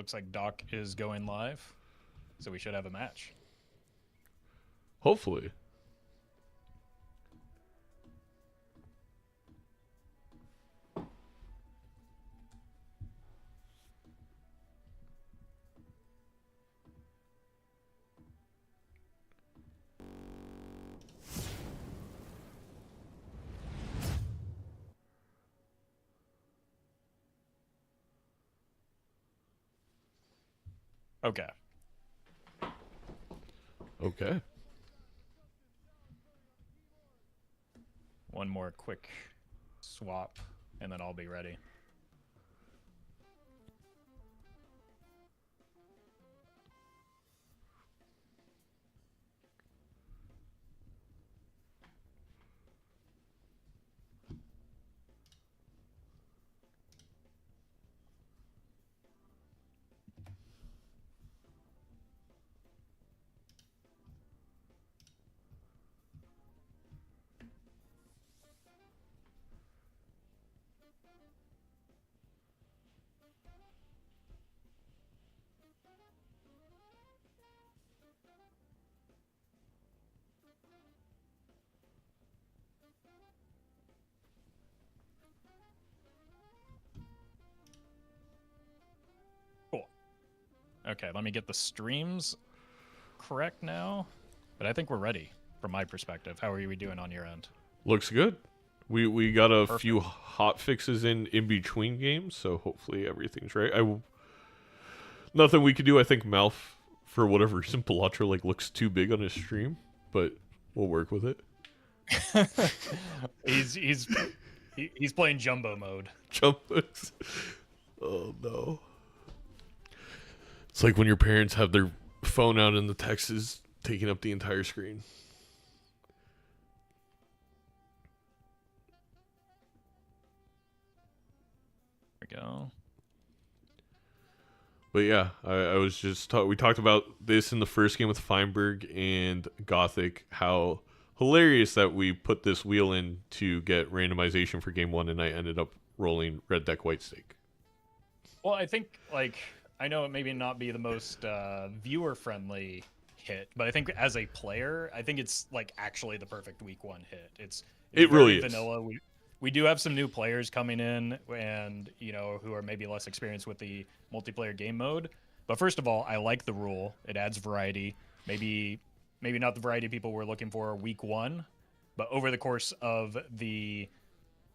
Looks like Doc is going live, so we should have a match. Hopefully. Okay. Okay. One more quick swap, and then I'll be ready. Cool. Okay, let me get the streams correct now. But I think we're ready from my perspective. How are we doing on your end? Looks good. We got a Perfect. few hot fixes in between games, so hopefully everything's right. Nothing we could do. I think MALF, for whatever reason, Balatro looks too big on his stream, but we'll work with it. he's playing jumbo mode. Jumpers. Oh no. It's like when your parents have their phone out and the text is taking up the entire screen. There we go. But yeah, I was just we talked about this in the first game with Feinberg and Gothic, how hilarious that we put this wheel in to get randomization for game one, and I ended up rolling red deck white stake. Well, I think I know it maybe not be the most viewer friendly hit, but I think as a player, I think it's actually the perfect week one hit. It's It really is. vanilla. We do have some new players coming in, and who are maybe less experienced with the multiplayer game mode. But first of all, I like the rule. It adds variety. Maybe not the variety people were looking for week one, but over the course of the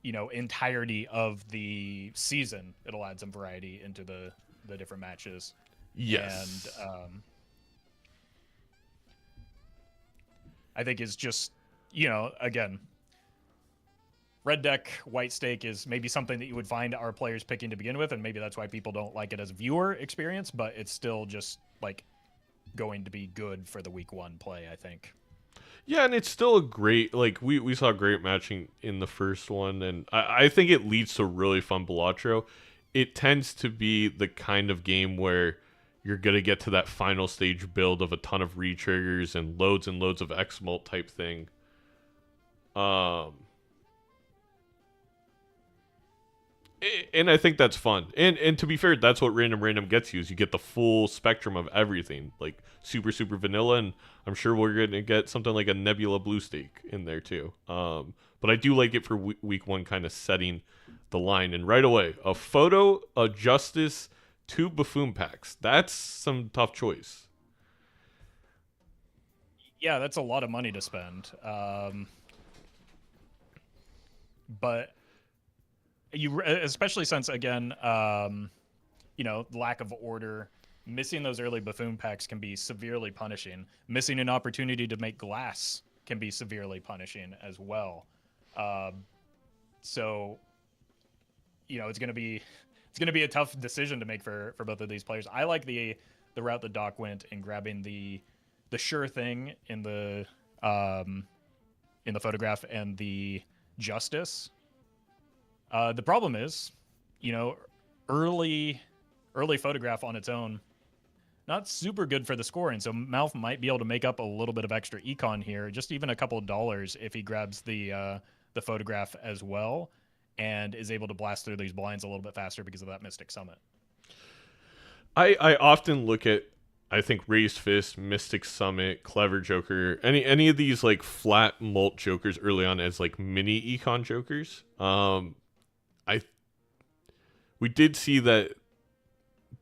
entirety of the season, it'll add some variety into the different matches. Yes. And I think it's just again, red deck white stake is maybe something that you would find our players picking to begin with, and maybe that's why people don't like it as a viewer experience, but it's still just going to be good for the week one play, I think. Yeah, and it's still a great, we saw great matching in the first one, and I think it leads to really fun Balatro. It tends to be the kind of game where you're going to get to that final stage build of a ton of re-triggers and loads of X-Mult type thing. And I think that's fun. And to be fair, that's what random gets you, is you get the full spectrum of everything, super vanilla, and I'm sure we're going to get something like a Nebula Blue Stake in there too. But I do like it for week one, kind of setting the line. And right away, a Photo, a Justice, 2 Buffoon packs. That's some tough choice. Yeah, that's a lot of money to spend. But especially since, again, lack of order, missing those early Buffoon packs can be severely punishing. Missing an opportunity to make glass can be severely punishing as well. So, it's gonna be a tough decision to make for both of these players. I like the route that Doc went in grabbing the sure thing in the photograph and the Justice. The problem is, early photograph on its own, not super good for the scoring. So MALF might be able to make up a little bit of extra econ here, just even a couple of dollars if he grabs the photograph as well, and is able to blast through these blinds a little bit faster because of that Mystic Summit. I often look at, I think, Raised Fist, Mystic Summit, Clever Joker, any of these like flat mult jokers early on as like mini econ jokers. I we did see that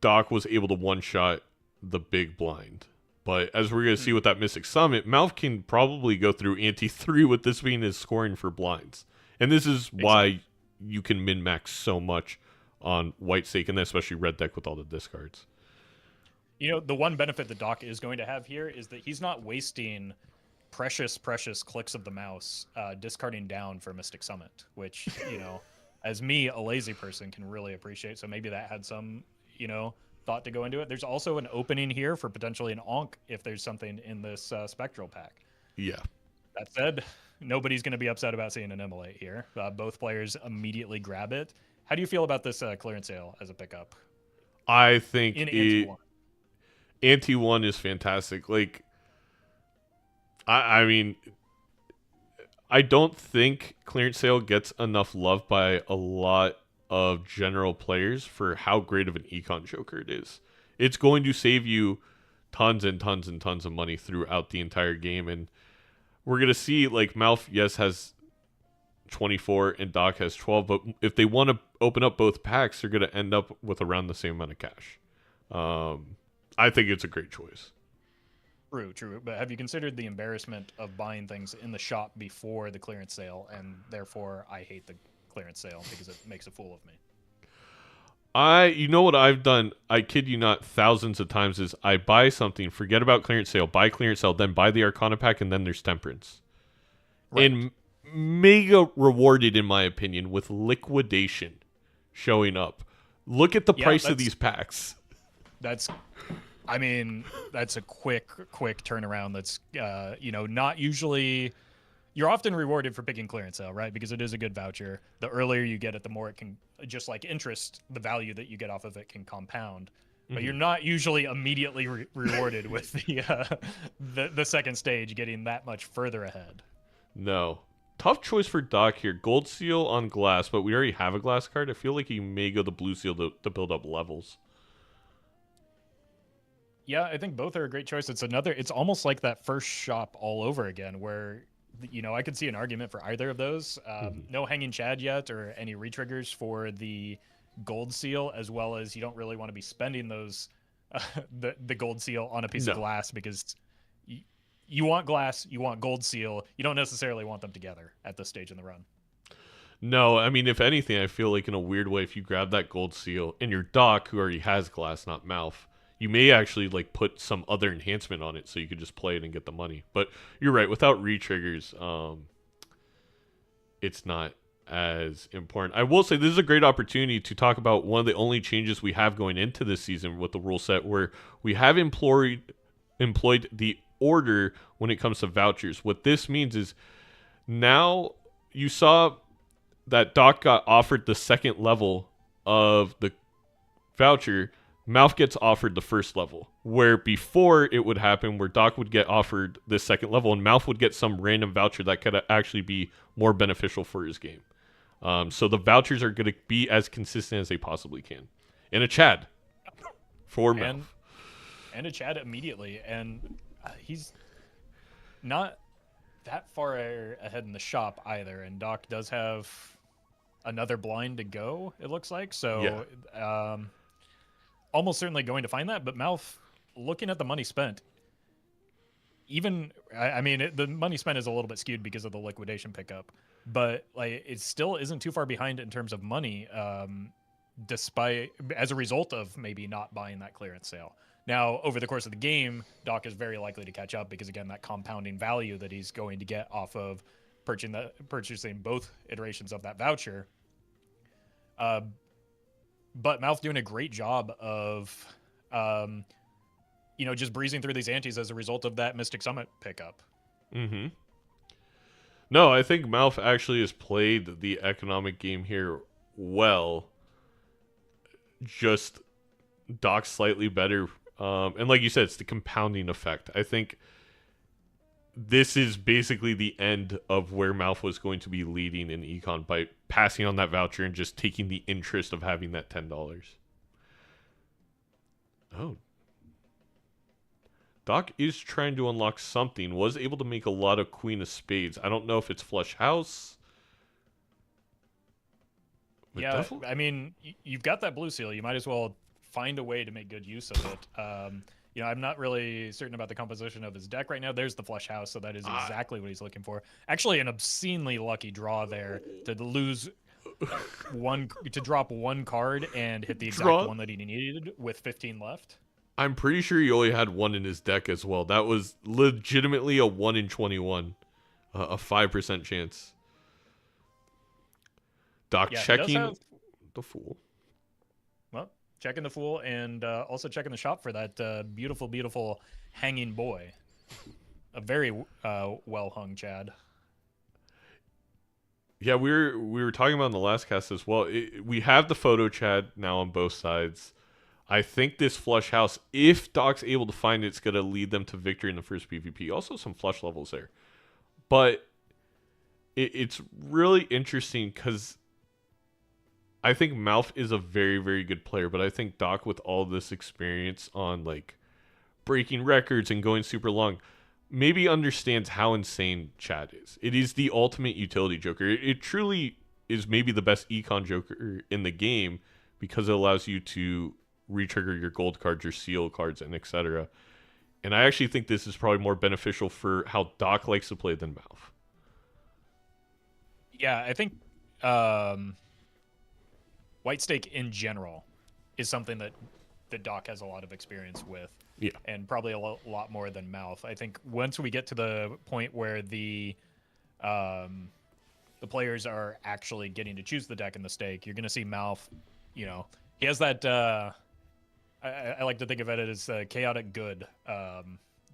Doc was able to one shot the big blind. But as we're going to see with that Mystic Summit, MALF can probably go through ante 3 with this being his scoring for blinds. And this is why you can min-max so much on White Stake, and then especially Red Deck with all the discards. You know, the one benefit that Doc is going to have here is that he's not wasting precious clicks of the mouse discarding down for Mystic Summit, which, you know, as me, a lazy person, can really appreciate. So maybe that had some, you know, thought to go into it. There's also an opening here for potentially an Onk if there's something in this Spectral pack. Yeah. That said, nobody's going to be upset about seeing an MLA here. Both players immediately grab it. How do you feel about this clearance sale as a pickup? I think in Ante 1 is fantastic. Like, I mean, I don't think clearance sale gets enough love by a lot of general players for how great of an econ joker it is. It's going to save you tons and tons and tons of money throughout the entire game, and we're going to see, like, MALF, yes, has 24 and Doc has 12, but if they want to open up both packs, they're going to end up with around the same amount of cash. I think it's a great choice. True. But have you considered the embarrassment of buying things in the shop before the clearance sale, and therefore I hate the clearance sale because it makes a fool of me? You know what I've done, I kid you not, thousands of times, is I buy something, forget about clearance sale, buy clearance sale, then buy the Arcana pack, and then there's Temperance. Right. And mega rewarded, in my opinion, with liquidation showing up. Look at the price of these packs. That's a quick turnaround. That's, you know, not usually. You're often rewarded for picking clearance sale, right? Because it is a good voucher. The earlier you get it, the more it can, just like interest, the value that you get off of it can compound. But you're not usually immediately rewarded with the second stage getting that much further ahead. No. Tough choice for Doc here. Gold seal on glass, but we already have a glass card. I feel like he may go the blue seal to build up levels. Yeah, I think both are a great choice. It's almost like that first shop all over again, where, you know, I could see an argument for either of those. No hanging Chad yet, or any retriggers for the gold seal, as well as you don't really want to be spending those the gold seal on a piece of glass, because you want glass, you want gold seal. You don't necessarily want them together at this stage in the run. No, I mean, if anything, I feel like in a weird way, if you grab that gold seal and your Doc, who already has glass, not MALF, you may actually like put some other enhancement on it so you could just play it and get the money. But you're right, without re-triggers, it's not as important. I will say this is a great opportunity to talk about one of the only changes we have going into this season with the rule set, where we have employed the order when it comes to vouchers. What this means is, now you saw that Doc got offered the second level of the voucher. MALF gets offered the first level, where before it would happen where Doc would get offered the second level and MALF would get some random voucher that could actually be more beneficial for his game. So the vouchers are going to be as consistent as they possibly can. And a Chad for MALF. And a Chad immediately. And he's not that far ahead in the shop either. And Doc does have another blind to go, it looks like. So almost certainly going to find that. But MALF, looking at the money spent, the money spent is a little bit skewed because of the liquidation pickup, but like it still isn't too far behind in terms of money, despite, as a result of maybe not buying that clearance sale. Now, over the course of the game, Doc is very likely to catch up because, again, that compounding value that he's going to get off of purchasing both iterations of that voucher. But MALF doing a great job of, just breezing through these antes as a result of that Mystic Summit pickup. Mm-hmm. No, I think MALF actually has played the economic game here well. Just Doc slightly better. And like you said, it's the compounding effect. I think this is basically the end of where MALF was going to be leading in Econ by passing on that voucher and just taking the interest of having that $10. Oh. Doc is trying to unlock something. Was able to make a lot of Queen of Spades. I don't know if it's Flush House. But Yeah, definitely. I mean, you've got that blue seal. You might as well find a way to make good use of it. I'm not really certain about the composition of his deck right now. There's the flush house, so that is exactly what he's looking for. Actually, an obscenely lucky draw there to lose to drop one card and hit the exact one that he needed with 15 left. I'm pretty sure he only had one in his deck as well. That was legitimately a 1 in 21, a 5% chance. Doc checking the Fool. Well, checking the Fool and also checking the shop for that beautiful, beautiful hanging boy. A very well hung Chad. Yeah, we were talking about in the last cast as well. We have the photo Chad now on both sides. I think this flush house, if Doc's able to find it, it's going to lead them to victory in the first PvP. Also some flush levels there. But it's really interesting because I think MALF is a very, very good player. But I think Doc, with all this experience on like breaking records and going super long, maybe understands how insane Chad is. It is the ultimate utility joker. It truly is maybe the best econ joker in the game because it allows you to retrigger your gold cards, your seal cards, and etc. And I actually think this is probably more beneficial for how Doc likes to play than MALF. Yeah, I think White Stake in general is something that Doc has a lot of experience with. Yeah. And probably a lot more than MALF. I think once we get to the point where the players are actually getting to choose the deck in the stake, you're going to see MALF, he has that... I like to think of it as chaotic good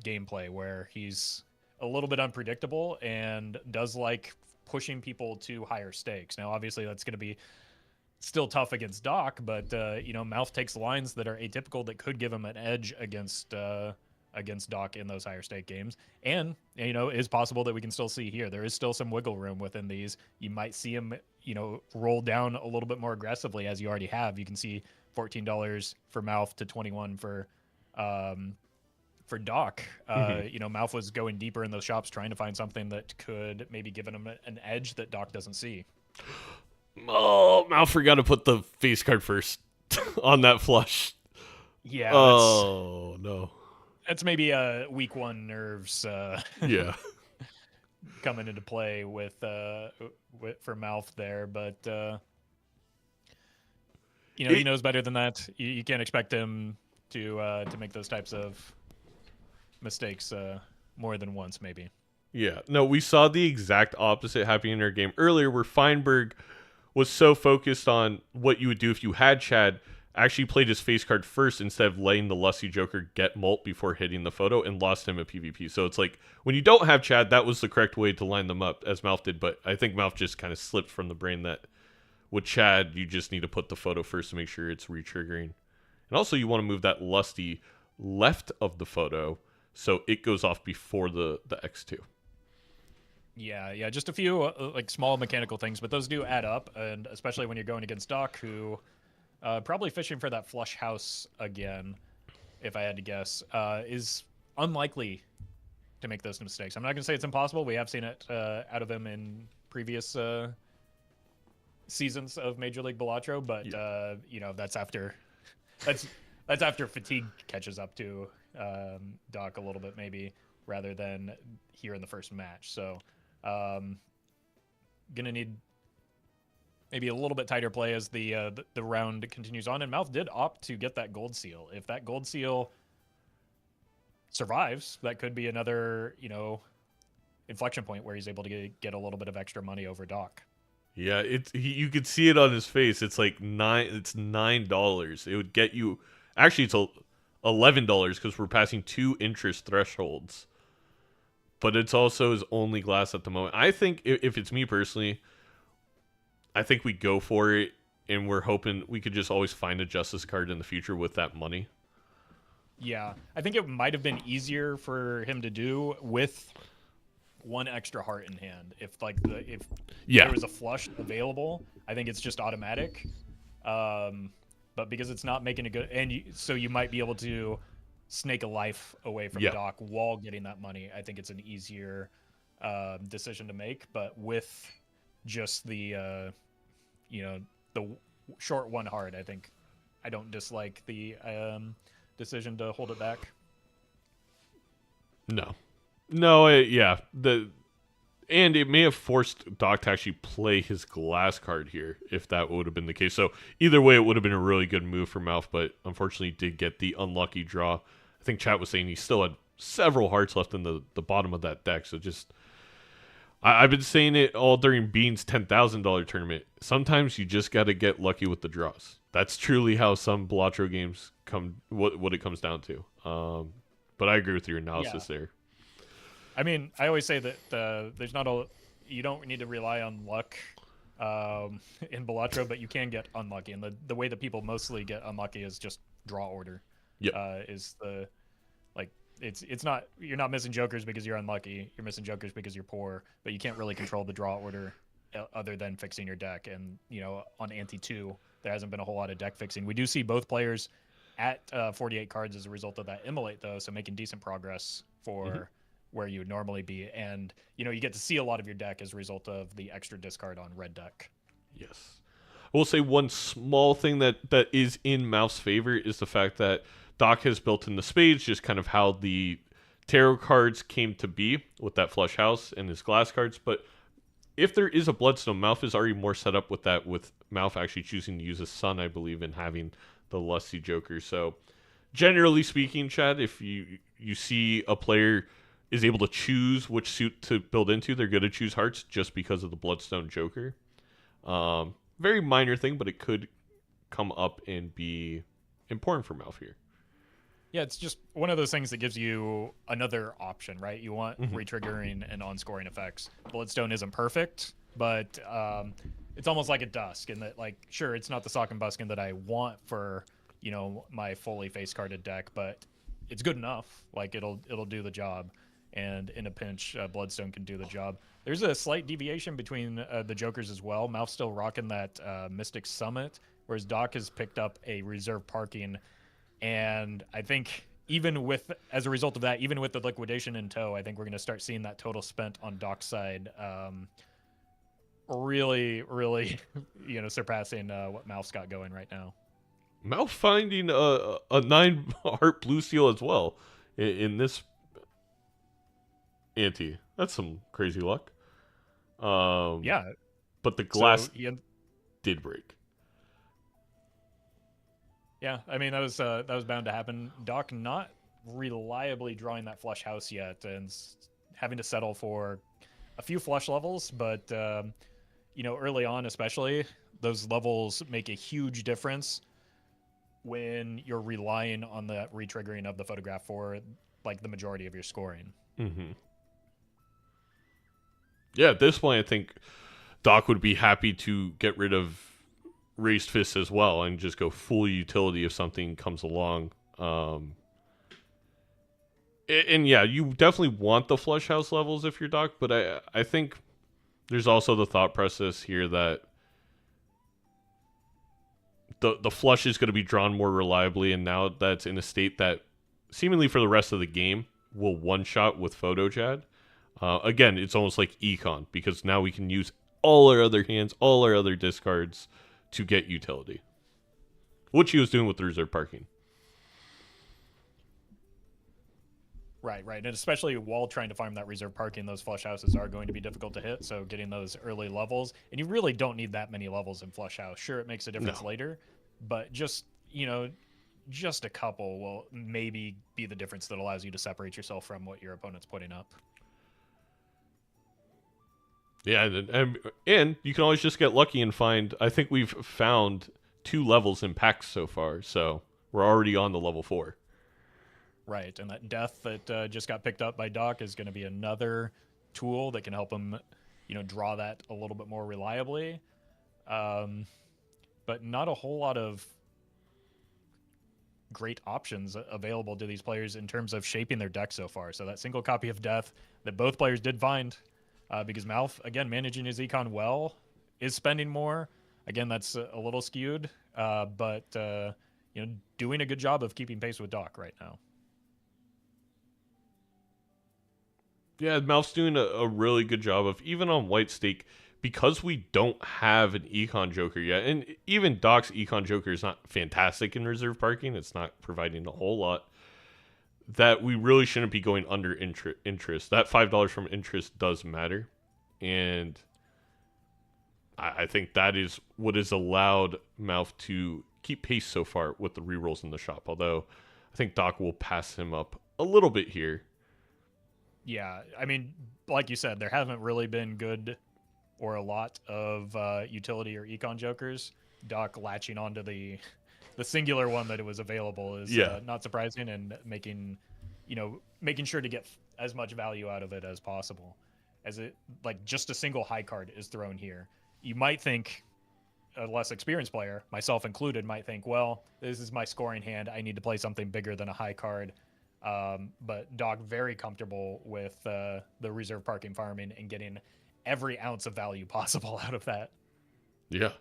gameplay where he's a little bit unpredictable and does like pushing people to higher stakes. Now, obviously, that's going to be still tough against Doc, but MALF takes lines that are atypical that could give him an edge against Doc in those higher stake games. And it is possible that we can still see here there is still some wiggle room within these. You might see him roll down a little bit more aggressively as you already have. You can see $14 for MALF to 21 for Doc. MALF was going deeper in those shops trying to find something that could maybe give him an edge that Doc doesn't see. Oh, MALF forgot to put the face card first on that flush. Yeah. Oh, no. That's maybe a week one nerves. Yeah. Coming into play for MALF there, but he knows better than that. You can't expect him to make those types of mistakes more than once, maybe. Yeah. No, we saw the exact opposite happening in our game earlier, where Feinberg was so focused on what you would do if you had Chad, actually played his face card first instead of letting the Lusty Joker get molt before hitting the photo and lost him a PvP. So it's like, when you don't have Chad, that was the correct way to line them up, as MALF did, but I think MALF just kind of slipped from the brain that with Chad, you just need to put the photo first to make sure it's retriggering. And also, you want to move that Lusty left of the photo so it goes off before the X2. Yeah, just a few like small mechanical things, but those do add up, and especially when you're going against Doc, who probably fishing for that flush house again, if I had to guess, is unlikely to make those mistakes. I'm not going to say it's impossible. We have seen it out of him in previous seasons of Major League Balatro, but that's after fatigue catches up to Doc a little bit, maybe, rather than here in the first match. So gonna need maybe a little bit tighter play as the round continues on. And MALF did opt to get that gold seal. If that gold seal survives, that could be another inflection point where he's able to get a little bit of extra money over Doc. Yeah, you could see it on his face. It's like $9. It would get you. Actually, it's $11 because we're passing 2 interest thresholds. But it's also his only glass at the moment. I think if it's me personally, I think we go for it, and we're hoping we could just always find a Justice card in the future with that money. Yeah, I think it might have been easier for him to do with one extra heart in hand. If there was a flush available, I think it's just automatic. but because it's not making a good, so you might be able to snake a life away from Doc while getting that money. I think it's an easier decision to make, but with just the the short one hard, I don't dislike the decision to hold it back. No, and it may have forced Doc to actually play his glass card here if that would have been the case. So either way, it would have been a really good move for MALF, but unfortunately did get the unlucky draw. I think chat was saying he still had several hearts left in the bottom of that deck. So just, I've been saying it all during Bean's $10,000 tournament. Sometimes you just got to get lucky with the draws. That's truly how some Balatro games what it comes down to. But I agree with your analysis there. I mean, I always say that you don't need to rely on luck in Balatro, but you can get unlucky. And the way that people mostly get unlucky is just draw order. It's not, you're not missing jokers because you're unlucky. You're missing jokers because you're poor, but you can't really control the draw order other than fixing your deck. And, on Ante 2, there hasn't been a whole lot of deck fixing. We do see both players at 48 cards as a result of that immolate, though, so making decent progress for where you would normally be. And, you get to see a lot of your deck as a result of the extra discard on red deck. Yes. I will say one small thing that is in MALF's favor is the fact that Doc has built in the spades, just kind of how the tarot cards came to be with that flush house and his glass cards. But if there is a Bloodstone, MALF is already more set up with that, with MALF actually choosing to use a Sun, I believe, and having the Lusty Joker. So generally speaking, Chad, if you see a player is able to choose which suit to build into, they're going to choose hearts just because of the Bloodstone Joker. Very minor thing, but it could come up and be important for MALF here. Yeah, it's just one of those things that gives you another option, right? You want retriggering and on-scoring effects. Bloodstone isn't perfect, but it's almost like a Dusk in that, sure, it's not the Sock and Buskin that I want for, my fully face-carded deck, but it's good enough. It'll do the job, and in a pinch, Bloodstone can do the job. There's a slight deviation between the Jokers as well. MALF's still rocking that Mystic Summit, whereas Doc has picked up a Reserve Parking. And I think as a result of that, even with the liquidation in tow, I think we're going to start seeing that total spent on Doc's side really, really, surpassing what MALF's got going right now. MALF finding a 9-heart blue seal as well in this ante. That's some crazy luck. Yeah. But the glass did break. Yeah, I mean, that was bound to happen. Doc not reliably drawing that flush house yet, and having to settle for a few flush levels. But early on, especially, those levels make a huge difference when you're relying on the retriggering of the photograph for the majority of your scoring. Yeah, at this point, I think Doc would be happy to get rid of Raised Fists as well and just go full utility if something comes along. And yeah, you definitely want the flush house levels if you're Doc, but I think there's also the thought process here that the flush is going to be drawn more reliably, and now that's in a state that seemingly for the rest of the game will one-shot with Photo Chad. Again, it's almost like Econ, because now we can use all our other hands, all our other discards to get utility, which he was doing with the Reserve Parking. Right. And especially while trying to farm that Reserve Parking, those flush houses are going to be difficult to hit, so getting those early levels, and you really don't need that many levels in flush house. Sure, it makes a difference later, but just a couple will maybe be the difference that allows you to separate yourself from what your opponent's putting up. Yeah, and you can always just get lucky and find. I think we've found 2 levels in packs so far, so we're already on the level 4. Right, and that death that just got picked up by Doc is going to be another tool that can help him, draw that a little bit more reliably. But not a whole lot of great options available to these players in terms of shaping their deck so far. So that single copy of Death that both players did find. Because MALF, again, managing his econ well, is spending more. Again, that's a little skewed, but doing a good job of keeping pace with Doc right now. Yeah, MALF's doing a really good job of, even on White Stake, because we don't have an Econ Joker yet, and even Doc's Econ Joker is not fantastic in reserve parking, it's not providing a whole lot, that we really shouldn't be going under interest. That $5 from interest does matter, and I think that is what has allowed MALF to keep pace so far with the rerolls in the shop, although I think Doc will pass him up a little bit here. Yeah, I mean, like you said, there haven't really been good or a lot of utility or econ jokers. Doc latching onto the singular one that it was available is not surprising, and making sure to get as much value out of it as possible. As it, like, just a single high card is thrown here. You might think, a less experienced player, myself included, might think, well, this is my scoring hand. I need to play something bigger than a high card. But Doc very comfortable with the reserve parking farming and getting every ounce of value possible out of that. Yeah.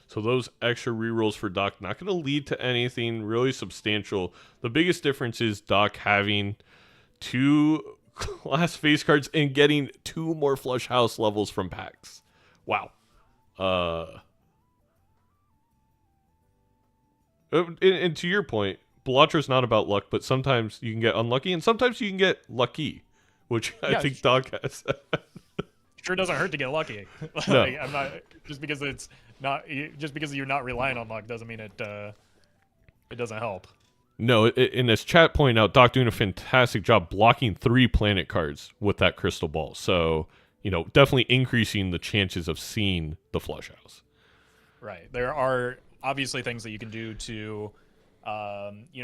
So those extra rerolls for Doc not going to lead to anything really substantial. The biggest difference is Doc having 2 class face cards and getting 2 more flush house levels from packs. Wow. And to your point, Balatro's not about luck, but sometimes you can get unlucky, and sometimes you can get lucky, which I think Doc has. Sure doesn't hurt to get lucky. No. I'm not, just because you're not relying on luck doesn't mean it doesn't help. No, in as chat pointed out, Doc doing a fantastic job blocking 3 planet cards with that crystal ball. So, definitely increasing the chances of seeing the flush house. Right. There are obviously things that you can do to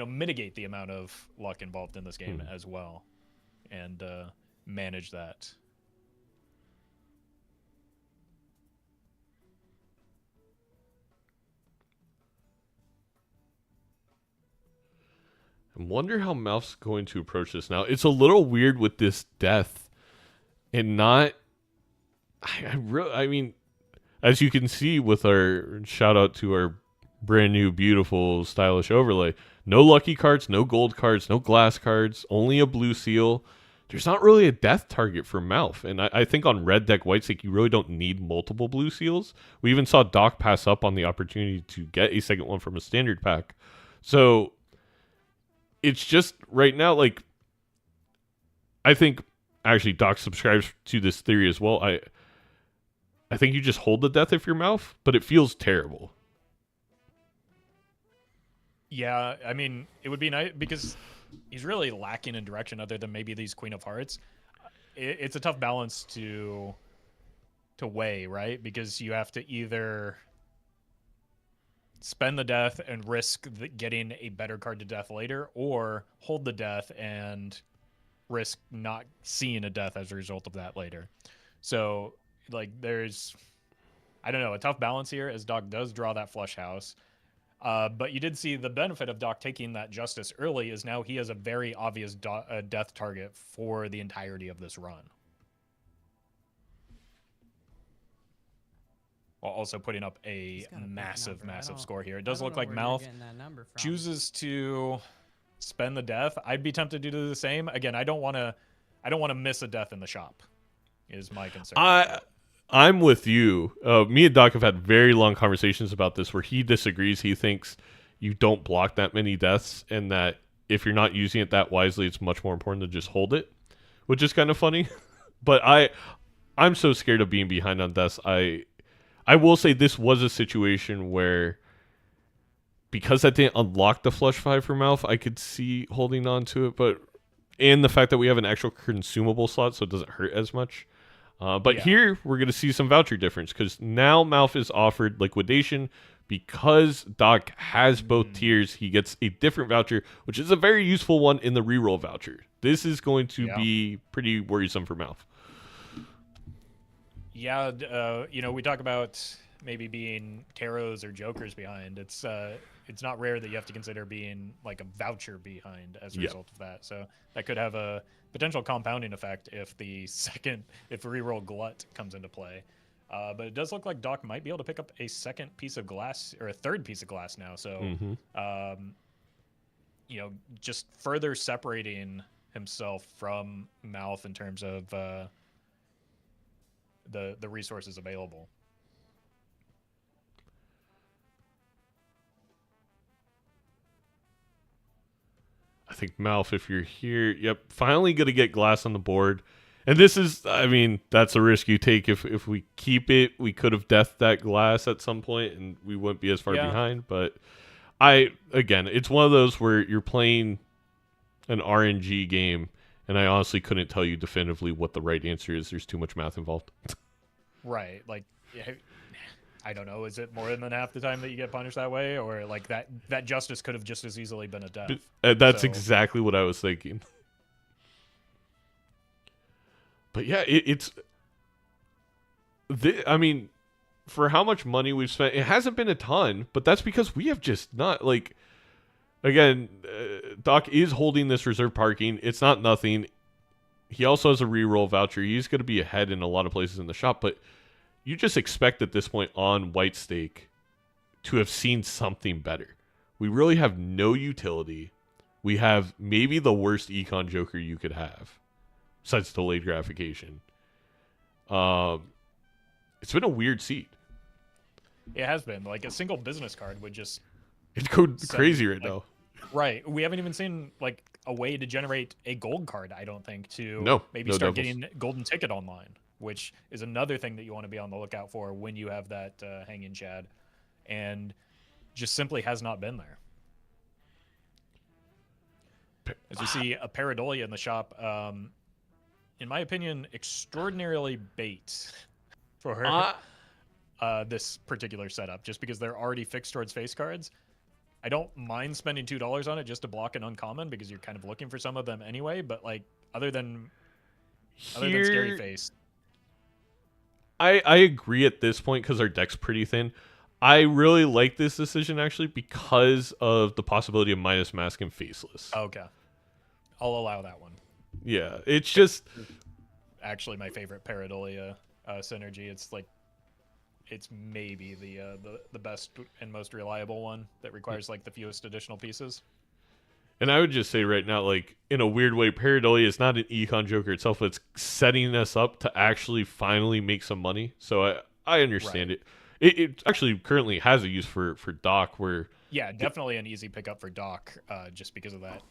mitigate the amount of luck involved in this game as well, and manage that. I wonder how MALF's going to approach this now. It's a little weird with this death, and not. I mean, as you can see with our shout out to our brand new, beautiful, stylish overlay, no lucky cards, no gold cards, no glass cards, only a blue seal. There's not really a death target for MALF, and I think on red deck, white deck, you really don't need multiple blue seals. We even saw Doc pass up on the opportunity to get a second one from a standard pack. So it's just right now, like, I think actually Doc subscribes to this theory as well. I think you just hold the death if you're MALF, but it feels terrible. Yeah, I mean, it would be nice because he's really lacking in direction other than maybe these Queen of Hearts. It's a tough balance to weigh, right? Because you have to either spend the death and risk getting a better card to death later, or hold the death and risk not seeing a death as a result of that later. So, like, there's, I don't know, a tough balance here as Doc does draw that flush house. But you did see the benefit of Doc taking that justice early is now he has a very obvious death target for the entirety of this run. While also putting up a massive score here. It does look like MALF chooses to spend the death. I'd be tempted to do the same. Again, I don't want to miss a death in the shop, is my concern. I'm with you. Me and Doc have had very long conversations about this where he disagrees. He thinks you don't block that many deaths, and that if you're not using it that wisely, it's much more important to just hold it, which is kind of funny. But I'm so scared of being behind on deaths. I will say this was a situation where, because that didn't unlock the flush 5 for MALF, I could see holding on to it, and the fact that we have an actual consumable slot, so it doesn't hurt as much. But here, we're going to see some voucher difference, because now MALF is offered liquidation. Because Doc has both tiers, he gets a different voucher, which is a very useful one in the reroll voucher. This is going to be pretty worrisome for MALF. Yeah, we talk about maybe being tarots or jokers behind. It's not rare that you have to consider being like a voucher behind as a result of that. So that could have a potential compounding effect if reroll glut comes into play. But it does look like Doc might be able to pick up a second piece of glass or a third piece of glass now. So, you know, just further separating himself from MALF in terms of the resources available. I think MALF, if you're here, yep, finally going to get glass on the board. And this is, I mean, that's a risk you take. If we keep it, we could have deathed that glass at some point and we wouldn't be as far behind. But again, it's one of those where you're playing an RNG game, and I honestly couldn't tell you definitively what the right answer is. There's too much math involved. Right. Like, I don't know. Is it more than half the time that you get punished that way? Or like that justice could have just as easily been a death? That's exactly what I was thinking. But yeah, I mean, for how much money we've spent, it hasn't been a ton, but that's because we have just not, like, again, Doc is holding this reserve parking. It's not nothing. He also has a reroll voucher. He's going to be ahead in a lot of places in the shop, but you just expect at this point on White Stake to have seen something better. We really have no utility. We have maybe the worst econ joker you could have, besides delayed gratification. It's been a weird seed. It has been. Like, a single business card would just... It's going crazy right now. Right. We haven't even seen, like, a way to generate a gold card, I don't think, to maybe start getting golden ticket online, which is another thing that you want to be on the lookout for when you have that hang-in Chad, and just simply has not been there. As you see, a Pareidolia in the shop, in my opinion, extraordinarily bait for this particular setup, just because they're already fixed towards face cards. I don't mind spending $2 on it just to block an uncommon, because you're kind of looking for some of them anyway, but like other than Scary Face. I agree at this point because our deck's pretty thin. I really like this decision actually because of the possibility of minus mask and faceless. Okay. I'll allow that one. Yeah, it's just actually my favorite Pareidolia synergy. It's like it's maybe the best and most reliable one that requires like the fewest additional pieces. And I would just say right now, like, in a weird way, Pareidolia is not an econ joker itself, but it's setting us up to actually finally make some money. So I understand it. It actually currently has a use for Doc, where... Yeah, definitely an easy pickup for Doc, just because of that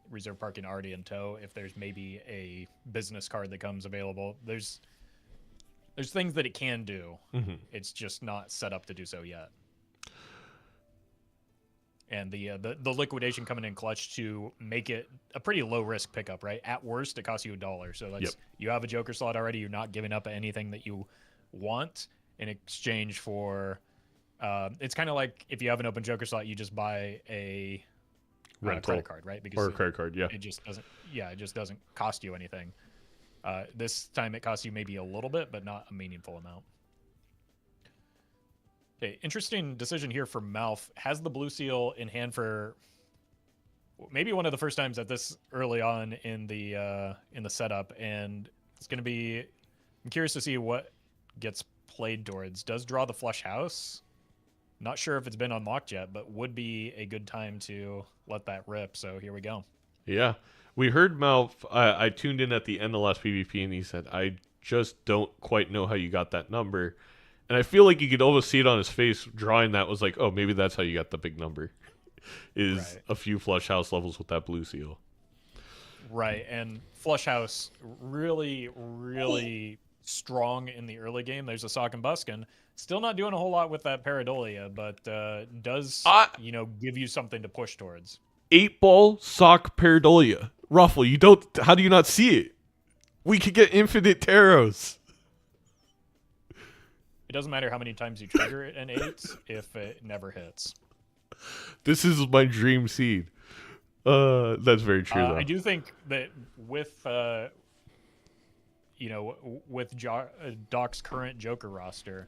reserve parking already in tow. If there's maybe a business card that comes available, there's things that it can do. Mm-hmm. It's just not set up to do so yet. And the liquidation coming in clutch to make it a pretty low risk pickup, right? At worst, it costs you $1. So that's you have a joker slot already. You're not giving up anything that you want in exchange for. It's kind of like if you have an open joker slot, you just buy a credit card, right? Or a credit card, yeah. It just doesn't. Yeah, it just doesn't cost you anything. This time it costs you maybe a little bit, but not a meaningful amount. Okay, interesting decision here for MALF. Has the blue seal in hand for maybe one of the first times at this early on in the setup, and it's going to be. I'm curious to see what gets played towards. Does draw the flush house? Not sure if it's been unlocked yet, but would be a good time to let that rip. So here we go. Yeah, we heard MALF. I tuned in at the end of the last PvP, and he said, "I just don't quite know how you got that number." And I feel like you could almost see it on his face. Drawing that was like, oh, maybe that's how you got the big number. Is a few flush house levels with that blue seal. Right, and flush house really, really strong in the early game. There's a Sizaak and Buskin. Still not doing a whole lot with that Pareidolia, but does give you something to push towards. 8-ball Sizaak Pareidolia. Ruffle, you don't. How do you not see it? We could get infinite taros. It doesn't matter how many times you trigger it an 8 if it never hits. This is my dream seed. That's very true, though. I do think that with Doc's current Joker roster,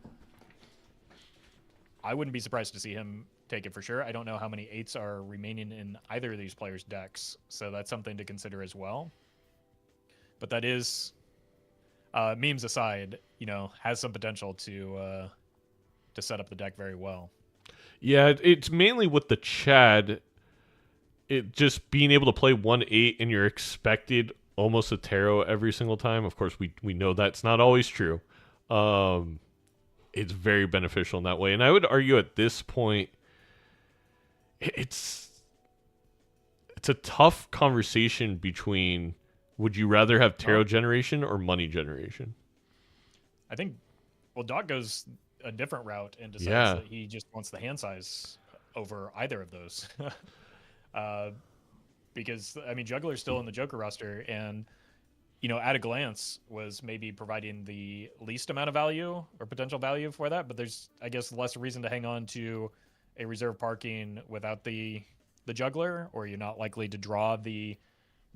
I wouldn't be surprised to see him take it for sure. I don't know how many 8s are remaining in either of these players' decks, so that's something to consider as well. But that is memes aside, has some potential to set up the deck very well. Yeah, it's mainly with the Chad. It just being able to play 1/8 and you're expected almost a tarot every single time. Of course, we know that's not always true. It's very beneficial in that way, and I would argue at this point, it's a tough conversation between would you rather have tarot generation or money generation? I think, well, Doc goes a different route and decides that he just wants the hand size over either of those. Because, I mean, Juggler's still in the Joker roster, and, at a glance was maybe providing the least amount of value or potential value for that, but there's, I guess, less reason to hang on to a reserve parking without the Juggler, or you're not likely to draw the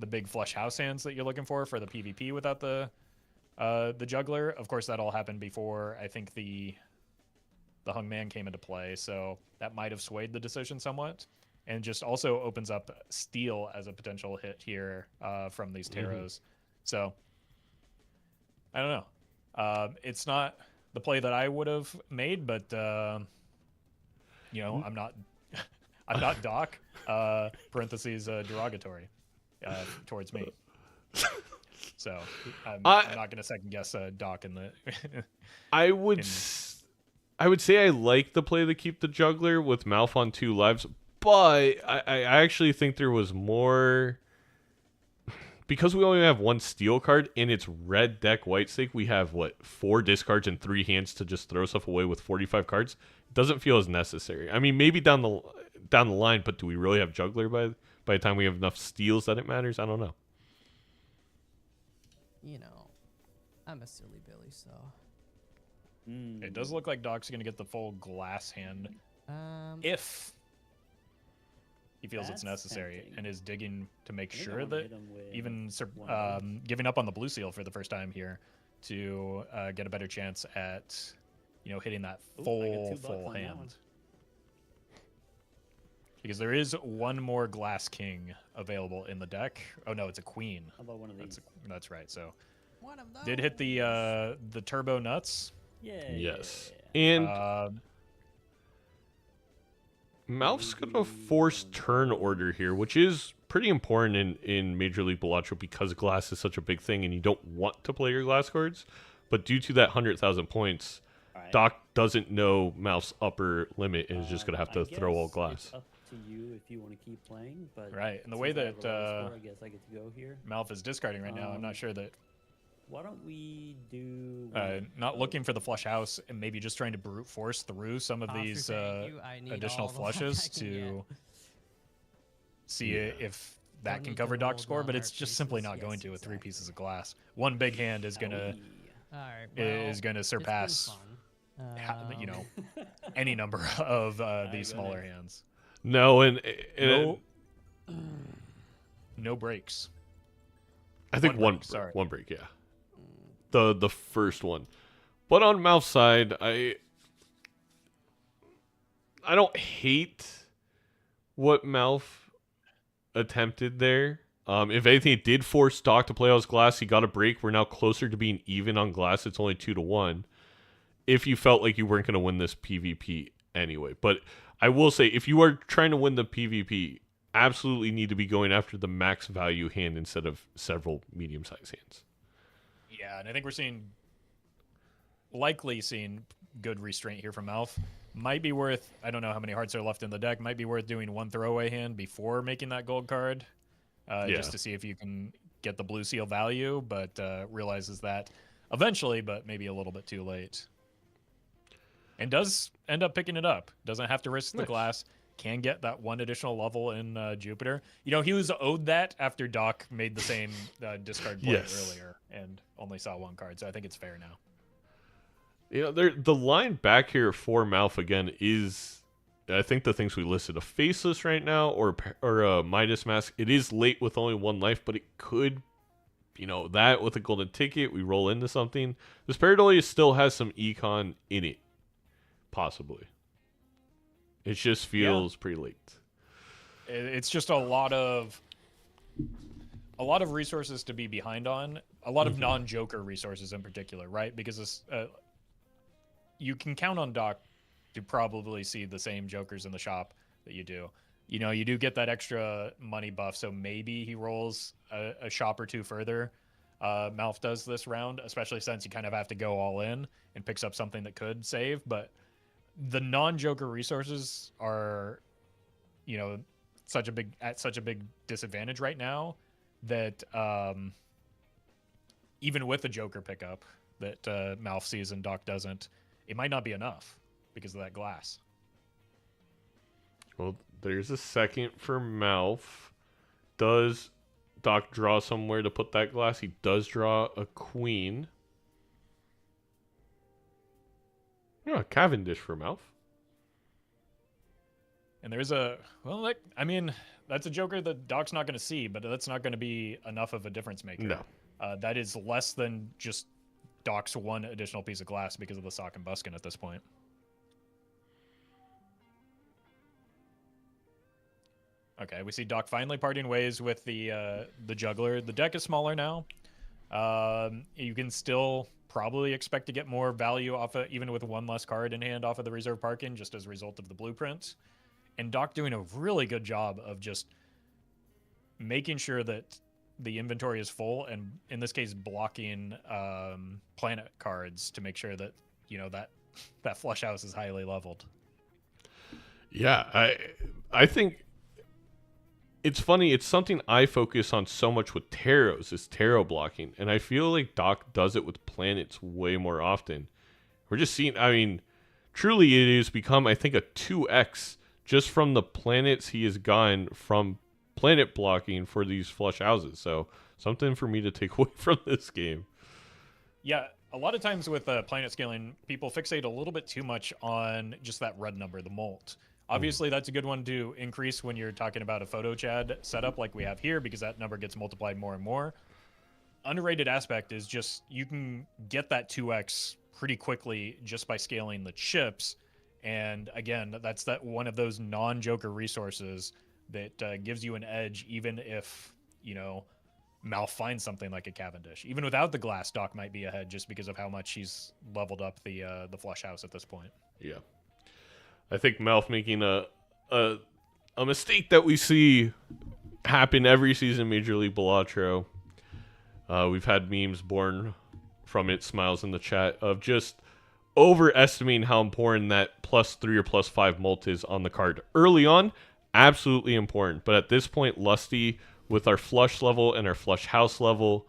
big flush house hands that you're looking for the PvP without the Juggler. Of course, that all happened before I think the Hung Man came into play, so that might have swayed the decision somewhat, and just also opens up Steel as a potential hit here from these tarots. So I don't know. It's not the play that I would have made, but I'm not I'm not Doc. Parentheses derogatory towards me. So I'm not going to second guess Doc in the. I would say I like the play to keep the Juggler with MALF on 2 lives, but I actually think there was more. Because we only have 1 Steel card and it's red deck white stake, we have 4 discards and 3 hands to just throw stuff away with 45 cards. It doesn't feel as necessary. I mean, maybe down the line, but do we really have Juggler by the time we have enough Steels that it matters? I don't know. I'm a silly Billy, so. It does look like Doc's going to get the full glass hand if he feels it's necessary, and is digging to make sure that even giving up on the blue seal for the first time here to get a better chance at hitting that full hand. Because there is 1 more glass king available in the deck. Oh no, it's a queen. How about one of these? That's right. So One of those. did hit the turbo nuts. Yeah. Yes. And MALF's going to force turn order here, which is pretty important in Major League Balatro because glass is such a big thing and you don't want to play your glass cards. But due to that 100,000 points, Doc doesn't know MALF's upper limit and is just going to have to throw all glass. It's up to you if you want to keep playing. But right, and the way that I guess I get to go here. MALF is discarding right now, I'm not sure that. Why don't we do not looking for the flush house and maybe just trying to brute force through some of these additional flushes to see if that can cover Doc's score, but it's just simply not going to with 3 pieces of glass. 1 big hand is gonna surpass any number of these smaller hands. No, and no breaks. I think one break, yeah. The first one. But on MALF's side, I don't hate what MALF attempted there. If anything, it did force Doc to play out his glass. He got a break. We're now closer to being even on glass. It's only 2-1. If you felt like you weren't going to win this PvP anyway. But I will say, if you are trying to win the PvP, absolutely need to be going after the max value hand instead of several medium-sized hands. Yeah, and I think we're likely seeing good restraint here from MALF. Might be worth, I don't know how many hearts are left in the deck, might be worth doing 1 throwaway hand before making that gold card, just to see if you can get the blue seal value, but realizes that eventually, but maybe a little bit too late. And does end up picking it up. Doesn't have to risk the glass. Can get that 1 additional level in Jupiter. He was owed that after Doc made the same discard play earlier and only saw 1 card, so I think it's fair now. The line back here for MALF again is, I think the things we listed, a Faceless right now or a Midas Mask. It is late with only 1 life, but it could, that with a golden ticket, we roll into something. This Pareidolia still has some econ in it, possibly. It just feels pretty late. It's just a lot of resources to be behind on. a lot of non-Joker resources in particular, right? Because this, you can count on Doc to probably see the same Jokers in the shop that you do. You know, you do get that extra money buff, so maybe he rolls a shop or two further. MALF does this round, especially since you kind of have to go all in and picks up something that could save. But the non-Joker resources are, you know, at such a big disadvantage right now that even with the Joker pickup that MALF sees and Doc doesn't, it might not be enough because of that glass. Well, there's a second for MALF. Does Doc draw somewhere to put that glass? He does draw a queen. Yeah, Cavendish for MALF. And there's a, well, like, I mean, that's a Joker that Doc's not going to see, but that's not going to be enough of a difference maker. No. That is less than just Doc's one additional piece of glass because of the sock and buskin at this point. Okay, we see Doc finally parting ways with the juggler. The deck is smaller now. You can still probably expect to get more value off of, even with one less card in hand off of the reserve parking, just as a result of the blueprint. And Doc doing a really good job of just making sure that the inventory is full, and in this case, blocking planet cards to make sure that, you know, that flush house is highly leveled. Yeah, I think it's funny. It's something I focus on so much with tarots, is tarot blocking, and I feel like Doc does it with planets way more often. We're just seeing, I mean, truly it has become, I think, a 2x just from the planets he has gotten from planet blocking for these flush houses. So something for me to take away from this game. Yeah, a lot of times with planet scaling, people fixate a little bit too much on just that red number, the molt. Obviously, that's a good one to increase when you're talking about a photo Chad setup like we have here, because that number gets multiplied more and more. Underrated aspect is just you can get that 2x pretty quickly just by scaling the chips. And again, that's that one of those non-Joker resources that gives you an edge, even if, you know, MALF finds something like a Cavendish. Even without the glass, Doc might be ahead just because of how much he's leveled up the flush house at this point. Yeah. I think MALF making a mistake that we see happen every season in Major League Balatro. We've had memes born from it, smiles in the chat, of just overestimating how important that +3 or +5 molt is on the card. Early on, absolutely important. But at this point, Lusty, with our flush level and our flush house level,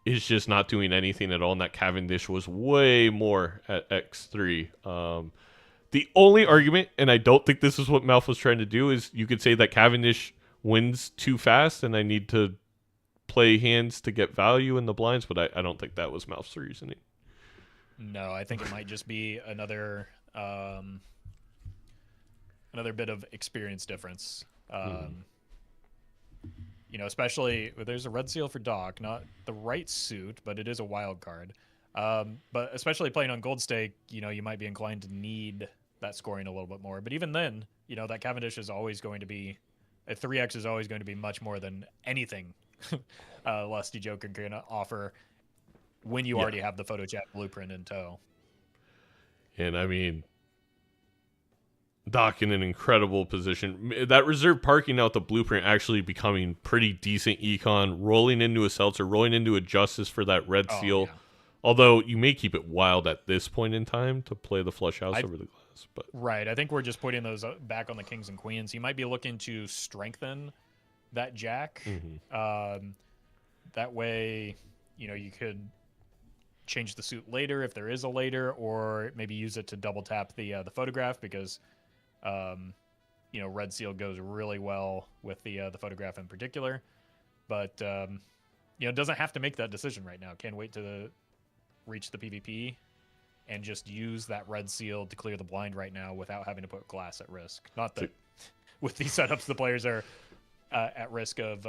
is just not doing anything at all. And that Cavendish was way more at X3. The only argument, and I don't think this is what MALF was trying to do, is you could say that Cavendish wins too fast and I need to play hands to get value in the blinds, but I don't think that was MALF's reasoning. No, I think it might just be another bit of experience difference. You know, especially there's a red seal for Doc, not the right suit, but it is a wild card. But especially playing on gold stake, you know, you might be inclined to need that scoring a little bit more. But even then, you know, that Cavendish is always going to be, a 3x is always going to be much more than anything Lusty Joker can offer when you already have the photo chat blueprint in tow. And I mean, Doc in an incredible position. That reserve parking out the blueprint actually becoming pretty decent econ, rolling into a Seltzer, rolling into a Justice for that red seal. Yeah. Although you may keep it wild at this point in time to play the flush house over the glass. But right, I think we're just putting those back on the kings and queens. You might be looking to strengthen that jack. That way, you know, you could change the suit later if there is a later, or maybe use it to double tap the photograph, because you know, red seal goes really well with the photograph in particular. But you know, doesn't have to make that decision right now. Can wait to reach the PvP and just use that red seal to clear the blind right now without having to put glass at risk. Not that with these setups the players are at risk of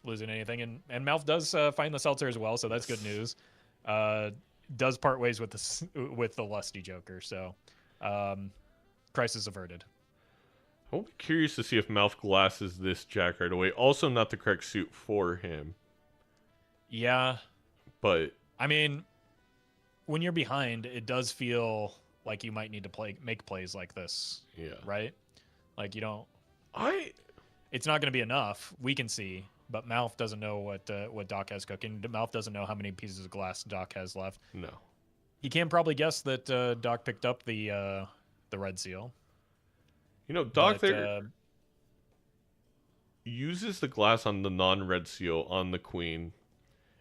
losing anything. And MALF does find the Seltzer as well, so that's good news. Does part ways with the Lusty Joker, so crisis averted. I'll be curious to see if MALF glasses this jack right away. Also not the correct suit for him. Yeah. But I mean, when you're behind, it does feel like you might need to make plays like this, yeah, right? Like you don't. I It's not going to be enough. We can see, but Mouth doesn't know what Doc has cooking. Mouth doesn't know how many pieces of glass Doc has left. no. He can probably guess that Doc picked up the red seal. You know, Doc but, there uses the glass on the non-red seal on the queen,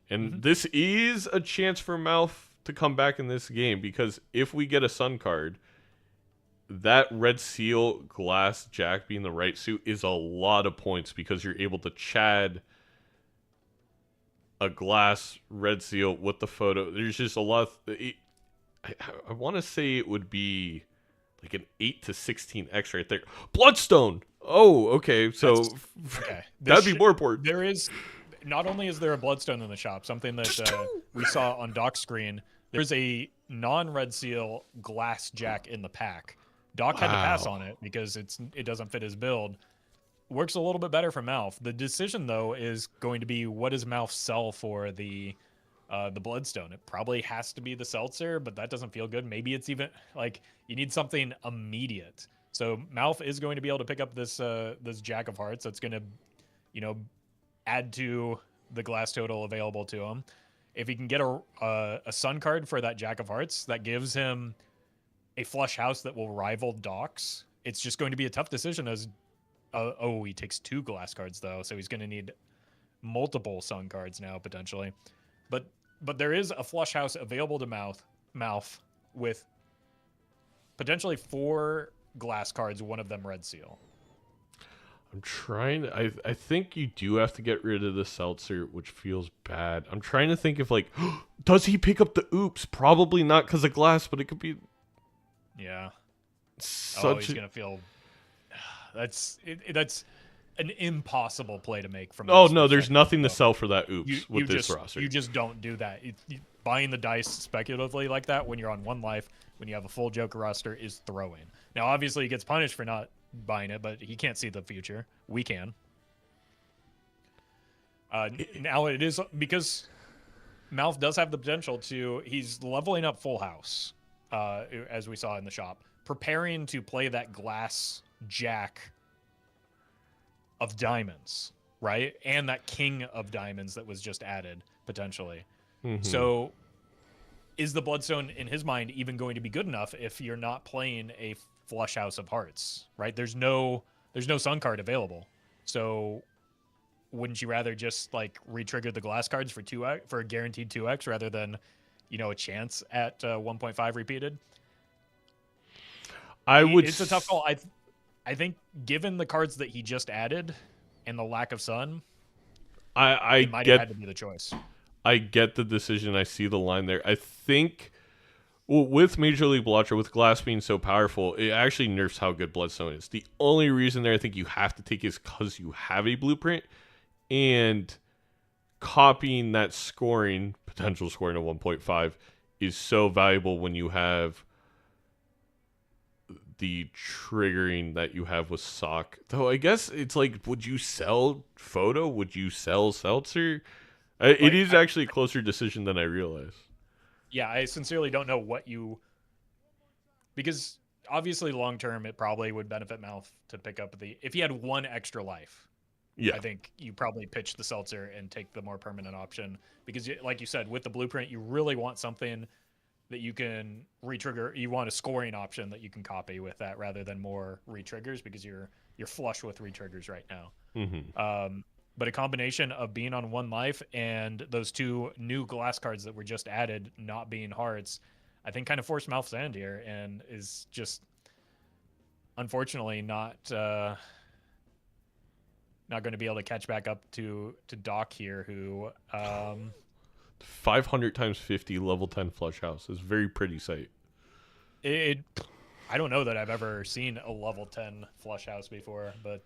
and this is a chance for Malf to come back in this game, because if we get a sun card, that red seal glass jack being the right suit is a lot of points, because you're able to chad a glass red seal with the photo. There's just a lot of, I want to say it would be like an 8 to 16x right there. Bloodstone. Oh, okay. So okay. that'd be more important. There is, not only is there a bloodstone in the shop, something that we saw on Doc's screen. There's a non-red seal glass jack in the pack. Doc had to pass on it because it doesn't fit his build. Works a little bit better for Malf. The decision though is going to be, what does Malf sell for the bloodstone? It probably has to be the seltzer, but that doesn't feel good. Maybe it's even like you need something immediate. So Malf is going to be able to pick up this Jack of Hearts. That's going to, add to the glass total available to him. If he can get a sun card for that Jack of Hearts, that gives him a flush house that will rival Doc's. It's just going to be a tough decision as he takes 2 glass cards though, so he's going to need multiple sun cards now potentially. But there is a flush house available to Malf with potentially 4 glass cards, one of them red seal. I'm trying. I think you do have to get rid of the seltzer, which feels bad. I'm trying to think if, like, does he pick up the oops? Probably not because of glass, but it could be. Yeah. Such he's gonna feel. That's an impossible play to make from. Oh no, there's nothing to sell for that oops with this just, roster. You just don't do that. Buying the dice speculatively like that when you're on 1 life, when you have a full Joker roster, is throwing. Now, obviously, he gets punished for not buying it, but he can't see the future. We can. Now it is because Malf does have the potential to. He's leveling up full house, as we saw in the shop, preparing to play that glass jack of diamonds, right? And that king of diamonds that was just added potentially. So is the bloodstone in his mind even going to be good enough if you're not playing a flush house of hearts, right? There's no sun card available. So wouldn't you rather just like re-trigger the glass cards for 2x, for a guaranteed 2x, rather than a chance at 1.5 repeated? It's a tough call. I think given the cards that he just added and the lack of sun, I might get have had to be the choice. I get the decision. I see the line there. I think with Major League Balatro, with glass being so powerful, it actually nerfs how good Bloodstone is. The only reason there I think you have to take is because you have a blueprint, and copying that potential scoring of 1.5 is so valuable when you have the triggering that you have with Sock. Though I guess it's like, would you sell Photo? Would you sell Seltzer? It is actually a closer decision than I realized. Yeah, I sincerely don't know because obviously long term it probably would benefit Malf to pick up if he had 1 extra life. Yeah, I think you probably pitch the seltzer and take the more permanent option, because like you said, with the blueprint, you really want something that you can re-trigger. You want a scoring option that you can copy with that rather than more re-triggers, because you're flush with re-triggers right now. But a combination of being on 1 life and those 2 new glass cards that were just added not being hearts, I think kind of forced Malf's hand here, and is just unfortunately not going to be able to catch back up to Doc here, who 500 times 50 level 10 flush house is a very pretty sight. I don't know that I've ever seen a level 10 flush house before, but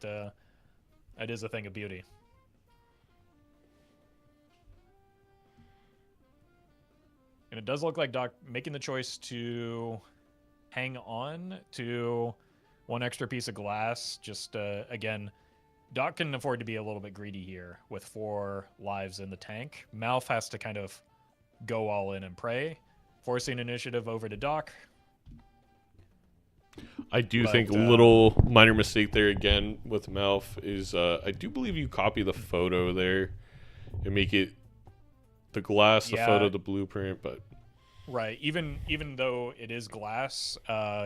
it is a thing of beauty. And it does look like Doc making the choice to hang on to 1 extra piece of glass. Just, again, Doc can afford to be a little bit greedy here with 4 lives in the tank. Malf has to kind of go all in and pray, forcing initiative over to Doc. I do But, think a little minor mistake there again with MALF is I do believe you copy the photo there and make it the glass, the Yeah. photo, the blueprint, but Right. Even though it is glass,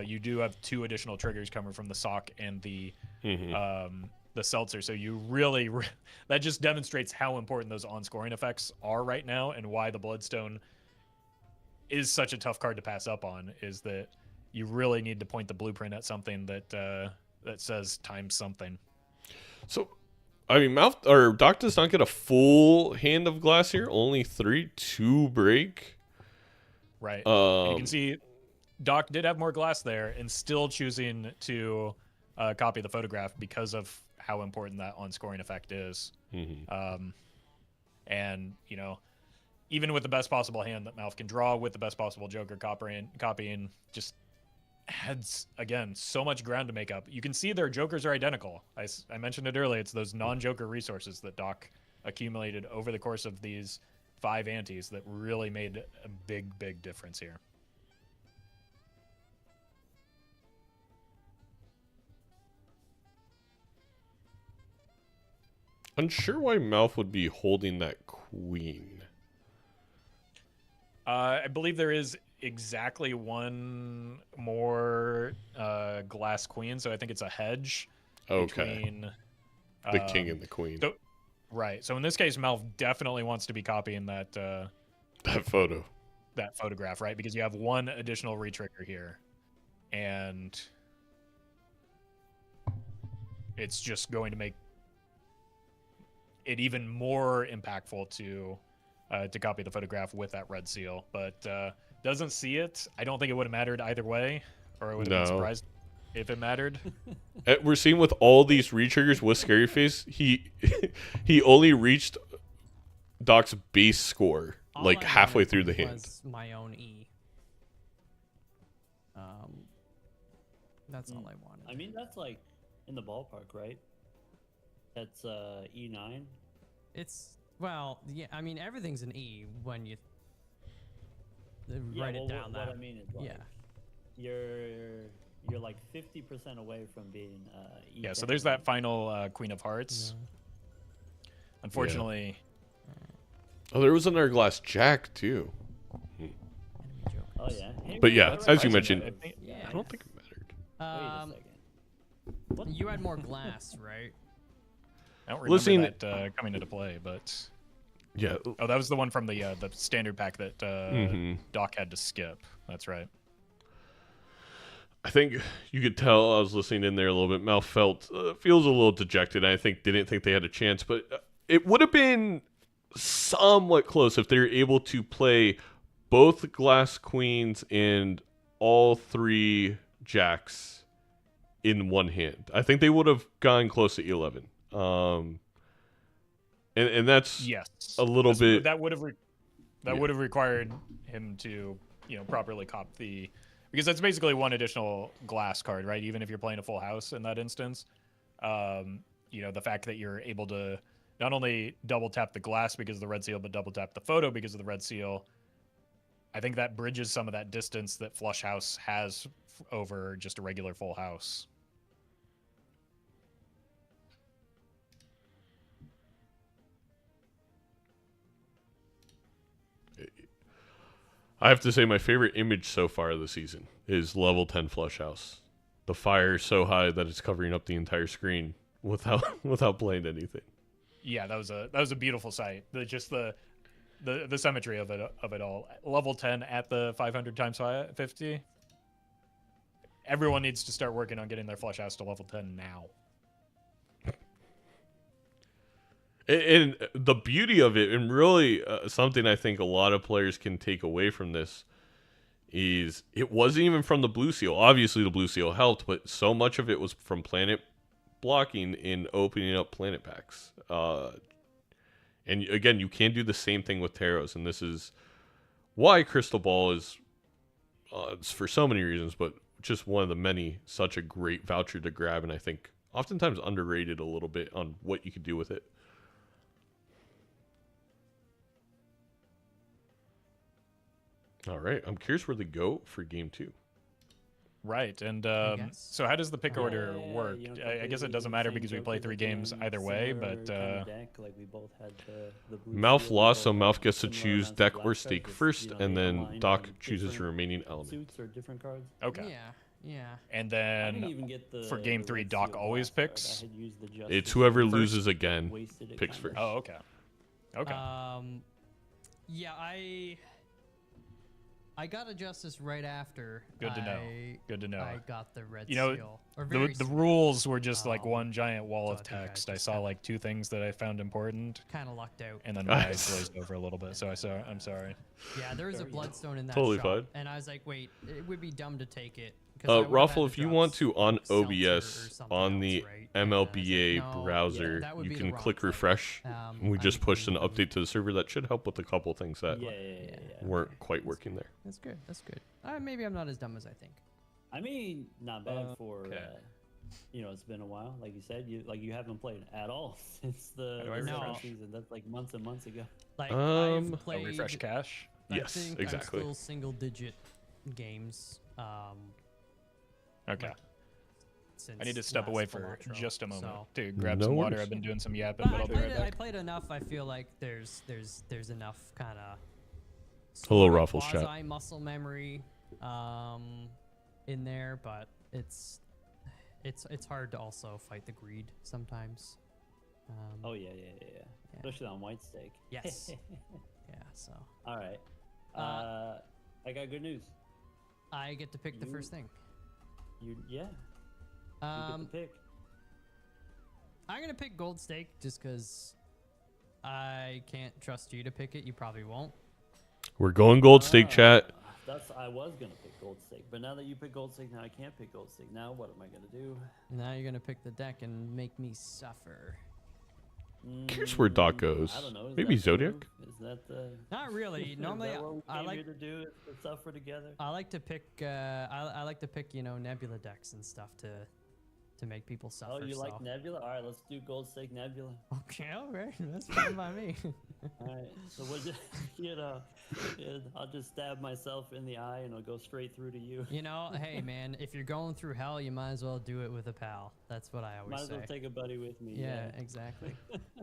you do have 2 additional triggers coming from the sock and the seltzer. So you really that just demonstrates how important those on-scoring effects are right now, and why the Bloodstone is such a tough card to pass up on. Is that you really need to point the blueprint at something that that says times something. so I mean MALF or Doc does not get a full hand of glass here, only 3, 2 break. Right. And you can see Doc did have more glass there, and still choosing to copy the photograph because of how important that on-scoring effect is. And, you know, even with the best possible hand that MALF can draw, with the best possible Joker copying, just adds, again, so much ground to make up. You can see their Jokers are identical. I mentioned it earlier. It's those non-Joker resources that Doc accumulated over the course of these 5 antes that really made a big difference here. Unsure why MALF would be holding that queen. I believe there is exactly one more glass queen, so I think it's a hedge between The king and the queen. so, right. So in this case, MALF definitely wants to be copying that That photo. that photograph, right? Because you have one additional retrigger here, and it's just going to make it even more impactful to copy the photograph with that red seal. But doesn't see it. I don't think it would have mattered either way, or I would have been surprised if it mattered. We're seeing with all these retriggers with Scary Face, he only reached Doc's base score like All I halfway wanted through the hand. was my own E. That's all I wanted. I mean, that's like in the ballpark, right? That's E9. It's well, yeah. I mean, everything's an E when you Yeah, write it well, down. what I mean is, like, yeah. you're like 50% away from being E10. Yeah, so there's that final Queen of Hearts. Unfortunately, Oh, there was another glass jack too. Enemy Jokers. Oh yeah. Hey, But wait, yeah, what as you about- mentioned, I think- Yeah. I don't think it mattered. Wait a Um, second. What? you had more glass, right? I don't remember Listening- that coming into play, but Yeah. oh, that was the one from the standard pack that Mhm. Doc had to skip. That's right. I think you could tell I was listening in there a little bit. MALF feels a little dejected. I didn't think they had a chance, but it would have been somewhat close if they were able to play both glass queens and all 3 jacks in one hand. I think they would have gone close to E11. And that's Yes, a little bit. that would have Yeah. would have required him to properly cop because that's basically one additional glass card, right? Even if you're playing a full house in that instance, the fact that you're able to not only double tap the glass because of the red seal, but double tap the photo because of the red seal. I think that bridges some of that distance that Flush House has over just a regular full house. I have to say my favorite image so far of the season is level 10 Flush House. The fire is so high that it's covering up the entire screen without playing anything. Yeah, that was a beautiful sight. The symmetry of it all. Level 10 at the 500 times 50. Everyone needs to start working on getting their Flush House to level 10 now. And the beauty of it, and really something I think a lot of players can take away from this, is it wasn't even from the blue seal. Obviously, the blue seal helped, but so much of it was from planet blocking in opening up planet packs. And again, you can do the same thing with Taros, and this is why Crystal Ball is, it's for so many reasons, but just one of the many, such a great voucher to grab, and I think oftentimes underrated a little bit on what you could do with it. All right. I'm curious where they go for game 2. Right, and guess. so how does the pick order Yeah, work? you know, I guess it completely doesn't the matter same because we Joker, play 3 games again, either way, similar but kinda deck, like we both had the blue Malf steel, we lost, so both Malf had gets to similar choose amounts of deck black or cards, stake just, first, you know, and they then combined Doc on chooses different remaining element. suits or different cards. okay. Yeah. And I didn't then even get the for game the 3, red Doc seal always blast card. picks? I had used the It's Justice whoever League, loses again wasted it picks kinda. first. Oh, okay. Okay. Yeah, I got a Justice right after. Good to know. Good to know. I got the red You know, seal. Or The very the soon. rules were just like Um, one giant wall so of I think I text. I just saw kinda- like 2 things that I found important, Kind of lucked out. and then my eyes glazed over a little bit. So I'm sorry. Yeah, there was a There you go. bloodstone in that Totally shop, fine. and I was like, wait, it would be dumb to take it. 'cause I would've Raffle, had if to you drop want to, on seltzer or OBS, something on else, the right? And I was like, MLBA no, browser, that would you be the can wrong click play. refresh. We just pushed an I'm- update to the server that should help with a couple things that Yeah. weren't quite working there. That's good. That's good. Maybe I'm not as dumb as I think. I mean, not bad for Okay. you know, it's been a while. Like you said, you haven't played at all since the do I the refresh? second season. That's like months and months ago. Like Um, I've Oh, played. refresh cache. I Yes, think exactly. I'm still single-digit games. Okay. Since I need to step last away for Balatro, just a moment so- to grab No some water. worries. I've been doing some yapping, But but I I'll be played, right I back. played enough. I feel like there's enough kind of Hello, Raffles chat. quasi muscle memory in there, but it's hard to also fight the greed sometimes. Oh yeah. Especially on white steak. Yes. Yeah, so All right. I got good news. I get to pick the first thing. You get Um, the pick. I'm gonna pick Gold Stake just because I can't trust you to pick it. You probably won't. We're going gold stake, chat. I was gonna pick gold steak, but now that you pick gold steak, now I can't pick gold steak. Now what am I gonna do? Now you're gonna pick the deck and make me suffer. Curious where Doc goes. I don't know. Is Maybe that the Zodiac? move? Is that the? Not really. is Normally, that what we I came like here to do is to suffer together. I like to pick I like to pick Nebula decks and stuff to make people suffer. Oh, you so. like Nebula? All right, let's do gold steak Nebula. Okay, all right, that's fine by me. All right. So what? I'll just stab myself in the eye and I'll go straight through to you. Hey man, if you're going through hell, you might as well do it with a pal. That's what I always Might as say. well take a buddy with me. Yeah, exactly.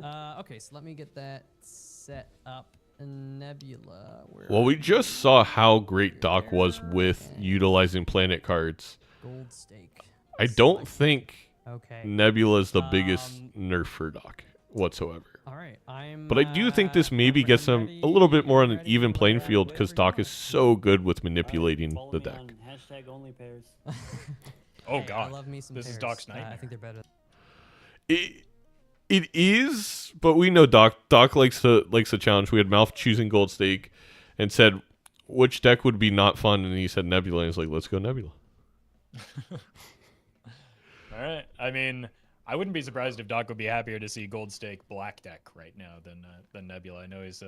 Okay, so let me get that set up. Nebula. Well, we just saw how great Doc was with utilizing planet cards. Gold Stake. I don't think Okay. Nebula is the biggest nerf for Doc whatsoever. All right. I'm. But I do think this maybe I'm gets him ready- a little bit more on I'm an ready even for playing whatever- field because Doc is so good with manipulating Follow the me deck. on hashtag only pairs. Oh Hey, God, I love me some this is pairs. Doc's I nightmare. think they're better. It is, but we know Doc. Doc likes to challenge. We had Malf choosing Gold Stake, and said which deck would be not fun, and he said Nebula. And he's like, let's go Nebula. All right. I mean, I wouldn't be surprised if Doc would be happier to see Gold Stake black deck right now than Nebula. I know he's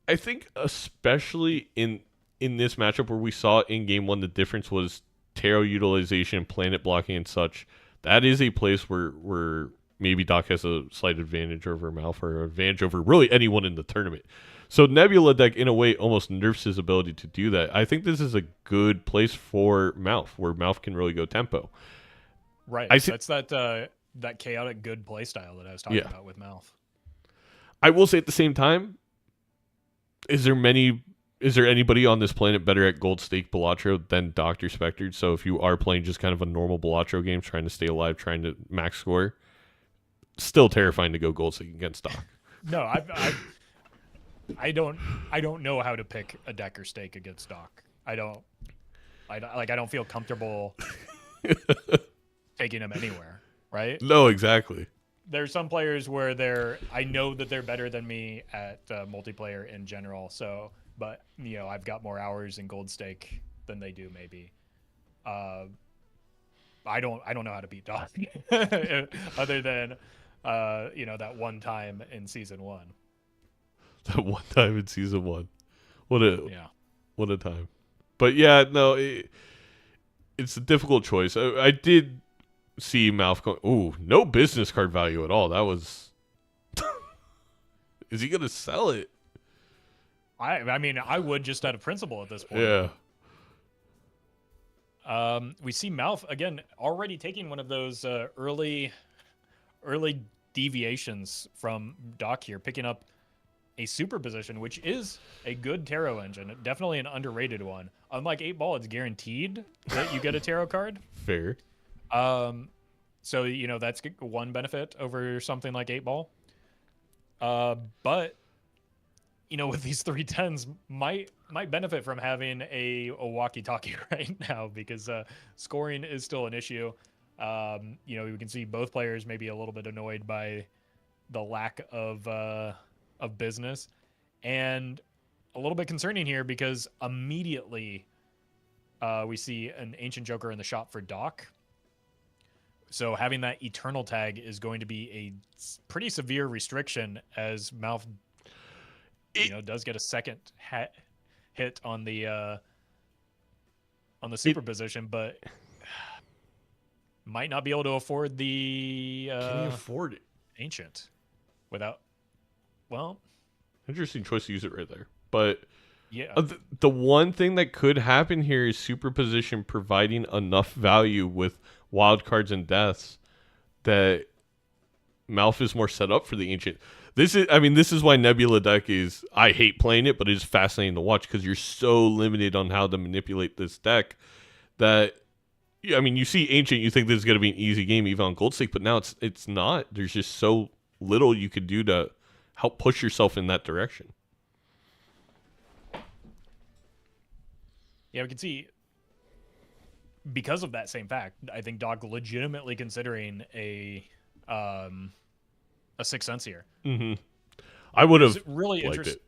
I think especially in this matchup where we saw in game 1 the difference was tarot utilization, planet blocking, and such. That is a place where maybe Doc has a slight advantage over Malf or advantage over really anyone in the tournament. So Nebula deck, in a way, almost nerfs his ability to do that. I think this is a good place for Malf, where Malf can really go tempo. right. I see- That's that chaotic good play style that I was talking Yeah. about with Mouth. I will say at the same time, is there anybody on this planet better at Gold Stake Balatro than DrSpectred? So if you are playing just kind of a normal Balatro game, trying to stay alive, trying to max score, still terrifying to go Gold Stake against Doc. No, I don't know how to pick a deck or stake against Doc. I don't feel comfortable taking him anywhere. Right? No, exactly. There's some players where I know that they're better than me at multiplayer in general. So, but I've got more hours in Gold Stake than they do maybe. I don't know how to beat Doc other than that one time in season 1. That one time in season 1. What a time. But yeah, no, it's a difficult choice. I did see Malf going, ooh, no business card value at all. That was... Is he going to sell it? I mean, I would just out of principle at this point. Yeah. We see MALF again already taking one of those early deviations from Doc here, picking up a super position, which is a good tarot engine, definitely an underrated one. Unlike 8 Ball, it's guaranteed that you get a tarot card. Fair. So that's one benefit over something like 8 Ball. But with these 310s, might benefit from having a walkie-talkie right now, because scoring is still an issue. We can see both players maybe a little bit annoyed by the lack of business, and a little bit concerning here because immediately we see an Ancient Joker in the shop for Doc. So having that Eternal tag is going to be a pretty severe restriction, as MALF does get a second hit on the super position, but might not be able to afford the Can you afford it? Ancient without. Well, interesting choice to use it right there. But yeah, the one thing that could happen here is superposition providing enough value with wild cards and deaths that MALF is more set up for the Ancient. This is why Nebula deck is, I hate playing it, but it is fascinating to watch because you're so limited on how to manipulate this deck that, you see Ancient, you think this is going to be an easy game even on Gold Stake, but now it's not. There's just so little you could do to help push yourself in that direction. Yeah, we can see, because of that same fact, I think Doc legitimately considering a 6 cents here. Mm-hmm. I would have really liked it.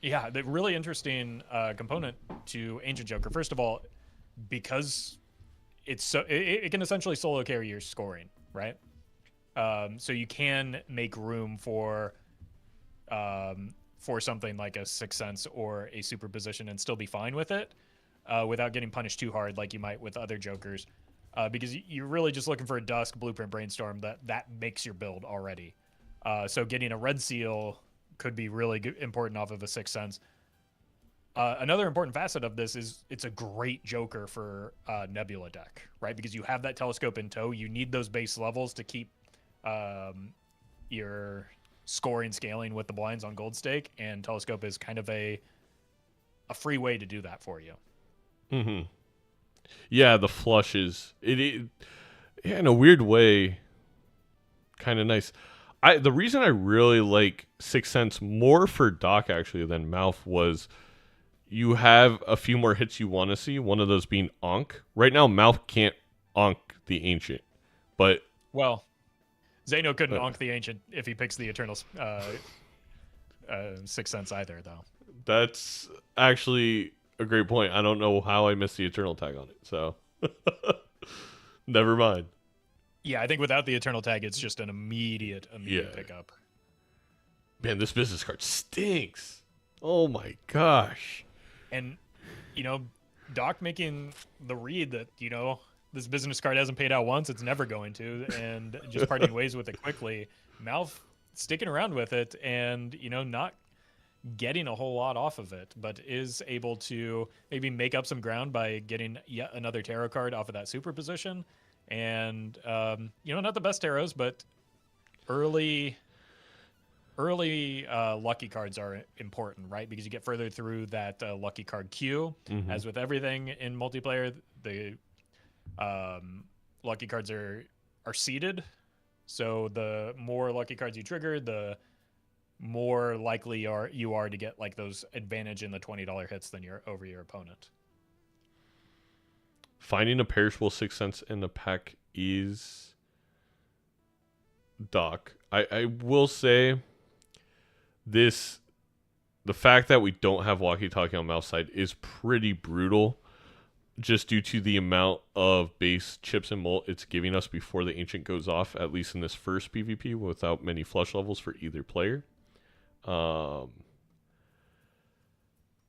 Yeah, the really interesting component to Ancient Joker. First of all, because it can essentially solo carry your scoring, right? So you can make room for something like a 6 cents or a superposition and still be fine with it, without getting punished too hard like you might with other Jokers, because you're really just looking for a Dusk, Blueprint, Brainstorm that makes your build already. So getting a Red Seal could be really important off of a 6 cents. Another important facet of this is it's a great Joker for Nebula deck, right? Because you have that Telescope in tow. You need those base levels to keep your scoring scaling with the blinds on Gold Stake, and Telescope is kind of a free way to do that for you. Mm-hmm. Yeah, the flush is in a weird way kind of nice. The reason I really like 6 cents more for Doc actually than MALF was you have a few more hits you want to see, one of those being Ankh. Right now MALF can't Ankh the Ancient, but Zeno couldn't Ankh the Ancient if he picks the Eternal 6 cents either, though. That's actually a great point. I don't know how I missed the Eternal tag on it, so never mind. Yeah, I think without the Eternal tag, it's just an immediate pickup. Man, this business card stinks. Oh my gosh. And, Doc making the read that, this business card hasn't paid out once, it's never going to, and just parting ways with it quickly. MALF sticking around with it and, not getting a whole lot off of it, but is able to maybe make up some ground by getting yet another tarot card off of that superposition. And, not the best tarots, but early lucky cards are important, right? Because you get further through that lucky card queue. Mm-hmm. As with everything in multiplayer, the lucky cards are seeded. So the more lucky cards you trigger, the more likely you are to get like those advantage in the $20 hits than over your opponent. Finding a perishable 6 cents in the pack is Doc. I will say the fact that we don't have walkie-talkie on MALF's side is pretty brutal, just due to the amount of base chips and molt it's giving us before the Ancient goes off, at least in this first PvP, without many flush levels for either player. And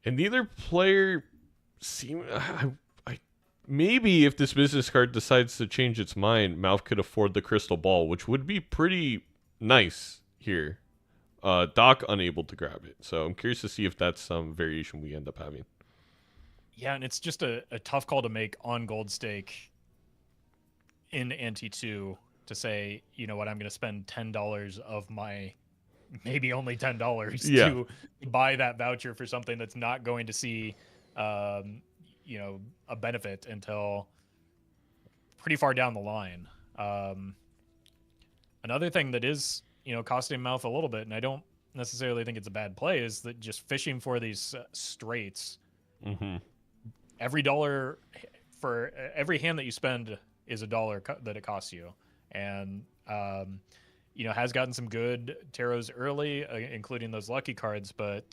neither player maybe if this business card decides to change its mind, MALF could afford the Crystal Ball, which would be pretty nice here. Doc unable to grab it. So I'm curious to see if that's some variation we end up having. Yeah, and it's just a tough call to make on gold stake in Ante 2 to say, you know what, I'm going to spend $10 of my maybe only $10 to buy that voucher for something that's not going to see, you know, a benefit until pretty far down the line. Another thing that is, you know, costing MALF a little bit, and I don't necessarily think it's a bad play, is that just fishing for these straights. Mm-hmm. Every dollar for every hand that you spend is a dollar that it costs you, and you know, has gotten some good tarots early, including those lucky cards, but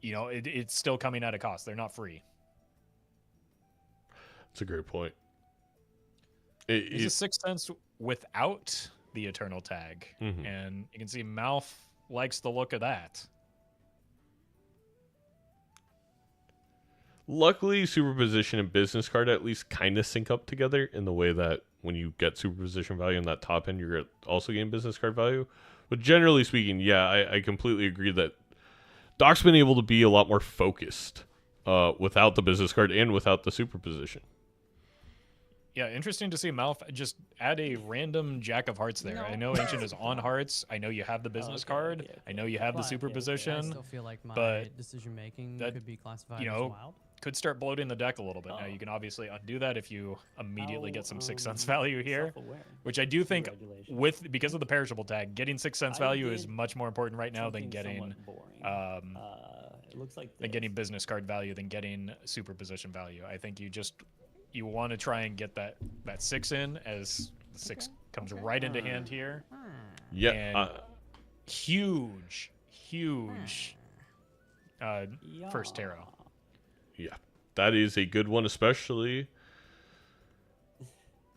you know, it's still coming at a cost. They're not free. That's a great point. It's a 6 cents without the Eternal tag, Mm-hmm. and you can see MALF likes the look of that. Luckily, superposition and business card at least kind of sync up together in the way that when you get superposition value in that top end, you're also getting business card value. But generally speaking, yeah, I completely agree that Doc's been able to be a lot more focused without the business card and without the superposition. Yeah, interesting to see MALF just add a random Jack of Hearts there. I know Ancient is on Hearts. I know you have the business card. Okay. I know you have the But I superposition. I still feel like my but decision making that, could be classified you as know, wild. could start bloating the deck a little bit. Now you can obviously undo that if you immediately get some 6 cents value here, self-aware. which I do think Regulation. because of the perishable tag, getting 6 cents I value is did much more important right now than something getting somewhat boring. It looks like than getting business card value than getting superposition value. I think you want to try and get that 6 in as the 6 comes right into hand here. Yeah. And huge first tarot. Yeah. That is a good one, especially.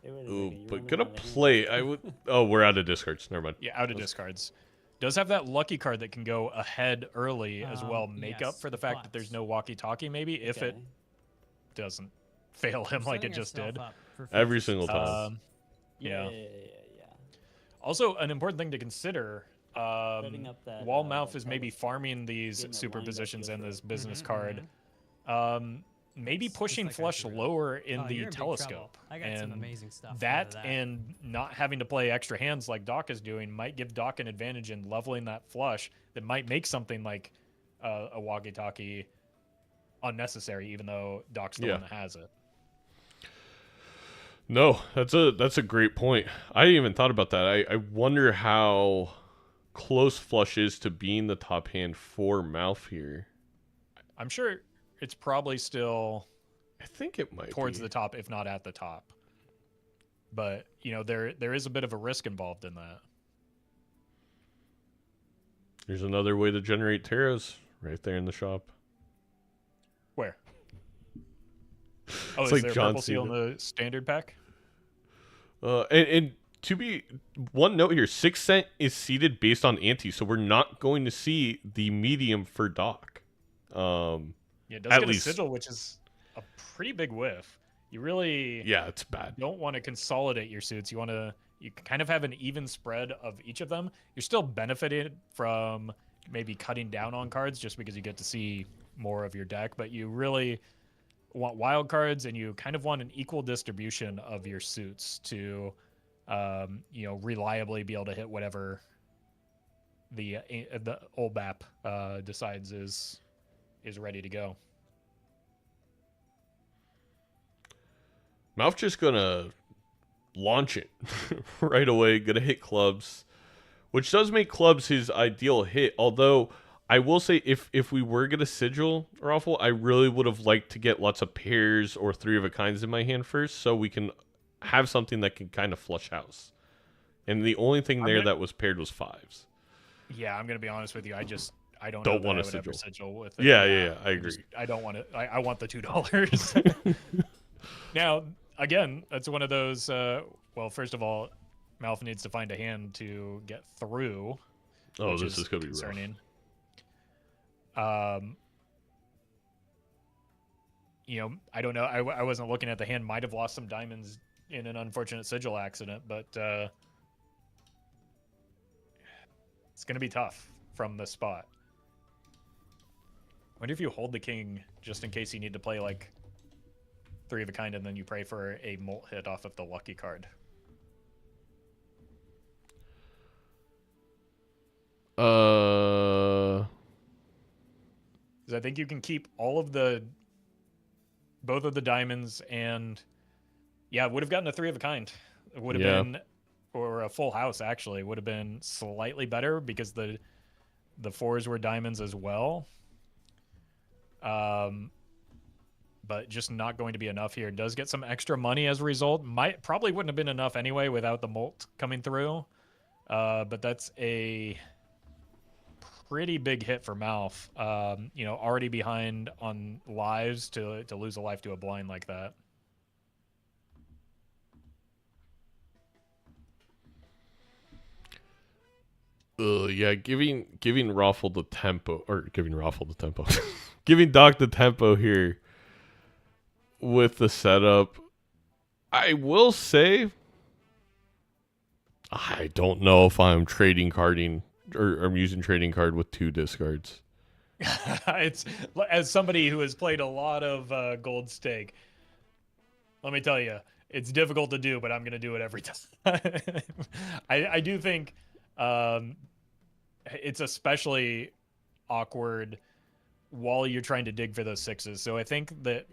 Hey, wait a Ooh, second, you but running gonna out of hands? play. I would. Oh, we're out of discards. Never mind. Yeah, out of discards. Does have that lucky card that can go ahead early as well, make up yes, for the fact that but- there's no walkie-talkie maybe, if it Okay. doesn't fail him like it Setting just yourself did. up for Every future single success. time. Yeah. Yeah. Also, an important thing to consider, Setting up that, while that MALF is maybe telescope, farming these getting it lined up superpositions and this different. business Mhm, card, maybe It's pushing like I flush agree. lower in Oh, the you're in big trouble. telescope. I got some And amazing stuff. that, That and not having to play extra hands like Doc is doing might give Doc an advantage in leveling that flush that might make something like a walkie-talkie unnecessary, even though Doc's the Yeah. one that has it. No, that's a great point. I didn't even thought about that. I wonder how close flush is to being the top hand for MALF here. I'm sure it's probably still I think it might towards be. the top, if not at the top. But, you know, there is a bit of a risk involved in that. There's another way to generate tarots right there in the shop. Where? Oh, It's is like there a John purple seal in Cena. the standard pack? And to be one note here, 6 cent is seeded based on ante, so we're not going to see the medium for Doc. Yeah, it does At get least- a sigil, which is a pretty big whiff. You really Yeah, it's bad. don't want to consolidate your suits. You kind of have an even spread of each of them. You're still benefited from maybe cutting down on cards just because you get to see more of your deck, but you really want wild cards, and you kind of want an equal distribution of your suits to you know, reliably be able to hit whatever the old map decides is ready to go. MALF just gonna launch it right away, gonna hit clubs, which does make clubs his ideal hit, although I will say if we were gonna sigil Raffle, I really would have liked to get lots of pairs or 3 of a kinds in my hand first, so we can have something that can kind of flush house. And the only thing there that was paired was 5s. Yeah, I'm gonna be honest with you. I don't Don't know want that to I would ever sigil. sigil with it. Yeah, I agree. I don't want to. I want the $2. Now, again, that's one of those. Well, first of all, MALF needs to find a hand to get through. Oh, which this is gonna be rough. concerning. You know, I don't know. I wasn't looking at the hand. Might have lost some diamonds in an unfortunate sigil accident, but It's going to be tough from the spot. I wonder if you hold the king just in case you need to play like 3 of a kind and then you pray for a molt hit off of the lucky card. Because I think you can keep all of both of the diamonds, and yeah, it would have gotten a 3 of a kind. It would have been, or a full house actually, would have been slightly better because the 4s were diamonds as well. But just not going to be enough here. Does get some extra money as a result. Probably wouldn't have been enough anyway without the molt coming through. But that's a pretty big hit for MALF. You know, already behind on lives to lose a life to a blind like that. Yeah, giving Raffle the tempo, or giving Raffle the tempo, giving Doc the tempo here with the setup. I will say, I don't know if I'm trading carding or I'm using trading card with 2 discards. It's, as somebody who has played a lot of gold stake, let me tell you, it's difficult to do, but I'm going to do it every time. I do think it's especially awkward while you're trying to dig for those 6s. So I think that,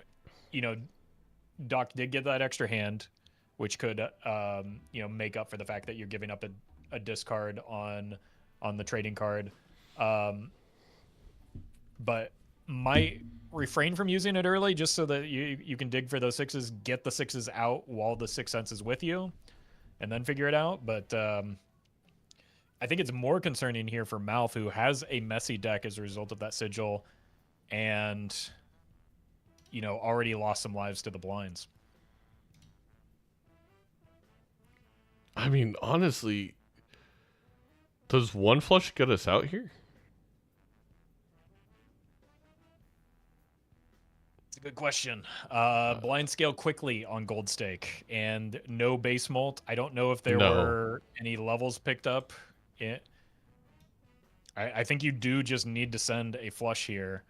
you know, Doc did get that extra hand, which could, you know, make up for the fact that you're giving up a discard on the trading card. But might refrain from using it early just so that you can dig for those 6s, get the 6s out while the 6th Sense is with you, and then figure it out. But I think it's more concerning here for MALF, who has a messy deck as a result of that sigil, and, you know, already lost some lives to the blinds. I mean, honestly, does 1 flush get us out here? It's a good question. Blind scale quickly on gold stake and no base molt. I don't know if there were any levels picked up. I think you do just need to send a flush here.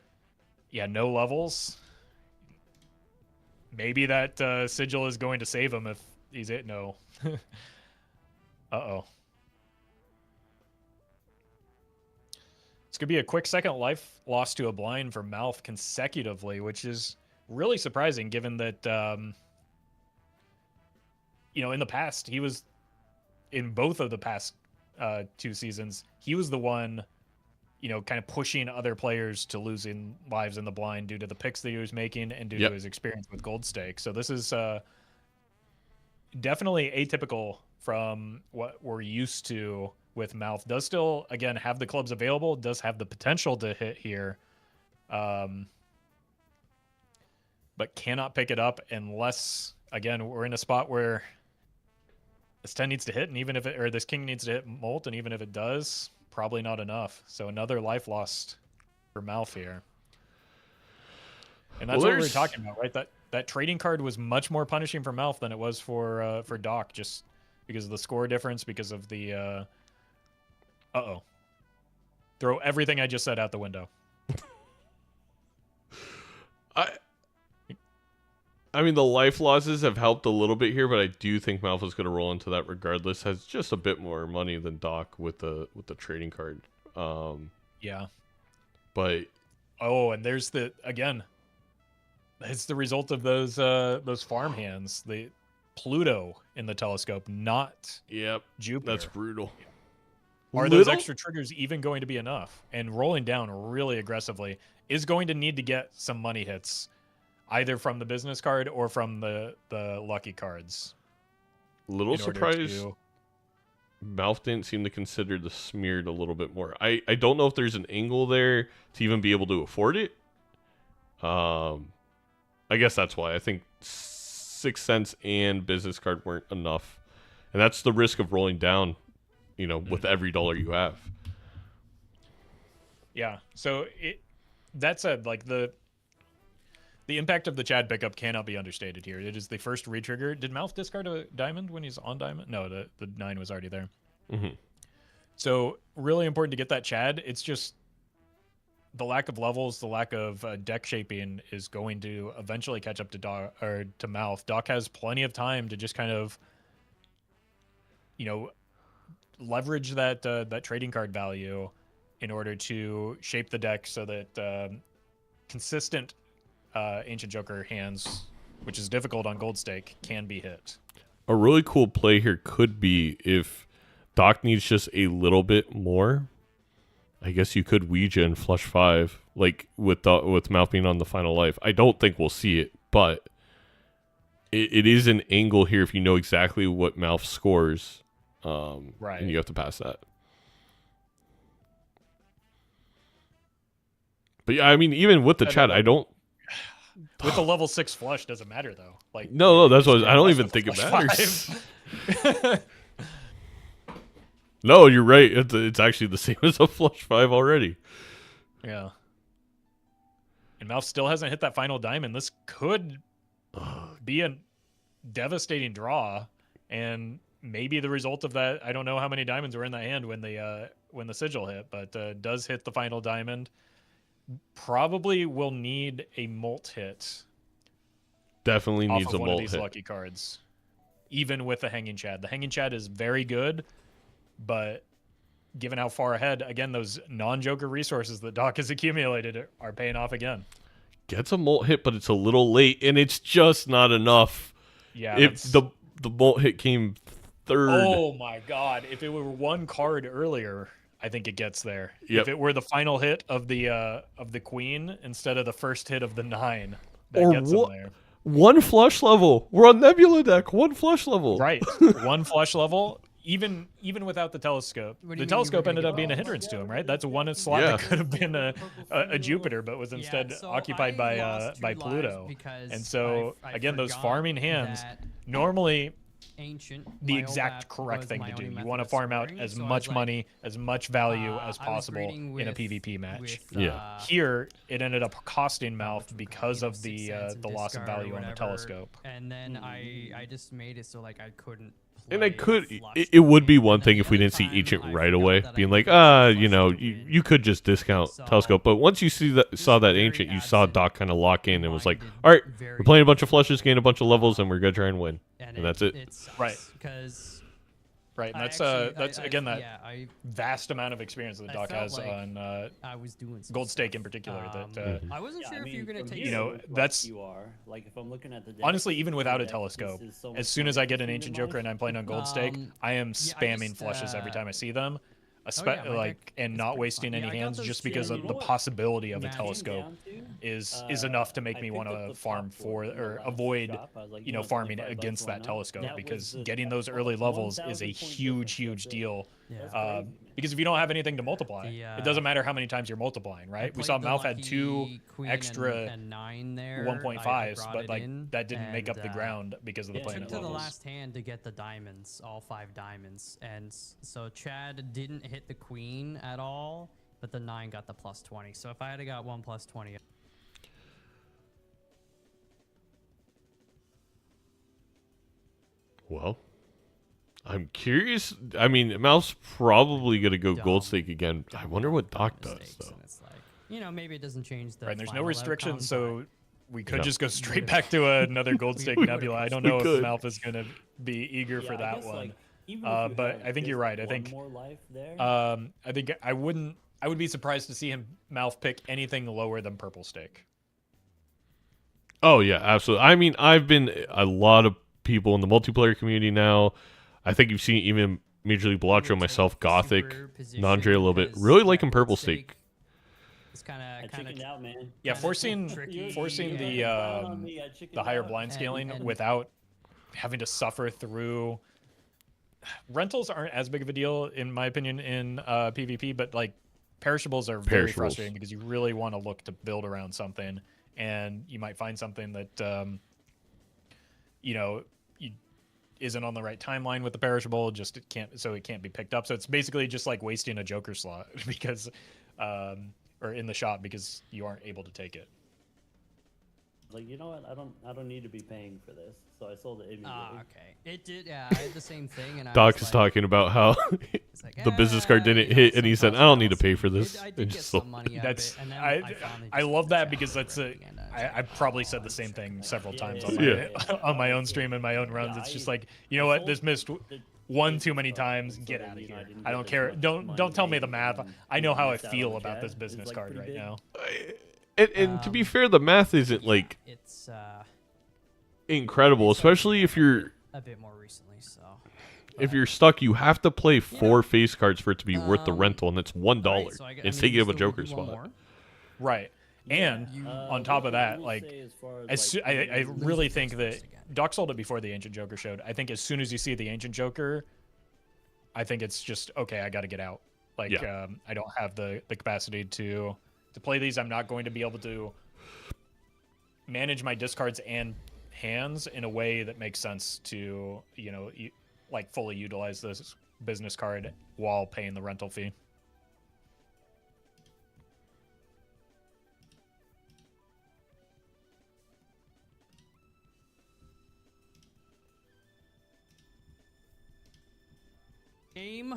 Yeah, no levels. Maybe that sigil is going to save him if he's it. No. Uh-oh. It's going to be a quick second life loss to a blind for MALF consecutively, which is really surprising given that, you know, in the past, he was, in both of the past 2 seasons, he was the one, you know, kind of pushing other players to losing lives in the blind due to the picks that he was making and due to his experience with gold stake. So this is definitely atypical from what we're used to with MALF. Does still, again, have the clubs available, does have the potential to hit here, but cannot pick it up unless, again, we're in a spot where this 10 needs to hit, and even if it, or this king needs to hit molt, and even if it does, probably not enough. So another life lost for MALF here. And that's what we were talking about, right? That trading card was much more punishing for MALF than it was for Doc, just because of the score difference, because of the uh-oh. Throw everything I just said out the window. I mean, the life losses have helped a little bit here, but I do think MALF is going to roll into that regardless. Has just a bit more money than Doc with the trading card. Yeah. But and there's the, again, it's the result of those farm hands. The Pluto in the telescope, not Jupiter. That's brutal. Are those extra triggers even going to be enough? And rolling down really aggressively is going to need to get some money hits, either from the business card or from the lucky cards. Little surprised MALF didn't seem to consider the smeared a little bit more. I don't know if there's an angle there to even be able to afford it. I guess that's why. I think 6 cents and business card weren't enough. And that's the risk of rolling down, you know, with every dollar you have. Yeah. So that said, like the impact of the Chad pickup cannot be understated here. It is the first retrigger. Did MALF discard a diamond when he's on diamond? No, the 9 was already there. Mm-hmm. So really important to get that Chad. It's just the lack of levels, the lack of deck shaping is going to eventually catch up to to MALF. Doc has plenty of time to just kind of, leverage that that trading card value in order to shape the deck so that consistent Ancient Joker hands, which is difficult on Gold Stake, can be hit. A really cool play here could be if Doc needs just a little bit more. I guess you could Ouija and flush 5, like with MALF being on the final life. I don't think we'll see it, but it is an angle here if you know exactly what MALF scores, Right. and you have to pass that. But yeah, I mean, even with the chat, I don't. With the level 6 flush, doesn't matter though. Like No, that's what I don't flush even with think it flush matters. No, you're right. It's actually the same as a flush 5 already. Yeah. And MALF still hasn't hit that final diamond. This could be a devastating draw, and maybe the result of that. I don't know how many diamonds were in that hand when the sigil hit, but does hit the final diamond. Probably will need a molt hit. Definitely off needs of a one of molt these hit. lucky cards, even with the Hanging Chad. The Hanging Chad is very good, but given how far ahead, again, those non-Joker resources that Doc has accumulated are paying off again. Gets a molt hit, but it's a little late, and it's just not enough. Yeah, If the molt hit came third. Oh my God! If it were one card earlier, I think it gets there. Yep. If it were the final hit of the Queen instead of the first hit of the 9, that Or gets them there. One flush level. We're on Nebula deck. One flush level. Right, one flush level. Even without the telescope, What do you the mean telescope you were gonna ended up get being a balls? hindrance to him, right? That's one slot Yeah. that could have been a Jupiter, but was instead so occupied I by lost 2 lives Pluto. because And so I again, those forgot farming hands that normally Ancient, the my exact OLAP correct was thing my to do. only You method want to of farm out scoring, as so I much was like, money, as much value as I was possible grading in a with- PvP match. with, Yeah. Here, it ended up costing MALF which would because cost, of 6 the cents in loss of discard or value on the whatever, telescope. And then I just made it so like I couldn't. And I play could. flush It would be game. one And then thing the if we other didn't see time, Ancient I right forgot away, that I being could like, use flush to you win. could just discount So, telescope. But once you saw that very Ancient, you saw absent Doc kind of lock in and was like, minded, all right, very we're playing a bunch of flushes, gain a bunch of levels, and we're gonna try and win. And that's it. Right. Because Right, and that's I again that yeah, vast amount of experience that I Doc felt has like on I was doing some Gold Stake stuff. in particular. That Mhm. I wasn't Yeah, sure I if you were mean, gonna from take. You here, know, like that's- you are. Like if I'm looking at the deck, honestly, even the without a deck, telescope, this is so as much soon more as I get an interesting Ancient in Joker and life. I'm playing on Gold Stake, I am spamming just, flushes every time I see them, yeah, my deck and is not pretty wasting fun. any Yeah, I got hands those just two- because you of know the what? possibility of a Matching telescope Down to, is enough to make I me picked want up to the farm top four for in the or last avoid shop. I was like, farming 25 bucks, against why that not? telescope That because was getting the- those early that's levels is a 1,000 point huge difference, that's it. deal. Yeah. That's crazy. Because if you don't have anything to multiply, The, it doesn't matter how many times you're multiplying, I right? We played saw the MALF had 2 lucky queen extra and 9 there. 1.5s, I brought but it like in, that didn't make up and, the ground because of the yeah, Took planet to the levels. last hand to get the diamonds, all 5 diamonds, and so Chad didn't hit the queen at all, but the 9 got the plus 20. So if I had got 1 plus 20, Well, I'm curious. I mean, MALF's probably gonna go Gold Dumb. Stake again. I wonder what Doc does mistakes, though. and it's like, maybe it doesn't change the. Right, and there's no final restrictions, outcome, so we could Yeah. just go straight back to another Gold Stake We- Nebula. I don't we know if could. MALF is gonna be eager for Yeah, I that guess, one. like, even if you But have I think just you're right. I one think more life there. I think I would be surprised to see him MALF pick anything lower than Purple Stake. Oh yeah, absolutely. I mean, I've been a lot of people in the multiplayer community now. I think you've seen even Major League I Balatro, would myself, take the Gothic, super position Nandre a little bit. because Really like that him Purple Gold Stake. It's I kind chickened out, man. Yeah, Kinda forcing tricky, forcing yeah. the higher blind And- scaling and- without having to suffer through rentals aren't as big of a deal in my opinion in PvP, but like perishables are very Perishables. frustrating because you really want to look to build around something, and you might find something that isn't on the right timeline with the perishable. Just it can't be picked up. So it's basically just like wasting a Joker slot because or in the shop because you aren't able to take it. Like, you know what? I don't need to be paying for this, so I sold it immediately. Okay. It did. Yeah, I had the same thing, and I Doc was is like, talking about how it's like, the business card didn't hit, and he said, "I don't need to pay for this." I And did get just sold some money out That's of it, and then I finally I just love sold that the because chapter that's at a the end, and I was I like, probably "Oh, said the I'm same sick thing of several that." times Yeah. on my own stream and my own runs. It's just like, you know what, this missed one too many times. Get out of here. I don't care. Don't tell me the math. I know how I feel about this business card right now. And to be fair, the math isn't like It's incredible, especially if you're a bit more recently, so. stuck. You have to play 4 face cards for it to be worth the rental, and it's $1. Alright, so I It's mean, taking up a so we Joker do one spot. more. Right. And on top of that, like, I really think that Doc sold it before the Ancient Joker showed. I think as soon as you see the Ancient Joker, I think it's just, okay, I got to get out. Like, Yeah. I don't have the capacity to play these. I'm not going to be able to manage my discards and hands in a way that makes sense to, you know, like fully utilize this business card while paying the rental fee. Game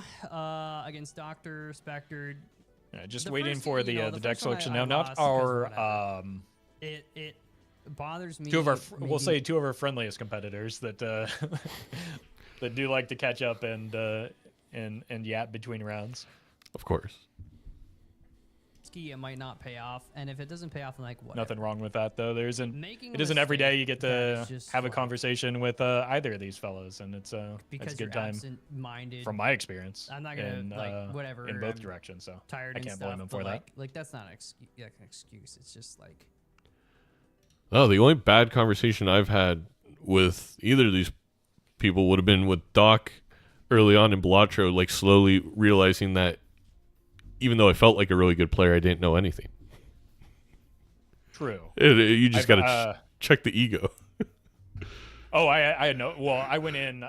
against DrSpectred. Just The waiting first- for you know, the the deck first one selection I now. Not lost because our whatever. It bothers me. two of our we'll maybe- say two of our friendliest competitors that that do like to catch up and yap between rounds. Of course. It might not pay off, and if it doesn't pay off, I'm like, whatever. Nothing wrong with that though. Making It a isn't every day you get mistake that to is just have a like- conversation with either of these fellows, and it's because it's a you're good time absent-minded. from my experience. I'm not gonna like whatever. in both I'm directions. So tired I and can't stuff, blame him but, for that. like that's not an excuse. It's just like Oh, the only bad conversation I've had with either of these people would have been with Doc early on in Balatro, like slowly realizing that even though I felt like a really good player, I didn't know anything. True. You just got to uh, check the ego. Oh, I had no. Well, I went in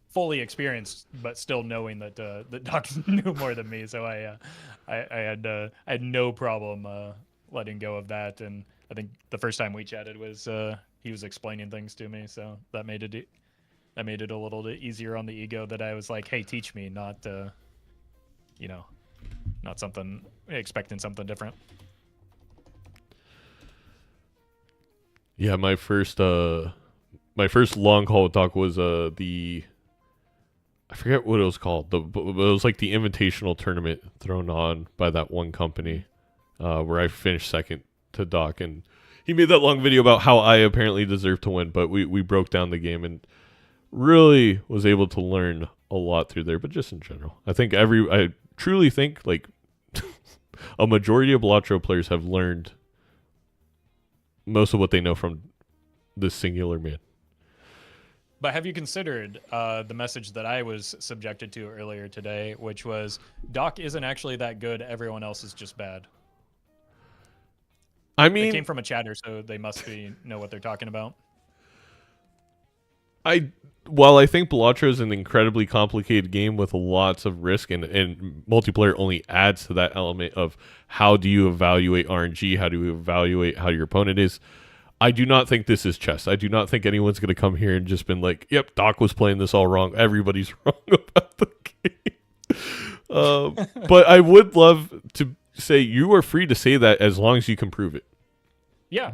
fully experienced, but still knowing that that Doc knew more than me. So I had no problem letting go of that. And I think the first time we chatted was he was explaining things to me, so that made it a little bit easier on the ego. That I was like, hey, teach me, not not something expecting something different. Yeah, my first long haul with Doc was I forget what it was called. It was like the invitational tournament thrown on by that one company, where I finished second to Doc, and he made that long video about how I apparently deserved to win, but we broke down the game and really was able to learn a lot through there. But just in general, I truly think like a majority of Balatro players have learned most of what they know from this singular man. But have you considered the message that I was subjected to earlier today, which was Doc isn't actually that good, everyone else is just bad? I mean, it came from a chatter, so they must know what they're talking about. While I think Balatro is an incredibly complicated game with lots of risk, and multiplayer only adds to that element of how do you evaluate RNG, how do you evaluate how your opponent is. I do not think this is chess. I do not think anyone's going to come here and just been like, yep, Doc was playing this all wrong. Everybody's wrong about the game. But I would love to say you are free to say that as long as you can prove it. Yeah.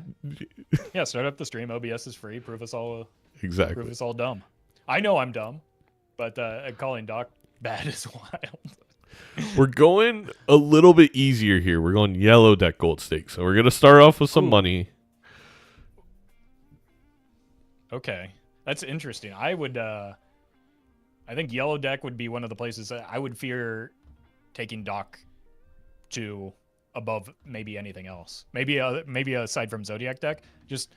Yeah, start up the stream. OBS is free. Prove us all Exactly. prove us all dumb. I know I'm dumb, but calling Doc bad is wild. We're going a little bit easier here. We're going yellow deck gold stake. So we're going to start off with some money. Okay. That's interesting. I would I think yellow deck would be one of the places that I would fear taking Doc to above maybe anything else. Maybe aside from Zodiac deck, just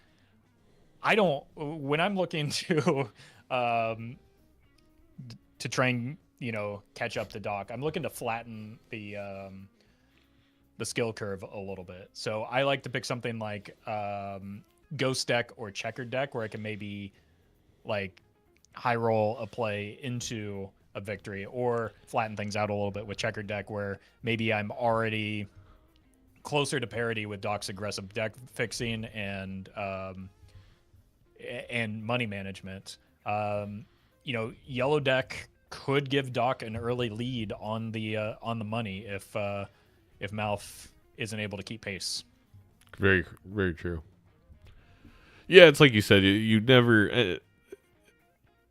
I don't when I'm looking to try and, catch up to Doc, I'm looking to flatten the skill curve a little bit. So I like to pick something like Ghost deck or Checkered deck, where I can maybe like high roll a play into a victory, or flatten things out a little bit with Checkered deck, where maybe I'm already closer to parity with Doc's aggressive deck fixing and money management. Yellow deck could give Doc an early lead on the money if MALF isn't able to keep pace. Very, very true. Yeah, it's like you said, you never, and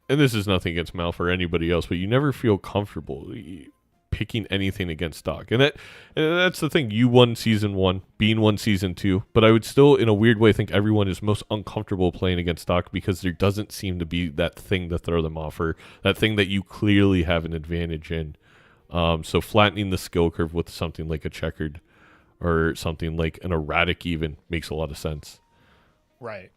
this is nothing against MALF or anybody else, but you never feel comfortable picking anything against Doc. And that's the thing. You won season 1, Bean won season 2, but I would still, in a weird way, think everyone is most uncomfortable playing against Doc because there doesn't seem to be that thing to throw them off, or that thing that you clearly have an advantage in. So flattening the skill curve with something like a checkered or something like an erratic even makes a lot of sense. Right.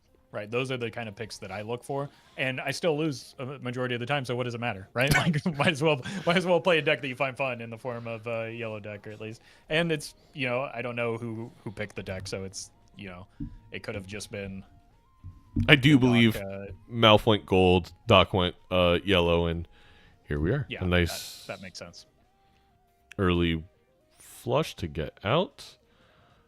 Those are the kind of picks that I look for, and I still lose a majority of the time. So what does it matter, right? Like, might as well play a deck that you find fun in the form of a yellow deck, or at least. And it's I don't know who picked the deck, so it's it could have just been. I do believe MALF went gold, Doc went yellow, and here we are. Yeah, a nice that makes sense. Early flush to get out.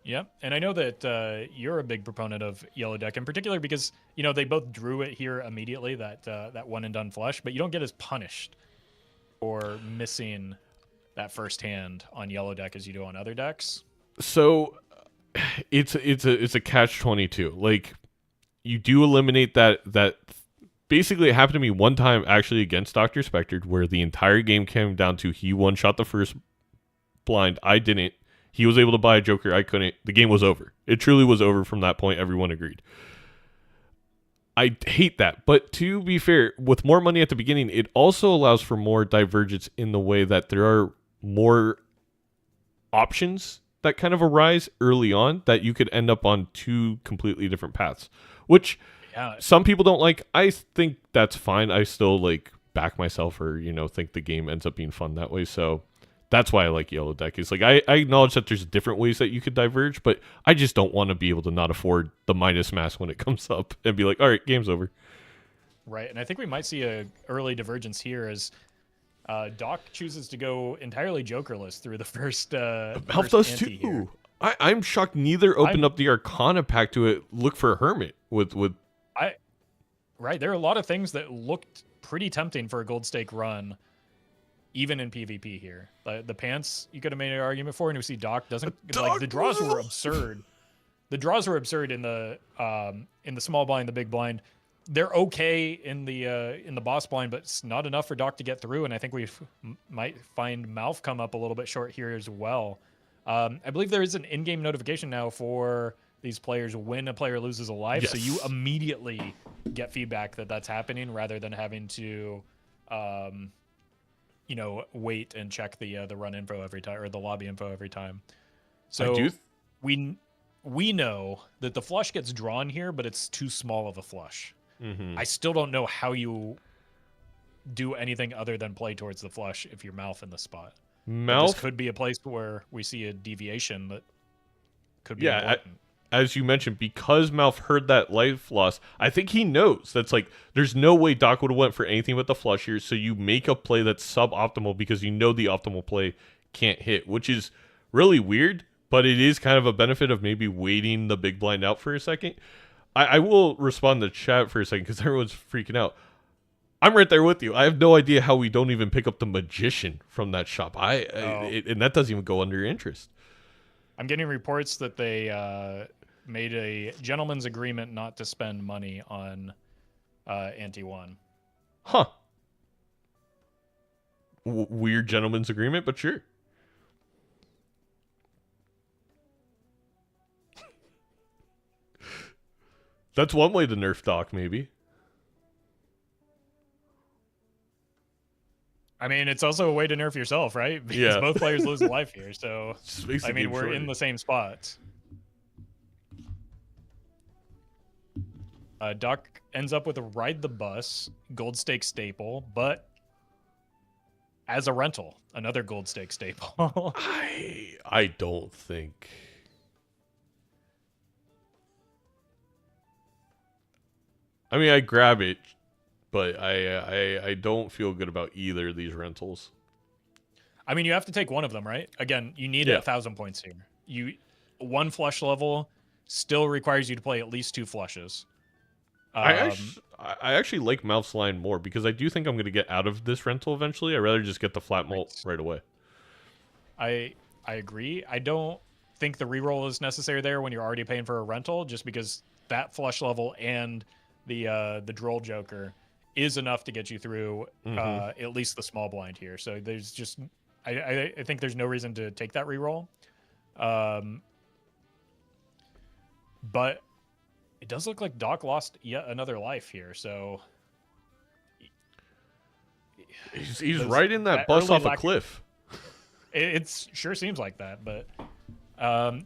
Yep, and I know that you're a big proponent of yellow deck in particular because they both drew it here immediately, that one and done flush, but you don't get as punished for missing that first hand on yellow deck as you do on other decks. So it's a catch-22. Like, you do eliminate that. Basically, it happened to me one time actually against DrSpectred, where the entire game came down to he one-shot the first blind, I didn't. He was able to buy a Joker, I couldn't. The game was over. It truly was over from that point. Everyone agreed. I hate that. But to be fair, with more money at the beginning, it also allows for more divergence in the way that there are more options that kind of arise early on that you could end up on 2 completely different paths, which some people don't like. I think that's fine. I still back myself, or think the game ends up being fun that way. So that's why I like yellow deck. It's like I acknowledge that there's different ways that you could diverge, but I just don't want to be able to not afford the minus mass when it comes up and be like, all right, game's over. Right, and I think we might see a early divergence here as Doc chooses to go entirely Jokerless through the first. MALF does too. Here. I'm shocked neither opened up the Arcana pack to it. Look for Hermit with. Right, there are a lot of things that looked pretty tempting for a gold stake run. Even in PvP here, the pants you could have made an argument for, and we see Doc doesn't the draws were absurd. The draws were absurd in the small blind, the big blind. They're okay in the boss blind, but it's not enough for Doc to get through. And I think we might find MALF come up a little bit short here as well. I believe there is an in-game notification now for these players when a player loses a life, so you immediately get feedback that that's happening rather than having to. Wait and check the run info every time, or the lobby info every time. So we know that the flush gets drawn here, but it's too small of a flush. Mm-hmm. I still don't know how you do anything other than play towards the flush if you're MALF in the spot. MALF could be a place where we see a deviation that could be important. As you mentioned, because MALF heard that life loss, I think he knows that's there's no way Doc would have went for anything but the flush here. So you make a play that's suboptimal because the optimal play can't hit, which is really weird, but it is kind of a benefit of maybe waiting the big blind out for a second. I will respond to chat for a second because everyone's freaking out. I'm right there with you. I have no idea how we don't even pick up the Magician from that shop. And that doesn't even go under interest. I'm getting reports that they made a gentleman's agreement not to spend money on Anti-1. Huh. Weird gentleman's agreement, but sure. That's one way to nerf Doc, maybe. I mean, it's also a way to nerf yourself, right? Because both players lose a life here, so I mean, we're in the same spot. Doc ends up with a Ride the Bus, gold stake staple, but as a rental, another gold stake staple. I don't think. I mean, I grab it, but I don't feel good about either of these rentals. I mean, you have to take one of them, right? Again, you need 1,000 points here. one flush level still requires you to play at least 2 flushes. I actually like MALF's line more because I do think I'm going to get out of this rental eventually. I'd rather just get the flat mult right away. I agree. I don't think the reroll is necessary there when you're already paying for a rental, just because that flush level and the droll joker is enough to get you through at least the small blind here. So there's just I think there's no reason to take that reroll. But it does look like Doc lost yet another life here, so he's right in that bus off a cliff. It sure seems like that, but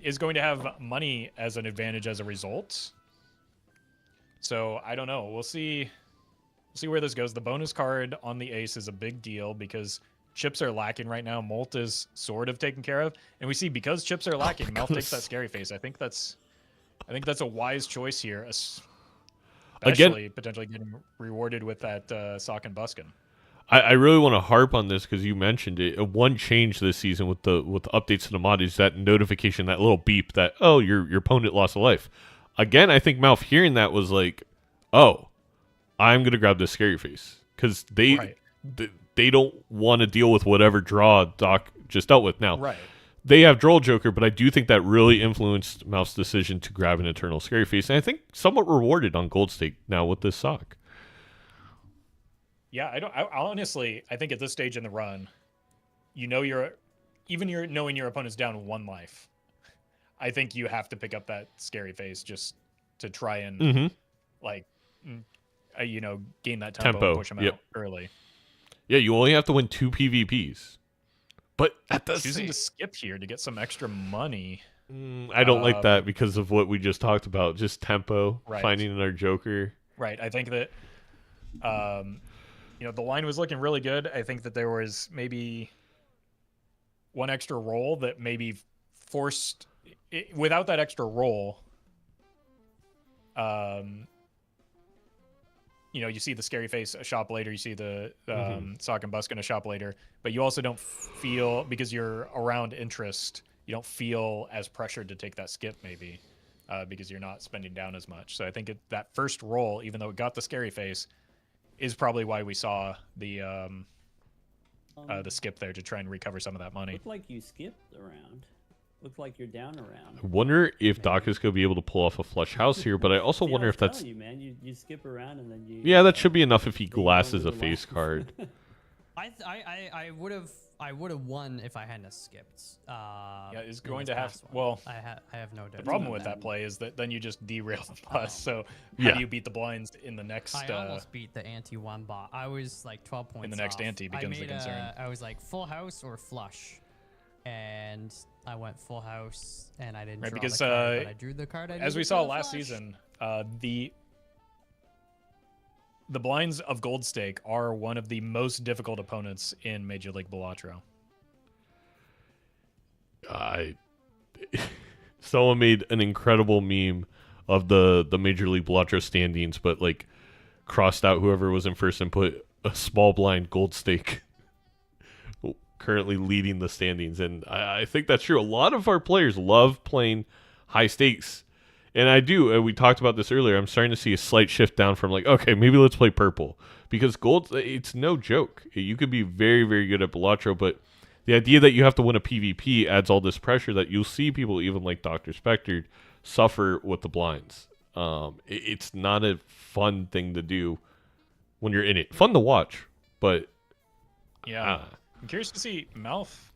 is going to have money as an advantage as a result. So I don't know. We'll see where this goes. The bonus card on the ace is a big deal because chips are lacking right now. Molt is sort of taken care of, and we see because chips are lacking, MALF takes that scary face. I think that's a wise choice here, especially potentially getting rewarded with that sock and buskin. I really want to harp on this because you mentioned it. One change this season with the updates to the mod is that notification, that little beep that, oh, your opponent lost a life. Again, I think MALF hearing that was like, oh, I'm gonna grab this scary face because they don't want to deal with whatever draw Doc just dealt with. Now, they have Droll Joker, but I do think that really influenced MALF's decision to grab an Eternal Scary Face, and I think somewhat rewarded on Gold Stake now with this sock. Yeah, I honestly, I think at this stage in the run, you're knowing your opponent's down 1 life. I think you have to pick up that scary face just to try and gain that tempo and push them out early. Yeah, you only have to win 2 PvPs. But at the choosing to skip here to get some extra money. I don't like that because of what we just talked about. Just tempo, finding another joker. Right. I think that the line was looking really good. I think that there was maybe one extra roll that maybe forced it, without that extra roll. You see the scary face a shop later. You see the sock and buskin a shop later, but you also don't feel, because you're around interest, you don't feel as pressured to take that skip maybe because you're not spending down as much. So I think that first roll, even though it got the scary face, is probably why we saw the skip there to try and recover some of that money. Looked like you skipped around. Looked like you're down around. I wonder if Doc is going to be able to pull off a flush house here, but I also wonder if that's... You, man. You skip around and then you... Yeah, that should be enough if he glasses a face card. I would have won if I hadn't skipped. It's going to have... Well, I have no doubt. The problem with that play is that then you just derail the bus. So how do you beat the blinds in the next... I almost beat the ante-1 bot. I was like 12 points in the next off. ante becomes the concern. I was like full house or flush. And I went full house, and I didn't draw because, the card, but I drew the card. As we saw last season, the blinds of Gold Stake are one of the most difficult opponents in Major League Balatro. Someone made an incredible meme of the Major League Balatro standings, but like crossed out whoever was in first and put a small blind Gold Stake currently leading the standings, and I think that's true. A lot of our players love playing high stakes, and I do. We talked about this earlier. I'm starting to see a slight shift down from like, okay, maybe let's play purple, because gold, it's no joke. You could be very, very good at Balatro, but the idea that you have to win a PvP adds all this pressure that you'll see people, even like DrSpectred, suffer with the blinds. It's not a fun thing to do when you're in it. Fun to watch, but yeah. I'm curious to see MALF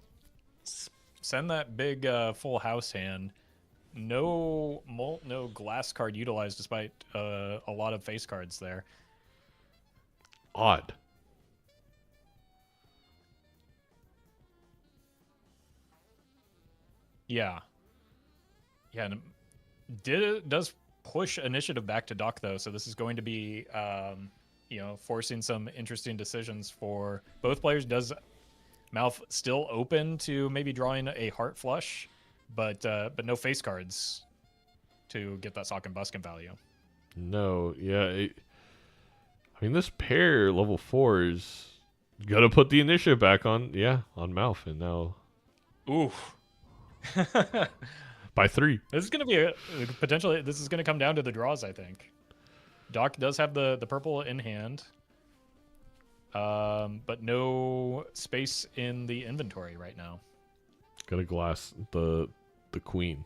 send that big full house hand. No mult, no glass card utilized, despite a lot of face cards there. Odd. Yeah. Yeah, and does push initiative back to Doc, though, so this is going to be, forcing some interesting decisions for both players. Does MALF still open to maybe drawing a heart flush, but no face cards to get that sock and buskin value? No, yeah. This pair level 4s gotta put the initiative back on MALF, and now. Oof. But By 3. This is going to be potentially. This is going to come down to the draws, I think. Doc does have the purple in hand, but no space in the inventory right now. Gotta glass the queen.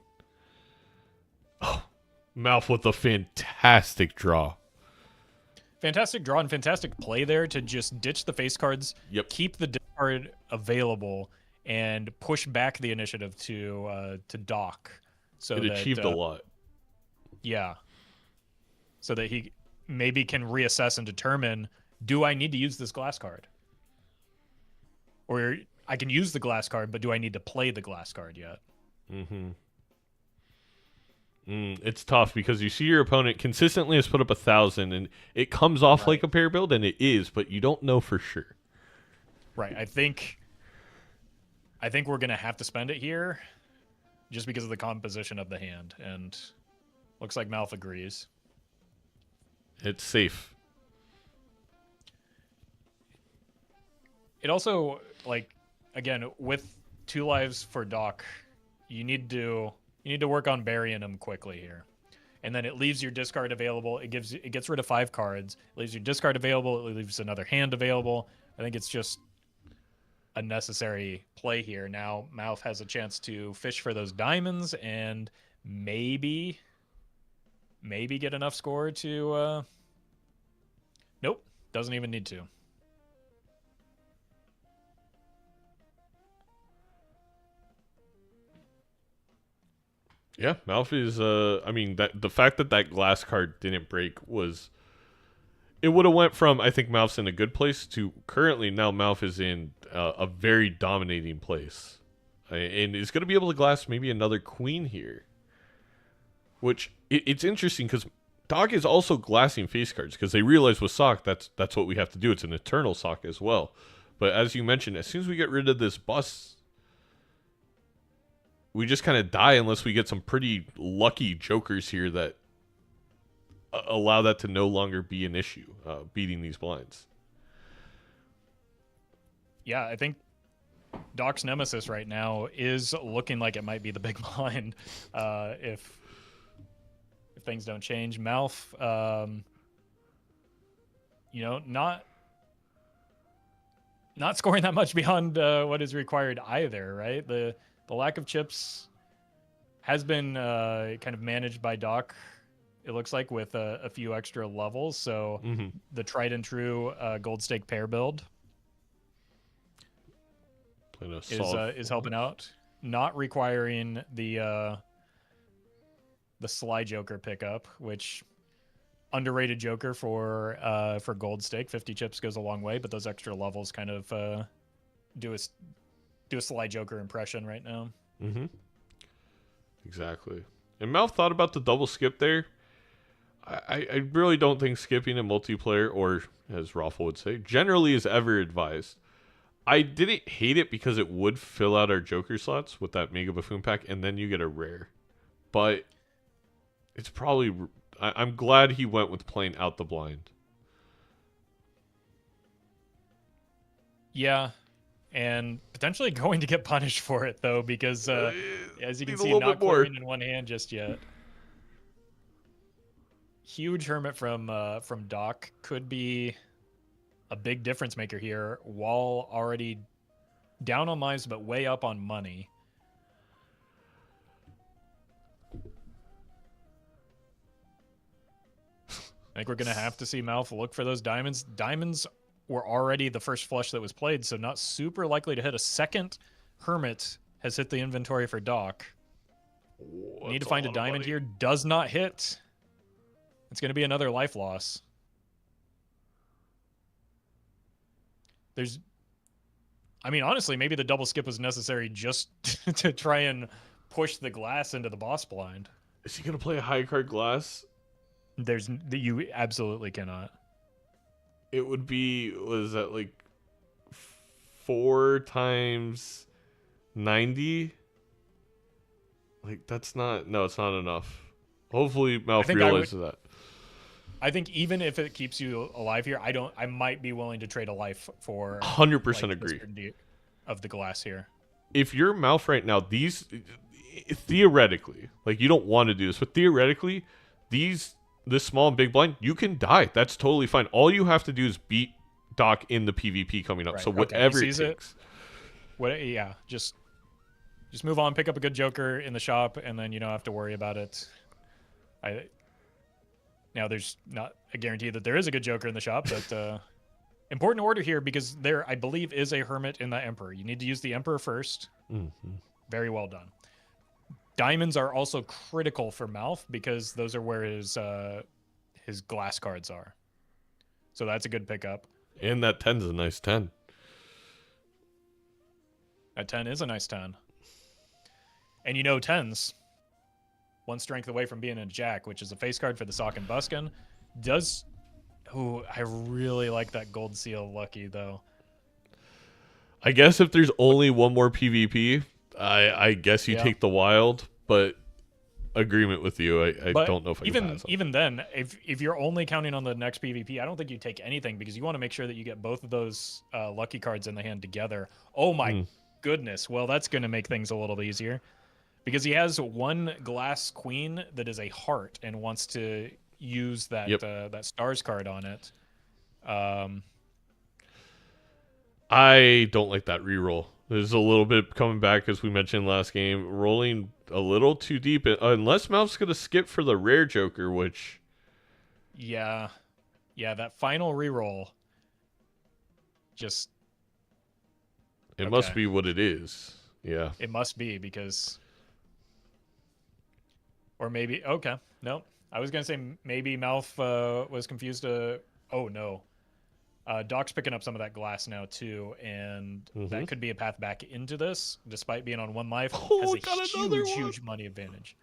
Oh, MALF with a fantastic draw. Fantastic draw and fantastic play there to just ditch the face cards, Yep. keep the discard available, and push back the initiative to Doc. So It that, achieved a lot. Yeah. So that he maybe can reassess and determine, do I need to use this glass card? Or I can use the glass card, but do I need to play the glass card yet? It's tough because you see your opponent consistently has put up 1,000, and it comes off like a pair build, and it is, but you don't know for sure. Right. I think we're going to have to spend it here just because of the composition of the hand, and looks like MALF agrees. It's safe. It also, like, again, with 2 lives for Doc, you need to work on burying him quickly here. And then it leaves your discard available. It gets rid of 5 cards. It leaves your discard available. It leaves another hand available. I think it's just a necessary play here. Now MALF has a chance to fish for those diamonds and maybe get enough score to nope, doesn't even need to. Yeah, MALF is I mean, that the fact that glass card didn't break was, it would have went from, I think MALF's in a good place to currently now MALF is in a very dominating place. And is going to be able to glass maybe another queen here. Which, it's interesting because Dog is also glassing face cards because they realize with Sock that's what we have to do. It's an eternal Sock as well. But as you mentioned, as soon as we get rid of this bus, we just kind of die unless we get some pretty lucky jokers here that allow that to no longer be an issue, beating these blinds. Yeah, I think Doc's nemesis right now is looking like it might be the big blind if things don't change. MALF, not scoring that much beyond what is required either, right? The lack of chips has been kind of managed by Doc, it looks like, with a few extra levels. So the tried and true gold stake pair build is helping out, not requiring the Sly Joker pickup, which underrated Joker for gold stake. 50 chips goes a long way, but those extra levels kind of do a Sly Joker impression right now. Exactly. And MALF thought about the double skip there. I really don't think skipping a multiplayer, or as Raffle would say, generally is ever advised. I didn't hate it because it would fill out our Joker slots with that Mega Buffoon pack, and then you get a rare. But it's probably... I'm glad he went with playing out the blind. Yeah, and potentially going to get punished for it, though, because as you can see, not clearing in one hand just yet. Huge Hermit from Doc could be a big difference maker here, while already down on lives but way up on money. I think we're going to have to see MALF look for those diamonds. Diamonds were already the first flush that was played, so not super likely to hit. A second Hermit has hit the inventory for Doc. Need to find a diamond here. Does not hit. It's going to be another life loss. I mean, honestly, maybe the double skip was necessary just to try and push the glass into the boss blind. Is he going to play a high card glass? You absolutely cannot. It would be, was that like 4 times 90? Like, that's not, no, it's not enough. Hopefully MALF realizes that. I think even if it keeps you alive here, I might be willing to trade a life for 100% agree of the glass here. If you're MALF right now, theoretically, like you don't want to do this, but theoretically, this small and big blind, you can die. That's totally fine. All you have to do is beat Doc in the PvP coming up. Right. So Okay, whatever he it sees takes. Yeah, just move on, pick up a good Joker in the shop, and then you don't have to worry about it. Now there's not a guarantee that there is a good Joker in the shop, but important order here because there, I believe, is a Hermit in the Emperor. You need to use the Emperor first. Mm-hmm. Very well done. Diamonds are also critical for MALF because those are where his glass cards are. So that's a good pickup. And that 10's a nice 10. That 10 is a nice 10. And you know 10s, one strength away from being a Jack, which is a face card for the Sock and Buskin, does... Oh, I really like that Gold Seal Lucky, though. I guess if there's only one more PvP, I guess you take the Wild, but agreement with you. I don't know if I can pass on. Even then, if you're only counting on the next PvP, I don't think you take anything because you want to make sure that you get both of those lucky cards in the hand together. Oh my goodness. Well, that's going to make things a little easier because he has one glass queen that is a heart and wants to use that that stars card on it. I don't like that reroll. There's a little bit coming back, as we mentioned last game, rolling a little too deep. Unless MALF's going to skip for the rare Joker, which... Yeah, that final reroll just... It must be what it is. Yeah. It must be because... Or maybe... Okay, no. I was going to say maybe MALF was confused. Oh, no. Doc's picking up some of that glass now, too, and that could be a path back into this, despite being on 1 life. Has a huge money advantage.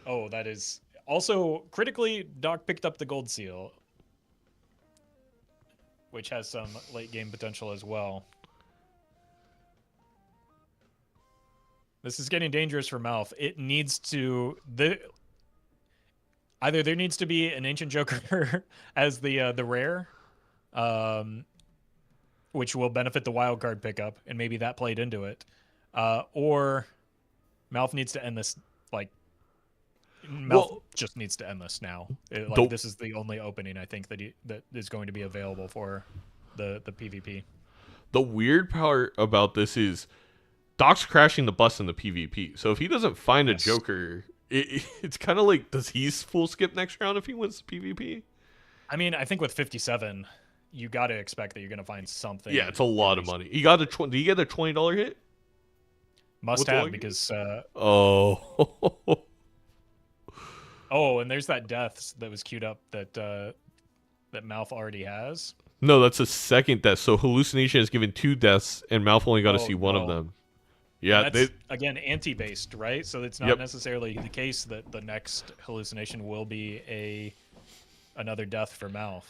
Oh, that is... Also, critically, Doc picked up the Gold Seal, which has some late-game potential as well. This is getting dangerous for MALF. It needs to... Either there needs to be an Ancient Joker as the rare, which will benefit the wild card pickup, and maybe that played into it, or MALF needs to end this. Like, MALF just needs to end this now. This is the only opening I think that is going to be available for the PvP. The weird part about this is Doc's crashing the bus in the PvP. So if he doesn't find a Joker, it's kind of like, does he full skip next round if he wins the PvP? I mean, I think with 57, you got to expect that you're going to find something. Yeah, it's a lot of money. He got did he get a $20 hit? Must have, because... Oh, and there's that death that was queued up that MALF already has. No, that's a second death. So Hallucination has given 2 deaths, and MALF only got to see one of them. Yeah, that's, again, anti-based, right? So it's not necessarily the case that the next Hallucination will be another death for MALF.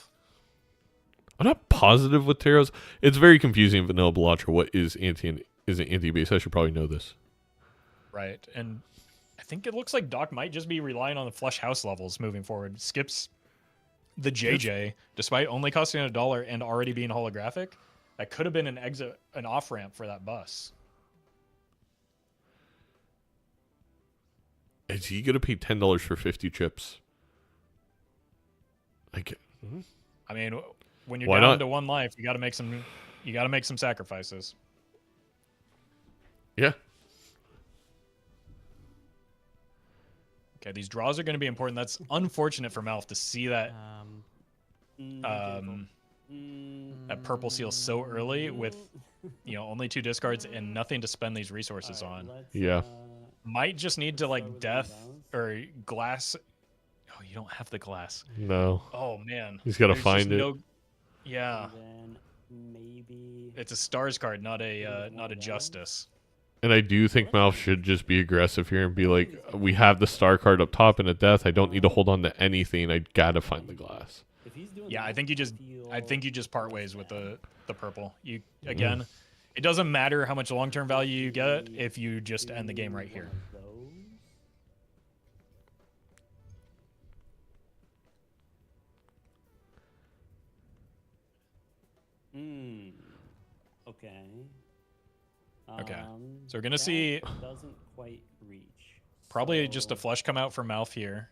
I'm not positive with Taros. It's very confusing in Vanilla Balatro what is anti and isn't anti-based. I should probably know this. Right, and I think it looks like Doc might just be relying on the flush house levels moving forward. Skips the JJ, despite only costing $1 and already being holographic. That could have been an off-ramp for that bus. Is he going to pay $10 for 50 chips? I mean, when you're down to 1 life, you got to make some sacrifices. Yeah. Okay, these draws are going to be important. That's unfortunate for MALF to see that that purple seal so early with only 2 discards and nothing to spend these resources on. Yeah. Might just need to death or glass. Oh, you don't have the glass. No. Oh man. He's got to find it. Yeah. Maybe it's a stars card, not a justice. And I do think MALF should just be aggressive here and be like, we have the star card up top and a death. I don't need to hold on to anything. I gotta find the glass. Yeah, I think you just part ways with the purple. You again, it doesn't matter how much long-term value you get if you just end the game right here. Okay. Okay. So we're gonna see. Doesn't quite reach. Probably just a So, flush come out for MALF here.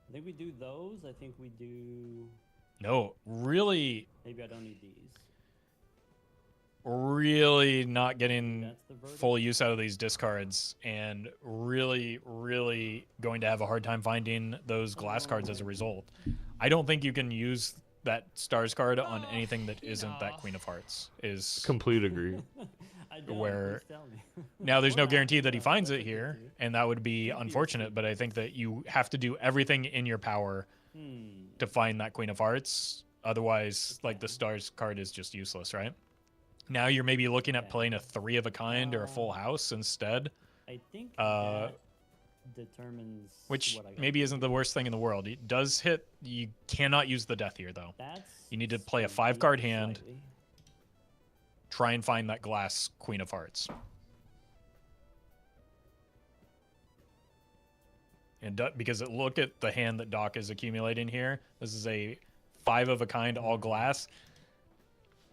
I think we do those. I think we do. No, really, Maybe I don't need these. really not getting That's the verdict. full use out of these discards, and really, really going to have a hard time finding those glass cards as a result. I don't think you can use that stars card on anything that isn't that Queen of Hearts. Is Complete agree. I don't. where- Please tell me. Now there's no Or guarantee that he Aqua, finds whatever it you here, do. and that would be Could be a unfortunate. two. But I think that you have to do everything in your power to find that Queen of Hearts. Otherwise, like the stars card is just useless, right? Now you're maybe looking at playing a 3 of a kind or a full house instead, I think Uh, that determines which what I gotta maybe do. isn't the worst thing in the world. It does hit. You cannot use the death here though. That's You need to play a slightly, 5-card hand. slightly. Try and find that glass Queen of Hearts. And because look at the hand that Doc is accumulating here. This is a 5 of a kind, all glass.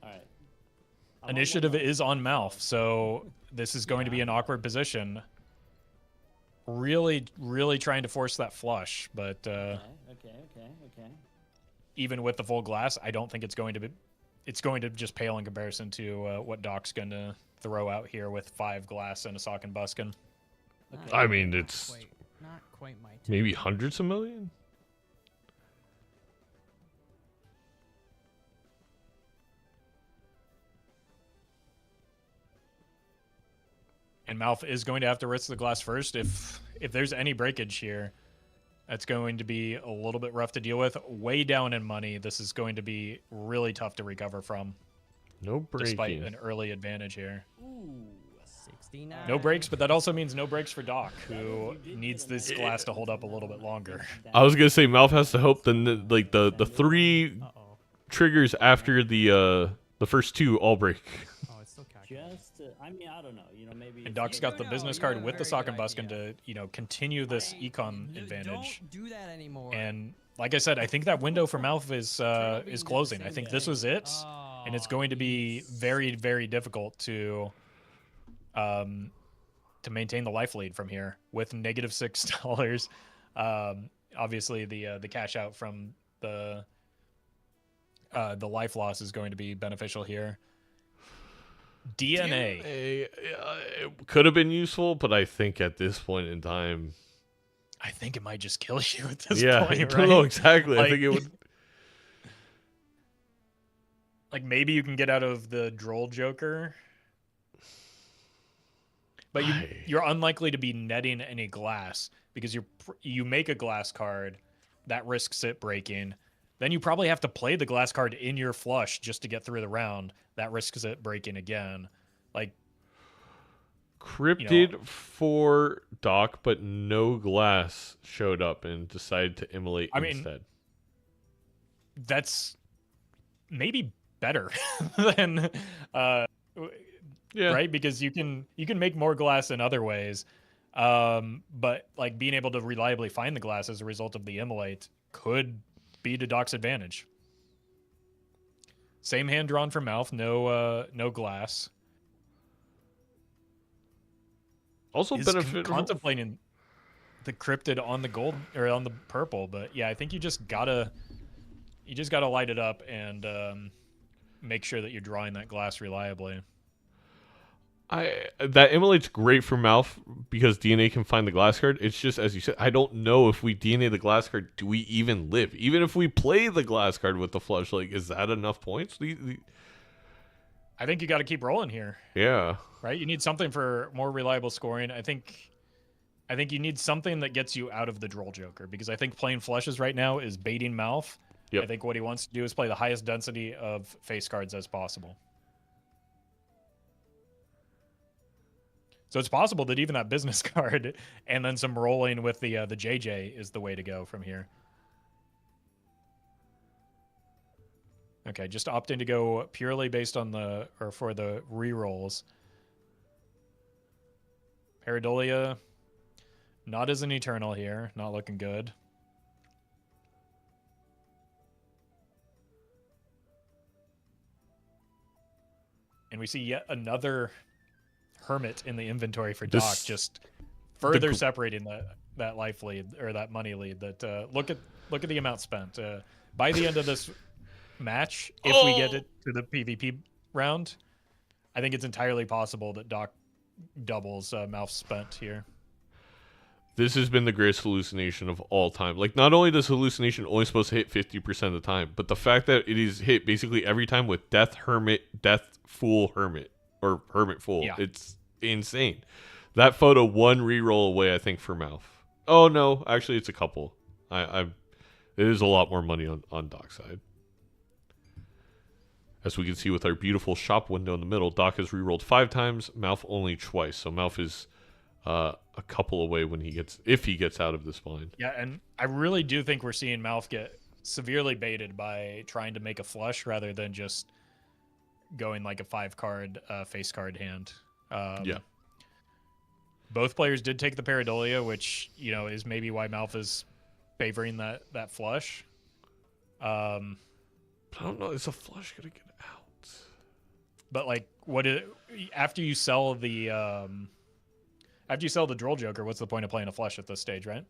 All right. I want Initiative one is on MALF, so this is going to be an awkward position. Really, really trying to force that flush, but Okay. even with the full glass, I don't think it's going to be. It's going to just pale in comparison to what Doc's going to throw out here with 5 glass and a sock and buskin. Not- I mean, not it's quite, not quite my type. maybe hundreds of million. And MALF is going to have to risk the glass first. If there's any breakage here, that's going to be a little bit rough to deal with. Way down in money, this is going to be really tough to recover from, No despite breaking. an early advantage here. Ooh. 69. No breaks, but that also means no breaks for Doc, who You did needs get a this nice glass to one. hold up a little bit longer. I was gonna say Malf has to hope the 3 Uh-oh. triggers after the first 2 all break. Oh, it's still calculating. Just, I mean, I don't know. You know, maybe. And it's Doc's like- got the No, business you card have a with the very sock good and buskin idea. to, continue this econ Just advantage. Don't do that anymore. And like I said, I think that window for MALF is closing. I think this was it, and it's going to be very, very difficult to maintain the life lead from here with negative $6. Obviously, the cash out from the life loss is going to be beneficial here. DNA. It could have been useful, but I think at this point in time, I think it might just kill you at this yeah, I point, don't right? know exactly. I Like- think it would. Like maybe you can get out of the Droll Joker, but you're unlikely to be netting any glass because you make a glass card that risks it breaking. Then you probably have to play the glass card in your flush just to get through the round. That risks it breaking again. Like Cryptid for Doc, but no glass showed up and decided to immolate I mean, instead. that's maybe better than Yeah. right, because you can make more glass in other ways, but like being able to reliably find the glass as a result of the immolate could be to Doc's advantage. Same hand drawn from MALF, no glass. Also Is benefit. contemplating the cryptid on the gold or on the purple, but yeah, I think you just gotta light it up and make sure that you're drawing that glass reliably. That immolate's great for Malf because DNA can find the glass card. It's just as you said, I don't know if we DNA the glass card, do we even live? Even if we play the glass card with the flush, like is that enough points? I think you got to keep rolling here, Yeah. right? You need something for more reliable scoring. I think you need something that gets you out of the Droll Joker, because I think playing flushes right now is baiting MALF. Yep. I think what he wants to do is play the highest density of face cards as possible. So it's possible that even that business card and then some rolling with the JJ is the way to go from here. Okay, just opting to go purely based on for the rerolls. Paradolia, not as an Eternal here, not looking good. And we see yet another Hermit in the inventory for Doc, This- just further gr- separating life lead or that money lead. That look at the amount spent. By the end of this match, if we get it to the PvP round, I think it's entirely possible that Doc doubles MALF spent here. This has been the greatest hallucination of all time. Like, not only does hallucination only supposed to hit 50% of the time, but the fact that it is hit basically every time with Death Hermit, Death Fool Hermit, or Hermit Fool. Yeah. It's insane. That photo, one reroll away, I think, for MALF. Oh, no. Actually, it's a couple. It is a lot more money on Doc's side. As we can see with our beautiful shop window in the middle, Doc has rerolled 5 times, MALF only twice. So MALF is a couple away if he gets out of this bind. Yeah, and I really do think we're seeing MALF get severely baited by trying to make a flush rather than just going like a 5-card face card hand. Yeah. Both players did take the Pareidolia, which, you know, is maybe why MALF is favoring that flush. But I don't know. Is a flush going to get out? But like, after you sell the Droll Joker, what's the point of playing a flush at this stage, right?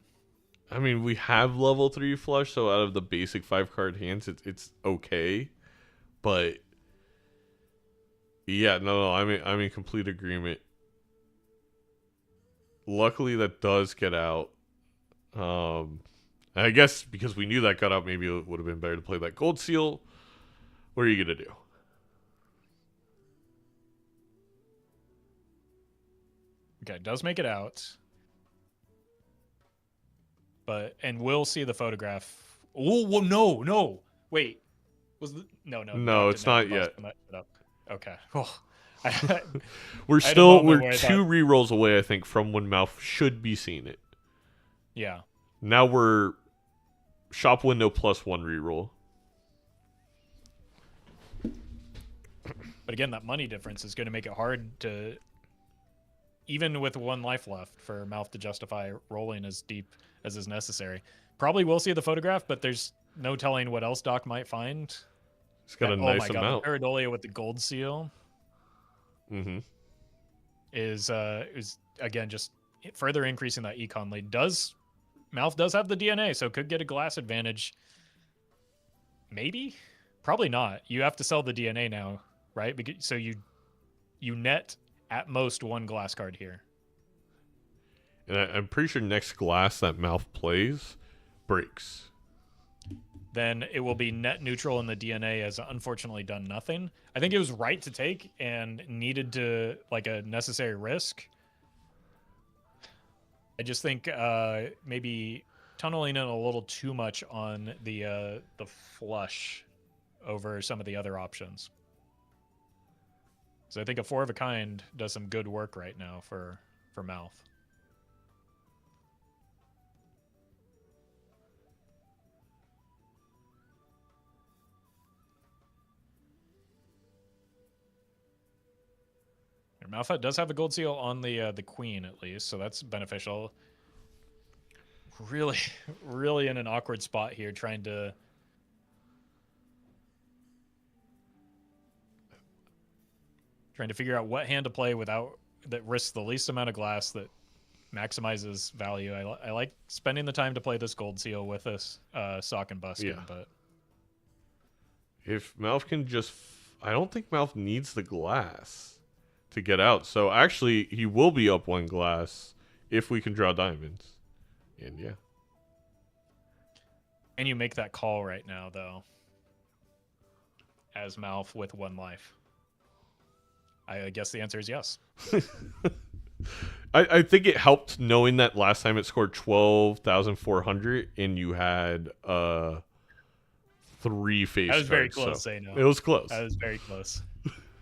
I mean, we have level 3 flush, so out of the basic 5-card hands, it's okay. But yeah, no, I'm in complete agreement. Luckily, that does get out. I guess because we knew that got out, maybe it would have been better to play that gold seal. What are you gonna do? Okay, it does make it out. And we'll see the photograph. Oh, well, no. Wait. No, it's not yet. Okay. Oh, we're 2 rerolls away, I think, from when MALF should be seeing it. Yeah. Now we're shop window plus 1 reroll. But again, that money difference is going to make it hard to, even with 1 life left, for MALF to justify rolling as deep as is necessary. Probably will see the photograph, but there's no telling what else Doc might find. It's got a nice amount. Oh my god, the Pareidolia with the gold seal is again just further increasing that econ lead. MALF does have the DNA, so could get a glass advantage. Maybe? Probably not. You have to sell the DNA now, right? So you net at most 1 glass card here. And I'm pretty sure next glass that MALF plays breaks. Then it will be net neutral and the DNA has unfortunately done nothing. I think it was right to take and needed to, like, a necessary risk. I just think maybe tunneling in a little too much on the flush over some of the other options. So I think a 4 of a kind does some good work right now for MALF. MALF does have a gold seal on the queen at least, so that's beneficial. Really, really in an awkward spot here, trying to figure out what hand to play that risks the least amount of glass that maximizes value. I like spending the time to play this gold seal with this sock and buskin, but if MALF can just, I don't think MALF needs the glass to get out. So actually, he will be up 1 glass if we can draw diamonds. And yeah. And you make that call right now, though, as MALF with 1 life. I guess the answer is yes. I think it helped knowing that last time it scored 12,400 and you had 3 face cards. That was very close, so no. It was close. That was very close.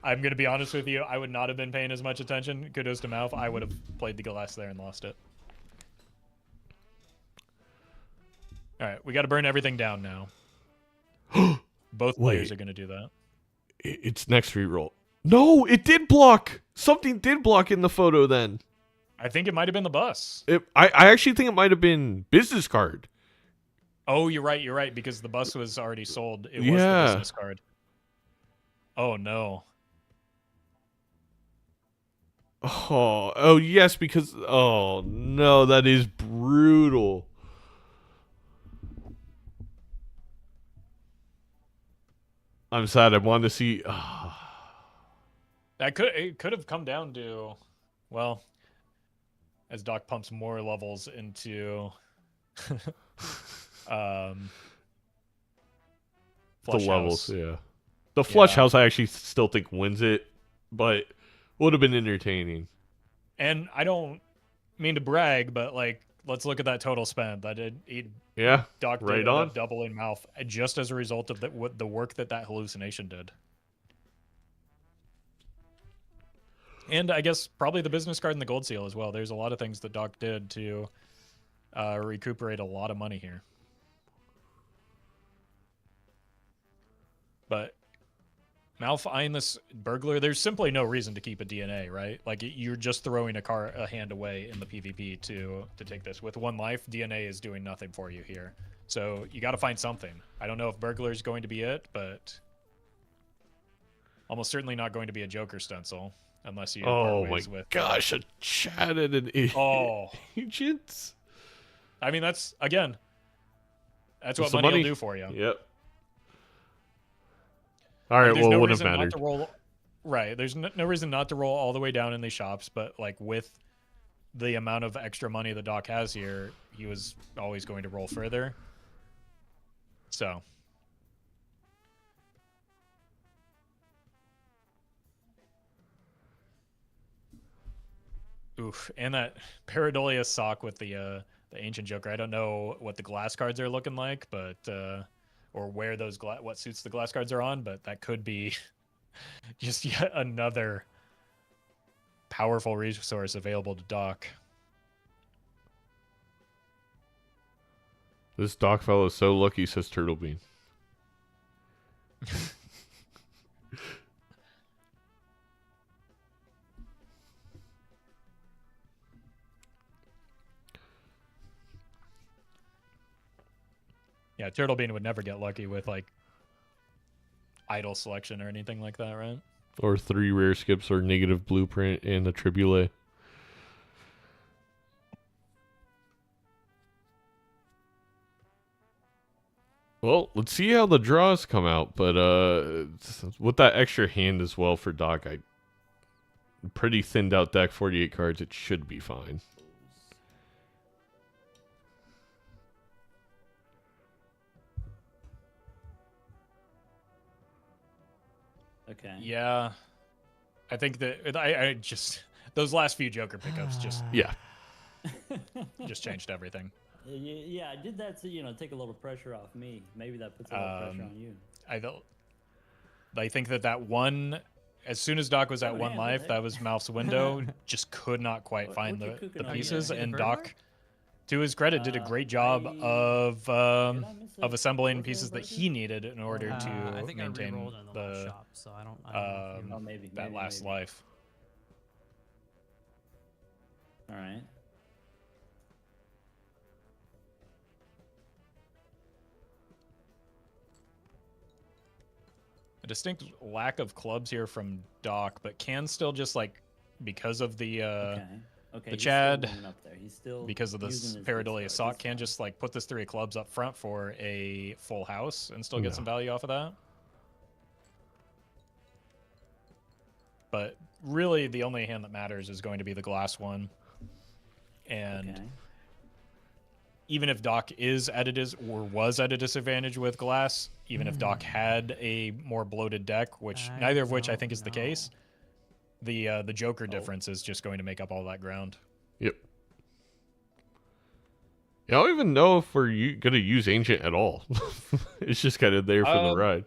I'm going to be honest with you. I would not have been paying as much attention. Kudos to MALF. I would have played the glass there and lost it. All right, we got to burn everything down now. Both players are going to do that. It's next reroll. No, it did block. Something did block in the photo then. I think it might have been the bus. I actually think it might have been business card. Oh, you're right, because the bus was already sold. It was the business card. Oh, no. Oh yes, because oh no, that is brutal. I'm sad. I wanted to see. It could have come down to, well, as Doc pumps more levels into The Flush levels, House. yeah. The Flush Yeah. House, I actually still think wins it, but would have been entertaining. And I don't mean to brag, but like, let's look at that total spend. Yeah, Doc right did end on. up doubling MALF just as a result of the work that hallucination did. And I guess probably the business card and the gold seal as well. There's a lot of things that Doc did to recuperate a lot of money here. But MALF eyeing this burglar, there's simply no reason to keep a DNA, right? Like, you're just throwing a hand away in the PvP to take this. With 1 life, DNA is doing nothing for you here. So you got to find something. I don't know if burglar is going to be it, but almost certainly not going to be a Joker stencil unless you Oh part my ways with. gosh, a chat and an Oh, agent. I mean, that's what It's the money will money. do for you. Yep. All right. There's Well, no it wouldn't reason have not mattered. to roll. Right. There's no reason not to roll all the way down in these shops, but like with the amount of extra money the Doc has here, he was always going to roll further. So. Oof. And that Pareidolia sock with the Ancient Joker. I don't know what the glass cards are looking like, but or where those what suits the glass cards are on, but that could be just yet another powerful resource available to Doc. This Doc fellow is so lucky, says Turtle Bean. Yeah, Turtle Bean would never get lucky with like idle selection or anything like that, right? Or 3 rare skips or negative blueprint and the Tribule. Well, let's see how the draws come out. But with that extra hand as well for Doc, pretty thinned out deck, 48 cards. It should be fine. Okay. Yeah. I think that I just those last few Joker pickups just changed everything. Yeah, I did that to take a little pressure off me. Maybe that puts a little pressure on you. I think that one, as soon as Doc was at 1 life, that was MALF's window. Just could not quite find what you the cooking on pieces, there? and Burglar? Doc, to his credit, did a great job of assembling pieces that he needed in order to I think maintain I re-rolled in the last shop, so I don't know if you- Oh, maybe that last maybe. life. All right. A distinct lack of clubs here from Doc, but can still just like because of the Okay. the he's Chad, still warming up there. He's still because of this using his Pareidolia good sock, stuff. can just like put this 3 clubs up front for a full house and still get No. some value off of that. But really, the only hand that matters is going to be the glass one. And Okay. even if Doc was at a disadvantage with glass, even if Doc had a more bloated deck, which I neither of which I don't think is the know. case, the Joker difference is just going to make up all that ground. Yep. Yeah, I don't even know if we're going to use Ancient at all. It's just kind of there for the ride.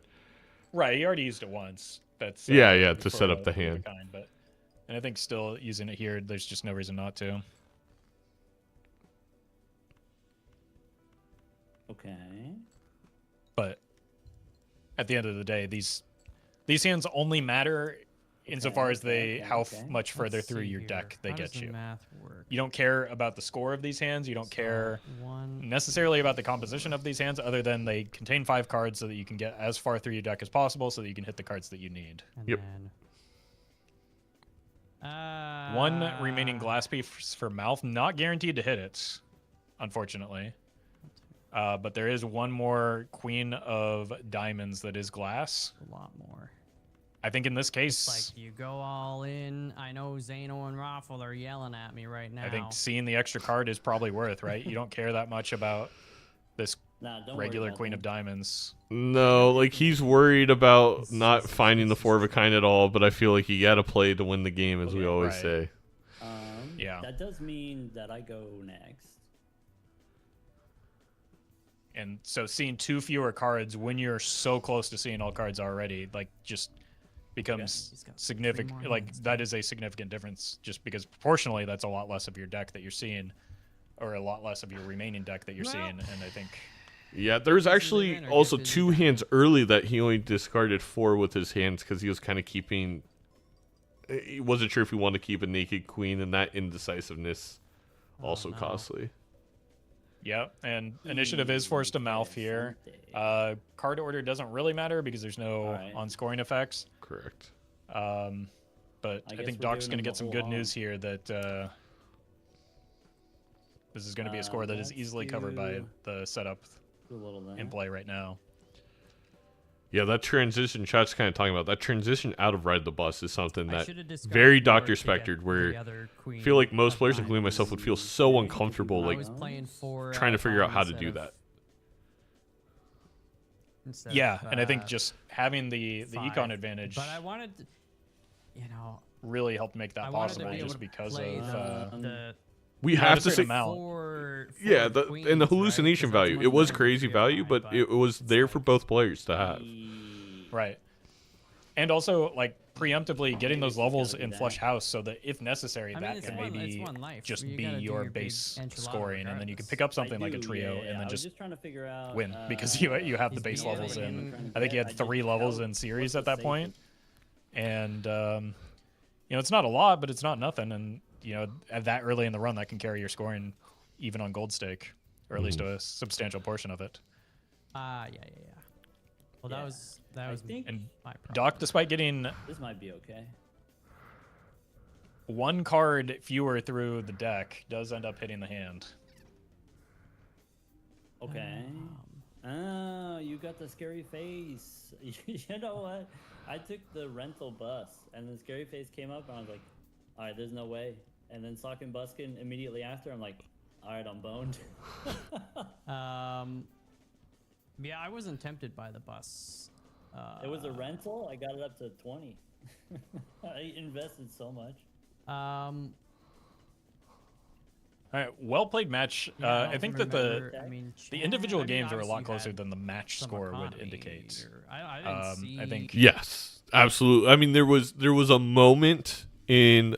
Right, he already used it once. That's Yeah, to for set up the for hand. kind, and I think still using it here, there's just no reason not to. Okay. But at the end of the day, these hands only matter insofar as how much further Let's through see your here. deck they How get does the you. math work? You don't care about the score of these hands. You don't care necessarily about the composition of these hands, other than they contain 5 cards so that you can get as far through your deck as possible so that you can hit the cards that you need. And Yep. then One remaining glass piece for MALF, not guaranteed to hit it, unfortunately. But there is one more queen of diamonds that is glass. A lot more. I think in this case, It's like you go all in. I know Zano and Raffle are yelling at me right now. I think seeing the extra card is probably worth, right? You don't care that much about this Nah, don't worry regular about queen them. of diamonds. No, like he's worried about not finding the 4 of a kind at all, but I feel like you got to play to win the game, as we Okay. always Right. say. Yeah. That does mean that I go next. And so seeing 2 fewer cards when you're so close to seeing all cards already, like just becomes He's got 3 significant. more Like hands. that is a significant difference, just because proportionally that's a lot less of your deck that you're seeing, or a lot less of your remaining deck that you're Well- seeing. And I think Yeah, there's actually win or also get busy 2 down. hands early that he only discarded 4 with his hands because he was kind of keeping. He wasn't sure if he wanted to keep a naked queen, and that indecisiveness also no. costly. yeah. And initiative is forced to MALF here. Card order doesn't really matter because there's no Alright. on scoring effects. Correct. But I I guess think we're Doc's doing going to them get the some whole good hog. news here that this is going to be a score that is let's easily covered by do- the setup Do a little there. in play right now. Yeah, that transition Chat's kind of talking about. That transition out of Ride the Bus is something I that should've discarded very more Dr. to get Spectred, where the other I queen feel like most of players, including diamonds. myself, would feel so uncomfortable, I like was playing 4 trying to figure out how to instead do of- that. instead Yeah, of, and I think just having the 5. econ advantage But I wanted, you know, really helped make that I wanted to possible, be able just to because play of the We Not have a to certain say, amount. yeah, the, queens, and the right? hallucination 'Cause that's value. much It was better crazy than value, 3 but of it was it's there like- for both players to have. right. And also like preemptively getting those it's levels gotta be in that. Flush House so that if necessary, I mean, that it's can one- maybe it's one life. just You be gotta do your your big base enchilada scoring, and then you can regardless. pick up something I like a do, trio yeah, and I then was just trying to figure out, win because you have the he's base been levels getting- in. I'm I think you had I just 3 levels felt in series what's at the that point, safest- and you know it's not a lot, but it's not nothing, and you know at that early in the run that can carry your scoring even on gold stake, or at least a substantial portion of it. Yeah. Well, Yeah. that I was think And my problem. Doc, despite getting this might be okay. 1 card fewer through the deck, does end up hitting the hand. Okay. Oh, you got the scary face. You know what? I took the rental bus, and the scary face came up, and I was like, all right, there's no way. And then Sock and Buskin immediately after, I'm like, all right, I'm boned. Yeah, I wasn't tempted by the bus. It was a rental. I got it up to 20. I invested so much. All right, well played match. Yeah, I think that the individual games are a lot closer than the match score would indicate. I didn't see. I think Yes, absolutely. I mean, there was a moment in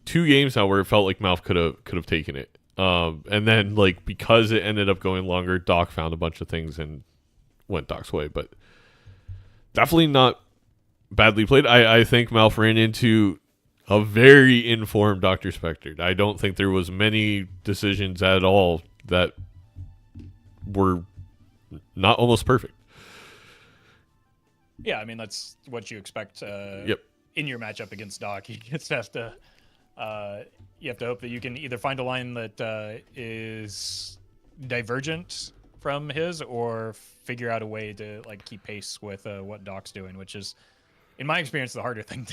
2 games now where it felt like MALF could have taken it. And then like because it ended up going longer, Doc found a bunch of things and went Doc's way, but definitely not badly played. I think MALF ran into a very informed Dr. Spectred. I don't think there was many decisions at all that were not almost perfect. Yeah, I mean that's what you expect. Yep. In your matchup against Doc, you just have to. You have to hope that you can either find a line that is divergent from his, or figure out a way to like keep pace with what Doc's doing, which is, in my experience, the harder thing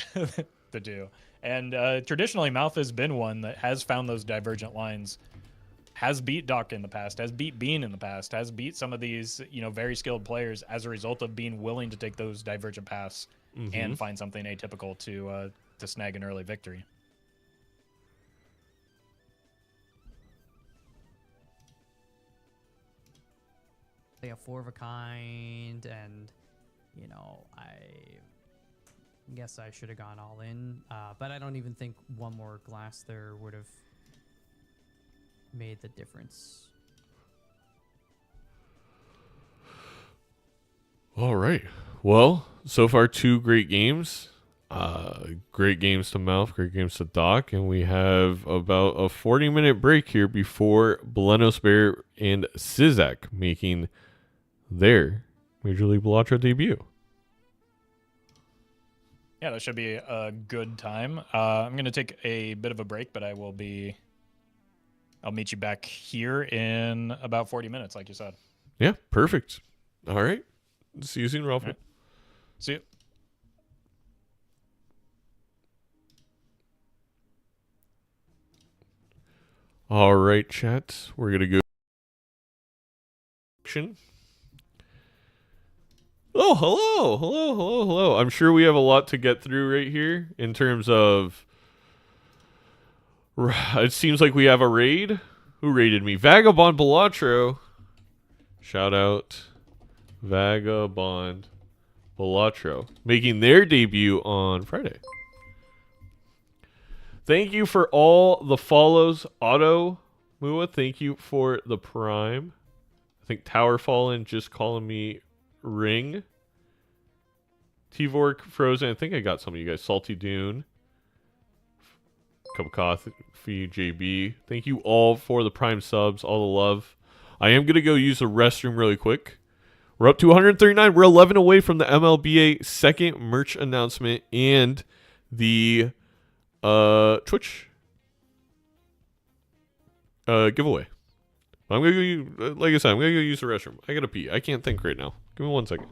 to do. And traditionally, MALF has been one that has found those divergent lines, has beat Doc in the past, has beat Bean in the past, has beat some of these very skilled players as a result of being willing to take those divergent paths and find something atypical to snag an early victory. Like a 4 of a kind, and I guess I should have gone all in, but I don't even think 1 more glass there would have made the difference. All right. Well, so far 2 great games. Great games to MALF, great games to Doc, and we have about a 40-minute break here before Balenos Bear and Sizaak making their Major League Balatro debut. Yeah, that should be a good time. I'm gonna take a bit of a break, but I'll meet you back here in about 40 minutes, like you said. Yeah, perfect. All right. See you soon, Ralph. All right. See you. All right, chat. We're gonna go. Oh, hello. I'm sure we have a lot to get through right here in terms of. It seems like we have a raid. Who raided me? Vagabond Balatro. Shout out, Vagabond Balatro, making their debut on Friday. Thank you for all the follows, Otto Mua. Thank you for the Prime. I think Tower Fallen just calling me Ring. T-Vork Frozen. I think I got some of you guys. Salty Dune. Cup of coffee, JB. Thank you all for the Prime subs, all the love. I am going to go use the restroom really quick. We're up to 139. We're 11 away from the MLBA second merch announcement and the Twitch giveaway. I'm going to go, like I said, I'm going to go use the restroom. I got to pee. I can't think right now. Give me 1 second.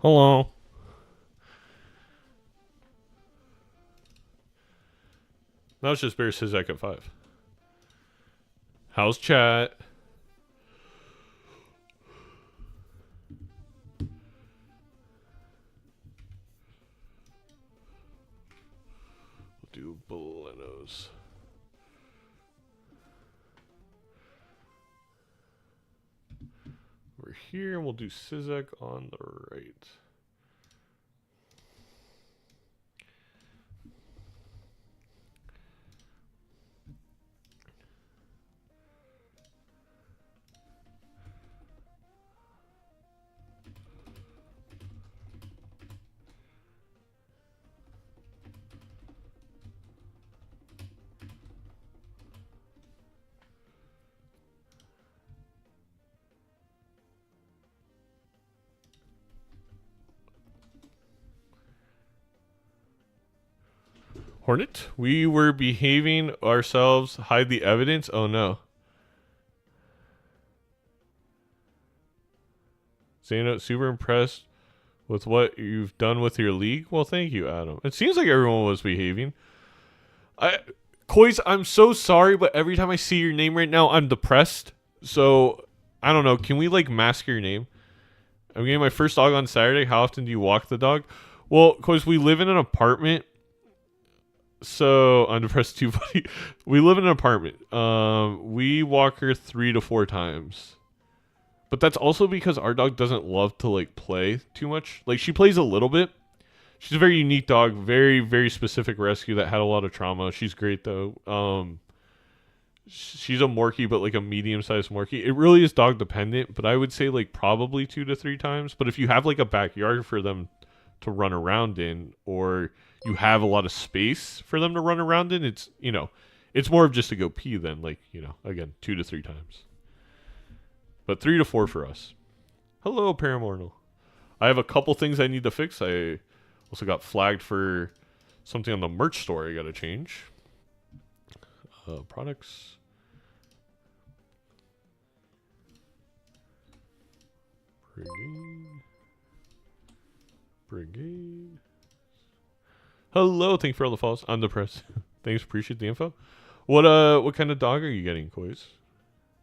Hello. Now it's just Bear Sizaak at 5. How's chat? We'll do Balenos. We're here, and we'll do Sizaak on the right. Hornet, we were behaving ourselves. Hide the evidence. Oh no. Zano, super impressed with what you've done with your league. Well, thank you, Adam. It seems like everyone was behaving. Koiz, I'm so sorry, but every time I see your name right now, I'm depressed. So, I don't know. Can we, like, mask your name? I'm getting my first dog on Saturday. How often do you walk the dog? Well, Koiz, we live in an apartment. So, I'm depressed too, buddy. We live in an apartment. We walk her 3 to 4 times. But that's also because our dog doesn't love to, like, play too much. Like, she plays a little bit. She's a very unique dog. Very, very specific rescue that had a lot of trauma. She's great, though. She's a Morkie, but, like, a medium-sized Morkie. It really is dog-dependent, but I would say, like, probably 2 to 3 times. But if you have, like, a backyard for them to run around in, or you have a lot of space for them to run around in, it's, you know, it's more of just to go pee than, like, you know, again, 2 to 3 times. But 3 to 4 for us. Hello, Paramortal. I have a couple things I need to fix. I also got flagged for something on the merch store I got to change. Products. Brigade. Hello, thank you for all the follows. I'm depressed. Thanks, appreciate the info. What kind of dog are you getting, Koiz?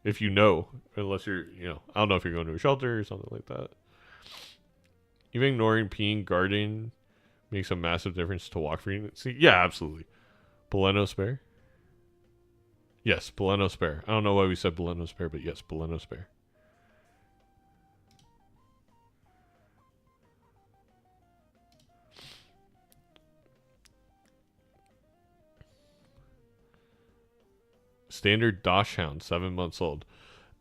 If you know, unless you're, you know, I don't know if you're going to a shelter or something like that. Even ignoring peeing garden makes a massive difference to walk for. See, yeah, absolutely. Baleno Spare? Yes, Baleno Spare. I don't know why we said Baleno Spare, but yes, Baleno Spare. Standard Dachshund, 7 months old.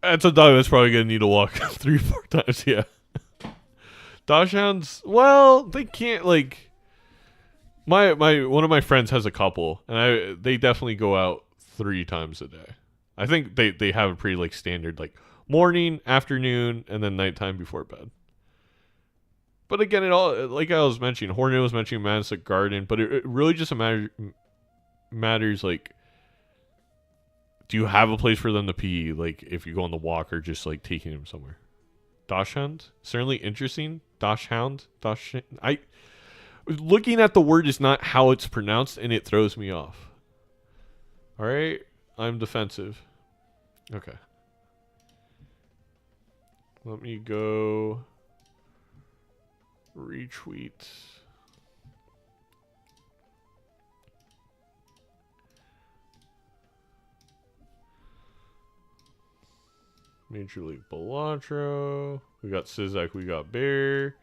That's a dog that's probably going to need to walk 3 or 4 times, yeah. Dachshunds, well, they can't, like... My one of my friends has a couple, and they definitely go out 3 times a day. I think they have a pretty, like, standard, like, morning, afternoon, and then nighttime before bed. But again, it all, like I was mentioning, Hornet was mentioning Madison Garden, but it really just matters, like, do you have a place for them to pee, like, if you go on the walk or just, like, taking them somewhere? Dachshund? Certainly interesting. Dachshund? Looking at the word is not how it's pronounced, and it throws me off. Alright? I'm defensive. Okay. Let me go retweet. Major League Balatro. We got Sizaak, we got Bear.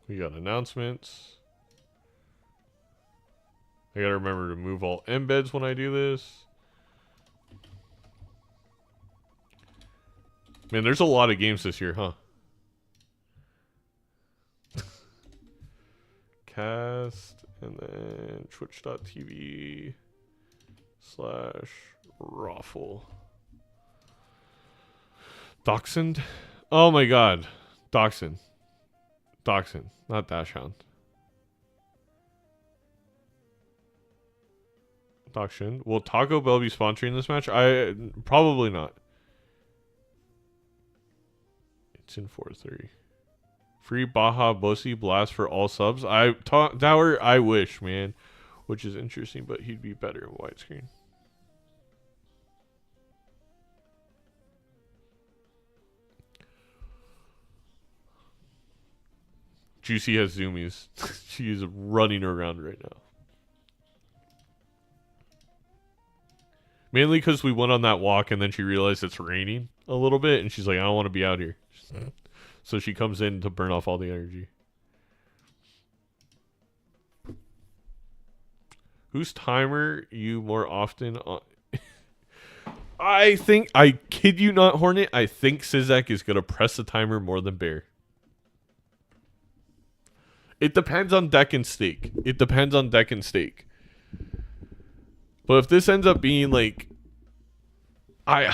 We got announcements. I gotta remember to move all embeds when I do this. Man, there's a lot of games this year, huh? Cast, and then twitch.tv/Raffle. Dachshund? Oh my god. Dachshund. Dachshund, not Dachshund. Auction. Will Taco Bell be sponsoring this match? Probably not. It's in 4-3. Free Baja Bossi Blast for all subs. Dower, I wish, man. Which is interesting, but he'd be better in widescreen. Juicy has zoomies. She is running around right now. Mainly because we went on that walk and then she realized it's raining a little bit and she's like, I don't want to be out here. So she comes in to burn off all the energy. Whose timer you more often on? I kid you not, Hornet, I think Sizaak is going to press the timer more than Bear. It depends on deck and stake. But if this ends up being like, you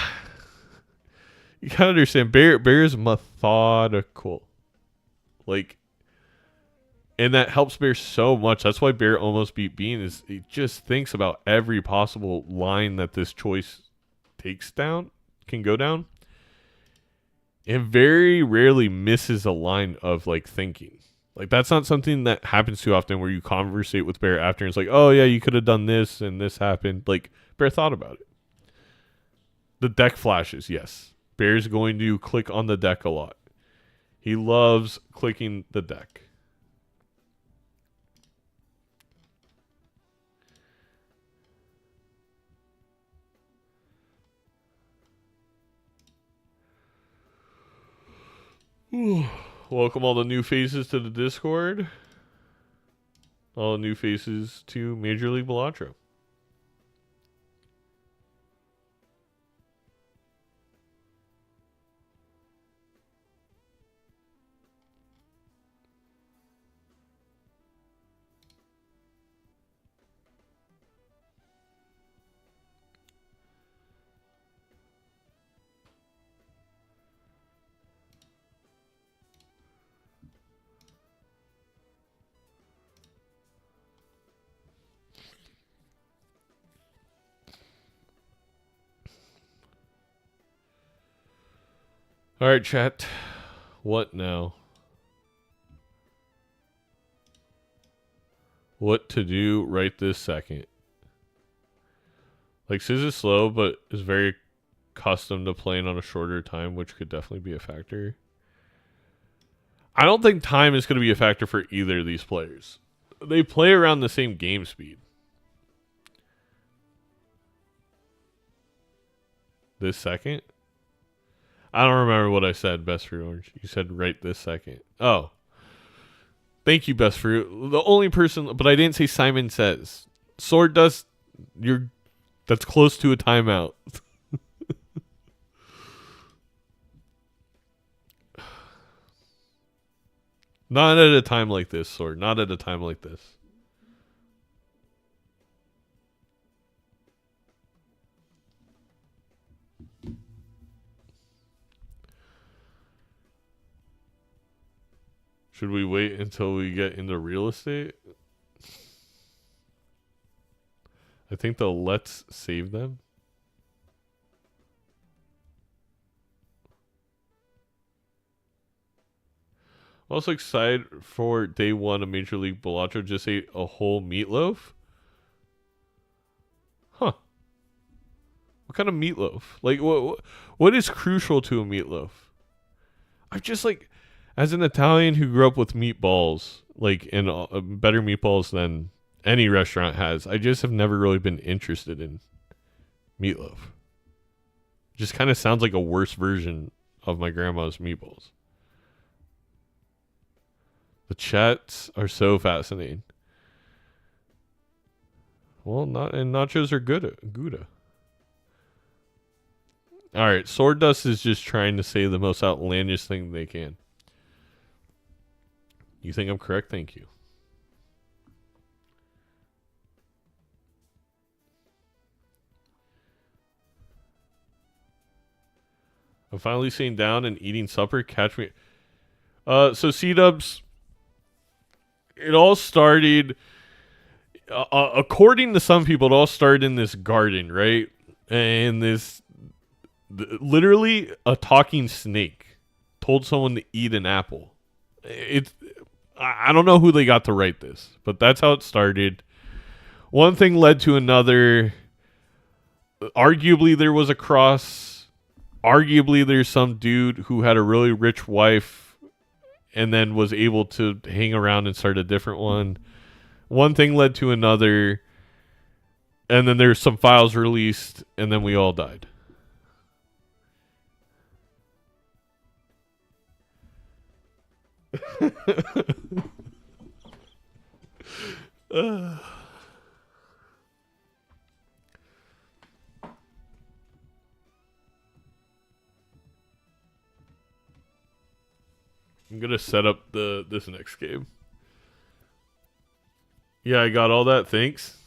gotta understand, Bear is methodical, like, and that helps Bear so much. That's why Bear almost beat Bean. Is he just thinks about every possible line that this choice can go down, and very rarely misses a line of like thinking. Like, that's not something that happens too often where you conversate with Bear after and it's like, oh yeah, you could have done this and this happened. Like, Bear thought about it. The deck flashes, yes. Bear's going to click on the deck a lot. He loves clicking the deck. Welcome all the new faces to the Discord. All the new faces to Major League Balatro. All right, chat. What now? What to do right this second? Like, Sizz is slow, but is very accustomed to playing on a shorter time, which could definitely be a factor. I don't think time is going to be a factor for either of these players. They play around the same game speed. This second? I don't remember what I said, Best Fruit Orange. You said right this second. Oh. Thank you, Best Fruit. The only person, but I didn't say Simon Says. Sword Dust, that's close to a timeout. Not at a time like this, Sword. Not at a time like this. Should we wait until we get into real estate? I think the let's save them. I'm also excited for day one of Major League Balatro. Just ate a whole meatloaf. Huh. What kind of meatloaf? Like, what is crucial to a meatloaf? I just like... As an Italian who grew up with meatballs, like, and better meatballs than any restaurant has, I just have never really been interested in meatloaf. Just kind of sounds like a worse version of my grandma's meatballs. The chats are so fascinating. Well, nachos are Gouda. All right, Sword Dust is just trying to say the most outlandish thing they can. You think I'm correct? Thank you. I'm finally sitting down and eating supper. Catch me. So C-Dubs, it all started... according to some people, it all started in this garden, right? And literally a talking snake told someone to eat an apple. I don't know who they got to write this, but that's how it started. One thing led to another. Arguably, there was a cross. Arguably, there's some dude who had a really rich wife and then was able to hang around and start a different one. One thing led to another, and then there's some files released, and then we all died. I'm gonna set up this next game. Yeah, I got all that. Thanks.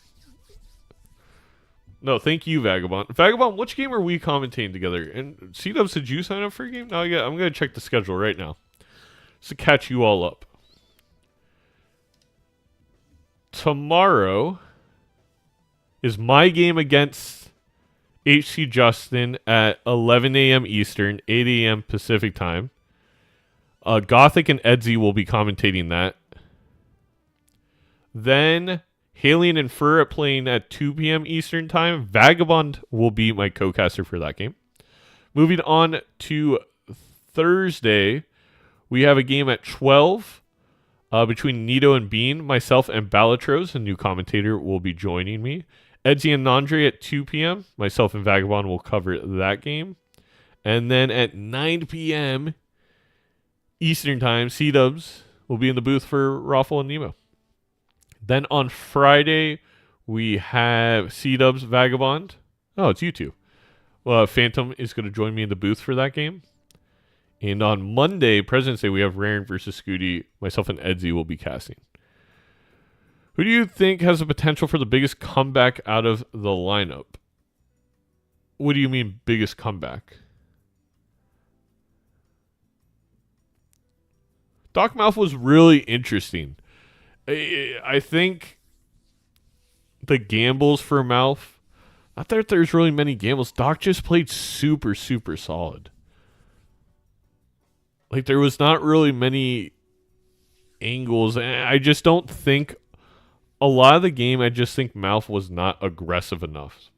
No, thank you, Vagabond. Vagabond, which game are we commentating together? And C-Dubs, did you sign up for a game? No, yeah, I'm gonna check the schedule right now, just to catch you all up. Tomorrow is my game against HC Justin at 11 a.m. Eastern, 8 a.m. Pacific time. Gothic and Edsy will be commentating that. Then Halion and Fur are playing at 2 p.m. Eastern time. Vagabond will be my co-caster for that game. Moving on to Thursday, we have a game at 12 between Nito and Bean. Myself and Balatros, a new commentator, will be joining me. Edsy and Nandre at 2 p.m. Myself and Vagabond will cover that game. And then at 9 p.m. Eastern time, C-Dubs will be in the booth for Raffle and Nemo. Then on Friday, we have C-Dubs, Vagabond. Oh, it's you two. Well, Phantom is going to join me in the booth for that game. And on Monday, President's Day, we have Raren versus Scooty. Myself and Edsy will be casting. Who do you think has the potential for the biggest comeback out of the lineup? What do you mean, biggest comeback? Doc MALF was really interesting. I think the gambles for MALF, not that there's really many gambles. Doc just played super, super solid. Like, there was not really many angles. I just don't think, a lot of the game, I just think MALF was not aggressive enough.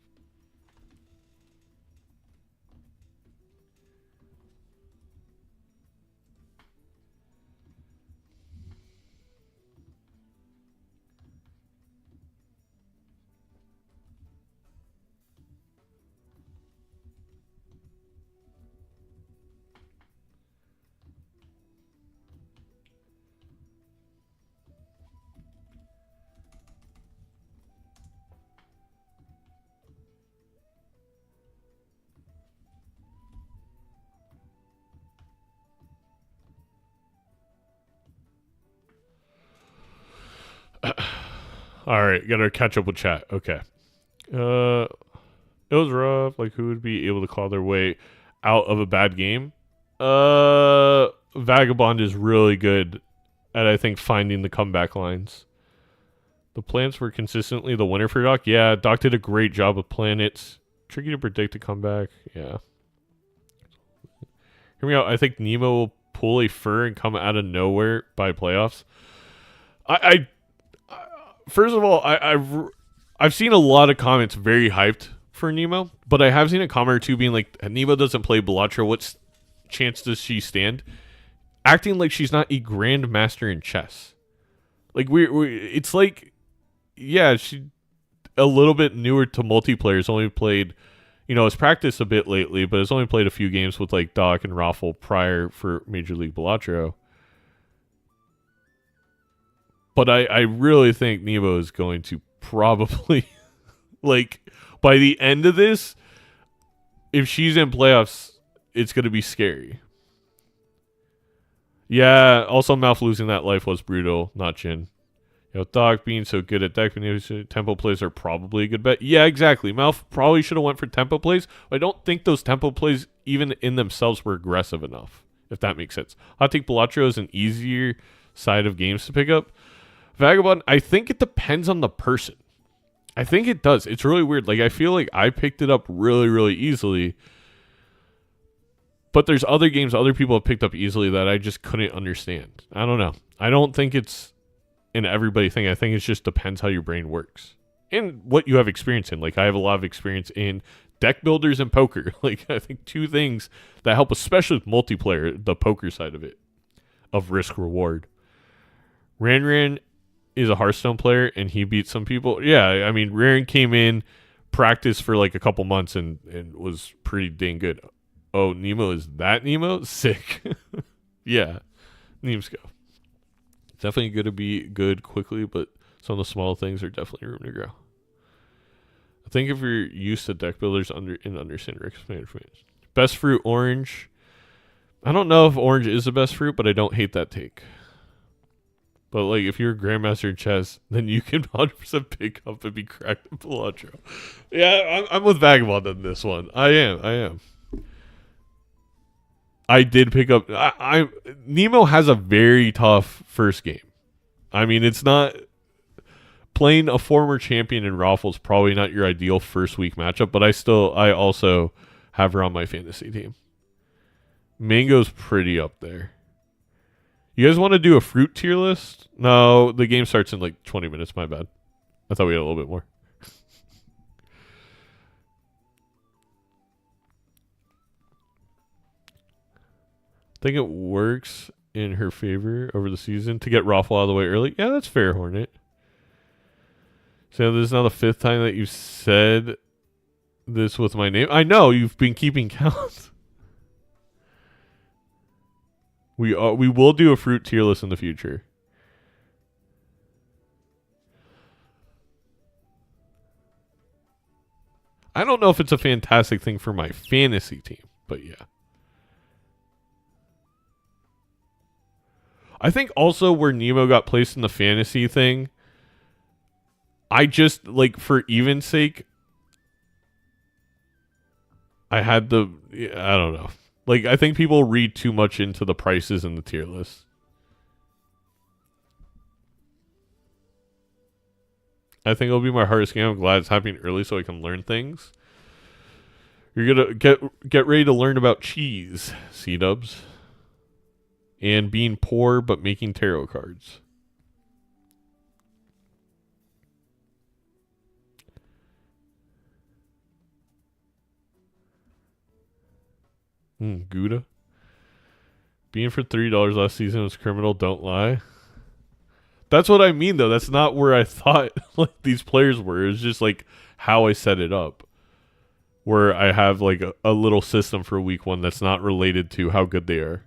All right, gotta catch up with chat. Okay. It was rough. Like, who would be able to claw their way out of a bad game? Vagabond is really good at, I think, finding the comeback lines. The plants were consistently the winner for Doc. Yeah, Doc did a great job with planets. Tricky to predict the comeback. Yeah. Hear me out. I think Nemo will pull a fur and come out of nowhere by playoffs. First of all, I've seen a lot of comments very hyped for Nemo, but I have seen a comment or two being like, Nemo doesn't play Balatro. What chance does she stand? Acting like she's not a grandmaster in chess. Like, it's like, yeah, she a little bit newer to multiplayer. Has only played, has practiced a bit lately, but has only played a few games with like Doc and Raffle prior for Major League Balatro. But I really think Nemo is going to probably, like, by the end of this, if she's in playoffs, it's going to be scary. Yeah, also MALF losing that life was brutal, not Jin. Doc being so good at deck manipulation, tempo plays are probably a good bet. Yeah, exactly. MALF probably should have went for tempo plays. But I don't think those tempo plays, even in themselves, were aggressive enough, if that makes sense. I think Balatro is an easier side of games to pick up. Vagabond, I think it depends on the person. I think it does. It's really weird. Like, I feel like I picked it up really, really easily. But there's other games other people have picked up easily that I just couldn't understand. I don't know. I don't think it's an everybody thing. I think it just depends how your brain works. And what you have experience in. Like, I have a lot of experience in deck builders and poker. Like, I think two things that help, especially with multiplayer, the poker side of it, of risk reward. Ran is a Hearthstone player, and he beat some people. Yeah, I mean, Ran came in, practiced for like a couple months, and was pretty dang good. Oh, Nemo, is that Nemo? Sick. Yeah, Neems go. Definitely going to be good quickly, but some of the small things are definitely room to grow. I think if you're used to deck builders and understand risk management. Best fruit, orange. I don't know if orange is the best fruit, but I don't hate that take. But like, if you're a grandmaster in chess, then you can 100% pick up and be cracked at Balatro. Yeah, I'm with Vagabond on this one. I am. I did pick up. Nemo has a very tough first game. I mean, it's not playing a former champion in Raffles. Probably not your ideal first week matchup, but I also have her on my fantasy team. Mango's pretty up there. You guys want to do a fruit tier list? No, the game starts in like 20 minutes. My bad. I thought we had a little bit more. I think it works in her favor over the season to get Raffle out of the way early. Yeah, that's fair, Hornet. So this is now the 5th time that you said this with my name. I know, you've been keeping count. We will do a fruit tier list in the future. I don't know if it's a fantastic thing for my fantasy team, but yeah. I think also where Nemo got placed in the fantasy thing, I just, like, for even's sake, I don't know. Like, I think people read too much into the prices in the tier list. I think it'll be my hardest game. I'm glad it's happening early so I can learn things. You're going to get ready to learn about cheese, C-dubs. And being poor but making tarot cards. Gouda. Being for $3 last season was criminal, don't lie. That's what I mean, though. That's not where I thought like these players were. It was just like how I set it up. Where I have like a little system for week 1 that's not related to how good they are.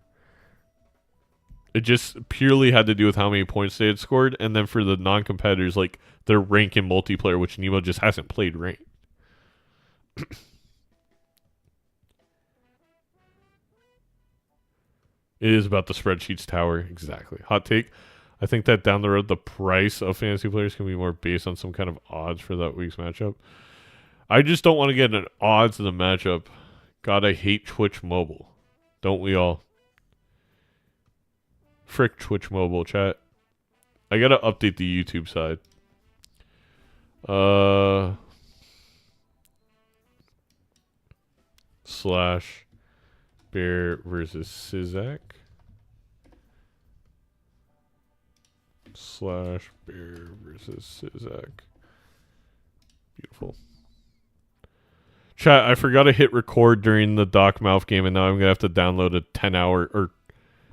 It just purely had to do with how many points they had scored. And then for the non-competitors, like their rank in multiplayer, which Nemo just hasn't played ranked. It is about the spreadsheets tower. Exactly. Hot take. I think that down the road, the price of fantasy players can be more based on some kind of odds for that week's matchup. I just don't want to get an odds in the matchup. God, I hate Twitch Mobile. Don't we all? Frick Twitch Mobile, chat. I gotta update the YouTube side. Slash Bear versus Sizaak. Slash Bear versus Sizaak. Beautiful. Chat, I forgot to hit record during the MALF game, and now I'm going to have to download a 10-hour, or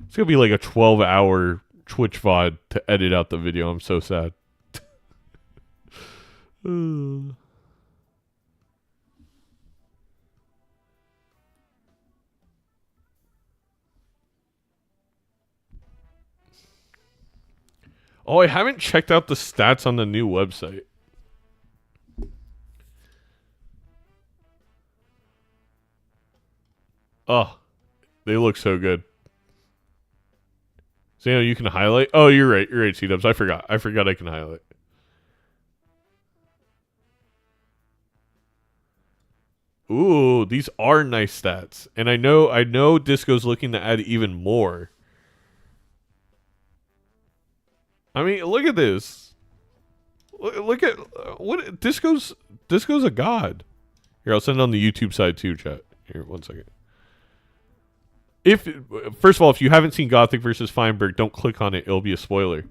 it's going to be like a 12-hour Twitch VOD to edit out the video. I'm so sad. Oh, I haven't checked out the stats on the new website. Oh, they look so good. Zano, you can highlight? Oh, you're right. You're right, C-dubs. I forgot I can highlight. Ooh, these are nice stats. And I know Disco's looking to add even more. I mean, look at this. Look at what Disco's a god. Here, I'll send it on the YouTube side too, chat. Here, 1 second. First of all, if you haven't seen Gothic versus Feinberg, don't click on it. It'll be a spoiler.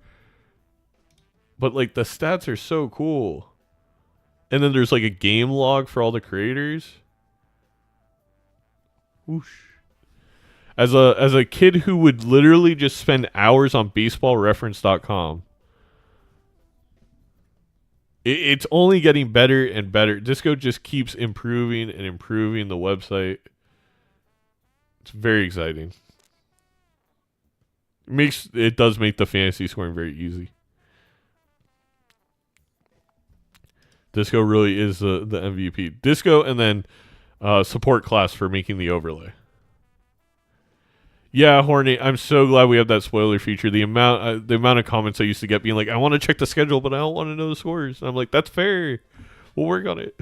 But like the stats are so cool. And then there's like a game log for all the creators. Whoosh. As a kid who would literally just spend hours on baseballreference.com, it's only getting better and better. Disco just keeps improving and improving the website. It's very exciting. It does make the fantasy scoring very easy. Disco really is the MVP. Disco and then support class for making the overlay. Yeah, Horny, I'm so glad we have that spoiler feature. The amount of comments I used to get being like, I want to check the schedule, but I don't want to know the scores. And I'm like, that's fair. We'll work on it.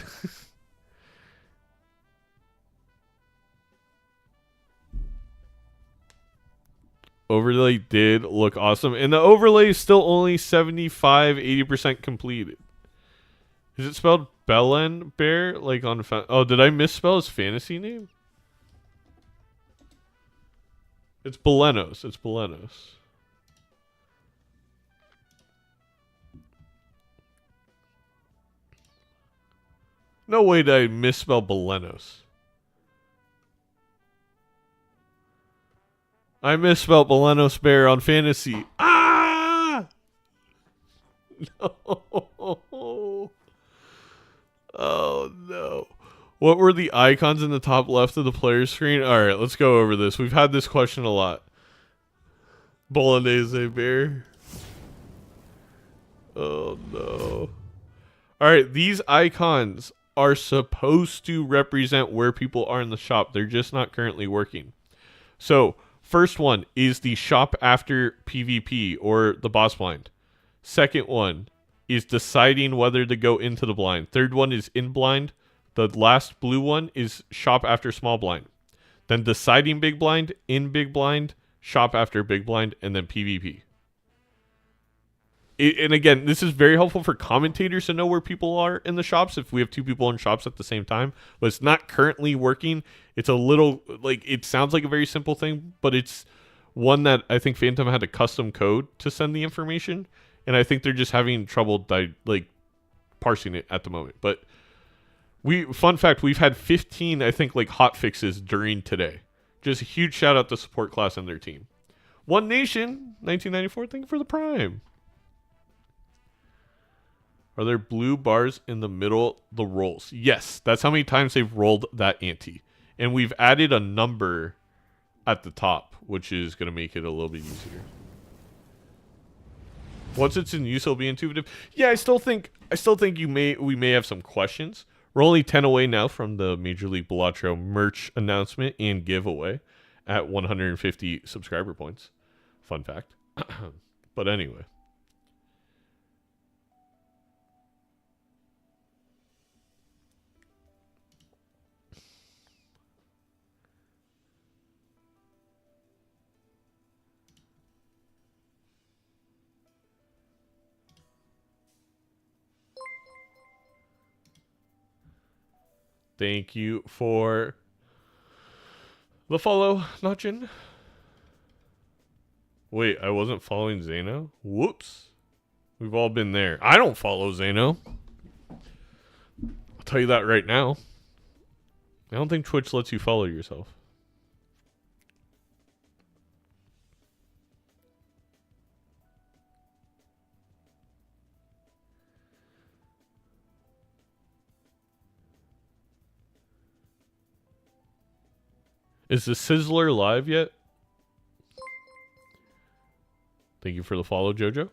Overlay did look awesome. And the overlay is still only 75-80% completed. Is it spelled Belen Bear? Like on did I misspell his fantasy name? It's Belenos. It's Belenos. No way did I misspell Belenos. I misspelled Belenos Bear on fantasy. Ah! No. Oh, no. What were the icons in the top left of the player screen? All right, let's go over this. We've had this question a lot. Bolognese Bear. Oh, no. All right, these icons are supposed to represent where people are in the shop. They're just not currently working. So, first one is the shop after PvP or the boss blind. Second one is deciding whether to go into the blind. Third one is in blind. The last blue one is shop after small blind. Then deciding big blind, in big blind, shop after big blind, and then PvP. And again, this is very helpful for commentators to know where people are in the shops if we have two people in shops at the same time. But it's not currently working. It's a little, like, it sounds like a very simple thing, but it's one that I think Phantom had a custom code to send the information. And I think they're just having trouble parsing it at the moment. But fun fact, we've had 15, I think, like hot fixes during today. Just a huge shout out to support class and their team. One Nation, 1994, thank you for the prime. Are there blue bars in the middle the rolls? Yes, that's how many times they've rolled that ante. And we've added a number at the top, which is going to make it a little bit easier. Once it's in use, it'll be intuitive. Yeah, I still think we may have some questions. We're only 10 away now from the Major League Balatro merch announcement and giveaway at 150 subscriber points. Fun fact. But anyway. Thank you for the follow, Notchin. Wait, I wasn't following Zeno? Whoops. We've all been there. I don't follow Zeno. I'll tell you that right now. I don't think Twitch lets you follow yourself. Is the Sizzler live yet? Thank you for the follow, Jojo.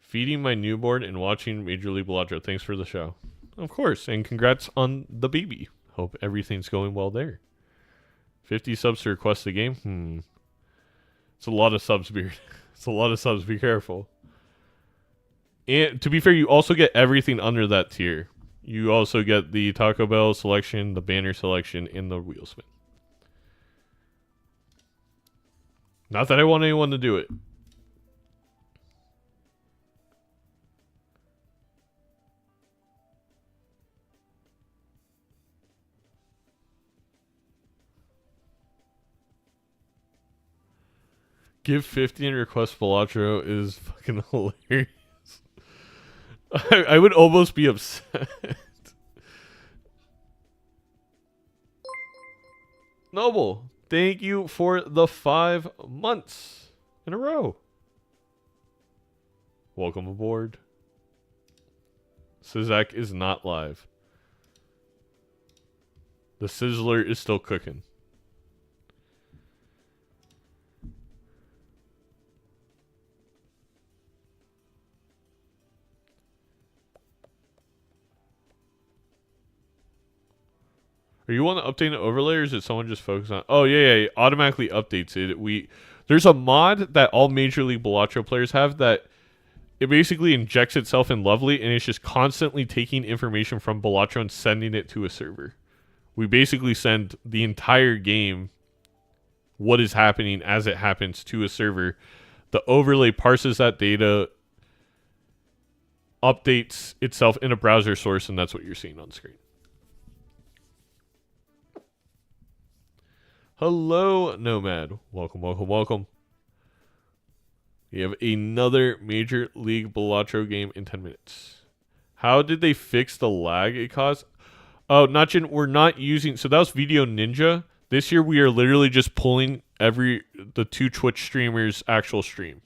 Feeding my newborn and watching Major League Balatro. Thanks for the show. Of course, and congrats on the baby. Hope everything's going well there. 50 subs to request the game? It's a lot of subs, Beard. It's a lot of subs. Be careful. And to be fair, you also get everything under that tier. You also get the Taco Bell selection, the banner selection, and the wheel spin. Not that I want anyone to do it. Give 50 and request Balatro is fucking hilarious. I would almost be upset. Noble, thank you for the 5 months in a row. Welcome aboard. Sizaak is not live. The Sizzler is still cooking. Are you on the update and overlay, or is it someone just focused on? Oh yeah, it automatically updates it. There's a mod that all Major League Balatro players have that it basically injects itself in Lovely, and it's just constantly taking information from Balatro and sending it to a server. We basically send the entire game, what is happening as it happens, to a server. The overlay parses that data, updates itself in a browser source, and that's what you're seeing on screen. Hello, Nomad. Welcome, welcome, welcome. We have another Major League Balatro game in 10 minutes. How did they fix the lag it caused? Oh, Nachin, we're not using... So that was Video Ninja. This year we are literally just pulling the 2 Twitch streamers' actual stream.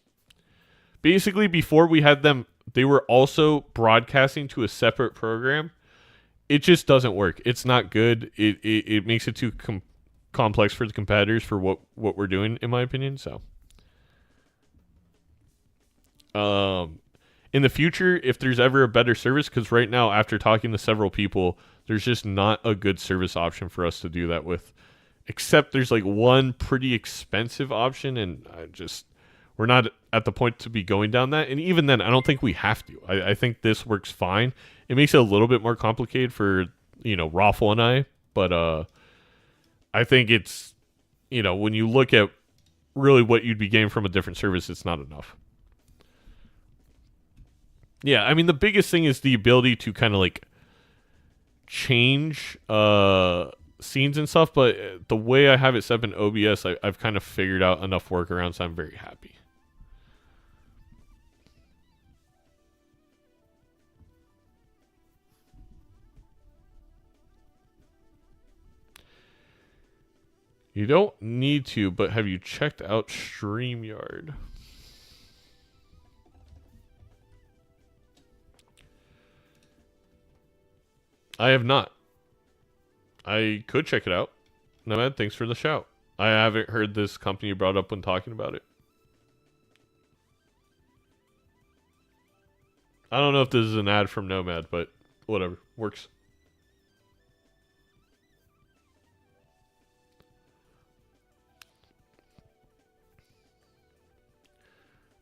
Basically, before we had them, they were also broadcasting to a separate program. It just doesn't work. It's not good. It makes it too complex for the competitors for what we're doing, in my opinion. So in the future, if there's ever a better service, because right now, after talking to several people, there's just not a good service option for us to do that with, except there's like one pretty expensive option, and we're not at the point to be going down that. And even then, I don't think we have to. I think this works fine. It makes it a little bit more complicated for, Raffle and I, but I think it's, when you look at really what you'd be getting from a different service, it's not enough. Yeah, I mean, the biggest thing is the ability to kind of like change scenes and stuff, but the way I have it set up in OBS, I've kind of figured out enough workarounds, so I'm very happy. You don't need to, but have you checked out StreamYard? I have not. I could check it out. Nomad, thanks for the shout. I haven't heard this company brought up when talking about it. I don't know if this is an ad from Nomad, but whatever. Works.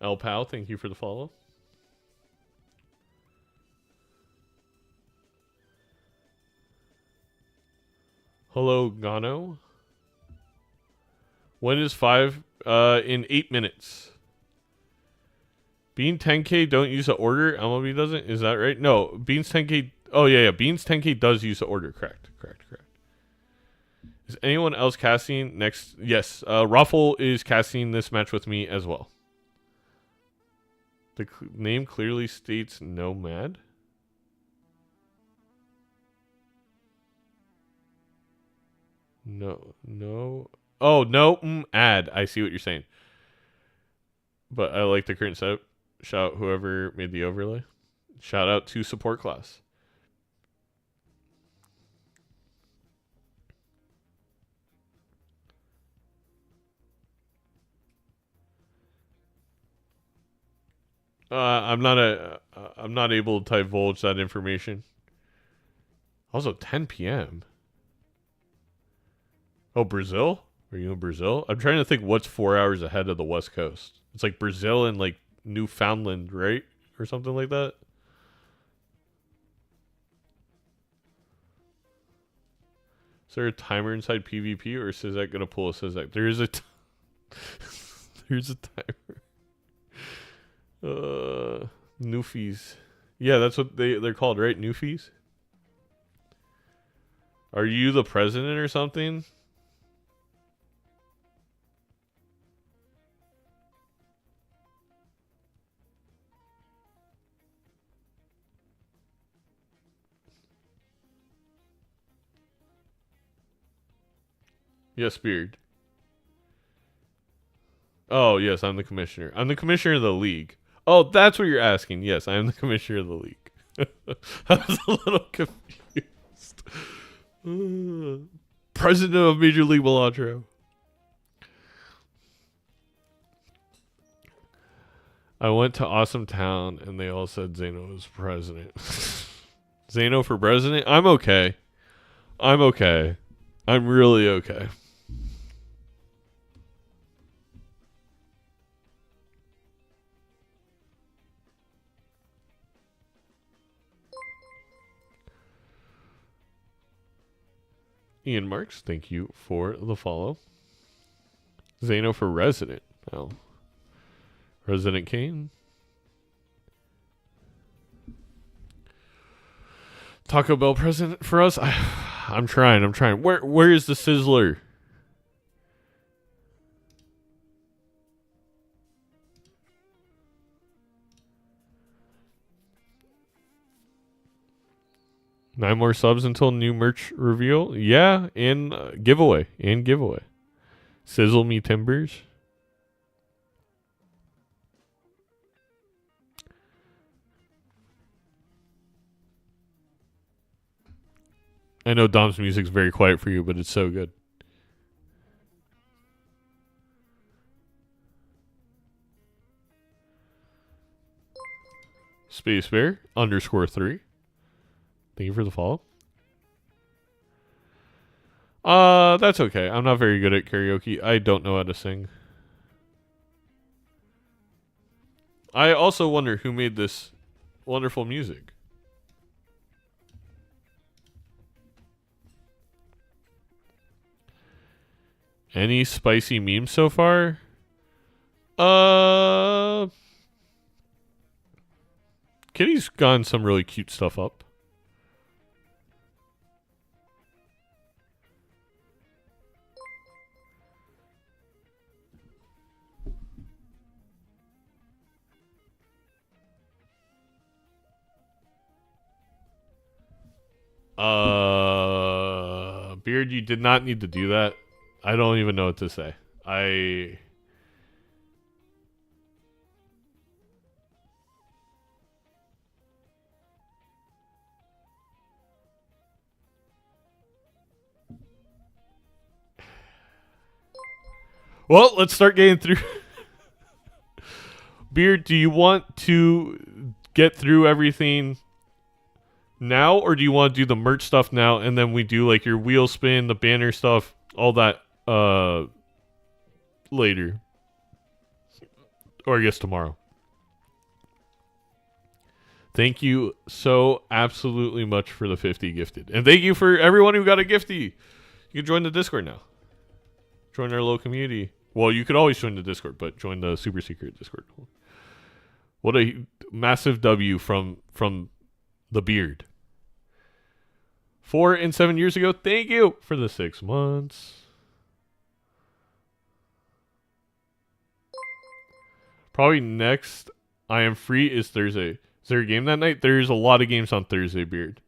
El Pal, thank you for the follow. Hello, Gano. When is 5? In 8 minutes. Bean 10K don't use the order. MLB doesn't? Is that right? No, Beans 10K. Oh, yeah. Beans 10K does use the order. Correct. Is anyone else casting next? Yes. Raffle is casting this match with me as well. The name clearly states Nomad. No. Oh, no. Ad. I see what you're saying. But I like the current setup. Shout out whoever made the overlay. Shout out to support class. I'm not able to divulge that information. Also, 10 p.m. Oh, Brazil? Are you in Brazil? I'm trying to think what's 4 hours ahead of the West Coast. It's like Brazil and like Newfoundland, right? Or something like that. Is there a timer inside PvP, or is Sizaak gonna pull a Sizaak? There is a there's a timer. Newfies. Yeah, that's what they're called, right? Newfies? Are you the president or something? Yes, Beard. Oh, yes, I'm the commissioner. I'm the commissioner of the league. Oh, that's what you're asking. Yes, I am the commissioner of the league. I was a little confused. President of Major League Balatro. I went to Awesome Town and they all said Zeno was president. Zeno for president? I'm okay. I'm okay. I'm really okay. Ian Marks, thank you for the follow. Zeno for resident. Oh. Resident Kane. Taco Bell president for us? I'm trying. Where is the Sizzler? Nine more subs until new merch reveal. Yeah, and giveaway. Sizzle me timbers. I know Dom's music's very quiet for you, but it's so good. Space Bear _3. Thank you for the follow. That's okay. I'm not very good at karaoke. I don't know how to sing. I also wonder who made this wonderful music. Any spicy memes so far? Kitty's gotten some really cute stuff up. Beard, you did not need to do that. I don't even know what to say. Well, let's start getting through. Beard, do you want to get through everything now, or do you want to do the merch stuff now and then we do like your wheel spin, the banner stuff, all that later? Or I guess tomorrow. Thank you so absolutely much for the 50 gifted. And thank you for everyone who got a gifty. You can join the Discord now. Join our little community. Well, you could always join the Discord, but join the super secret Discord. What a massive W from the Beard. 4 and 7 years ago. Thank you for the 6 months. Probably next I am free is Thursday. Is there a game that night? There's a lot of games on Thursday, Beard.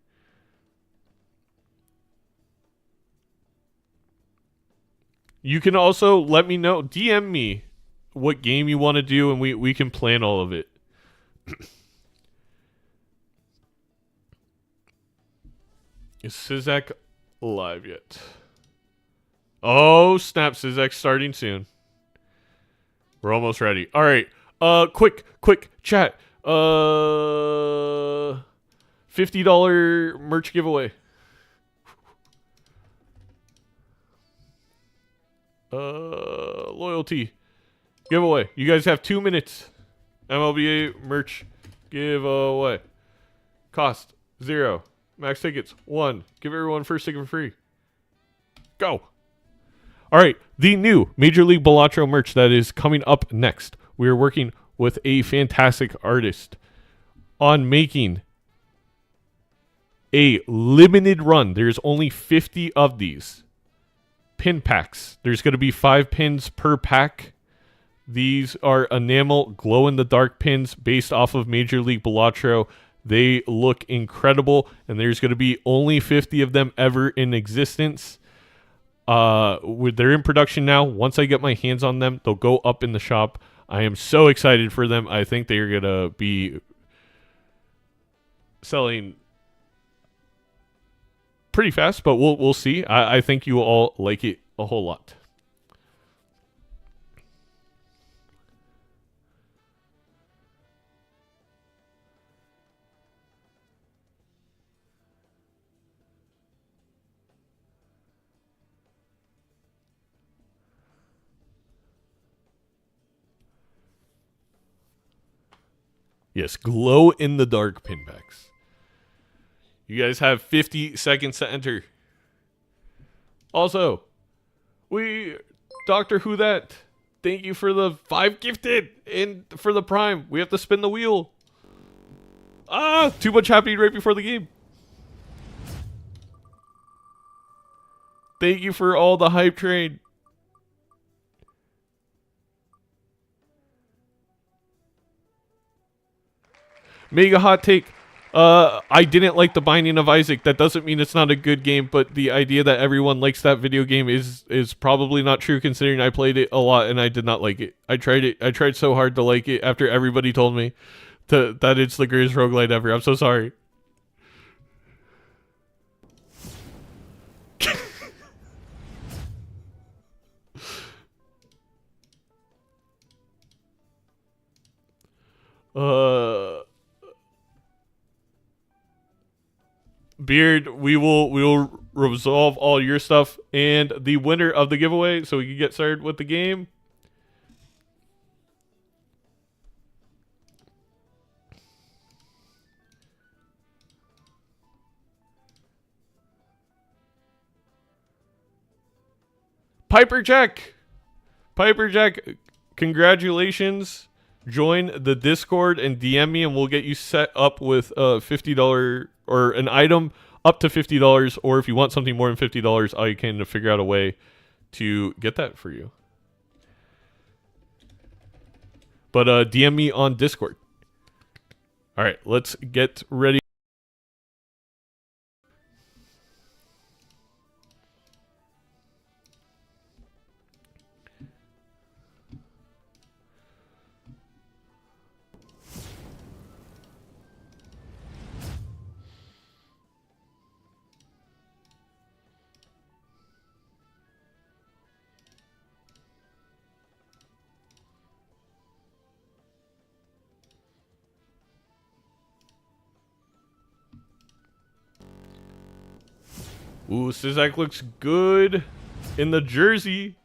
You can also let me know, DM me what game you want to do, and we can plan all of it. Is Sizaak alive yet? Oh, snap. Sizaak's starting soon. We're almost ready. All right. Quick chat. $50 merch giveaway. Loyalty giveaway. You guys have 2 minutes. MLBA merch giveaway. Cost 0. Max tickets 1. Give everyone first ticket for free. Go. All right, the new Major League Balatro merch that is coming up next. We are working with a fantastic artist on making a limited run. There's only 50 of these pin packs. There's going to be 5 pins per pack. These are enamel glow-in-the-dark pins based off of Major League Balatro. They look incredible, and there's going to be only 50 of them ever in existence. they're in production now. Once I get my hands on them, they'll go up in the shop. I am so excited for them. I think they're gonna be selling pretty fast, but we'll see. I think you will all like it a whole lot. Yes, glow in the dark pinbacks. You guys have 50 seconds to enter. Also, Doctor Who that. Thank you for the 5 gifted and for the Prime. We have to spin the wheel. Too much happening right before the game. Thank you for all the hype train. Mega hot take. I didn't like The Binding of Isaac. That doesn't mean it's not a good game, but the idea that everyone likes that video game is probably not true, considering I played it a lot and I did not like it. I tried so hard to like it after everybody told me that it's the greatest roguelite ever. I'm so sorry. Beard, we will resolve all your stuff and the winner of the giveaway, so we can get started with the game. Piper Jack, congratulations. Join the Discord and DM me, and we'll get you set up with a $50 or an item up to $50. Or if you want something more than $50, I can figure out a way to get that for you. But DM me on Discord. All right, let's get ready. Ooh, Sizaak looks good in the jersey.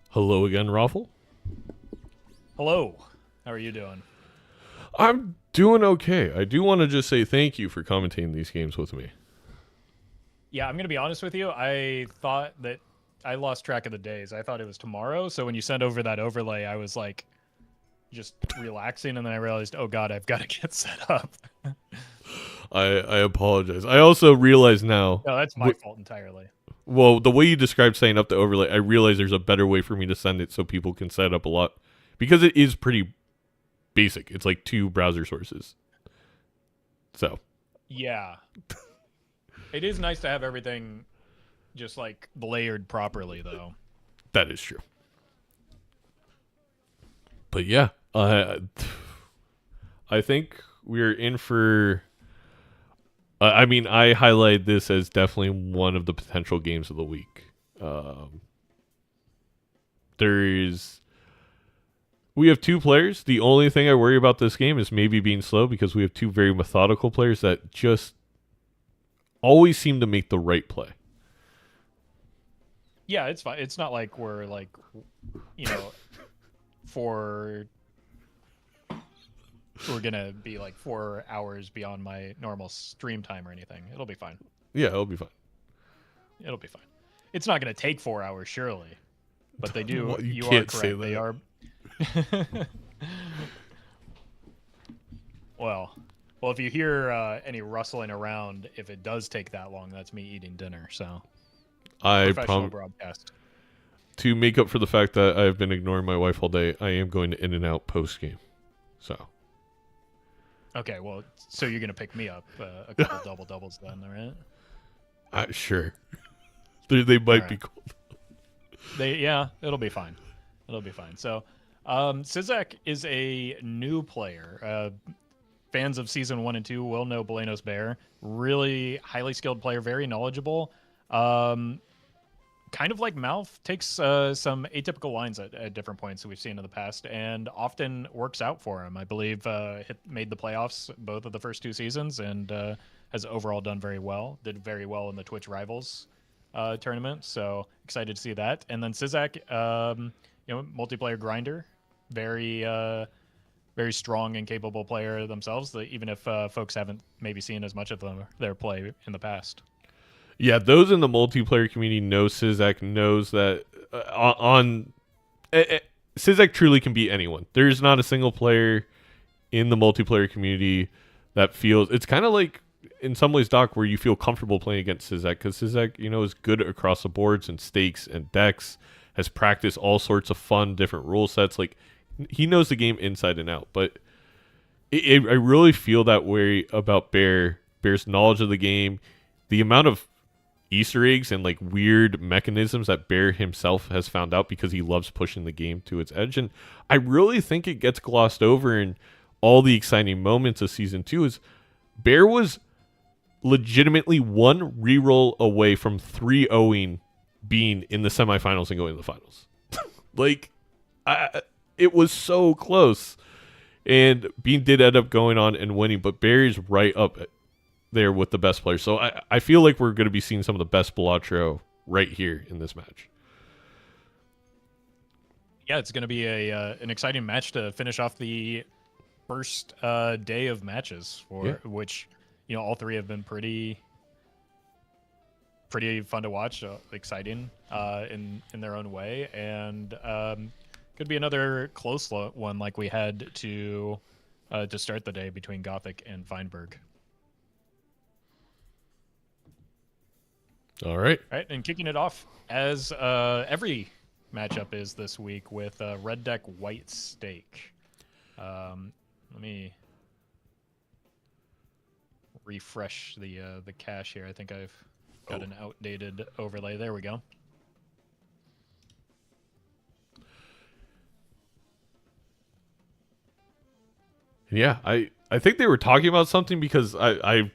Hello again, Raffle. Hello. How are you doing? I'm doing okay. I do want to just say thank you for commentating these games with me. Yeah, I'm going to be honest with you. I thought that I lost track of the days. I thought it was tomorrow. So when you sent over that overlay, I was like just relaxing. And then I realized, oh God, I've got to get set up. I apologize. I also realize now. No, that's my fault entirely. Well, the way you described setting up the overlay, I realize there's a better way for me to send it so people can set it up a lot. Because it is pretty basic. It's like 2 browser sources. So. Yeah. It is nice to have everything just like layered properly, though. That is true. But yeah, I think we're in for. I mean, I highlight this as definitely one of the potential games of the week. We have 2 players. The only thing I worry about this game is maybe being slow, because we have 2 very methodical players that just always seem to make the right play. Yeah, it's fine. It's not like we're like, you know, we're gonna be like 4 hours beyond my normal stream time or anything. It'll be fine. Yeah, it'll be fine. It'll be fine. It's not gonna take 4 hours, surely. But they do. Well, you can't are correct. say that. They are. Well, if you hear any rustling around, if it does take that long, that's me eating dinner. So. I Professional broadcast. to make up for the fact that I've been ignoring my wife all day, I am going to In-N-Out post game. So. Okay, well, so you're gonna pick me up a couple double doubles then, right? Sure. They might be cool. It'll be fine. It'll be fine. So, Sizaak is a new player. Fans of season 1 and 2 will know Buenos Bear. Really highly skilled player, very knowledgeable. Kind of like MALF, takes some atypical lines at different points that we've seen in the past, and often works out for him. I believe made the playoffs both of the first 2 seasons, and has overall done very well. Did very well in the Twitch Rivals tournament, so excited to see that. And then Sizaak, multiplayer grinder, very strong and capable player themselves, even if folks haven't maybe seen as much of their play in the past. Yeah, those in the multiplayer community know Sizaak, knows that Sizaak truly can beat anyone. There's not a single player in the multiplayer community that feels... It's kind of like, in some ways, Doc, where you feel comfortable playing against Sizaak, because Sizaak, is good across the boards and stakes and decks, has practiced all sorts of fun, different rule sets. Like, he knows the game inside and out. But I really feel that way about Bear's knowledge of the game, the amount of Easter eggs and like weird mechanisms that Bear himself has found out because he loves pushing the game to its edge. And I really think it gets glossed over in all the exciting moments of season 2 is Bear was legitimately one reroll away from 3-0ing being in the semifinals and going to the finals. It was so close. And Bean did end up going on and winning, but Bear is right up there with the best players. So I feel like we're going to be seeing some of the best Balatro right here in this match. Yeah, it's going to be an exciting match to finish off the first day of matches, which all 3 have been pretty fun to watch, exciting in their own way, and could be another close one like we had to start the day between Gothic and Feinberg. All right. And kicking it off, as every matchup is this week, with Red Deck White Stake. Let me refresh the cache here. I think I've got an outdated overlay. There we go. Yeah, I think they were talking about something because I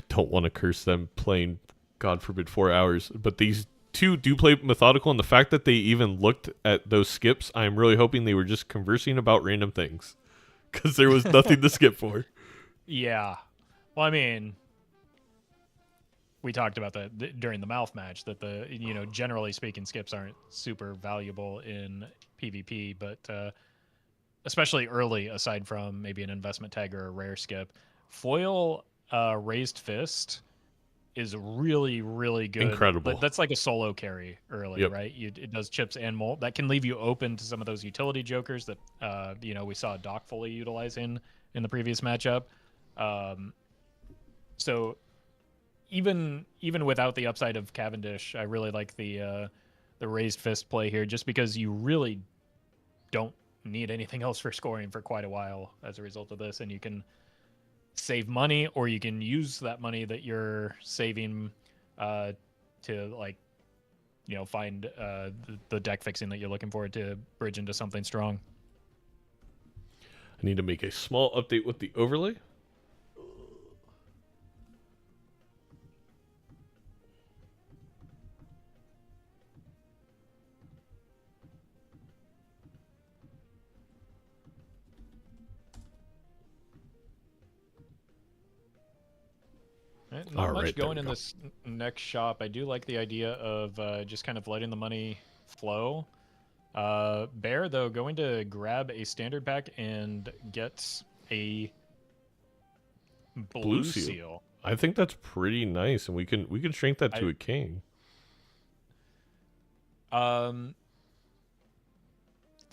don't want to curse them playing, God forbid, 4 hours, but these 2 do play methodical, and the fact that they even looked at those skips, I'm really hoping they were just conversing about random things, because there was nothing to skip for. Yeah. Well, I mean, we talked about that during the MALF match, that generally speaking, skips aren't super valuable in PvP, but especially early, aside from maybe an investment tag or a rare skip, foil raised fist is really, really good. Incredible. But that's like a solo carry early, right? It does chips and molt. That can leave you open to some of those utility jokers that we saw Doc fully utilizing in the previous matchup. So even without the upside of Cavendish, I really like the raised fist play here, just because you really don't need anything else for scoring for quite a while as a result of this, and you can save money, or you can use that money that you're saving to find the deck fixing that you're looking for to bridge into something strong. I need to make a small update with the overlay. Not much going in this next shop. I do like the idea of just kind of letting the money flow. Bear, though, going to grab a standard pack and get a blue seal. I think that's pretty nice, and we can shrink that to a king.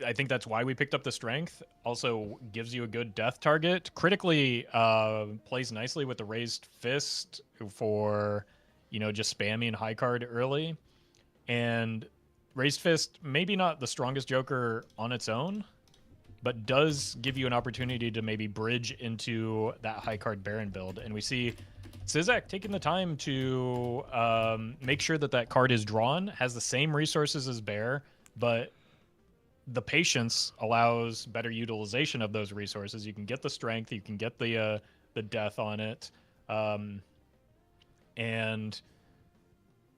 I think that's why we picked up the strength. Also gives you a good death target. Critically plays nicely with the raised fist for, just spamming high card early. And Raised Fist, maybe not the strongest Joker on its own, but does give you an opportunity to maybe bridge into that high card Baron build. And we see Sizaak taking the time to make sure that that card is drawn, has the same resources as Bear, but the patience allows better utilization of those resources. You can get the strength, you can get the death on it, and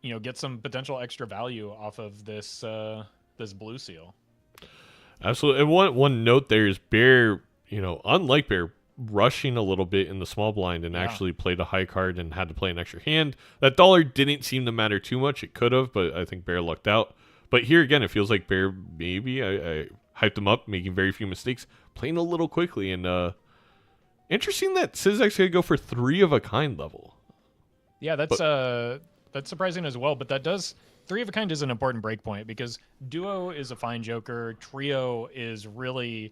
you know, get some potential extra value off of this this blue seal. Absolutely. And one note there is Bear, you know, unlike Bear, rushing a little bit in the small blind and actually played a high card and had to play an extra hand. That dollar didn't seem to matter too much. It could have, but I think Bear lucked out. But here again, it feels like Bear maybe I hyped him up, making very few mistakes, playing a little quickly, and interesting that Sizaak's gonna go for 3 of a kind level. Yeah, that's surprising as well. But that does 3 of a kind is an important breakpoint because duo is a fine Joker, trio is really,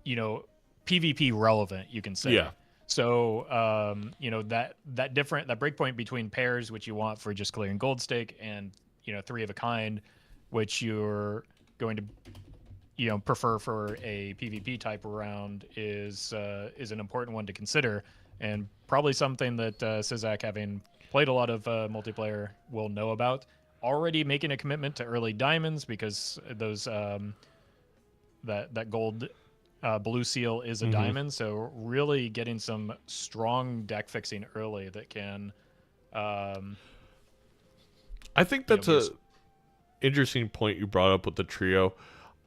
you know, PvP relevant, you can say. Yeah. So you know, that breakpoint between pairs, which you want for just clearing gold stake, and you know, 3 of a kind, which you're going to, you know, prefer for a PvP type round, is an important one to consider, and probably something that Sizaak, having played a lot of multiplayer, will know about. Already making a commitment to early diamonds because those that gold blue seal is a diamond, so really getting some strong deck fixing early that can. I think that's a interesting point you brought up with the trio.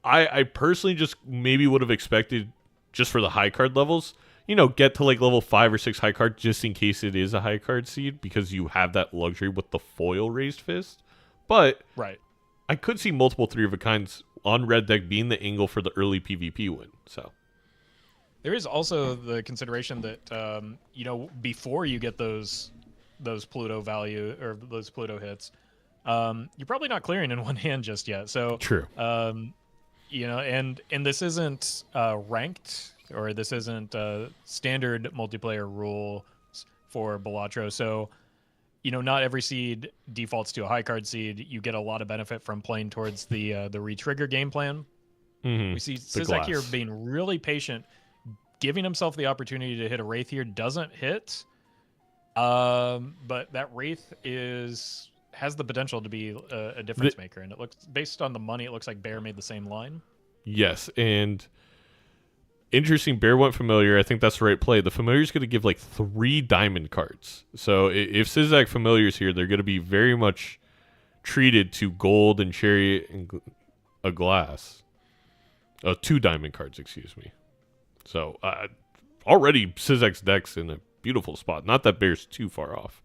I personally just maybe would have expected, just for the high card levels, you know, get to like level 5 or 6 high card just in case it is a high card seed, because you have that luxury with the foil Raised Fist. But right, I could see multiple 3 of a kinds on red deck being the angle for the early PvP win. So there is also the consideration that you know, before you get those Pluto value or those Pluto hits, you're probably not clearing in one hand just yet. So true. You know, and this isn't ranked, or this isn't standard multiplayer rules for Balatro. So, you know, not every seed defaults to a high card seed. You get a lot of benefit from playing towards the re-trigger game plan. We see Sizaak here being really patient, giving himself the opportunity to hit a Wraith here. Doesn't hit, but that Wraith has the potential to be a difference maker, and it looks, based on the money, it looks like Bear made the same line. Yes, and interesting, Bear went familiar. I think that's the right play. The familiar is going to give like 3 diamond cards. So if Sizaak familiars here, they're going to be very much treated to gold and chariot and a glass. 2 diamond cards, excuse me. So already Sizaak's deck's in a beautiful spot. Not that Bear's too far off,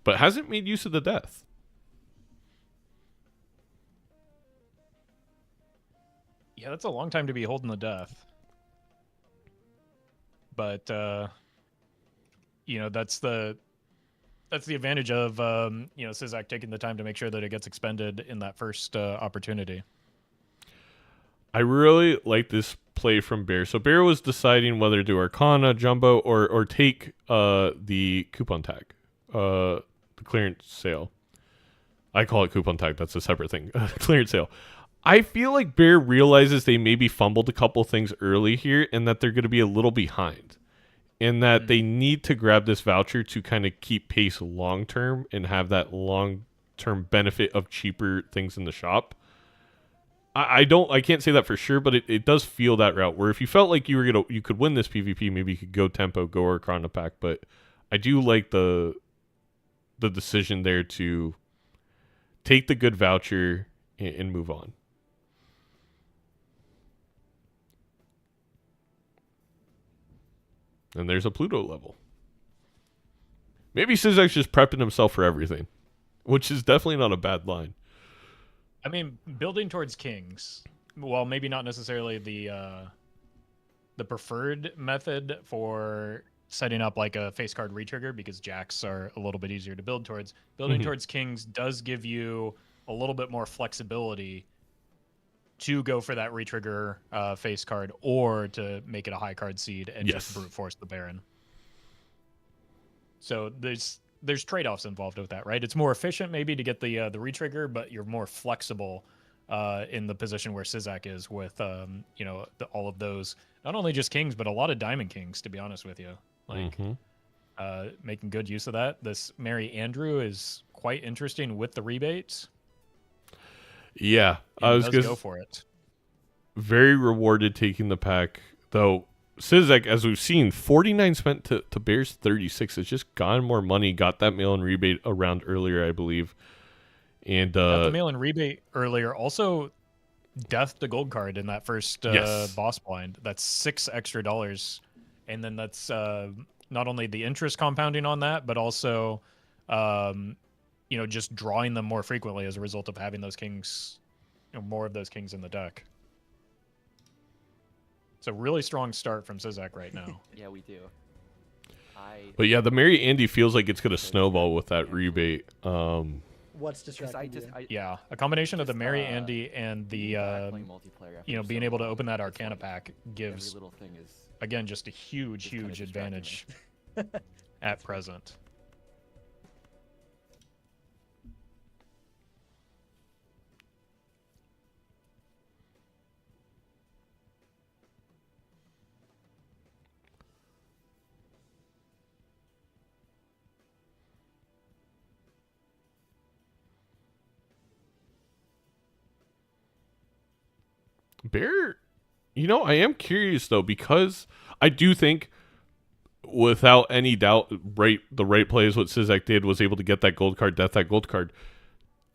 but hasn't made use of the death. Yeah, that's a long time to be holding the death. But you know, that's the advantage of you know, Sizaak taking the time to make sure that it gets expended in that first opportunity. I really like this play from Bear. So Bear was deciding whether to do Arcana, Jumbo, or take the coupon tag, the clearance sale. I call it coupon tag. That's a separate thing. Clearance sale. I feel like Bear realizes they maybe fumbled a couple things early here, and that they're going to be a little behind, and that they need to grab this voucher to kind of keep pace long term and have that long term benefit of cheaper things in the shop. I can't say that for sure, but it does feel that route, where if you felt like you could win this PvP, maybe you could go tempo, go Arcana pack. But I do like the decision there to take the good voucher and move on. And there's a Pluto level. Maybe Sizaak's just prepping himself for everything, which is definitely not a bad line. I mean, building towards kings, well, maybe not necessarily the preferred method for setting up like a face card retrigger, because jacks are a little bit easier to build towards. Building towards kings does give you a little bit more flexibility to go for that retrigger face card, or to make it a high card seed and just brute force the Baron. So there's there's trade-offs involved with that, right? It's more efficient maybe to get the retrigger, but you're more flexible in the position where Sizaak is with all of those, not only just kings, but a lot of diamond kings, to be honest with you. Like making good use of that. This Mary Andrew is quite interesting with the rebates. Yeah, I was gonna go for it. Very rewarded taking the pack, though. Sizaak, as we've seen, 49 spent to Bear's 36. It's just gone more money. Got that mail-in rebate around earlier, I believe. And got the mail-in rebate earlier. Also, death the gold card in that first boss blind. That's $6 extra, and then that's not only the interest compounding on that, but also just drawing them more frequently as a result of having those kings, more of those kings in the deck. It's a really strong start from Sizaak right now. Yeah, we do. But yeah, the Mary Andy feels like it's going to snowball with that rebate. What's distracting you? Yeah, a combination of the Mary Andy and the being able to open that Arcana like pack gives every little thing is again just a huge advantage at present. Bear, I am curious though, because I do think, without any doubt, the right play is what Sizaak did, was able to get that gold card, death that gold card.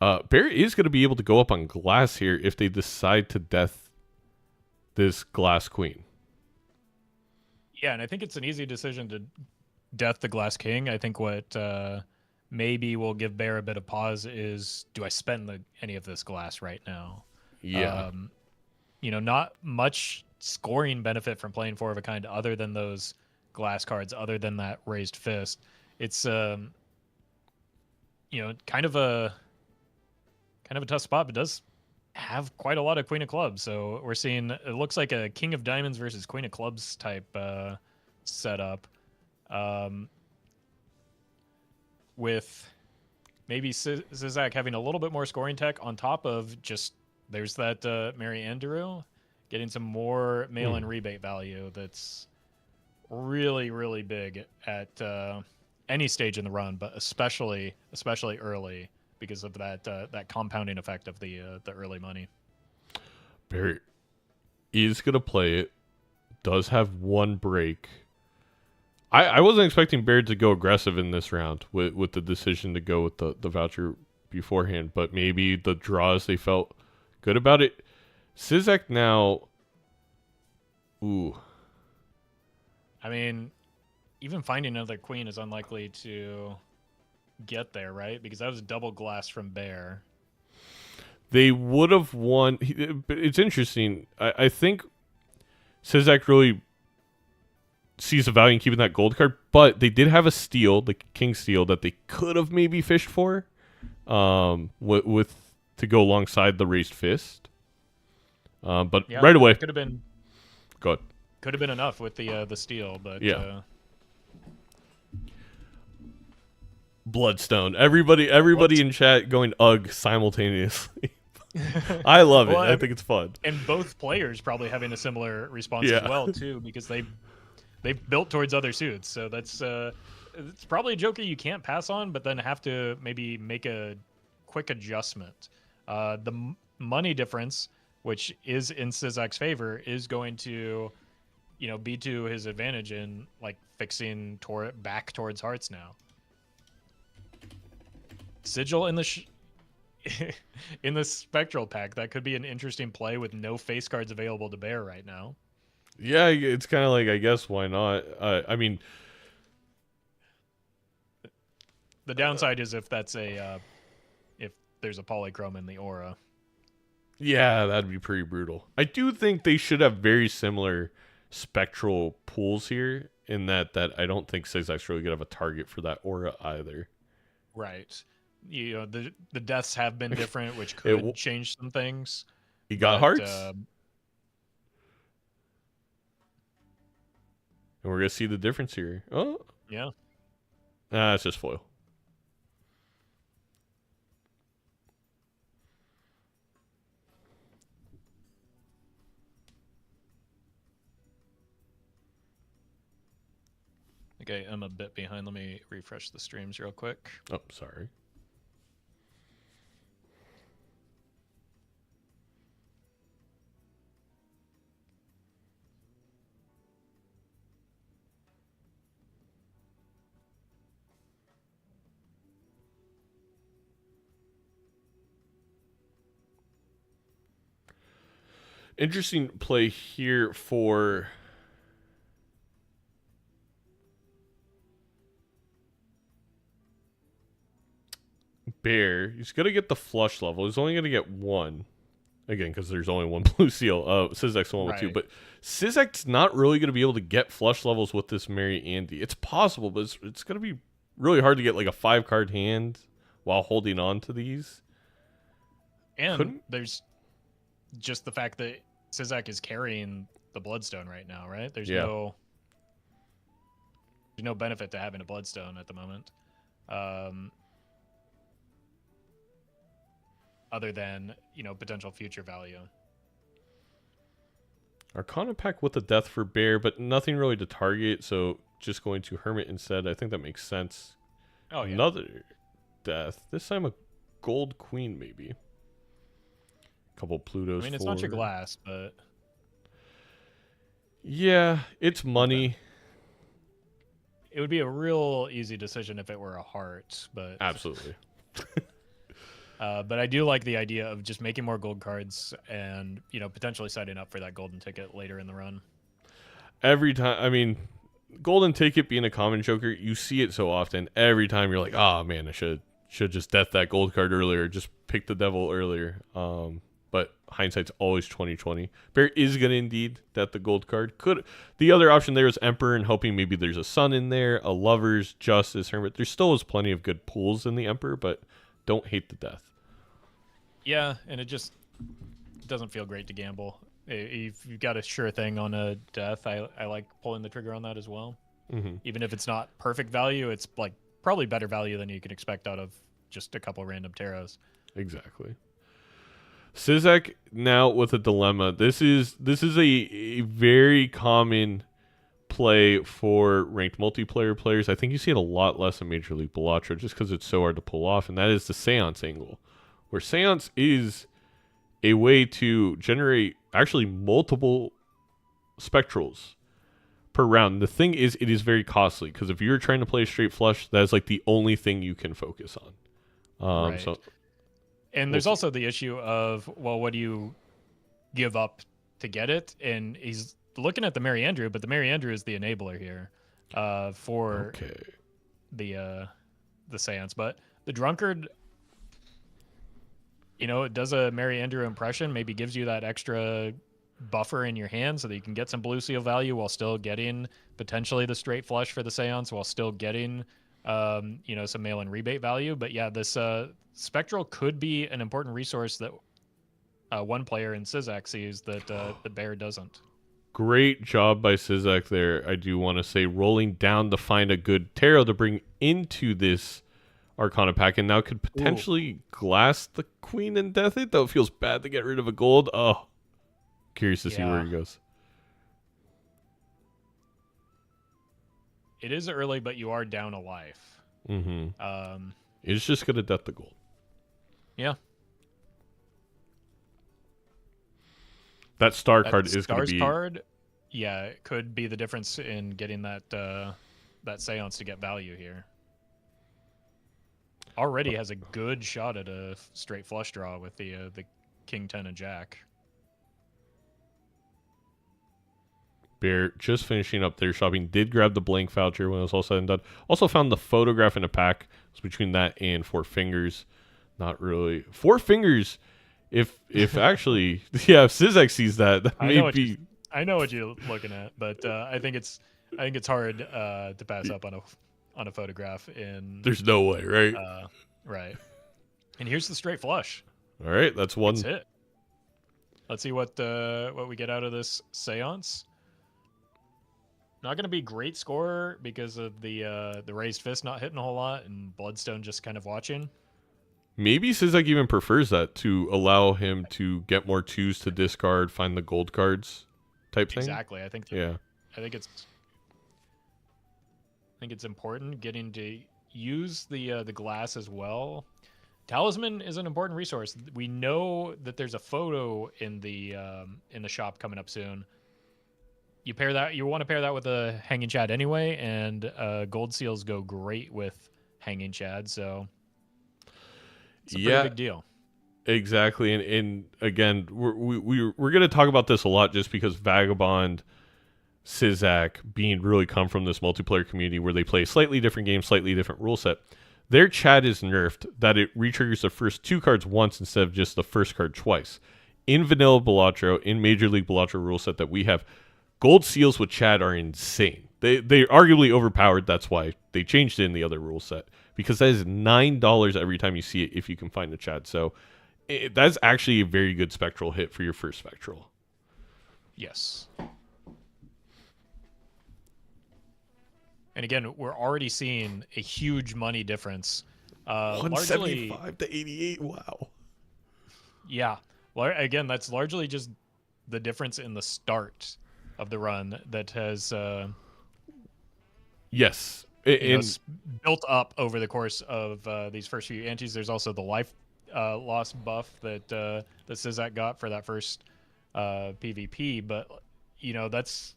Bear is going to be able to go up on glass here if they decide to death this glass queen. Yeah, and I think it's an easy decision to death the glass king. I think what maybe will give Bear a bit of pause is, do I spend any of this glass right now? Yeah. Not much scoring benefit from playing Four of a Kind other than those glass cards, other than that raised fist. It's kind of a tough spot, but does have quite a lot of Queen of Clubs. So we're seeing, it looks like a King of Diamonds versus Queen of Clubs type setup, with maybe Sizaak having a little bit more scoring tech on top of just, there's that Mary Andrew getting some more mail-in rebate value that's really, really big at any stage in the run, but especially early because of that compounding effect of the early money. Bear is going to play it, does have one break. I wasn't expecting Bear to go aggressive in this round with the decision to go with the voucher beforehand, but maybe the draws, they felt good about it. Sizaak now, ooh. I mean, even finding another queen is unlikely to get there, right? Because that was double glass from Bear. They would have won. But it's interesting. I think Sizaak really sees the value in keeping that gold card, but they did have a steal, the king steal, that they could have maybe fished for, with to go alongside the raised fist. But yeah, right away, could have been. Go ahead. Could have been enough with the steal, but yeah. Bloodstone. Everybody in chat going ugh simultaneously. I love it. I think it's fun. And both players probably having a similar response as well too, because they've built towards other suits. So that's it's probably a joker you can't pass on, but then have to maybe make a quick adjustment. The money difference, which is in Sizaak's favor, is going to, be to his advantage in like fixing back towards hearts now. Sigil in the in the spectral pack, that could be an interesting play with no face cards available to Bear right now. Yeah, it's kind of like, I guess, why not? I mean, the downside is if that's if there's a polychrome in the aura. Yeah, that'd be pretty brutal. I do think they should have very similar spectral pools here, in that I don't think Sizaak's really gonna have a target for that aura either. Right. The deaths have been different, which could change some things. He got hearts. And we're gonna see the difference here. Oh, yeah. It's just foil. Okay, I'm a bit behind. Let me refresh the streams real quick. Oh, sorry. Interesting play here for Bear. He's going to get the flush level. He's only going to get one. Again, because there's only one blue seal. Sizaak's the one with two. But Sizaak's not really going to be able to get flush levels with this Mary Andy. It's possible, but it's going to be really hard to get like a 5-card hand while holding on to these. And there's just the fact that Sizaak is carrying the Bloodstone right now, right? There's no benefit to having a Bloodstone at the moment. Other than, potential future value. Arcana pack with a death for Bear, but nothing really to target, so just going to Hermit instead. I think that makes sense. Oh, yeah. Another death. This time a gold queen, maybe. Couple Plutos. I mean, it's not your glass, but yeah, it's money. It would be a real easy decision if it were a heart, but absolutely. But I do like the idea of just making more gold cards and potentially setting up for that golden ticket later in the run. Every time, I mean, golden ticket being a common joker, you see it so often. Every time you're like, oh man, I should just death that gold card earlier, just pick the devil earlier. But hindsight's always 20/20. Bear is gonna indeed death the gold card. The other option there is Emperor and hoping maybe there's a Sun in there, a Lovers, Justice, Hermit. There still is plenty of good pools in the Emperor, but don't hate the death. Yeah, and it just doesn't feel great to gamble. If you've got a sure thing on a death, I like pulling the trigger on that as well. Mm-hmm. Even if it's not perfect value, it's like probably better value than you can expect out of just a couple random Taros. Exactly. Sizaak now with a dilemma. This is a very common play for ranked multiplayer players. I think you see it a lot less in Major League Balatro just because it's so hard to pull off, and that is the Seance angle, where Seance is a way to generate actually multiple spectrals per round. The thing is, it is very costly because if you're trying to play a straight flush, that is like the only thing you can focus on. Right. So, and there's also the issue of, well, what do you give up to get it? And he's looking at the Mary Andrew, but the Mary Andrew is the enabler here for the Seance. But the Drunkard, it does a Mary Andrew impression, maybe gives you that extra buffer in your hand so that you can get some blue seal value while still getting potentially the straight flush for the Seance, while still getting some mail-in rebate value. But yeah, this Spectral could be an important resource that one player in Sizaak sees that the Bear doesn't. Great job by Sizaak there, I do want to say, rolling down to find a good tarot to bring into this Arcana pack, and now could potentially glass the Queen and death it, though it feels bad to get rid of a gold. Oh, curious to see where he goes. It is early, but you are down a life. Mm-hmm. He's just going to death the gold. Yeah. That star card is going to be... card, yeah, it could be the difference in getting that Seance to get value here. Already has a good shot at a straight flush draw with the King 10 and Jack. Bear just finishing up their shopping. Did grab the blank voucher when it was all said and done. Also found the photograph in a pack. It was between that and Four Fingers. Not really. Four Fingers, if actually, yeah, if Sizaak sees that may be... I know what you're looking at, but I think it's hard to pass up on a photograph in... There's no way, right? Right. And here's the straight flush. All right, that's one. That's it. Let's see what we get out of this Seance. Not going to be great score because of the raised fist not hitting a whole lot and Bloodstone just kind of watching. Maybe Sizaak even prefers that to allow him to get more twos to discard, find the gold cards type thing. Exactly. I think. Yeah. I think it's. think it's important getting to use the glass as well. Talisman is an important resource. We know that there's a photo in the shop coming up soon. You want to pair that with a hanging chad anyway, and gold seals go great with hanging chad, so it's a pretty big deal. Exactly, and again, we're going to talk about this a lot just because Vagabond, Sizaak, Bean really come from this multiplayer community where they play slightly different games, slightly different rule set. Their Chad is nerfed that it retriggers the first 2 cards once instead of just the first card twice. In Vanilla Balatro, in Major League Balatro rule set that we have, gold seals with Chad are insane. They're arguably overpowered. That's why they changed it in the other rule set, because that is $9 every time you see it if you can find a Chad. So that's actually a very good spectral hit for your first spectral. Yes. And again, we're already seeing a huge money difference. 175 to 88. Wow. Yeah. Well, again, that's largely just the difference in the start of the run that has yes, built up over the course of these first few antes. There's also the life loss buff that Sizaak got for that first PvP, but that's.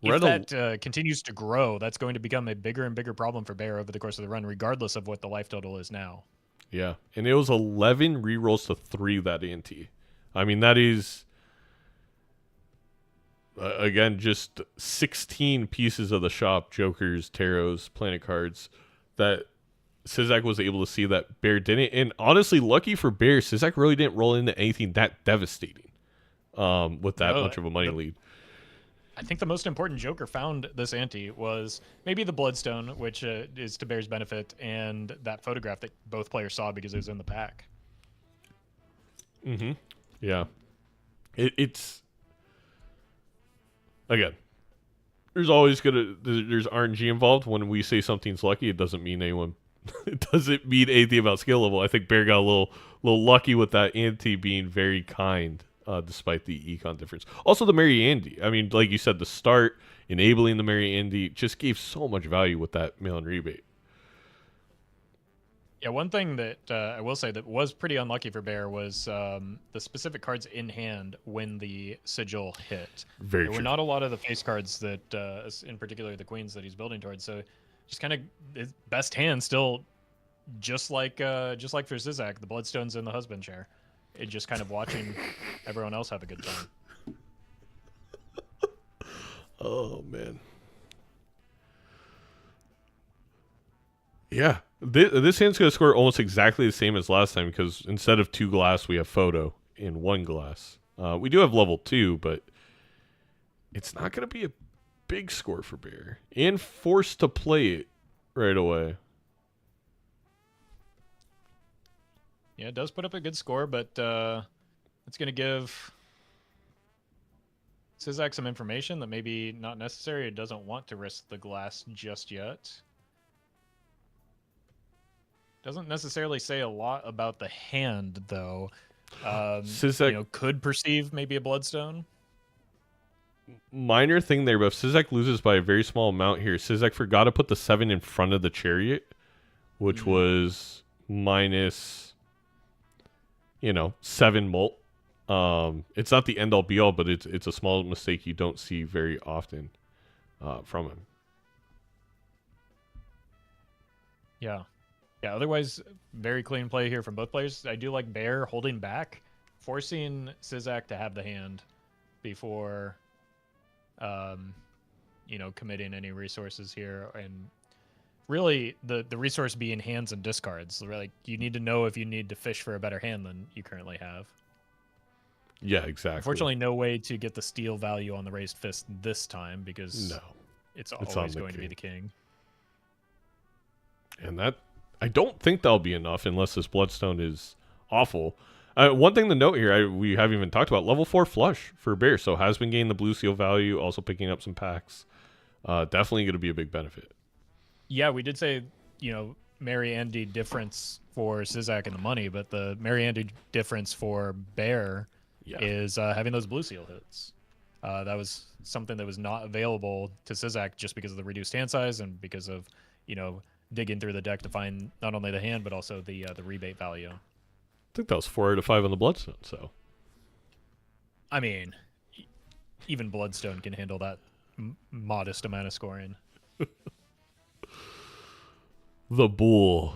If that continues to grow, that's going to become a bigger and bigger problem for Bear over the course of the run, regardless of what the life total is now. Yeah, and it was 11 rerolls to 3 that ante. I mean, that is, again, just 16 pieces of the shop, Jokers, Tarots, Planet cards, that Sizaak was able to see that Bear didn't. And honestly, lucky for Bear, Sizaak really didn't roll into anything that devastating with that much of a money lead. I think the most important Joker found this ante was maybe the Bloodstone, which is to Bear's benefit, and that photograph that both players saw because it was in the pack. Mm-hmm. Yeah. It's... Again, there's always there's RNG involved. When we say something's lucky, it doesn't mean anyone... it doesn't mean anything about skill level. I think Bear got a little lucky with that ante being very kind. Despite the econ difference. Also, the Mary Andy. I mean, like you said, the start, enabling the Mary Andy, just gave so much value with that mail-in rebate. Yeah, one thing that I will say that was pretty unlucky for Bear was the specific cards in hand when the sigil hit. There were not a lot of the face cards that, in particular, the queens that he's building towards. So just kind of his best hand still, just like for Sizaak, the Bloodstones in the husband chair. It just kind of watching everyone else have a good time. Oh, man. Yeah. This hand's going to score almost exactly the same as last time because instead of 2 glass, we have photo in 1 glass. We do have level 2, but it's not going to be a big score for Bear. And forced to play it right away. Yeah, it does put up a good score, but it's going to give Sizaak some information that maybe not necessary. It doesn't want to risk the glass just yet. Doesn't necessarily say a lot about the hand, though. Sizaak could perceive maybe a Bloodstone. Minor thing there, but if Sizaak loses by a very small amount here, Sizaak forgot to put the 7 in front of the Chariot, which was minus... 7 mult. It's not the end-all be-all, but it's a small mistake you don't see very often from him. Yeah. Otherwise, very clean play here from both players. I do like Bear holding back, forcing Sizaak to have the hand before, committing any resources here. And really, the resource being hands and discards. Like, you need to know if you need to fish for a better hand than you currently have. Yeah, exactly. Unfortunately, no way to get the steal value on the raised fist this time because it's always going to be the king. And that, I don't think that'll be enough unless this Bloodstone is awful. One thing to note here, we haven't even talked about, level 4 flush for Bear. So has been gaining the blue seal value, also picking up some packs. Definitely going to be a big benefit. Yeah, we did say, Mary Andy difference for Sizaak and the money, but the Mary Andy difference for Bear is having those blue seal hits. That was something that was not available to Sizaak just because of the reduced hand size and because of, digging through the deck to find not only the hand but also the rebate value. I think that was 4 out of 5 on the Bloodstone. So, I mean, even Bloodstone can handle that modest amount of scoring. the Bull.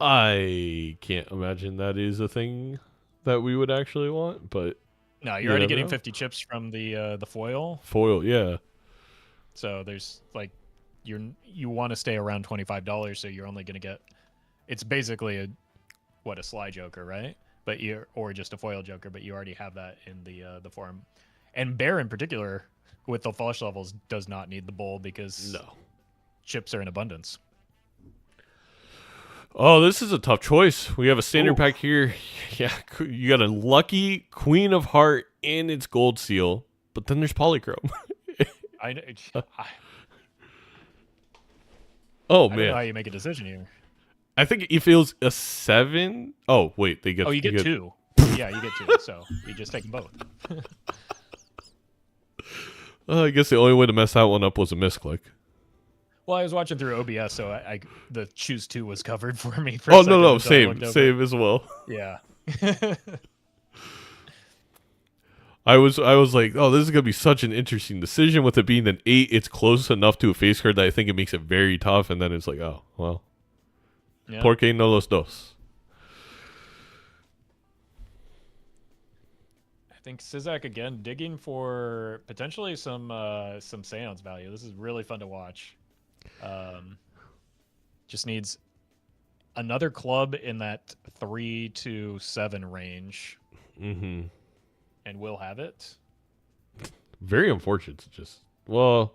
I can't imagine that is a thing that we would actually want, but no, you're already getting 50 chips from the foil. Foil, yeah. So there's you want to stay around $25, so you're only going to get. It's basically a Sly Joker, right? But or just a foil Joker, but you already have that in the form. And Bear in particular, with the flush levels, does not need the Bull because chips are in abundance. Oh, this is a tough choice. We have a standard pack here. Yeah, you got a lucky Queen of Heart and its gold seal, but then there's Polychrome. I don't know how you make a decision here. I think it feels a 7. Oh, wait, they get. Oh, you get 2. Yeah, you get 2. So you just take them both. I guess the only way to mess that one up was a misclick. Well, I was watching through OBS, so the choose 2 was covered for me. No, same as well. Yeah. I was like, oh, this is gonna be such an interesting decision. With it being an 8, it's close enough to a face card that I think it makes it very tough. And then it's like, oh well, ¿Por qué no los dos? I think Sizaak again digging for potentially some seance value. This is really fun to watch. Just needs another club in that 3 to 7 range, and we'll have it. Very unfortunate. I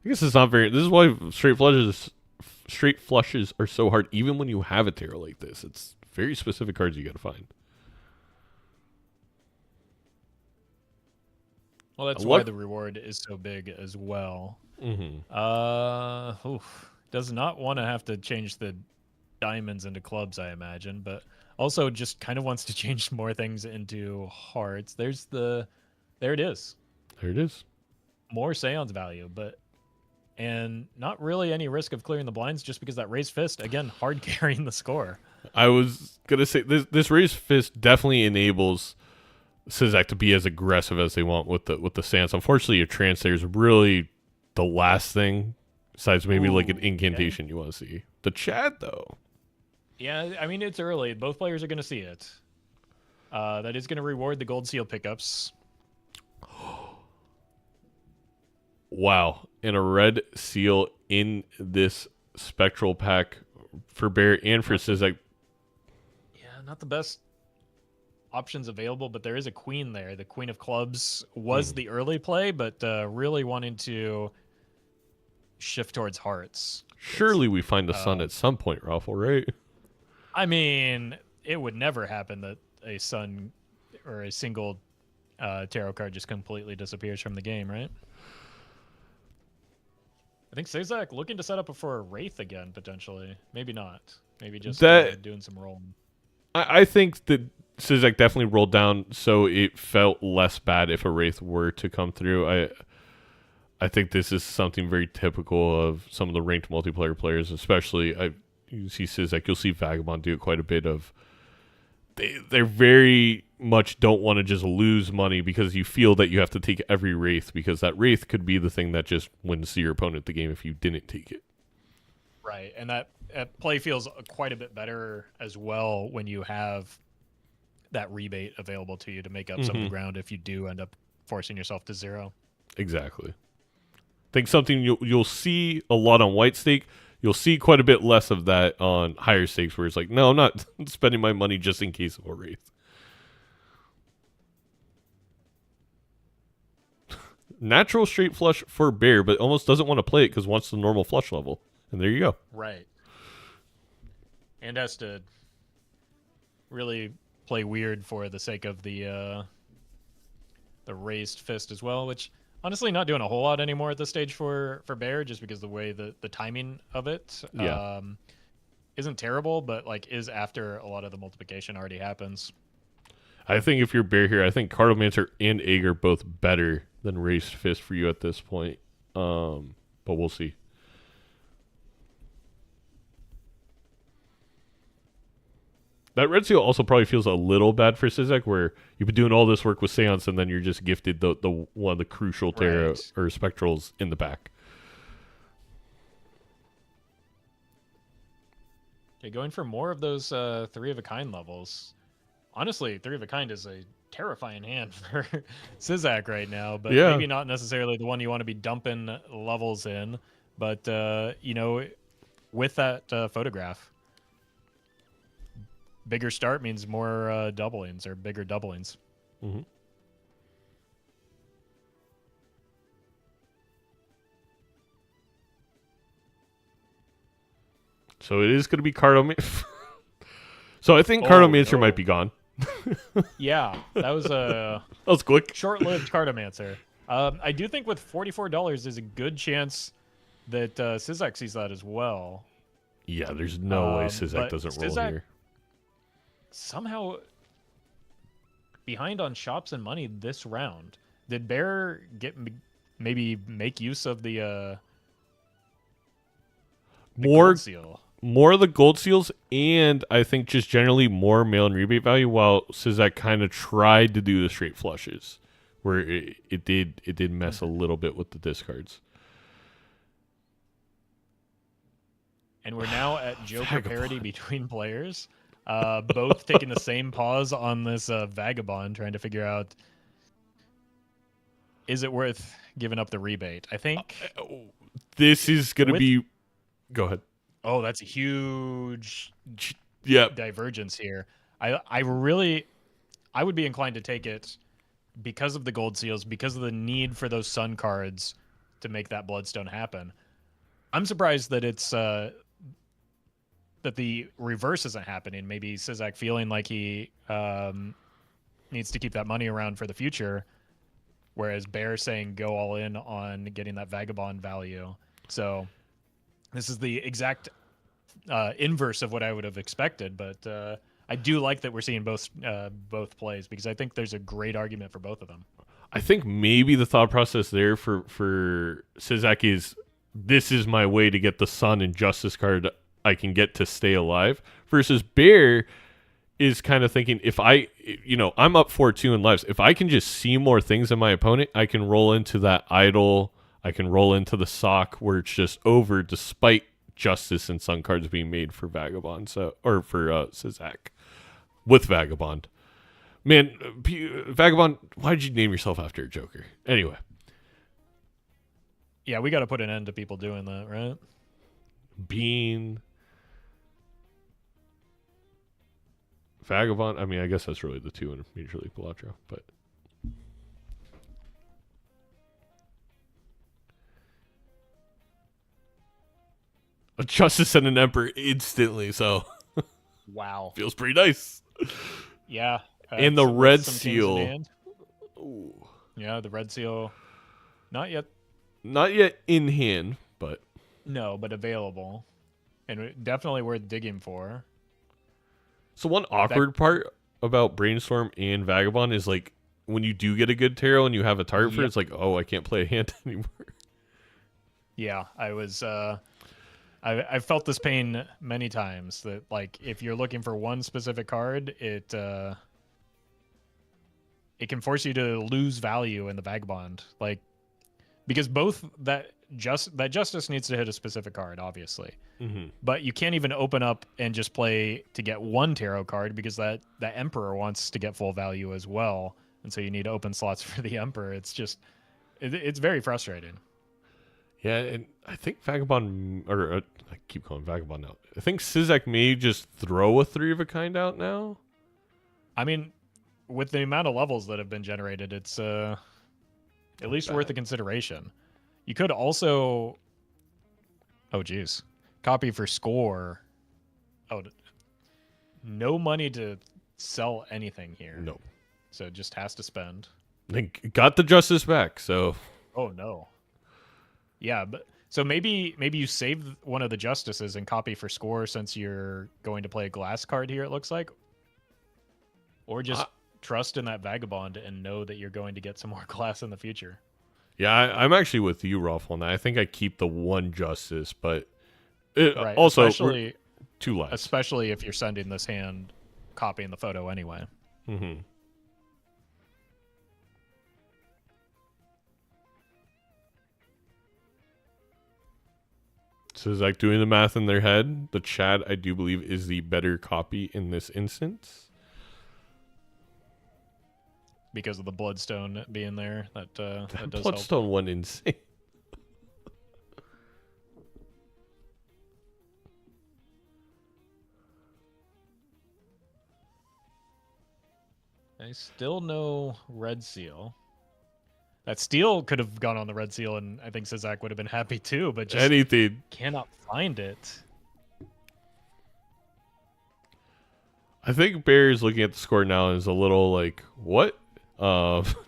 guess it's not very. This is why straight flushes are so hard. Even when you have a tarot like this, it's very specific cards you got to find. Well, that's why the reward is so big as well. Does not want to have to change the diamonds into clubs, I imagine, but also just kind of wants to change more things into hearts. There it is. There it is. More seance value, and not really any risk of clearing the blinds just because that raised fist, again, hard carrying the score. I was going to say, this raised fist definitely enables Sizaak to be as aggressive as they want with the seance. Unfortunately, your trance there is really the last thing, besides maybe like an incantation you want to see. The chat, though. Yeah, I mean, it's early. Both players are going to see it. That is going to reward the gold seal pickups. Wow. And a red seal in this spectral pack for Bear and for Sizaak. Yeah, not the best options available, but there is a queen there. The Queen of Clubs was the early play, but really wanting to shift towards hearts. Surely we find a sun at some point, Raffle, right? I mean, it would never happen that a sun or a single tarot card just completely disappears from the game, right? I think Sizaak looking to set up for a Wraith again, potentially. Maybe not. Maybe just doing some rolling. I think that Sizaak definitely rolled down, so it felt less bad if a Wraith were to come through. I think this is something very typical of some of the ranked multiplayer players, especially you see Sizaak, you'll see Vagabond do it quite a bit of. They very much don't want to just lose money because you feel that you have to take every Wraith, because that Wraith could be the thing that just wins your opponent the game if you didn't take it. Right, and that play feels quite a bit better as well when you have that rebate available to you to make up some of the ground if you do end up forcing yourself to 0. Exactly. I think something you'll see a lot on white stake. You'll see quite a bit less of that on higher stakes, where it's like, no, I'm not spending my money just in case of a Wraith. Natural straight flush for Bear, but almost doesn't want to play it because wants the normal flush level. And there you go. Right. And has to really play weird for the sake of the raised fist as well, which honestly not doing a whole lot anymore at this stage for Bear, just because the way the timing of it isn't terrible, but like is after a lot of the multiplication already happens. I think if you're Bear here, I think Cartomancer and Egg are both better raised fist for you at this point. But we'll see. That red seal also probably feels a little bad for Sizaak, where you've been doing all this work with Seance and then you're just gifted the one of the crucial Terra or Spectrals in the back. Okay, going for more of those 3 of a kind levels. Honestly, 3 of a kind is a terrifying hand for Sizaak right now, but maybe not necessarily the one you want to be dumping levels in. But you know, with that photograph, bigger start means more doublings or bigger doublings. Mm-hmm. So it is going to be Cartomancer. So I think Cartomancer might be gone. Yeah, that was that was quick. Short-lived Cartomancer. I do think with $44, there's a good chance that Sizaak sees that as well. Yeah, there's no way Sizaak doesn't roll here. Somehow behind on shops and money this round. Did Bear maybe make use of the gold seal? More of the gold seals, and I think just generally more mail and rebate value, while Sizaak kind of tried to do the straight flushes, where it did mess a little bit with the discards. And we're now at Joker parity between players, both taking the same pause on this Vagabond, trying to figure out, is it worth giving up the rebate? I think this is going to be... Go ahead. Oh, that's a huge Yep. divergence here. I would be inclined to take it because of the gold seals, because of the need for those sun cards to make that bloodstone happen. I'm surprised that it's that the reverse isn't happening. Maybe Sizaak feeling like he needs to keep that money around for the future, whereas Bear saying go all in on getting that Vagabond value. So this is the exact inverse of what I would have expected, but I do like that we're seeing both plays, because I think there's a great argument for both of them. I think maybe the thought process there for Sizaak is, this is my way to get the Sun and Justice card I can get to stay alive, versus Bear is kind of thinking, if I'm up 4-2 in lives, if I can just see more things than my opponent, I can roll into that idol, I can roll into the sock where it's just over, despite Justice and Sun cards being made for Vagabond, or for Sizaak with Vagabond. Man, Vagabond, why did you name yourself after a Joker? Anyway. Yeah, we got to put an end to people doing that, right? Bean. Vagabond, I mean, I guess that's really the two in Major League Balatro, but... A Justice and an Emperor instantly, so... Wow. Feels pretty nice. Yeah. And the red seal. Ooh. Yeah, the red seal. Not yet in hand, but... No, but available. And definitely worth digging for. So one awkward part about Brainstorm and Vagabond is, like, when you do get a good tarot and you have a target for it, it's like, oh, I can't play a hand anymore. Yeah, I was... I've felt this pain many times, that, like, if you're looking for one specific card, it can force you to lose value in the Vagabond, like, because both that Justice needs to hit a specific card, obviously, but you can't even open up and just play to get one tarot card, because that Emperor wants to get full value as well, and so you need open slots for the Emperor. It's just it's very frustrating. Yeah, and I think Vagabond, I keep calling Vagabond now. I think Sizaak may just throw a 3 of a kind out now. I mean, with the amount of levels that have been generated, it's at least worth a consideration. You could also, copy for score. Oh, no money to sell anything here. No. So it just has to spend. Got the Justice back, so. Oh, no. Yeah, but so maybe you save one of the Justices and copy for score, since you're going to play a glass card here, it looks like. Or just trust in that Vagabond and know that you're going to get some more glass in the future. Yeah, I'm actually with you, Rolf, on that. I think I keep the one justice, but Right. also Especially, 2 lives. especially if you're sending this hand copying the photo anyway. Mm-hmm. So it's like doing the math in their head. The Chad, I do believe, is the better copy in this instance. Because of the Bloodstone being there, that does help. Bloodstone one insane. I still no red seal. That steel could have gone on the red seal, and I think Sizaak would have been happy too, but just Anything. cannot find it. I think Bear's looking at the score now and is a little like, what?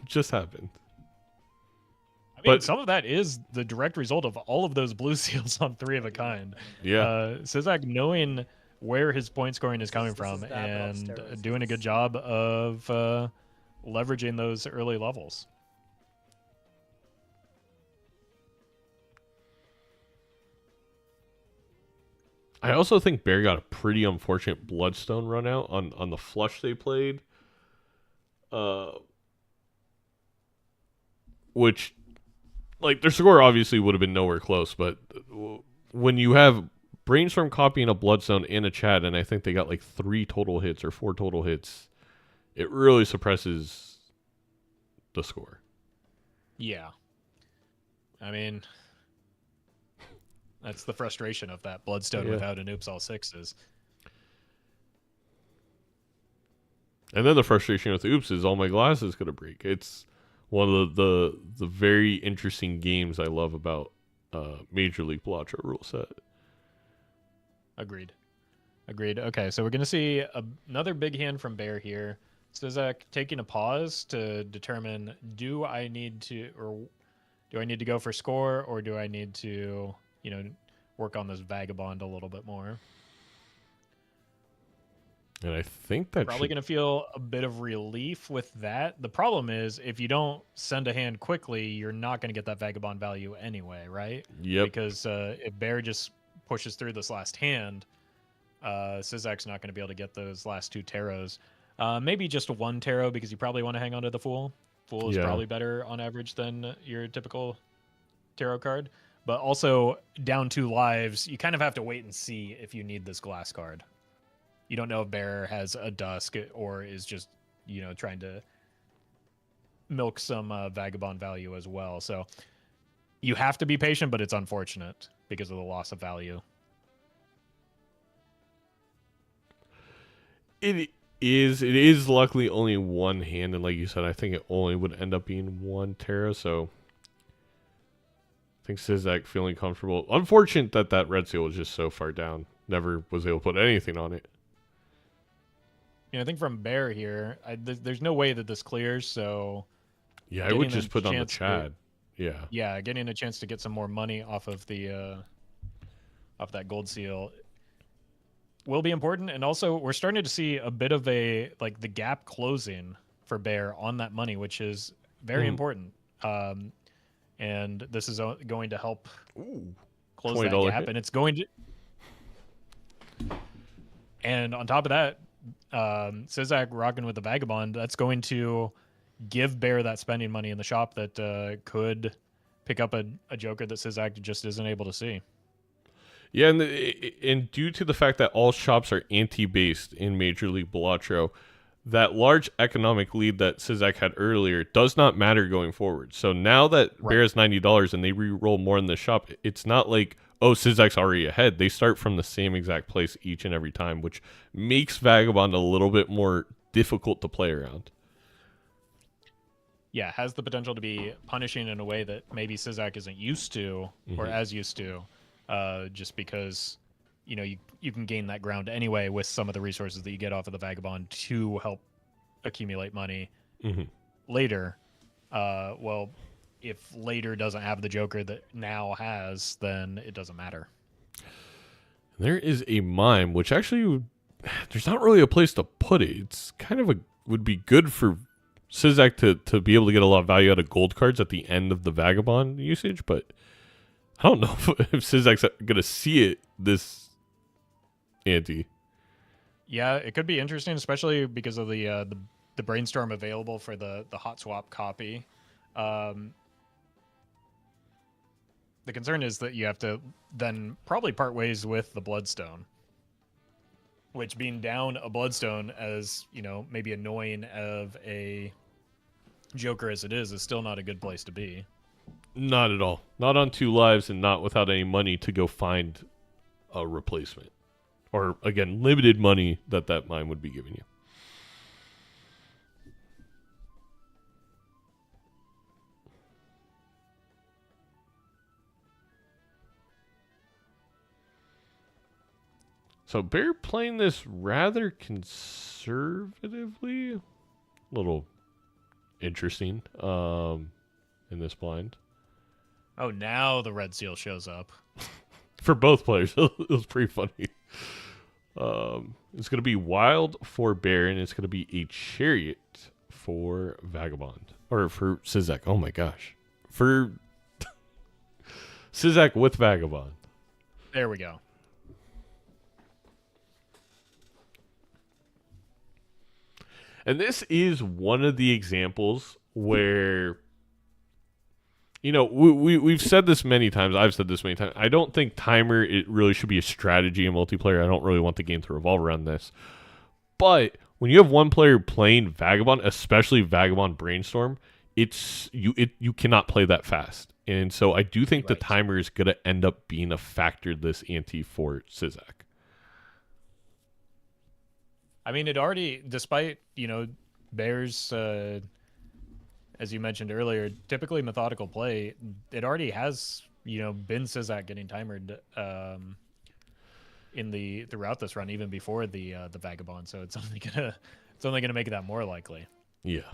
Just happened. I mean, But- some of that is the direct result of all of those blue seals on 3 of a kind. Yeah. Sizaak knowing where his point scoring is coming This is from that and upstairs. doing a good job of leveraging those early levels. I also think Bear got a pretty unfortunate Bloodstone run out on the flush they played. Which, like, their score obviously would have been nowhere close, but when you have Brainstorm copying a Bloodstone and a Chad, and I think they got like 3 total hits or 4 total hits, it really suppresses the score. Yeah. I mean, that's the frustration of that Bloodstone Yeah. without an oops all sixes. And then the frustration with oops is all my glass is gonna break. It's one of the very interesting games I love about Major League Balatro rule set. Agreed. Okay, so we're going to see another big hand from Bear here. Sizaak taking a pause to determine, do I need to go for score, or do I need to, work on this Vagabond a little bit more? And I think that Probably going to feel a bit of relief with that. The problem is, if you don't send a hand quickly, you're not going to get that Vagabond value anyway, right? Yep. Because if Bear just pushes through this last hand, Sizaak's not going to be able to get those last 2 tarots. Maybe just 1 tarot, because you probably want to hang on to the Fool. Fool is probably better on average than your typical tarot card. But also, down 2 lives, you kind of have to wait and see if you need this glass card. You don't know if Bear has a Dusk or is just, trying to milk some Vagabond value as well. So you have to be patient, but it's unfortunate because of the loss of value. It is luckily only 1 hand, and like you said, I think it only would end up being 1 tarot, so I think Sizaak feeling comfortable. Unfortunate that red seal was just so far down. Never was able to put anything on it. I think from Bear here, there's no way that this clears, so... Yeah, I would getting just a put on the chance to- Chad. Yeah. Yeah, getting a chance to get some more money off of off that gold seal will be important. And also, we're starting to see a bit of the gap closing for Bear on that money, which is very important. And this is going to help close that $20 gap, hit. and it's going to... And on top of that, Sizaak rocking with the Vagabond, that's going to give Bear that spending money in the shop that could pick up a Joker that Sizaak just isn't able to see. Yeah, and due to the fact that all shops are anti-based in Major League Balatro, that large economic lead that Sizaak had earlier does not matter going forward. So now that Bear has $90 and they re-roll more in the shop, it's not like, oh, Sizaak's already ahead. They start from the same exact place each and every time, which makes Vagabond a little bit more difficult to play around. Yeah, has the potential to be punishing in a way that maybe Sizaak isn't used to or as used to, just because you can gain that ground anyway with some of the resources that you get off of the Vagabond to help accumulate money later. Well, if later doesn't have the Joker that now has, then it doesn't matter. There is a mime, which actually there's not really a place to put it. It's kind of would be good for Sizaak to be able to get a lot of value out of gold cards at the end of the Vagabond usage, but I don't know if Sizaak's going to see it this ante. Yeah, it could be interesting, especially because of the brainstorm available for the hot swap copy. The concern is that you have to then probably part ways with the Bloodstone, which being down a Bloodstone, as you know, maybe annoying of a Joker as it is still not a good place to be. Not at all. Not on 2 lives and not without any money to go find a replacement. Or, again, limited money that mine would be giving you. So Bear playing this rather conservatively. A little interesting in this blind. Oh, now the red seal shows up. For both players. It was pretty funny. It's going to be Wild for Bear, and it's going to be a Chariot for Vagabond. Or for Sizaak. Oh my gosh. For Sizaak with Vagabond. There we go. And this is one of the examples where, you know, we've said this many times. I've said this many times. I don't think timer, it really should be a strategy in multiplayer. I don't really want the game to revolve around this. But when you have one player playing Vagabond, especially Vagabond Brainstorm, you cannot play that fast. And so I do think the timer is going to end up being a factor this ante for Sizaak. I mean, it already, despite, you know, Bear's, as you mentioned earlier, typically methodical play, it already has, you know, been Sizaak getting timered throughout this run, even before the Vagabond. So it's only gonna make that more likely. Yeah.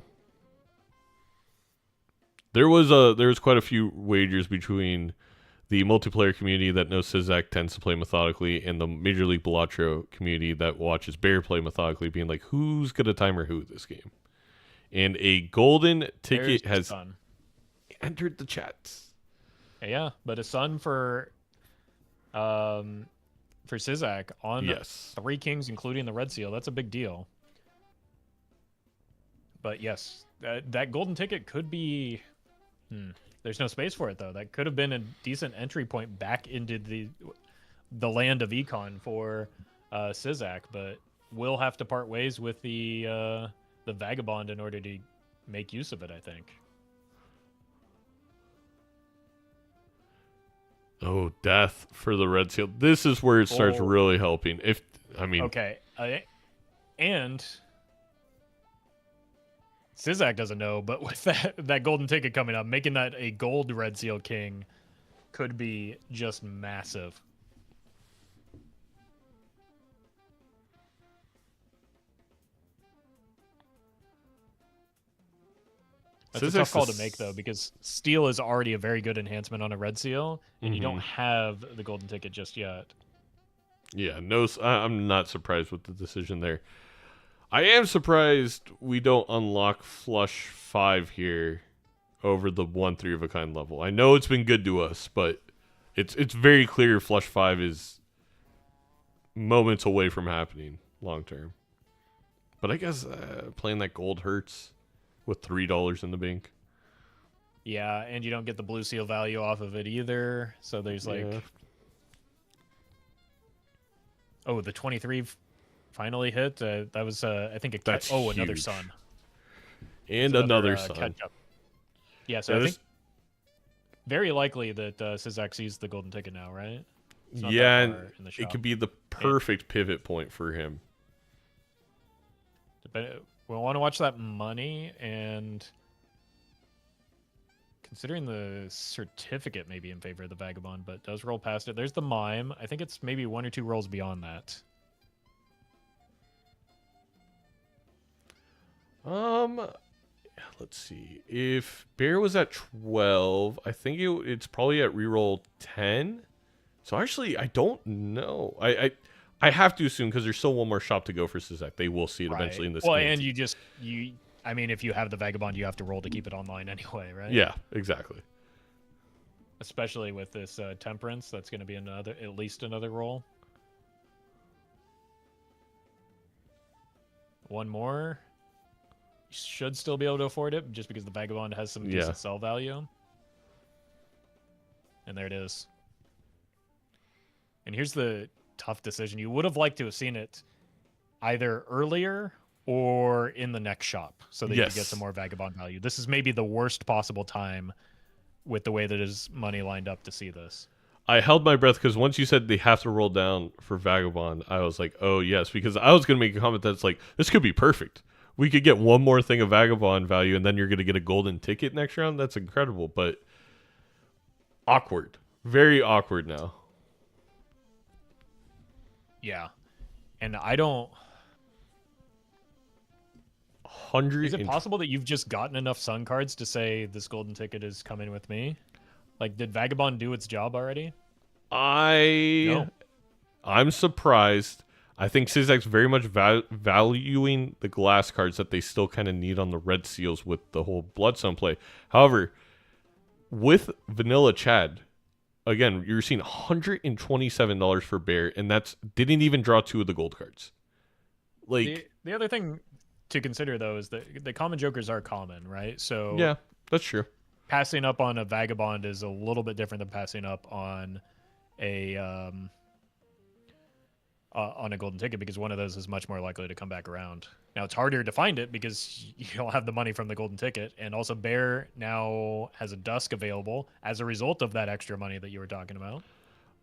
There was quite a few wagers between the multiplayer community that knows Sizaak tends to play methodically and the Major League Balatro community that watches Bear play methodically, being like, who's going to timer who this game? And a golden ticket has entered the chat. Yeah, but a sun for Sizaak on 3 kings, including the red seal. That's a big deal. But yes, that golden ticket could be... There's no space for it, though. That could have been a decent entry point back into the land of Econ for Sizaak, but we'll have to part ways with the Vagabond in order to make use of it, I think. Oh, death for the red seal. This is where it starts really helping. Okay, and Sizaak doesn't know, but with that golden ticket coming up, making that a gold red seal king could be just massive. That's a tough call to make, though, because steel is already a very good enhancement on a red seal, and you don't have the golden ticket just yet. Yeah, I'm not surprised with the decision there. I am surprised we don't unlock Flush 5 here over the 1 3 of a kind level. I know it's been good to us, but it's very clear Flush 5 is moments away from happening long term. But I guess playing that gold hurts with $3 in the bank. Yeah, and you don't get the blue seal value off of it either. So there's oh, the 23 finally hit. That was, I think, another huge. Sun. And another Sun. Catch-up. Yeah, so I think very likely that Sizaak sees the golden ticket now, right? Yeah, and it could be the perfect pivot point for him. But we'll want to watch that money, and considering the certificate may be in favor of the Vagabond, but does roll past it. There's the Mime. I think it's maybe 1 or 2 rolls beyond that. Let's see. If Bear was at 12, I think it's probably at reroll 10. So actually, I don't know. I have to assume because there's still one more shop to go for Sizaak. They will see it eventually in this game. And I mean, if you have the Vagabond, you have to roll to keep it online anyway, right? Yeah, exactly. Especially with this Temperance, that's going to be at least another roll. One more. You should still be able to afford it, just because the Vagabond has some decent sell value. And there it is. And here's the tough decision. You would have liked to have seen it either earlier or in the next shop, so that you could get some more Vagabond value. This is maybe the worst possible time with the way that his money lined up to see this. I held my breath because once you said they have to roll down for Vagabond, I was like, oh, yes, because I was going to make a comment that's like, this could be perfect. We could get one more thing of Vagabond value, and then you're going to get a golden ticket next round. That's incredible, but awkward. Very awkward now. Yeah. And I don't... Is it possible that you've just gotten enough Sun cards to say this golden ticket is coming with me? Like, did Vagabond do its job already? I'm surprised. I think Sizaak's very much valuing the glass cards that they still kind of need on the red seals with the whole Bloodstone play. However, with Vanilla Chad, again, you're seeing $127 for Bear, and that's didn't even draw 2 of the gold cards. Like the other thing to consider, though, is that the common jokers are common, right? So yeah, that's true. Passing up on a Vagabond is a little bit different than passing up on a golden ticket, because one of those is much more likely to come back around. Now, it's harder to find it because you don't have the money from the golden ticket, and also Bear now has a Dusk available as a result of that extra money that you were talking about.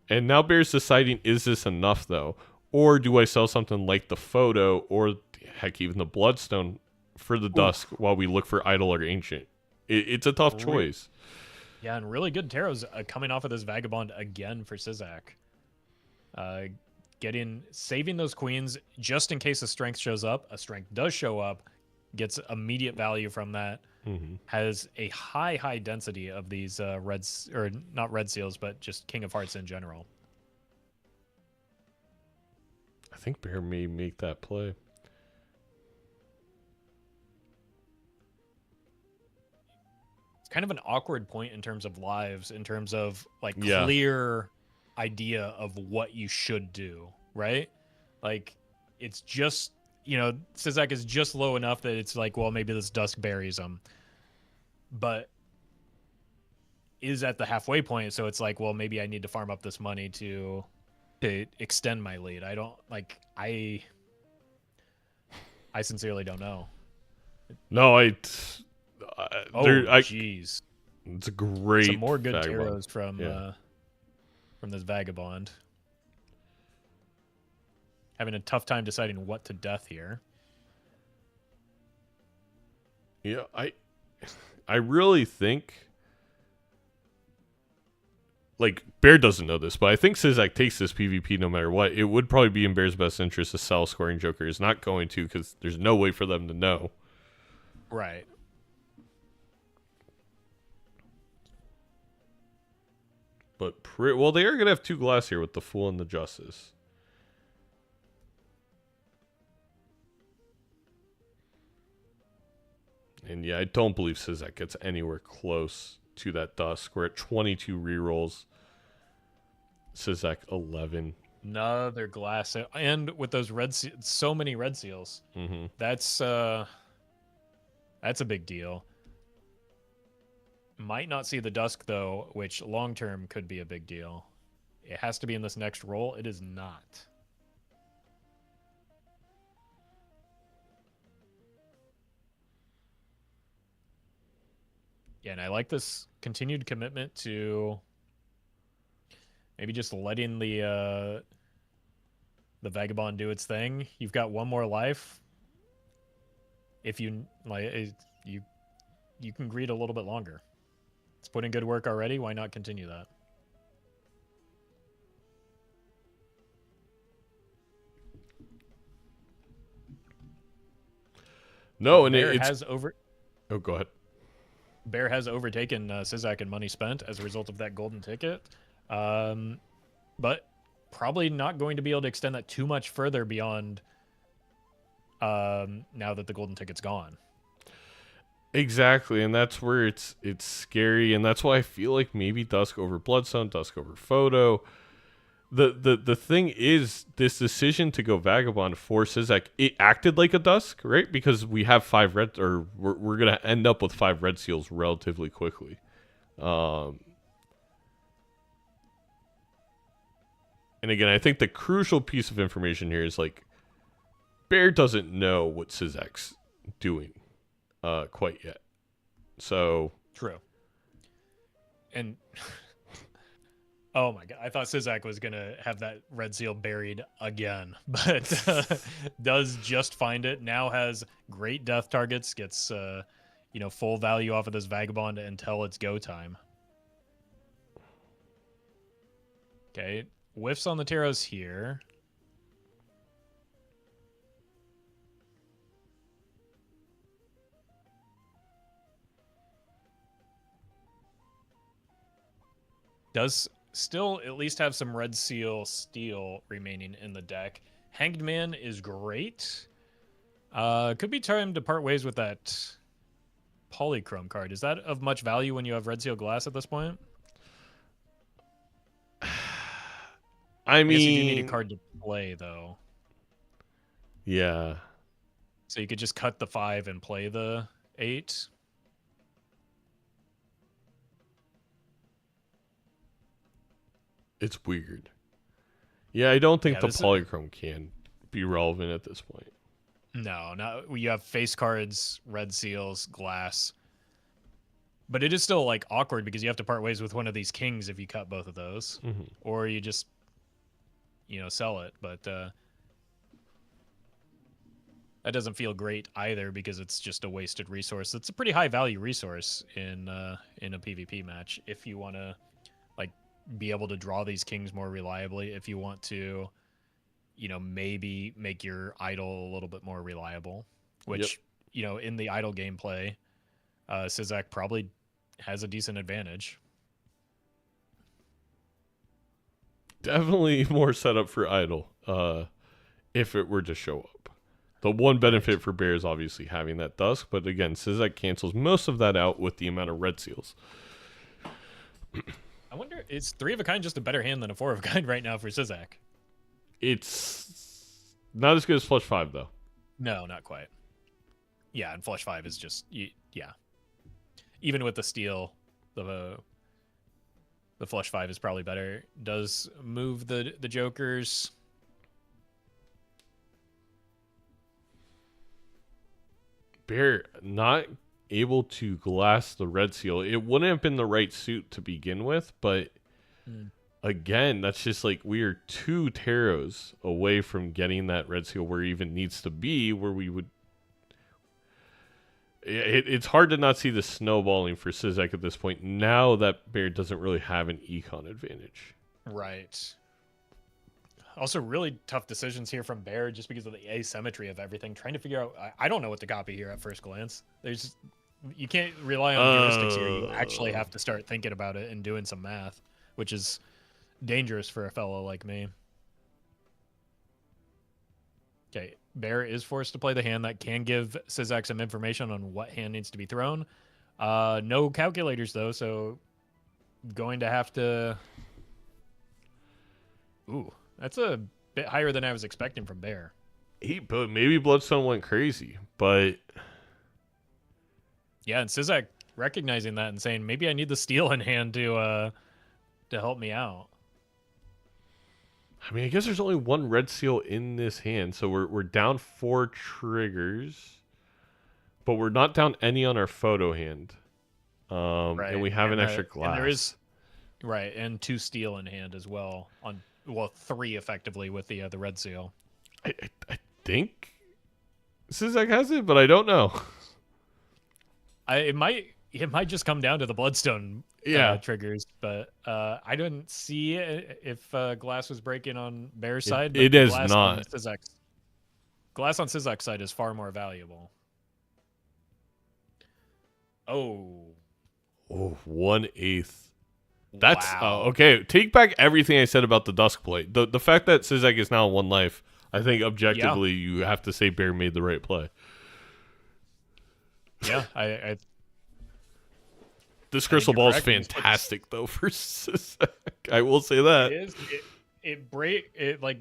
And now Bear's deciding, is this enough, though? Or do I sell something like the Photo, or heck, even the Bloodstone for the Dusk while we look for Idol or Ancient? It's a tough choice. Yeah, and really good tarots coming off of this Vagabond again for Sizaak. Saving those queens just in case a strength shows up. A strength does show up, gets immediate value from that. Has a high density of these reds, or not red seals, but just King of Hearts in general. I think Bear may make that play. It's kind of an awkward point in terms of lives, in terms of like clear idea of what you should do, right? Like, it's just, Sizaak is just low enough that it's like, well, maybe this Dusk buries him, but is at the halfway point, so it's like, well, maybe I need to farm up this money to extend my lead. I sincerely don't know. No, jeez. It's a great some more good Vagabond. tarots from this Vagabond. Having a tough time deciding what to death here. Yeah, I really think, like, Bear doesn't know this, but I think Sizaak takes this PvP no matter what. It would probably be in Bear's best interest to sell Scoring Joker. Is not going to, because there's no way for them to know. Right. But well, they are going to have 2 glass here with the Fool and the Justice. And yeah, I don't believe Sizaak gets anywhere close to that Dusk. We're at 22 rerolls. Sizaak 11. Another glass, and with those so many red seals. That's a big deal. Might not see the Dusk, though, which long-term could be a big deal. It has to be in this next roll. It is not. Yeah, and I like this continued commitment to maybe just letting the Vagabond do its thing. You've got one more life. If you you can greed a little bit longer. It's put in good work already. Why not continue that? No, and Bear it's... has Oh, go ahead. Bear has overtaken Sizaak in money spent as a result of that golden ticket. But probably not going to be able to extend that too much further beyond now that the golden ticket's gone. Exactly, and that's where it's scary, and that's why I feel like maybe Dusk over Bloodstone, Dusk over Photo. The thing is, this decision to go Vagabond for Sizaak, it acted like a Dusk, right? Because we have 5 red, or we're gonna end up with 5 red seals relatively quickly. And again, I think the crucial piece of information here is like Bear doesn't know what Sizaak's doing quite yet. So true. And oh my god, I thought Sizaak was gonna have that red seal buried again, but does just find it. Now has great death targets, gets full value off of this Vagabond until it's go time. Okay, whiffs on the Taros here. Does still at least have some red seal steel remaining in the deck. Hanged Man is great. Could be time to part ways with that polychrome card. Is that of much value when you have red seal glass at this point? I guess you do mean, need a card to play though. Yeah. So you could just cut the 5 and play the 8. It's weird. Yeah, I don't think Yeah, the this is- polychrome can be relevant at this point. No, you have face cards, red seals, glass. But it is still like awkward because you have to part ways with one of these kings if you cut both of those. Mm-hmm. Or you just sell it, but that doesn't feel great either because it's just a wasted resource. It's a pretty high value resource in a PvP match if you want to be able to draw these kings more reliably, if you want to maybe make your idol a little bit more reliable, which in the idol gameplay Sizaak probably has a decent advantage. Definitely more setup for idol if it were to show up. The one benefit for Bear is obviously having that Dusk, but again, Sizaak cancels most of that out with the amount of red seals. I wonder, is 3 of a kind just a better hand than a 4 of a kind right now for Sizaak? It's not as good as Flush 5, though. No, not quite. Yeah, and Flush 5 is just, yeah. Even with the steal, the Flush 5 is probably better. Does move the Jokers. Bear not able to glass the red seal. It wouldn't have been the right suit to begin with, but again, that's just like we are 2 Taros away from getting that red seal where it even needs to be, where we would. It's hard to not see the snowballing for Sizaak at this point. Now that Bear doesn't really have an econ advantage. Right. Also, really tough decisions here from Bear just because of the asymmetry of everything. Trying to figure out, I don't know what to copy here at first glance. You can't rely on heuristics here. You actually have to start thinking about it and doing some math, which is dangerous for a fellow like me. Okay, Bear is forced to play the hand that can give Sizaak some information on what hand needs to be thrown. No calculators though, so going to have to. Ooh, that's a bit higher than I was expecting from Bear. But maybe Bloodstone went crazy, but yeah, and Sizaak recognizing that and saying maybe I need the steal in hand to help me out. I mean, I guess there's only 1 red seal in this hand, so we're down 4 triggers, but we're not down any on our photo hand. Right. And we have an extra glass. And there is and 2 steel in hand as well. 3 effectively with the red seal. I think Sizaak has it, but I don't know. It might just come down to the Bloodstone triggers, but I didn't see if glass was breaking on Bear's side. But it is not. Glass on Sizaak's side is far more valuable. Oh, 1/8. That's wow. Okay. Take back everything I said about the Dusk play. The fact that Sizaak is now 1 life, I think objectively you have to say Bear made the right play. Yeah, I This crystal ball is correct. fantastic though for Sizaak. I will say that. It is. It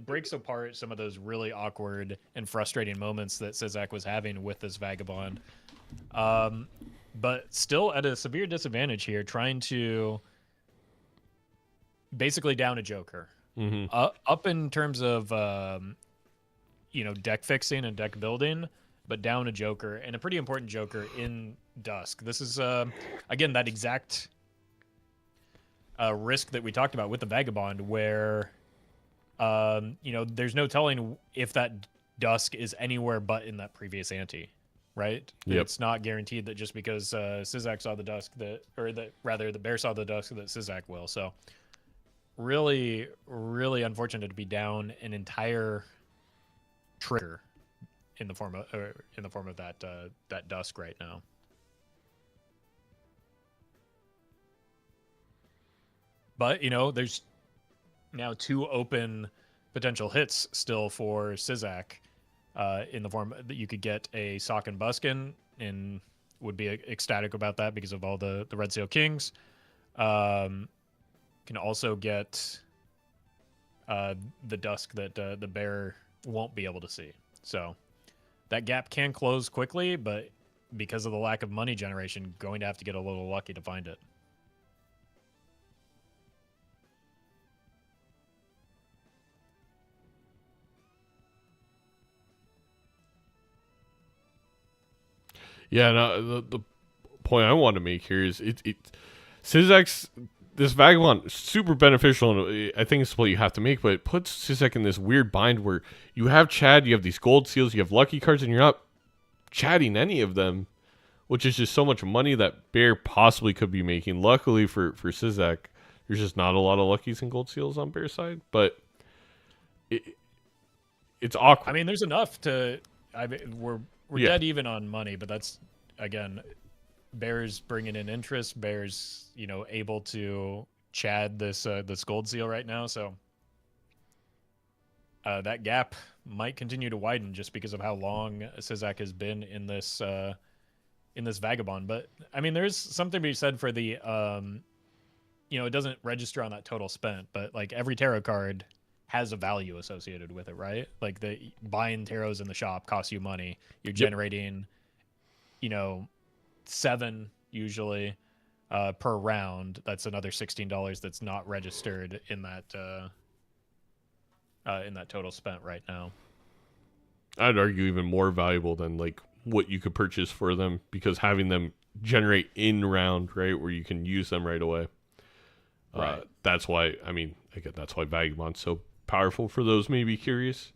breaks apart some of those really awkward and frustrating moments that Sizaak was having with this vagabond. But still at a severe disadvantage here, trying to basically down a Joker. Up in terms of deck fixing and deck building, but down a Joker, and a pretty important Joker in Dusk. This is again that exact risk that we talked about with the Vagabond, where there's no telling if that Dusk is anywhere but in that previous ante, right? Yep. It's not guaranteed that just because Sizaak saw the Dusk the Bear saw the Dusk that Sizaak will. So really, really unfortunate to be down an entire trigger in the form of that Dusk right now. But there's now 2 open potential hits still for Sizaak, in the form that you could get a Sock and Buskin, and would be ecstatic about that because of all the Red Seal Kings. Can also get the Dusk that the Bear won't be able to see. So that gap can close quickly, but because of the lack of money generation, going to have to get a little lucky to find it. Yeah, no, the point I want to make here is Sizaak's this Vagabond super beneficial, and I think it's what you have to make, but it puts Sizaak in this weird bind where you have Chad, you have these gold seals, you have lucky cards, and you're not chatting any of them, which is just so much money that Bear possibly could be making. Luckily for Sizaak, there's just not a lot of luckies and gold seals on Bear's side, but it's awkward. I mean, there's enough to. We're dead even on money, but that's again. Bear's bringing in interest. Bear's, able to Chad this gold seal right now. So that gap might continue to widen just because of how long Sizaak has been in this Vagabond. But I mean, there's something to be said for the, it doesn't register on that total spent, but like every tarot card has a value associated with it, right? Like buying tarots in the shop costs you money. You're generating, 7 usually per round. That's another $16 that's not registered in that total spent right now. I'd argue even more valuable than like what you could purchase for them, because having them generate in round, right, where you can use them right away. Right. That's why, that's why Vagabond's so powerful for those maybe curious.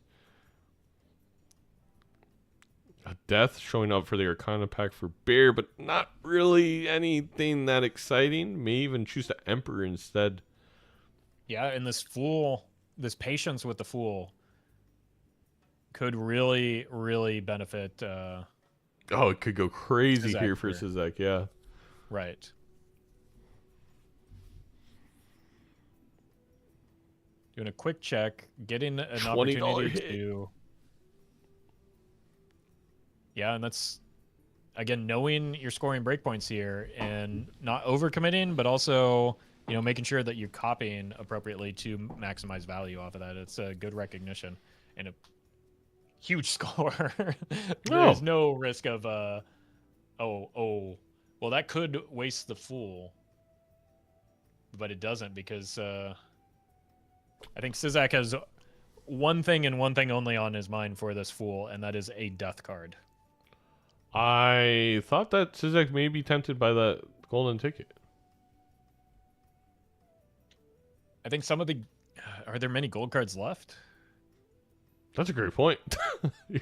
A Death showing up for the Arcana pack for Bear, but not really anything that exciting. May even choose the Emperor instead. Yeah, and this patience with the Fool could really, really benefit. It could go crazy Sizaak here for Sizaak, yeah. Right. Doing a quick check, getting an opportunity hit. to. Yeah, and that's, again, knowing you're scoring breakpoints here and not overcommitting, but also, making sure that you're copying appropriately to maximize value off of that. It's a good recognition and a huge score. There's no risk of, well, that could waste the Fool, but it doesn't because I think Sizaak has one thing and one thing only on his mind for this Fool, and that is a Death card. I thought that Sizaak may be tempted by that golden ticket. I think some of the... Are there many gold cards left? That's a great point.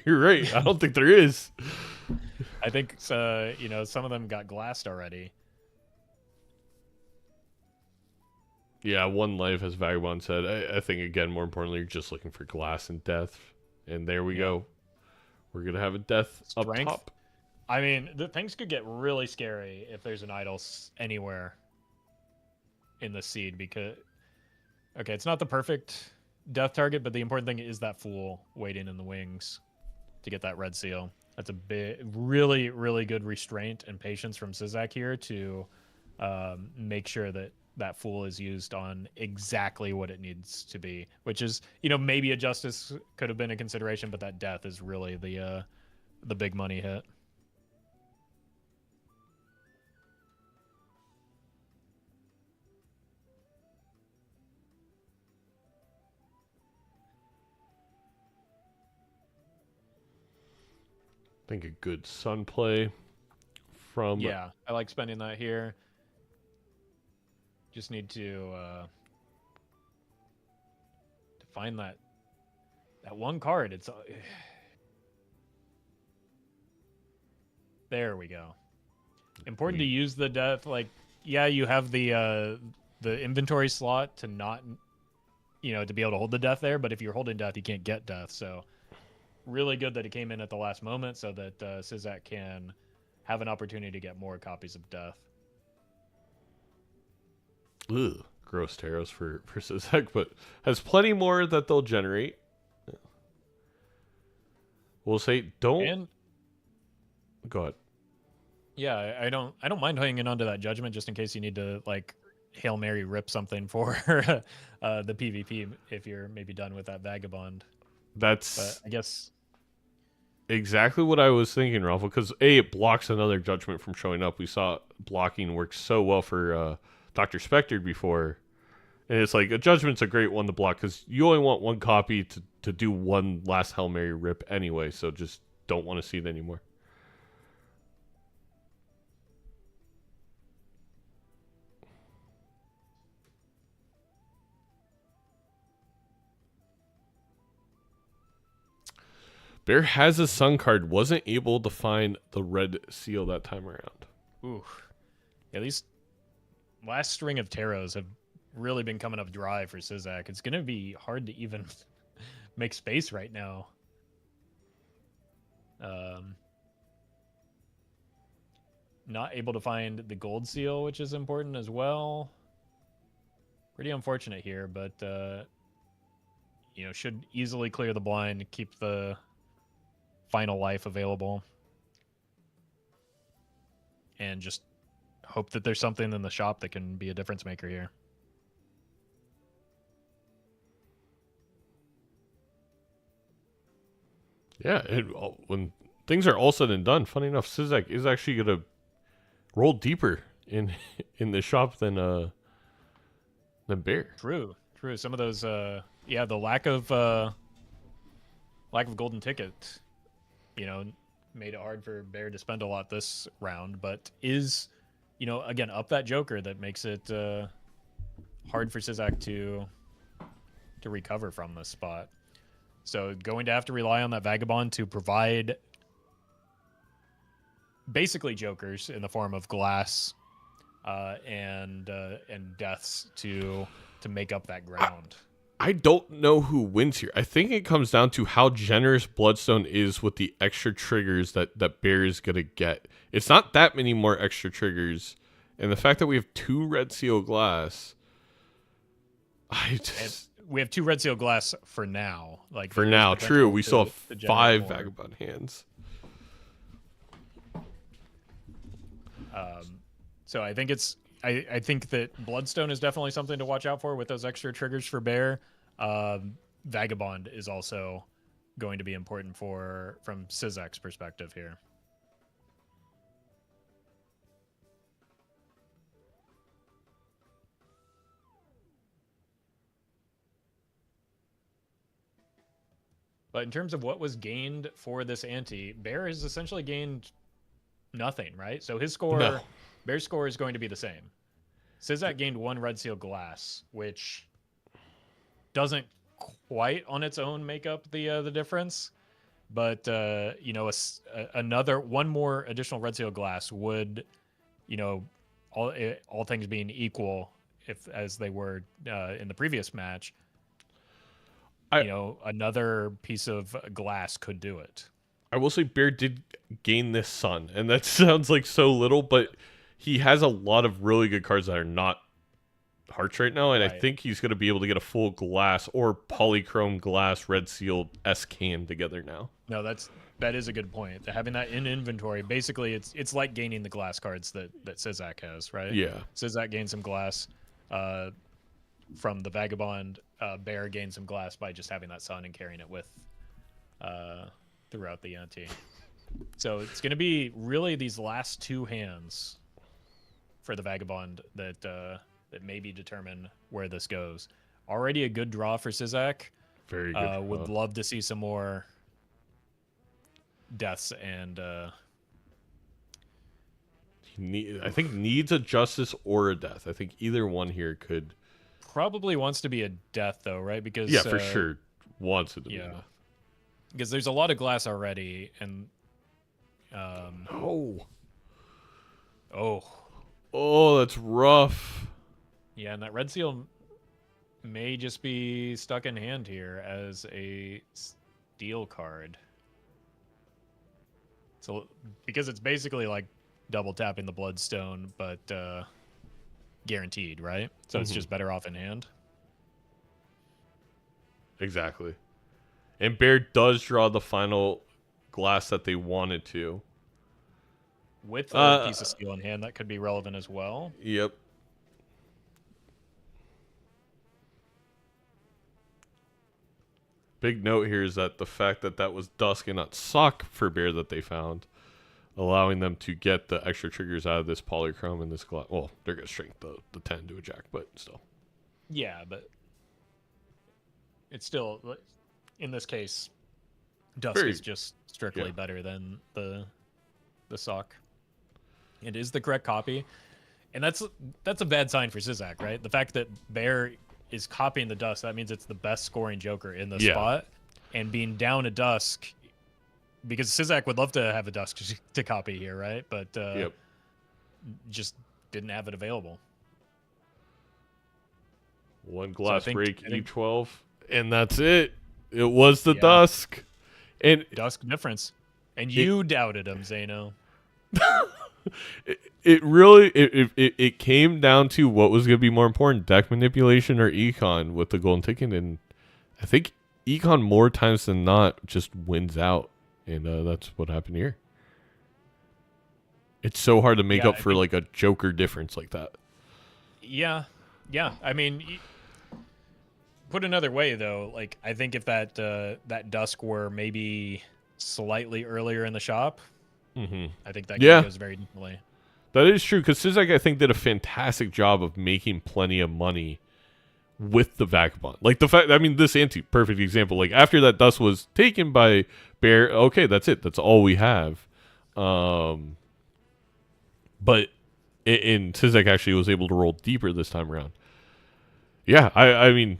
You're right. I don't think there is. I think, some of them got glassed already. Yeah, 1 life, as Vagabond said. I think, again, more importantly, you're just looking for glass and death. And there we go. We're going to have a death Strength. up top. I mean, things could get really scary if there's an idol anywhere in the seed because... Okay, it's not the perfect death target, but the important thing is that Fool waiting in the wings to get that red seal. That's a really, really good restraint and patience from Sizaak here to make sure that that Fool is used on exactly what it needs to be, which is, maybe a Justice could have been a consideration, but that Death is really the big money hit. I think a good Sun play from... Yeah, I like spending that here. Just need to find that one card. It's there we go. Important to use the Death. Like, yeah, you have the inventory slot to not, to be able to hold the Death there. But if you're holding Death, you can't get Death. So really good that it came in at the last moment so that Sizaak can have an opportunity to get more copies of Death. Ugh, gross Taros for Sizaak, but has plenty more that they'll generate. We'll say don't. Go ahead. Yeah, I don't mind hanging on to that judgment just in case you need to Hail Mary rip something for the PvP if you're maybe done with that Vagabond. But I guess exactly what I was thinking, Ralph, because it blocks another judgment from showing up. We saw blocking work so well for DrSpectred before, and it's like a judgment's a great one to block because you only want one copy to do one last Hail Mary rip anyway, so just don't want to see it anymore. Bear has a Sun card, wasn't able to find the red seal that time around. Ooh. Yeah, these last string of Taros have really been coming up dry for Sizaak. It's going to be hard to even make space right now. Not able to find the gold seal, which is important as well. Pretty unfortunate here, but should easily clear the blind, keep the final life available, and just hope that there's something in the shop that can be a difference maker here. Yeah, when things are all said and done, funny enough, Sizaak is actually going to roll deeper in the shop than Bear. True. Some of those, the lack of golden ticket, made it hard for Bear to spend a lot this round, but is, again, up that Joker that makes it hard for Sizaak to recover from this spot. So going to have to rely on that Vagabond to provide basically Jokers in the form of glass and deaths to make up that ground. I don't know who wins here. I think it comes down to how generous Bloodstone is with the extra triggers that Bear is going to get. It's not that many more extra triggers. And the fact that we have 2 Red Seal Glass... We have 2 Red Seal Glass for now. For now, true. We still have 5 Vagabond hands. So I think I think that Bloodstone is definitely something to watch out for with those extra triggers for Bear. Vagabond is also going to be important from Sizaak's perspective here. But in terms of what was gained for this ante, Bear has essentially gained nothing, right? So his score... No. Bear's score is going to be the same. Sizaak gained 1 Red Seal Glass, which doesn't quite on its own make up the difference, but another one more additional Red Seal Glass would, all things being equal, as they were in the previous match, another piece of glass could do it. I will say Bear did gain this Sun, and that sounds like so little, but he has a lot of really good cards that are not Hearts right now, and right. I think he's going to be able to get a full glass or polychrome glass Red Seal S-Can together now. No, that's that is a good point. Having that in inventory, basically, it's like gaining the glass cards that Sizaak has, right? Yeah. Sizaak gained some glass from the Vagabond. Bear gained some glass by just having that sun and carrying it with throughout the ante. So it's going to be really these last 2 hands for the Vagabond that maybe determine where this goes. Already a good draw for Sizaak. Very good. Would love to see some more deaths and I think needs a justice or a death. I think either one here could. Probably wants to be a death though, right? Because yeah, for sure wants it to be. Because there's a lot of glass already, and oh, that's rough. Yeah, and that red seal may just be stuck in hand here as a steal card. So because it's basically like double tapping the bloodstone, but guaranteed, right? So it's just better off in hand. Exactly. And Bear does draw the final glass that they wanted to. With a piece of steel in hand, that could be relevant as well. Yep. Big note here is that the fact that that was Dusk and not Suck for Bear that they found, allowing them to get the extra triggers out of this polychrome and this glass. Well, they're going to shrink the 10 to a jack, but still. Yeah, but it's still, in this case, Dusk is just strictly better than the Sock. It is the correct copy. And that's a bad sign for Sizaak, right? The fact that Bear is copying the Dusk, that means it's the best scoring Joker in the spot. And being down a Dusk, because Sizaak would love to have a Dusk to copy here, right? But just didn't have it available. One glass break, E12, and that's it. It was the Dusk. And Dusk difference. And you doubted him, Zeno. It really it came down to what was going to be more important, deck manipulation or econ with the golden ticket, and I think econ more times than not just wins out, and that's what happened here. It's so hard to make up for like a Joker difference like that. Yeah. I mean, put another way though, like I think if that Dusk were maybe slightly earlier in the shop, I think that goes very differently. That is true, because Sizaak, I think, did a fantastic job of making plenty of money with the Vagabond. Like, the fact, I mean, this ante, perfect example. Like, after that Dust was taken by Bear, okay, that's it. That's all we have. But Sizaak actually was able to roll deeper this time around. Yeah, I mean,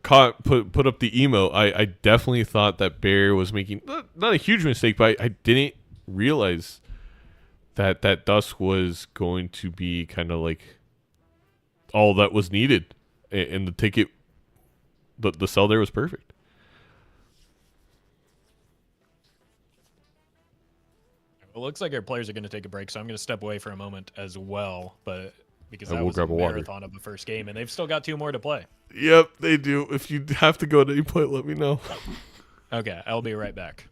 put up the emo. I definitely thought that Bear was making, not a huge mistake, but I didn't realize that Dusk was going to be kind of like all that was needed, and the ticket, the sell there was perfect. It looks like our players are going to take a break, so I'm going to step away for a moment as well, but because that we'll was a grab a water. marathon of the first game, and they've still got 2 more to play. Yep, they do. If you have to go at any point, let me know. Okay, I'll be right back.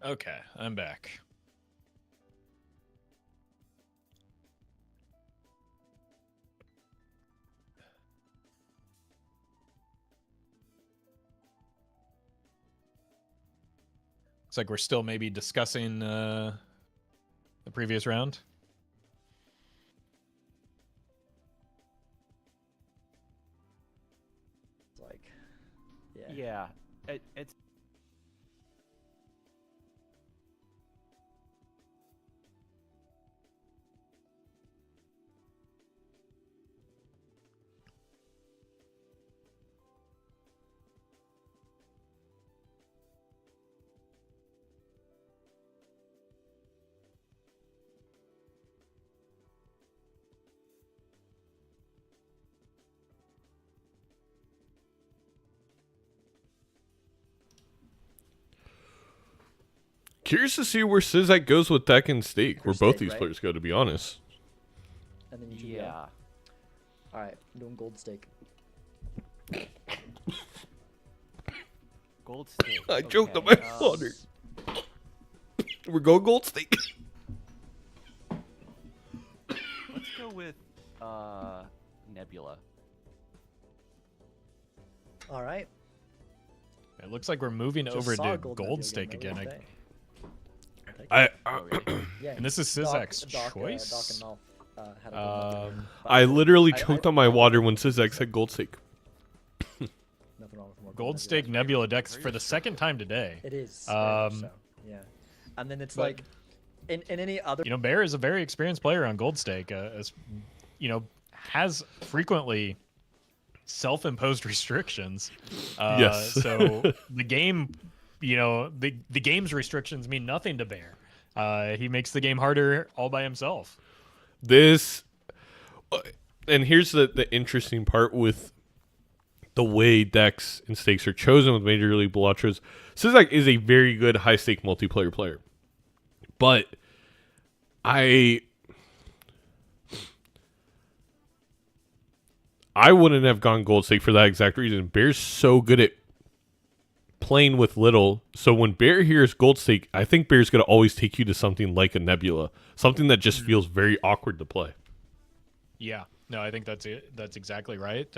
Okay, I'm back. Looks like we're still maybe discussing the previous round. It's like, Yeah. It's Curious to see where Sizaak goes with deck and stake, where both Stake, these right? players go, to be honest. and then you should go. yeah. All right, I'm doing gold stake. Gold stake. I choked on okay, my water. We're going gold stake. Let's go with Nebula. All right. It looks like we're moving Just over saw to gold gold Nebula stake again. the other day. Oh, really? Yeah. And this is Sizaak's choice? Doc and MALF, had a gold Nebula. But I literally I- choked I- on my water when Sizaak said gold stake. Nothing wrong with more Gold stake Nebula decks for the second time today. It is. very much Um, so. Yeah. And then it's but- like, in any other. You know, Bear is a very experienced player on gold stake. You know, has frequently self-imposed restrictions. Yes. So the game, you know, the game's restrictions mean nothing to Bear. He makes the game harder all by himself. This, and here's the interesting part with the way decks and stakes are chosen with Major League Balatros. Sizaak is a very good high stake multiplayer player, but I wouldn't have gone gold stake for that exact reason. Bear's so good at playing with little, so when Bear hears gold stake, I think Bear's going to always take you to something like a Nebula, something that just feels very awkward to play. Yeah, no, I think that's it. That's exactly right.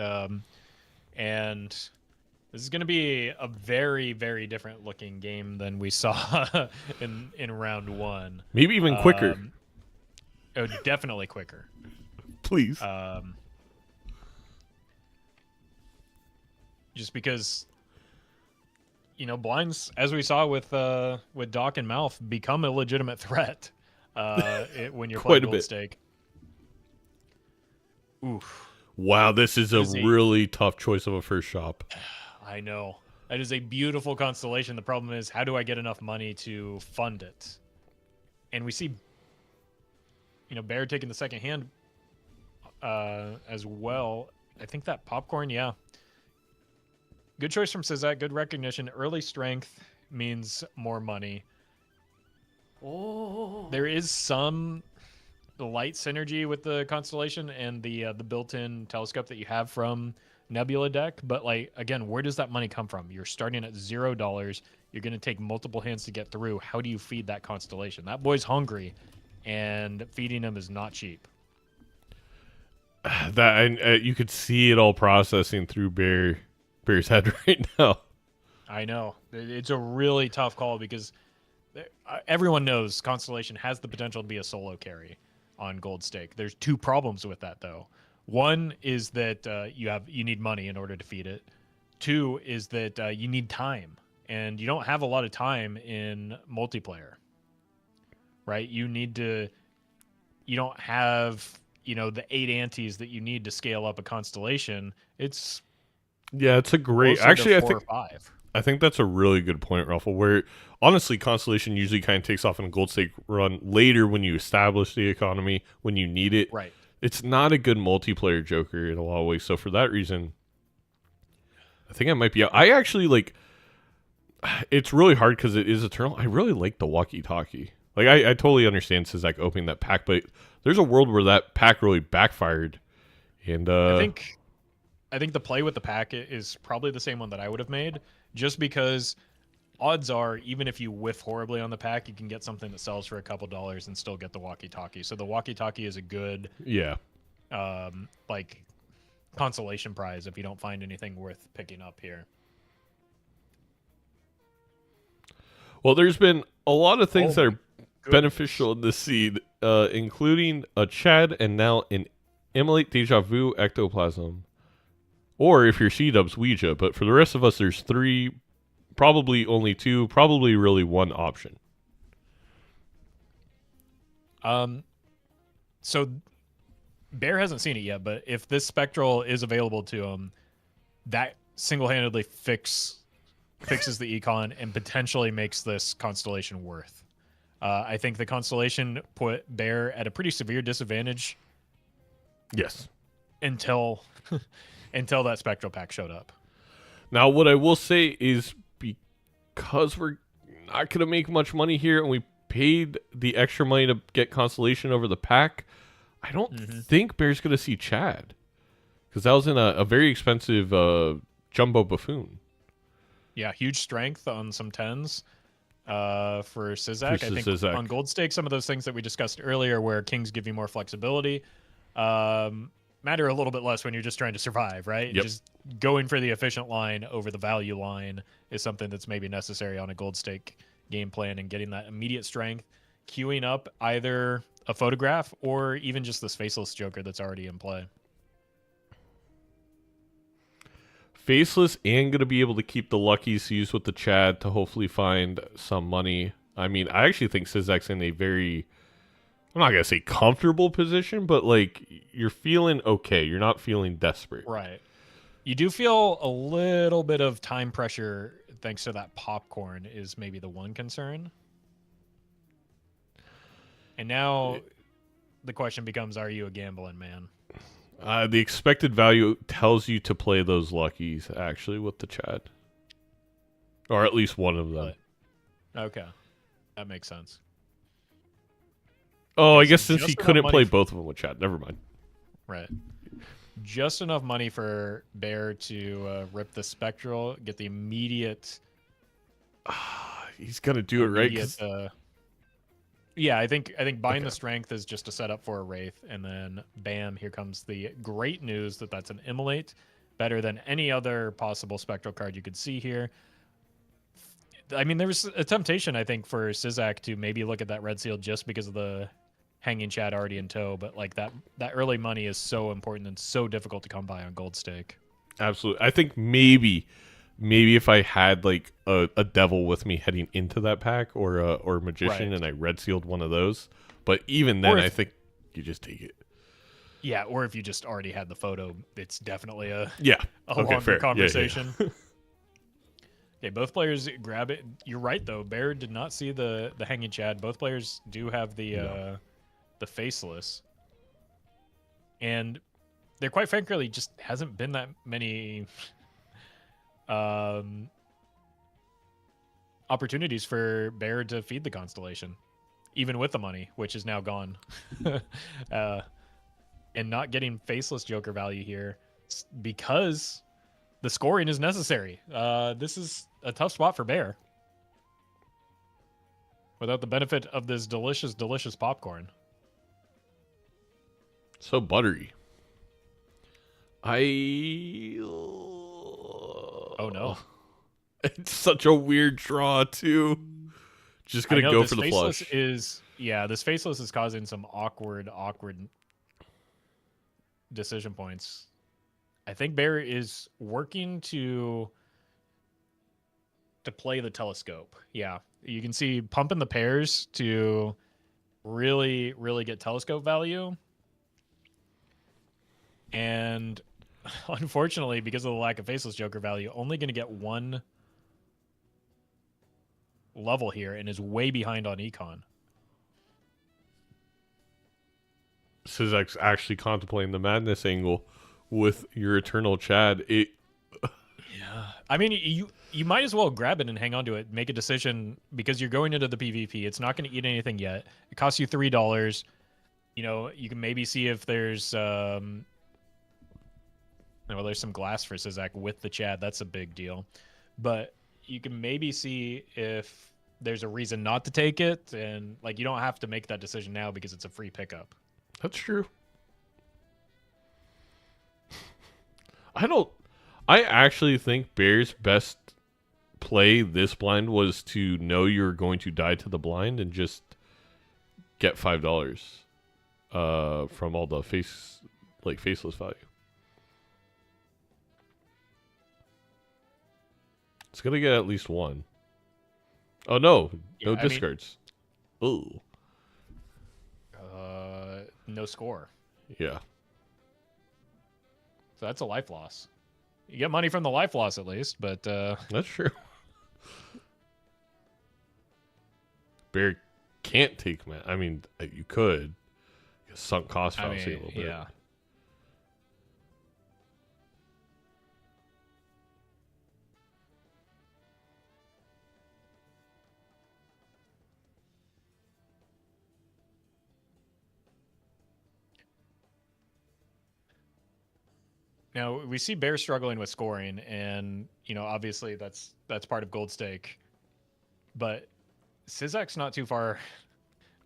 And this is going to be a very, very different looking game than we saw in round one. Maybe even quicker. Oh, definitely quicker. Please. Just because, you know, blinds, as we saw with Doc and MALF, become a legitimate threat when you're Quite playing a gold bit. stake. Oof. Wow, this is a Is he- really tough choice of a first shop. I know. That is a beautiful constellation. The problem is, how do I get enough money to fund it? And we see, you know, Bear taking the second hand as well. I think that popcorn, yeah. Good choice from Sizaak. Good recognition. Early strength means more money. Oh. There is some light synergy with the constellation and the built-in telescope that you have from Nebula deck, but like again, where does that money come from? You're starting at $0. You're going to take multiple hands to get through. How do you feed that constellation? That boy's hungry, and feeding him is not cheap. That and you could see it all processing through Bear's head right now. I know it's a really tough call because everyone knows Constellation has the potential to be a solo carry on Gold Stake. There's two problems with that though. One is that you need money in order to feed it. Two is that you need time, and you don't have a lot of time in multiplayer. Right? You don't have, you know, the 8 antes that you need to scale up a constellation. It's Yeah, it's a great. closer to Actually, 4 or 5. I think that's a really good point, Ruffle. Where honestly, Constellation usually kind of takes off in a gold stake run later when you establish the economy, when you need it. Right. It's not a good multiplayer Joker in a lot of ways. So for that reason, I think I might be out. I actually like. It's really hard because it is Eternal. I really like the walkie-talkie. Like I totally understand Sizaak opening that pack, but there's a world where that pack really backfired, and I think the play with the pack is probably the same one that I would have made, just because odds are, even if you whiff horribly on the pack, you can get something that sells for a couple dollars and still get the walkie-talkie. So the walkie-talkie is a good, Yeah. like, consolation prize if you don't find anything worth picking up here. Well, there's been a lot of things that Oh are beneficial in this seed, including a Chad and now an Immolate Deja Vu Ectoplasm. Or if you're C-Dubs, Ouija. But for the rest of us, there's 3, probably only 2, probably really 1 option. So Bear hasn't seen it yet, but if this Spectral is available to him, that single-handedly fixes the econ and potentially makes this Constellation worth. I think the Constellation put Bear at a pretty severe disadvantage. Yes. Until until that Spectral pack showed up. Now, what I will say is because we're not going to make much money here and we paid the extra money to get Constellation over the pack, I don't think Bear's going to see Chad. Because that was in a very expensive Jumbo Buffoon. Yeah, huge strength on some 10s for Sizaak. I think Sizaak. on Gold Stake, some of those things that we discussed earlier where Kings give you more flexibility matter a little bit less when you're just trying to survive, right? Yep. Just going for the efficient line over the value line is something that's maybe necessary on a Gold Stake game plan, and getting that immediate strength, queuing up either a photograph or even just this Faceless Joker that's already in play. Faceless and going to be able to keep the luckies used with the Chad to hopefully find some money. I mean, I actually think Sizaak's in a very, I'm not going to say comfortable position, but like you're feeling okay. You're not feeling desperate. Right. You do feel a little bit of time pressure thanks to that popcorn is maybe the one concern. And now the question becomes, are you a gambling man? The expected value tells you to play those luckies, actually, with the Chad. Or at least one of them. Okay. That makes sense. Oh, I so guess since just he enough couldn't money play for- both of them with Chad. Never mind. Right. Just enough money for Bear to rip the Spectral, get the immediate... He's going to do it right. 'Cause Yeah, I think buying the strength is just a setup for a Wraith, and then bam, here comes the great news that that's an Immolate, better than any other possible Spectral card you could see here. I mean, there was a temptation, I think, for Sizaak to maybe look at that Red Seal just because of the Hanging Chad already in tow, but like that early money is so important and so difficult to come by on Gold Stake. Absolutely. I think maybe if I had like a devil with me heading into that pack or magician Right. and I red sealed one of those, but even then Or if- I think you just take it. Yeah, or if you just already had the photo, it's definitely a Yeah. longer fair. Yeah, yeah. conversation. Okay, both players grab it. You're right though. Bear did not see the Hanging Chad. Both players do have the Faceless, and there quite frankly just hasn't been that many opportunities for Bear to feed the Constellation, even with the money, which is now gone. And not getting Faceless Joker value here because the scoring is necessary. This is a tough spot for Bear without the benefit of this delicious, delicious popcorn. So buttery. Oh no. It's such a weird draw too. Just I gonna know go this for the Faceless flush. this Faceless is causing some awkward decision points. I think Bear is working to play the telescope. Yeah, you can see pumping the pairs to really, really get telescope value. And unfortunately, because of the lack of Faceless Joker value, only going to get one level here and is way behind on Econ. Sizaak's actually contemplating the madness angle with your Eternal Chad. Yeah. I mean, you might as well grab it and hang on to it. Make a decision because you're going into the PvP. It's not going to eat anything yet. It costs you $3. You know, you can maybe see if there's there's some glass for Sizaak with the Chad. That's a big deal. But you can maybe see if there's a reason not to take it, and like you don't have to make that decision now because it's a free pickup. That's true. I actually think Bear's best play this blind was to know you're going to die to the blind and just get $5 from all the faceless value. It's gonna get at least one. Oh no, no discards. Ooh. No score. Yeah. So that's a life loss. You get money from the life loss at least, but That's true. Bear can't take man. I mean, you could. Sunk cost fallacy a little bit. yeah. Now we see Bear struggling with scoring, and obviously that's part of Gold Stake. But Sizaak's not too far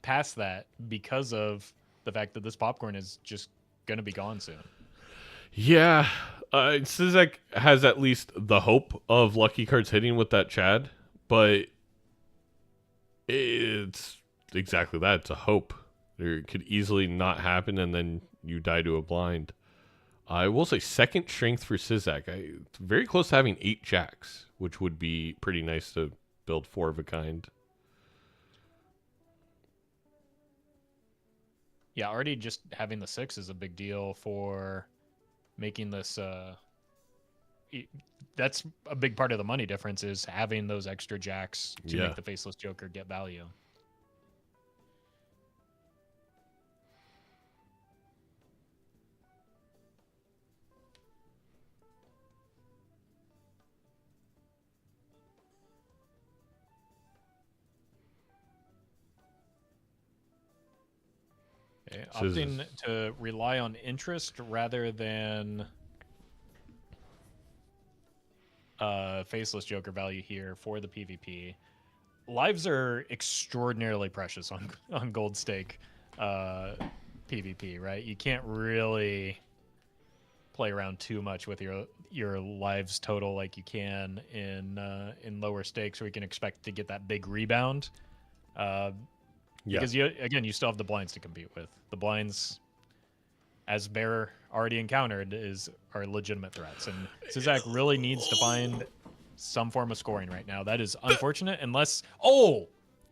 past that because of the fact that this popcorn is just gonna be gone soon. Yeah, Sizaak has at least the hope of lucky cards hitting with that Chad, but it's exactly that. It's a hope. It could easily not happen, and then you die to a blind. I will say second strength for Sizaak. It's very close to having 8 jacks, which would be pretty nice to build 4 of a kind. Yeah, already just having the 6 is a big deal for making this. That's a big part of the money difference is having those extra jacks to make the Faceless Joker get value. Opting to rely on interest rather than Faceless Joker value here for the PvP. Lives are extraordinarily precious on Gold Stake PvP, right? You can't really play around too much with your lives total like you can in lower stakes, where you can expect to get that big rebound. Because you still have the blinds to compete with. The blinds, as Bear already encountered, are legitimate threats, and Sizaak really needs to find some form of scoring right now. That is unfortunate, unless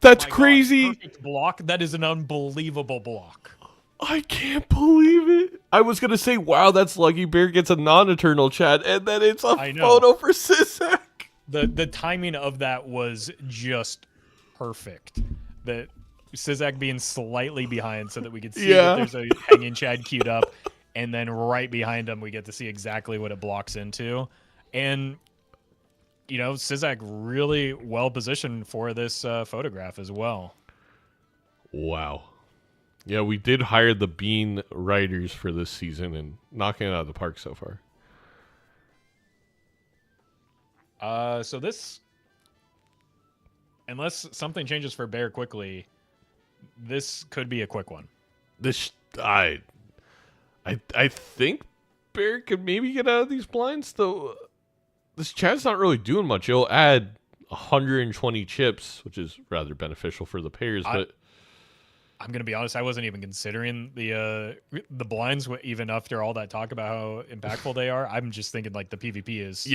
that's crazy. God, perfect block. That is an unbelievable block. I can't believe it. I was gonna say, wow, that's lucky. Bear gets a non-eternal Chad, and then it's a photo for Sizaak. The timing of that was just perfect. That Sizaak being slightly behind so that we could see that there's a hanging Chad queued up, and then right behind him we get to see exactly what it blocks into. And Sizaak really well positioned for this photograph as well. Wow. Yeah, we did hire the Bean writers for this season and knocking it out of the park so far. So this, unless something changes for Bear quickly, this could be a quick one. I think Bear could maybe get out of these blinds, though. This Chad's not really doing much. It'll add 120 chips, which is rather beneficial for the payers. But I'm gonna be honest, I wasn't even considering the blinds, even after all that talk about how impactful they are. I'm just thinking like the PvP is.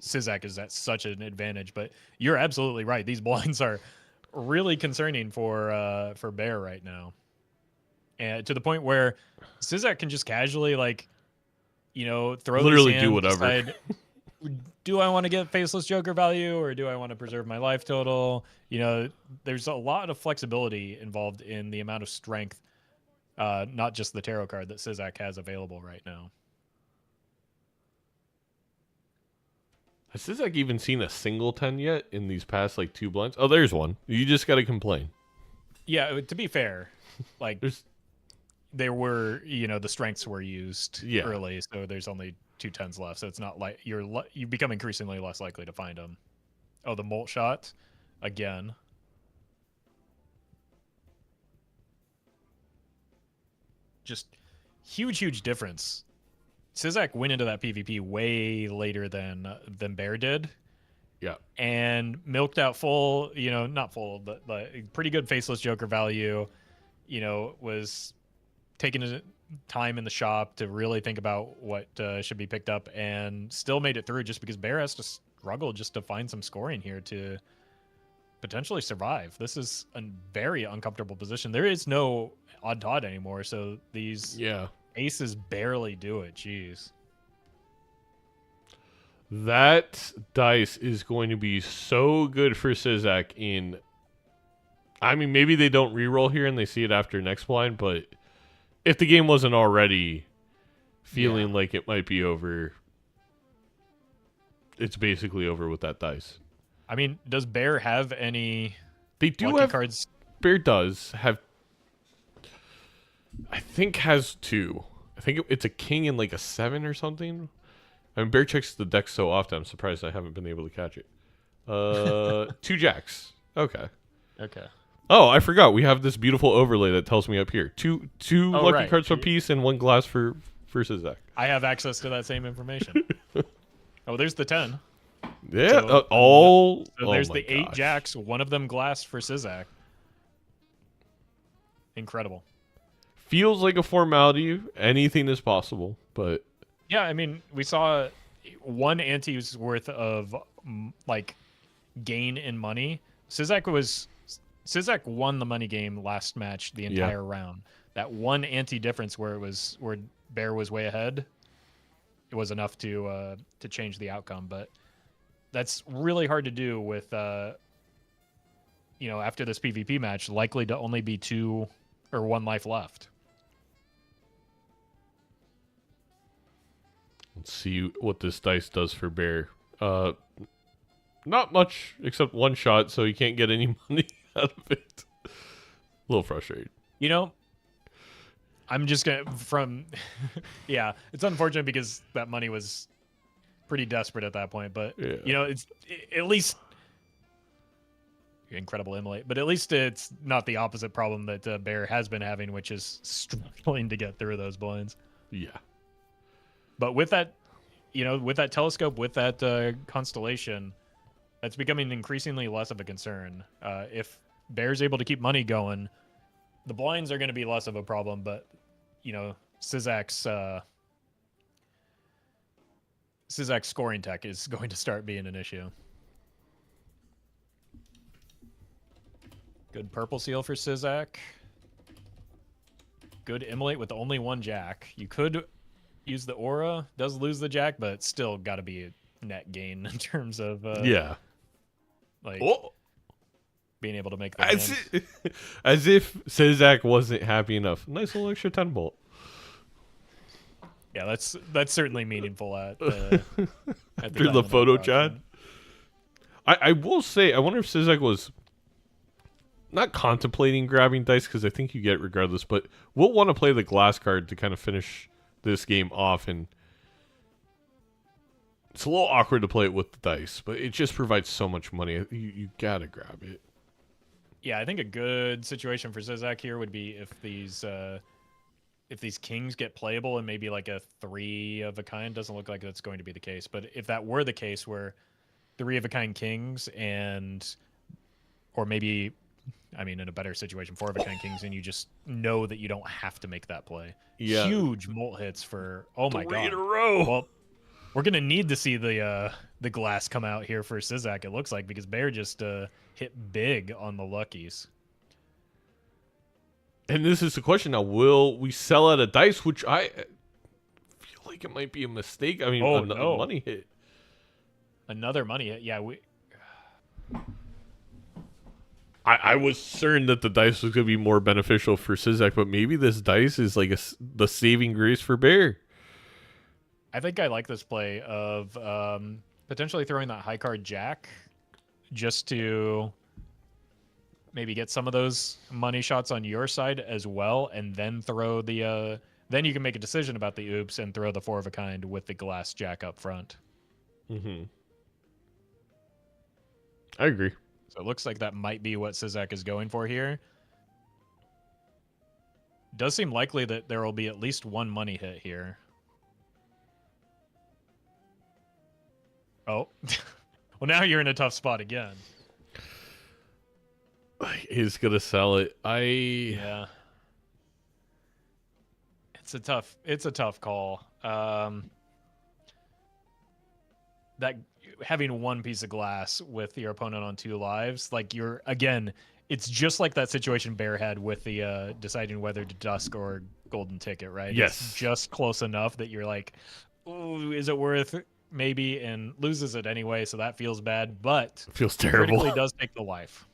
Sizaak is at such an advantage, but you're absolutely right. These blinds are really concerning for Bear right now, and to the point where Sizaak can just casually throw literally do whatever. Decide, do I want to get Faceless Joker value or do I want to preserve my life total? There's a lot of flexibility involved in the amount of strength, not just the tarot card that Sizaak has available right now. Has Sizaak even seen a single 10 yet in these past 2 blinds? Oh, there's one. You just got to complain. Yeah, to be fair, there were, the strengths were used early, so there's only 2 10s left. So it's not like you become increasingly less likely to find them. Oh, the molt shot again. Just huge difference. Sizaak went into that PvP way later than Bear did. Yeah. And milked out full, not full, but pretty good faceless Joker value. Was taking his time in the shop to really think about what should be picked up, and still made it through just because Bear has to struggle just to find some scoring here to potentially survive. This is a very uncomfortable position. There is no odd Todd anymore, so these aces barely do it. Jeez. That dice is going to be so good for Sizaak in... I mean, maybe they don't reroll here and they see it after next blind, but if the game wasn't already feeling like it might be over, it's basically over with that dice. I mean, does Bear have any They do lucky have... cards? Bear does have... I think has 2. I think it's a king and like a 7 or something. I mean, Bear checks the deck so often, I'm surprised I haven't been able to catch it. 2 jacks. Okay. Oh, I forgot. We have this beautiful overlay that tells me up here. Two lucky cards per piece and 1 glass for Sizaak. I have access to that same information. Oh, there's the 10. Yeah. So there's oh the 8 gosh. jacks, one of them glass for Sizaak. Incredible. Feels like a formality. Anything is possible, but... Yeah, I mean, we saw 1 ante's worth of gain in money. Sizaak won the money game last match the entire round. That 1 ante difference where Bear was way ahead, it was enough to change the outcome. But that's really hard to do with after this PvP match, likely to only be 2 or 1 life left. Let's see what this dice does for Bear. Not much except 1 shot, so you can't get any money out of it. A little frustrated. I'm just gonna yeah, it's unfortunate because that money was pretty desperate at that point, but it's at least incredible emulate, but at least it's not the opposite problem that Bear has been having, which is struggling to get through those blinds. Yeah. But with that, with that telescope, with that constellation, that's becoming increasingly less of a concern. If Bear's able to keep money going, the blinds are going to be less of a problem. But Sizaak's scoring tech is going to start being an issue. Good purple seal for Sizaak. Good immolate with only 1 jack. You could use the aura, does lose the jack, but it's still got to be a net gain in terms of being able to make that. As if Sizaak wasn't happy enough. Nice little extra 10 bolt. Yeah, that's certainly meaningful at the through the photo chat. I will say, I wonder if Sizaak was not contemplating grabbing dice, because I think you get it regardless, but we'll want to play the glass card to kind of finish this game off, and it's a little awkward to play it with the dice, but it just provides so much money. You gotta grab it. Yeah, I think a good situation for Sizaak here would be if these kings get playable and maybe like a 3 of a kind. Doesn't look like that's going to be the case, but if that were the case, where 3 of a kind kings or maybe, I mean, in a better situation, 4 of a kind kings, and you just know that you don't have to make that play. Yeah. Huge molt hits for, oh my 3 god. in a row. Well, we're gonna need to see the glass come out here for Sizaak, it looks like, because Bear just hit big on the luckies. And this is the question now: will we sell out a dice? Which I feel like it might be a mistake. I mean, a money hit. Another money hit. Yeah, I was certain that the dice was going to be more beneficial for Sizaak, but maybe this dice is like the saving grace for Bear. I think I like this play of potentially throwing that high card jack just to maybe get some of those money shots on your side as well, and then throw the then you can make a decision about the oops and throw the 4 of a kind with the glass jack up front. Mm-hmm. I agree. So it looks like that might be what Sizaak is going for here. Does seem likely that there will be at least one money hit here. Oh. Well, now you're in a tough spot again. He's gonna sell it. Yeah. It's a tough call. That having one piece of glass with your opponent on 2 lives, like it's just like that situation Bear had with the deciding whether to dusk or golden ticket, right? Yes. It's just close enough that you're like, ooh, is it worth maybe, and loses it anyway, so that feels bad, but Feels terrible. critically does take the life.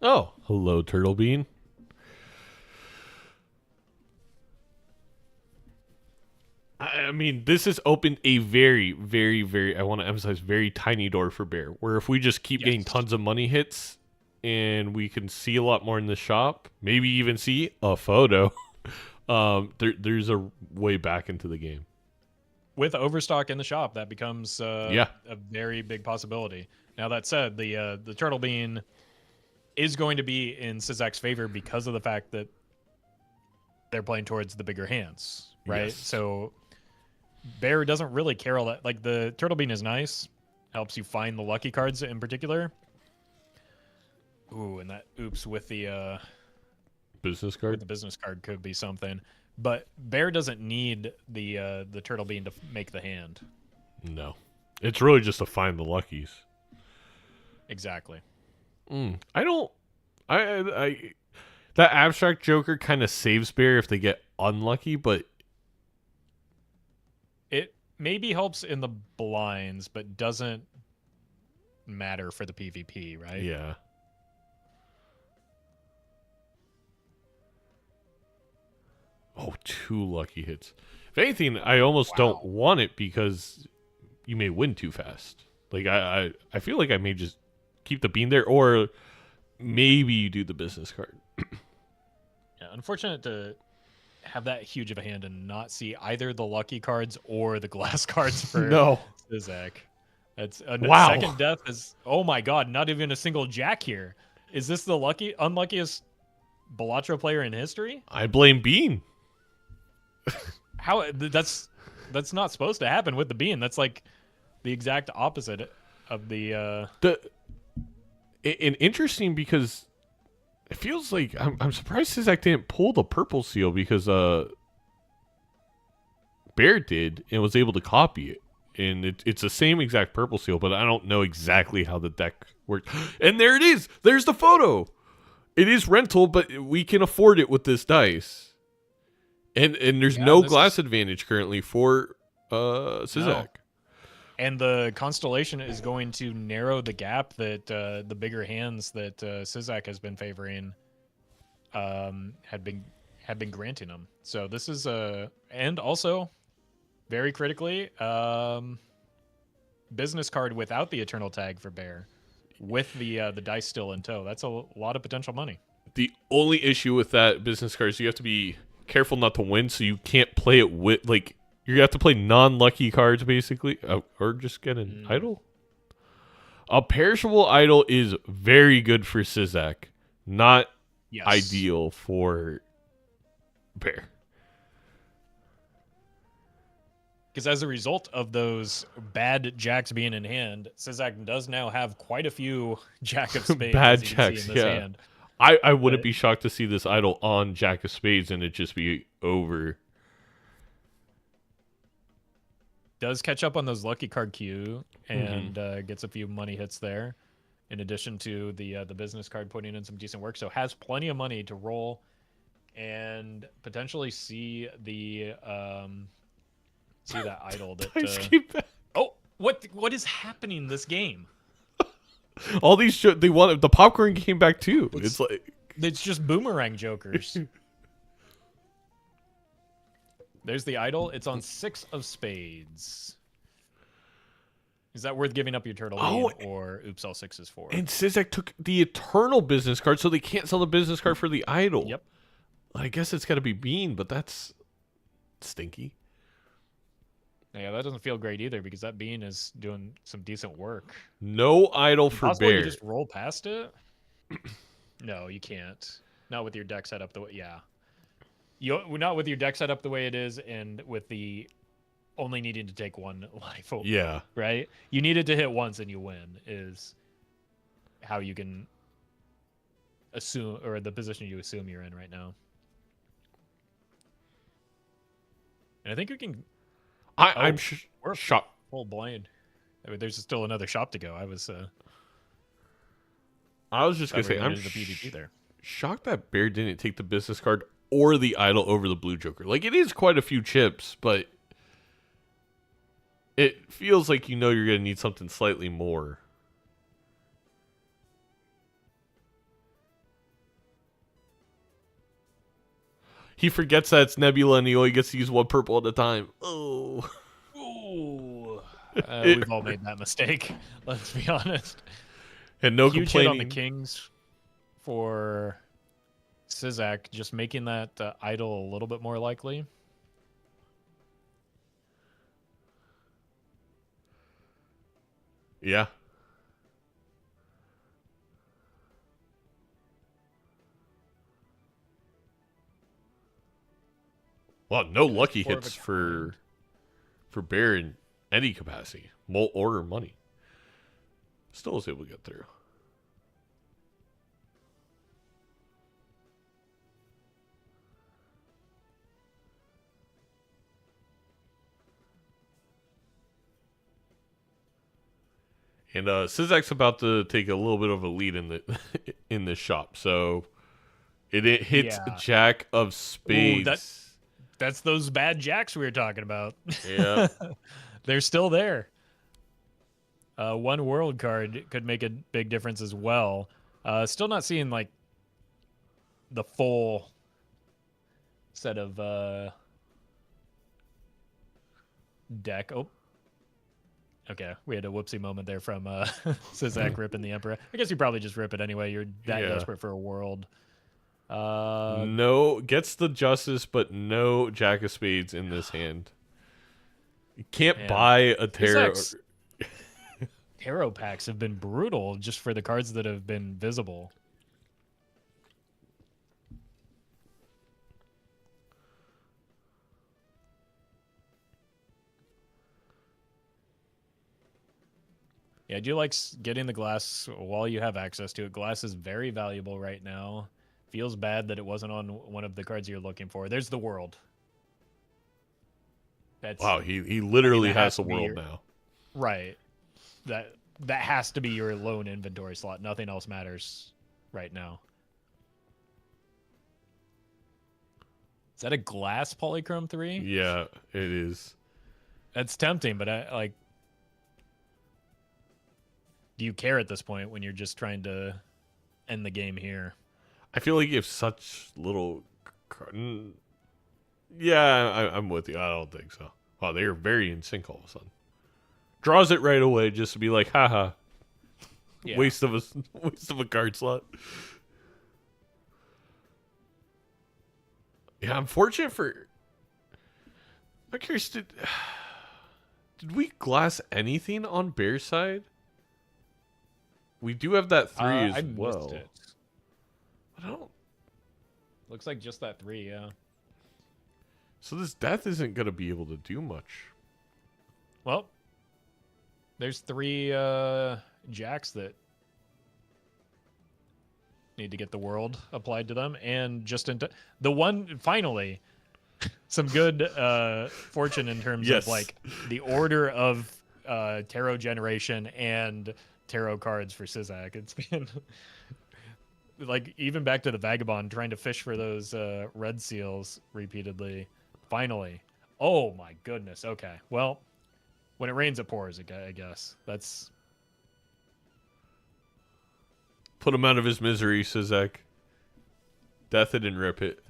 Oh, hello, Turtle Bean. I mean, this has opened a very, very, very, I want to emphasize, very tiny door for Bear, where if we just keep getting tons of money hits and we can see a lot more in the shop, maybe even see a photo, there's a way back into the game. With overstock in the shop, that becomes a very big possibility. Now, that said, the Turtle Bean is going to be in Sizaak's favor because of the fact that they're playing towards the bigger hands, right? Yes. So Bear doesn't really care all that. Like, the Turtle Bean is nice, helps you find the lucky cards in particular. Ooh, and that oops with the Business card? the business card could be something. But Bear doesn't need the Turtle Bean to make the hand. No. It's really just to find the luckies. Exactly. I that abstract Joker kind of saves Bear if they get unlucky, but It maybe helps in the blinds, but doesn't matter for the PvP, right? yeah. Oh, 2 lucky hits. If anything, I almost don't want it because you may win too fast. Like I feel like I may just keep the bean there, or maybe you do the business card. Yeah, unfortunate to have that huge of a hand and not see either the lucky cards or the glass cards for No. Sizaak. That's Wow. Second death is, oh my god, not even a single jack here. Is this the unluckiest Balatro player in history? I blame Bean. How that's not supposed to happen with the bean. That's like the exact opposite of the And interesting because it feels like I'm surprised Sizaak didn't pull the purple seal because Bear did and was able to copy it. And it's the same exact purple seal, but I don't know exactly how the deck worked. And there it is. There's the photo. It is rental, but we can afford it with this dice. And there's no glass advantage currently for Sizaak. No. And the constellation is going to narrow the gap that the bigger hands that Sizaak has been favoring had been granting him. So this is and also very critically business card without the eternal tag for Bear, with the dice still in tow. That's a lot of potential money. The only issue with that business card is you have to be careful not to win, so you can't play it with like. You have to play non-lucky cards, basically, or just get an idol. A perishable idol is very good for Sizaak, not ideal for Bear. Because as a result of those bad jacks being in hand, Sizaak does now have quite a few jack of spades. Bad as you can see jacks, in this yeah. hand. I wouldn't be shocked to see this idol on Jack of Spades and it just be over. Does catch up on those lucky card queue and gets a few money hits there, in addition to the business card putting in some decent work. So has plenty of money to roll and potentially see the that idol that. Oh, what is happening this game? All these they want the popcorn came back too. It's like it's just boomerang jokers. There's the idol. It's on 6 of spades. Is that worth giving up your turtle bean, or oops, all 6 is 4? And Sizaak took the eternal business card, so they can't sell the business card for the idol. Yep. I guess it's got to be bean, but that's stinky. Yeah, that doesn't feel great either because that bean is doing some decent work. No idol for Possible bear. you just roll past it? No, you can't. Not with your deck set up the way. Yeah, you not with your deck set up the way it is, and with the only needing to take one life. Yeah. Right. You needed to hit once and you win is how you can assume, or the position you assume you're in right now. And I think we can. I'm we're shocked. full blind. I mean, there's still another shop to go. I was just gonna say I'm the PvP there. shocked that bear didn't take the business card or the idol over the blue joker. Like, it is quite a few chips, but it feels like you're gonna need something slightly more. He forgets that it's Nebula and he only gets to use one purple at a time. Oh. Ooh. We've all made that mistake. Let's be honest. And no Huge hit on the complaining. Kings for Sizaak, just making that idol a little bit more likely. Yeah. Well, no lucky four of a hits for bear in any capacity, mult or money. Still was able to get through. And Sizaak's about to take a little bit of a lead in the in this shop. So it hits Yeah. Jack of Spades. That's those bad jacks we were talking about. Yeah. They're still there. One world card could make a big difference as well. Still not seeing like the full set of deck. Oh, okay. We had a whoopsie moment there from Sizaak ripping the Emperor. I guess you probably just rip it anyway. You're that Yeah. desperate for a world. No, gets the justice, but no Jack of Spades in this hand. You can't Man. buy a tarot. Sizaak's tarot packs have been brutal just for the cards that have been visible. Yeah, I do like getting the glass while you have access to it. Glass is very valuable right now. Feels bad that it wasn't on one of the cards you're looking for. There's the world. That's Wow, he literally that has has the to be world your- now. right. That has to be your lone inventory slot. Nothing else matters right now. Is that a glass polychrome 3? Yeah, it is. That's tempting, but I like. Do you care at this point when you're just trying to end the game here? I feel like you have such little. Yeah, I'm with you. I don't think so. Wow, they are very in sync all of a sudden. Draws it right away just to be like, haha. Yeah. Waste of a card slot. Yeah, I'm fortunate for. I'm curious, did we glass anything on Bear's side? We do have that 3 I as missed well. it. I don't. Looks like just that 3, yeah. So this death isn't gonna be able to do much. Well, there's 3 jacks that need to get the world applied to them, and just the one finally some good fortune in terms Yes. of like the order of tarot generation and tarot cards for Sizaak. It's been like even back to the Vagabond trying to fish for those red seals repeatedly. Finally. Oh my goodness. Okay. Well, when it rains, it pours, I guess. That's Put him out of his misery, Sizaak. Death it and rip it.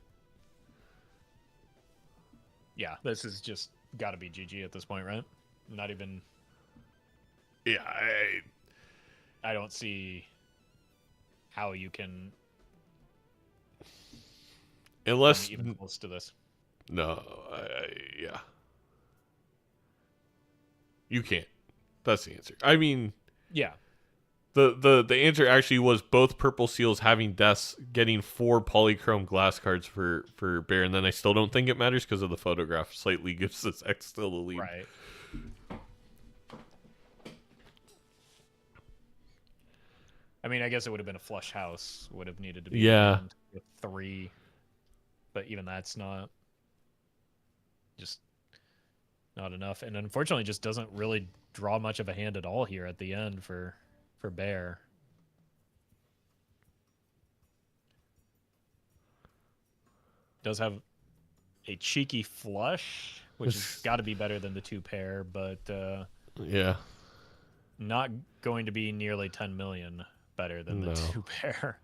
yeah, this is just got to be GG at this point, right? Not even Yeah, I don't see how you can unless come even close to this. no, yeah. You can't. That's the answer. I mean, Yeah. the answer actually was both purple seals having deaths, getting 4 polychrome glass cards for bear, and then I still don't think it matters because of the photograph slightly gives us X still the lead. Right. I mean, I guess it would have been a flush house. Would have needed to be Yeah. with 3, but even that's not just not enough. And unfortunately, just doesn't really draw much of a hand at all here at the end for bear. Does have a cheeky flush, which has got to be better than the 2 pair, but Yeah. not going to be nearly 10 million better than the No. 2 pair.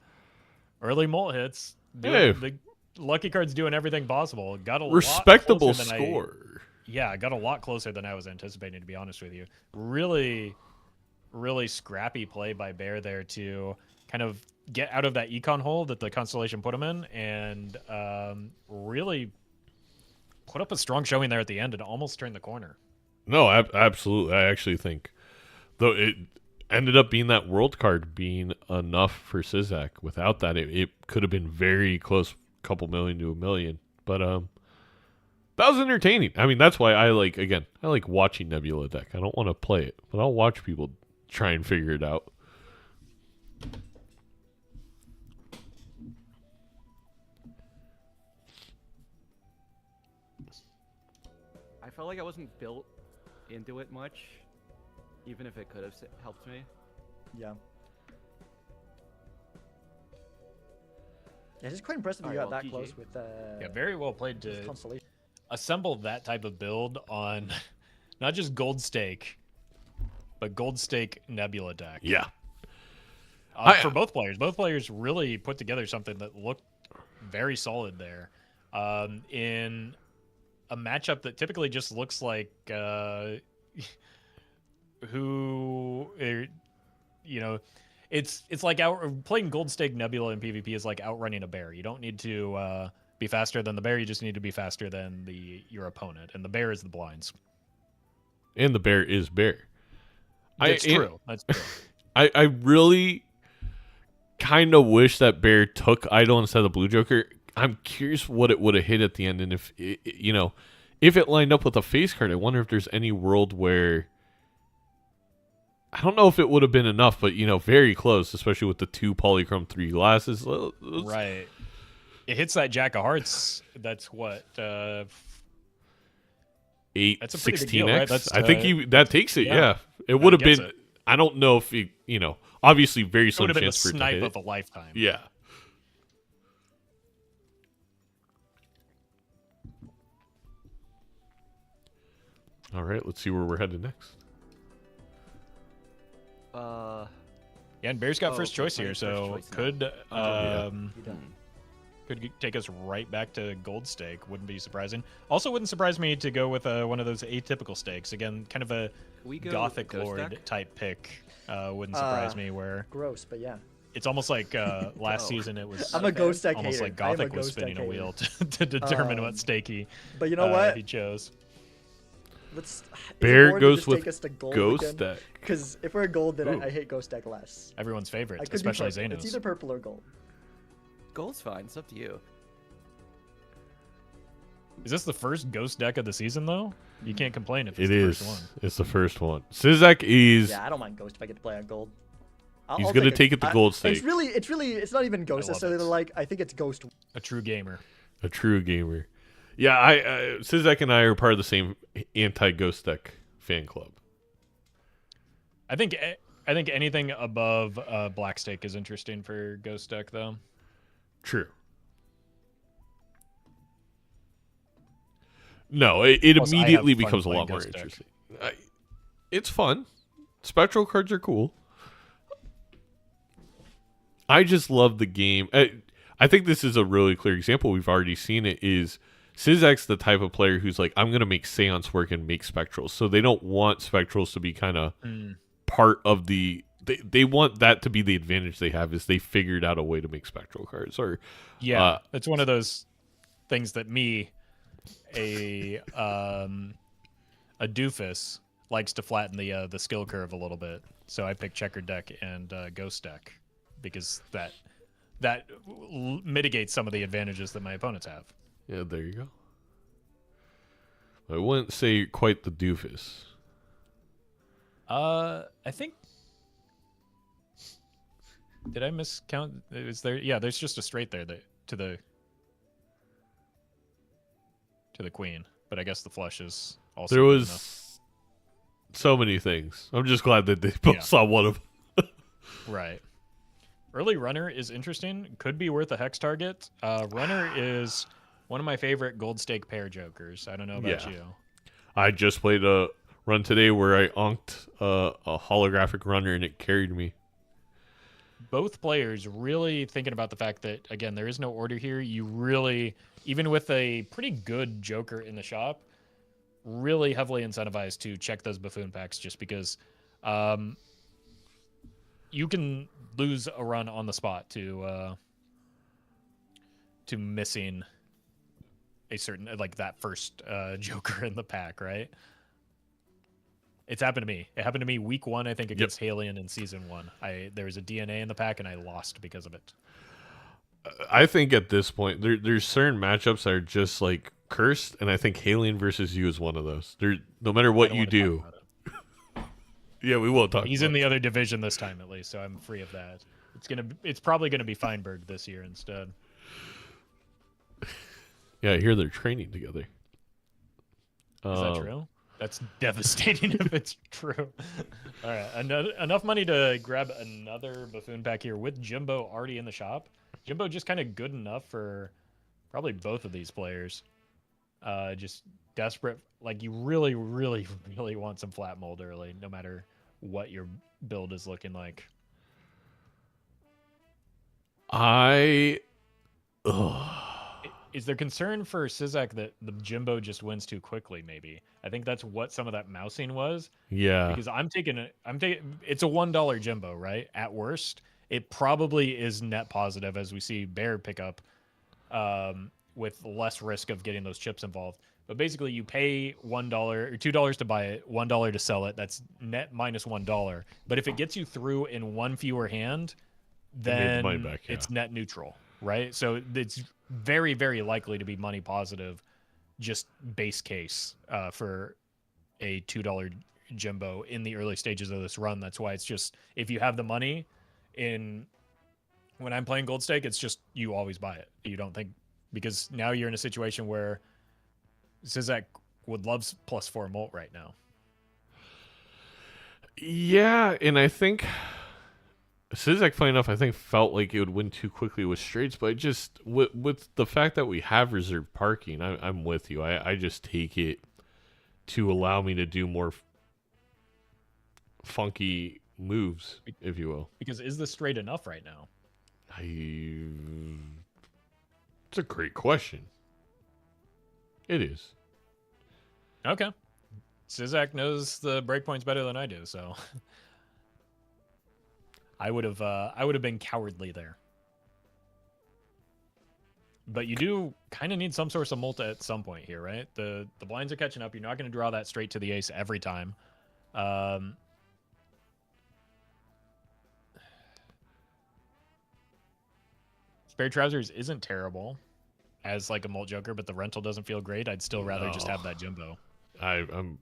Early molt hits. Hey. The lucky card's doing everything possible. Got a Respectable lot closer than score. Yeah, got a lot closer than I was anticipating, to be honest with you. Really, really scrappy play by Bear there to kind of get out of that econ hole that the Constellation put him in, and really put up a strong showing there at the end and almost turned the corner. No, absolutely. I actually think, though it ended up being that world card being enough for Sizaak. Without that, it could have been very close, couple million to $1 million. But that was entertaining. I mean, that's why I like watching Nebula deck. I don't want to play it, but I'll watch people try and figure it out. I felt like I wasn't built into it much, even if it could have helped me. Yeah. Yeah, it's quite impressive you Alright, got well, that GG. close with Yeah, very well played with to Constellation. assemble that type of build on not just Gold Stake, but Gold Stake Nebula deck. Yeah. For both players. Both players really put together something that looked very solid there. In a matchup that typically just looks like it's like playing Gold Stake Nebula in PvP is like outrunning a bear. You don't need to be faster than the bear. You just need to be faster than your opponent, and the bear is the blinds. And the bear is bear. That's true. That's true. I really kind of wish that bear took idol instead of blue joker. I'm curious what it would have hit at the end, and if it lined up with a face card, I wonder if there's any world where, I don't know if it would have been enough, but very close, especially with the 2 polychrome 3 glasses. Right. It hits that Jack of Hearts. That's what 8, That's a pretty big 16x. deal, right? That's, I think that takes it. yeah. Yeah, it would have gets been. it. I don't know if obviously very It would slim have been the chance for it to snipe hit. of a lifetime. Yeah. All right, let's see where we're headed next. Yeah, and Bear's got first choice here, first so choice now. could yeah. could take us right back to Gold Stake. Wouldn't be surprising. Also, wouldn't surprise me to go with one of those atypical stakes. Again, kind of a We go Gothic Ghost Lord deck? type pick. Wouldn't surprise me. Where Gross, but yeah. it's almost like last season it was I'm a ghost deck almost hater. like I am a Gothic was ghost deck spinning a hater. wheel to determine what stake he But you know what? he chose. Let's. Bear goes with Ghost deck. Because if we're gold, then Ooh. I hate ghost deck less. Everyone's favorite, I could especially be purple. It's Xanos. either purple or gold. Gold's fine. It's up to you. Is this the first Ghost deck of the season, though? You can't complain if it's It the is. first one. It's the first one. Sizaak is. Yeah, I don't mind ghost if I get to play on gold. He's gonna take it to gold stake. It's not even ghost love necessarily. it. Like I think it's ghost. A true gamer. A true gamer. Yeah, Sizaak and I are part of the same anti-ghost deck fan club. I think anything above Black Stake is interesting for Ghost deck, though. True. No, it Plus, I have immediately fun becomes a playing lot more Ghost deck. interesting. It's fun. Spectral cards are cool. I just love the game. I think this is a really clear example. We've already seen it. Is Sizaak's the type of player who's like, I'm going to make Seance work and make Spectrals. So they don't want Spectrals to be kind of part of the... They want that to be the advantage they have, is they figured out a way to make Spectral cards. Or Yeah, it's one of those things that me, a doofus, likes to flatten the skill curve a little bit. So I picked checkered deck and ghost deck because that mitigates some of the advantages that my opponents have. Yeah, there you go. I wouldn't say quite the doofus. I think. Did I miscount? Is there? Yeah, there's just a straight there to the queen, but I guess the flush is also. There good was enough. so many things. I'm just glad that they both saw one of them. Right. Early runner is interesting. Could be worth a hex target. Runner is one of my favorite gold stake pair jokers. I don't know about you. I just played a run today where I onked a holographic runner and it carried me. Both players really thinking about the fact that, again, there is no order here. You really, even with a pretty good joker in the shop, really heavily incentivized to check those buffoon packs just because you can lose a run on the spot to missing a certain, like that first joker in the pack, right? It's happened to me. It happened to me week 1, I think, against Halion in season 1. There was a DNA in the pack, and I lost because of it. I think at this point, there's certain matchups that are just like cursed, and I think Halion versus you is one of those. No matter what you do. Yeah, we will talk. He's in the other division this time, at least, so I'm free of that. It's probably gonna be Feinberg this year instead. Yeah, I hear they're training together. Is that true? That's devastating if it's true. All right, enough money to grab another buffoon pack here with Jimbo already in the shop. Jimbo just kind of good enough for probably both of these players. Just desperate, like you really, really, really want some flat mold early, no matter what your build is looking like. Is there concern for Sizaak that the Jimbo just wins too quickly? Maybe I think that's what some of that mousing was. Yeah, because I'm taking it's a $1 Jimbo, right? At worst, it probably is net positive as we see Bear pick up with less risk of getting those chips involved. But basically, you pay $1 or $2 to buy it, $1 to sell it. That's net minus $1. But if it gets you through in one fewer hand, then it's net neutral, right? So it's very, very likely to be money positive, just base case for a $2 Jimbo in the early stages of this run. That's why it's just, if you have the money when I'm playing Gold Stake, it's just you always buy it. You don't think, because now you're in a situation where Sizaak would love +4 molt right now. Yeah, and I think Sizaak, funny enough, I think felt like it would win too quickly with straights, but just with the fact that we have reserved parking, I'm with you. I just take it to allow me to do more funky moves, if you will. Because is this straight enough right now? It's a great question. It is. Okay. Sizaak knows the breakpoints better than I do, so I would have been cowardly there. But you do kind of need some source of multi at some point here, right? The blinds are catching up. You're not going to draw that straight to the ace every time. Spare Trousers isn't terrible as like a mult joker, but the rental doesn't feel great. I'd still rather just have that Jimbo. I'm.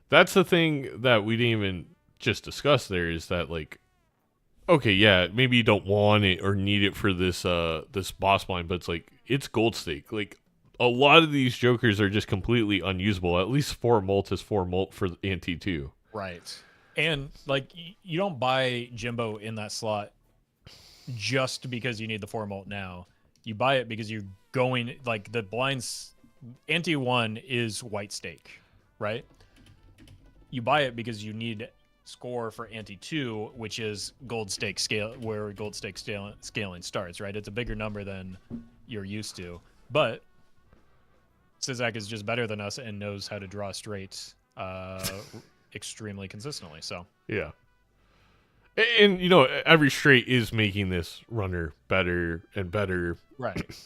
That's the thing that we didn't even just discuss there, is that, like, okay, yeah, maybe you don't want it or need it for this this boss blind, but it's like, it's Gold Stake. Like, a lot of these jokers are just completely unusable. At least 4 molt is 4 molt for ante 2. Right. And like, you don't buy Jimbo in that slot just because you need the 4 molt now. You buy it because you're going, like, the blinds ante 1 is white stake, right? You buy it because you need score for ante 2, which is gold stake scale, where gold stake scaling starts, right? It's a bigger number than you're used to, but Sizaak is just better than us and knows how to draw straight extremely consistently. So yeah, and you know, every straight is making this runner better and better, right?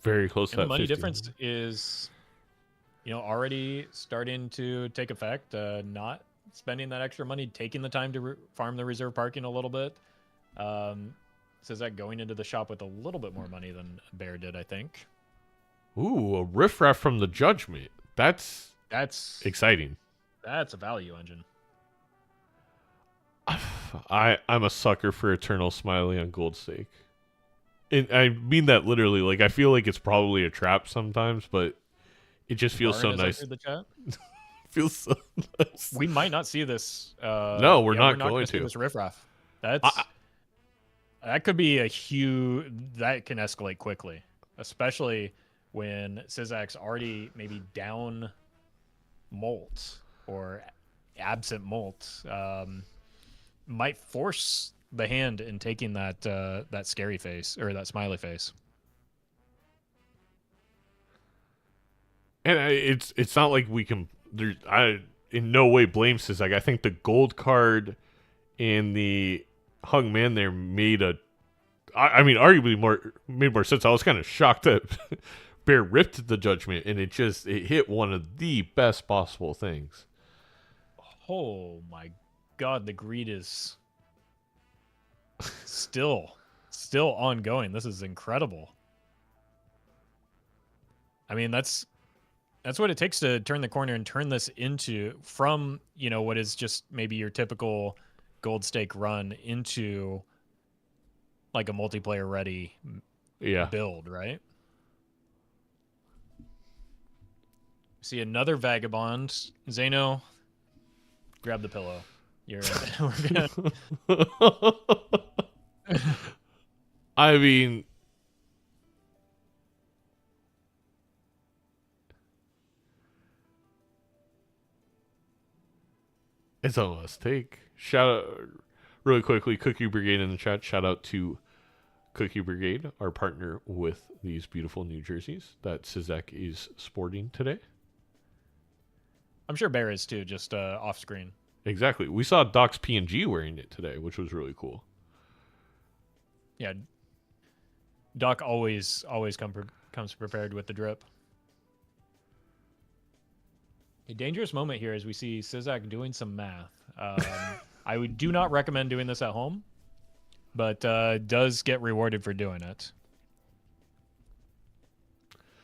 Very close to And the that money 50. difference is, already starting to take effect. Not spending that extra money, taking the time to farm the reserve parking a little bit. Says that going into the shop with a little bit more money than Bear did, I think. Ooh, a riffraff from the Judgment. That's exciting. That's a value engine. I'm a sucker for Eternal Smiley on Gold Stake. And I mean that literally. Like, I feel like it's probably a trap sometimes, but it just feels so Baron has nice. entered the chat. Feels so nice. We might not see this. No, we're not gonna going see to. this riffraff. That could be a huge. That can escalate quickly, especially when Sizaak's already maybe down molt or absent molt. Might force the hand in taking that scary face or that smiley face. And it's not like we can. I in no way blame Sizaak. I think the gold card and the hung man there made arguably made more sense. I was kind of shocked that Bear ripped the Judgment, and it hit one of the best possible things. Oh my God, the greed is still ongoing. This is incredible. I mean, that's what it takes to turn the corner and turn this from what is just maybe your typical gold stake run into like a multiplayer ready build, right? See another Vagabond. Zeno, grab the pillow. We're gonna... I mean, it's a must take. Shout out really quickly, Cookie Brigade in the chat. Shout out to Cookie Brigade, our partner with these beautiful New Jerseys that Sizaak is sporting today. I'm sure Bear is too, just off screen. Exactly. We saw Doc's PNG wearing it today, which was really cool. Yeah. Doc always comes prepared with the drip. A dangerous moment here as we see Sizaak doing some math. I do not recommend doing this at home, but does get rewarded for doing it.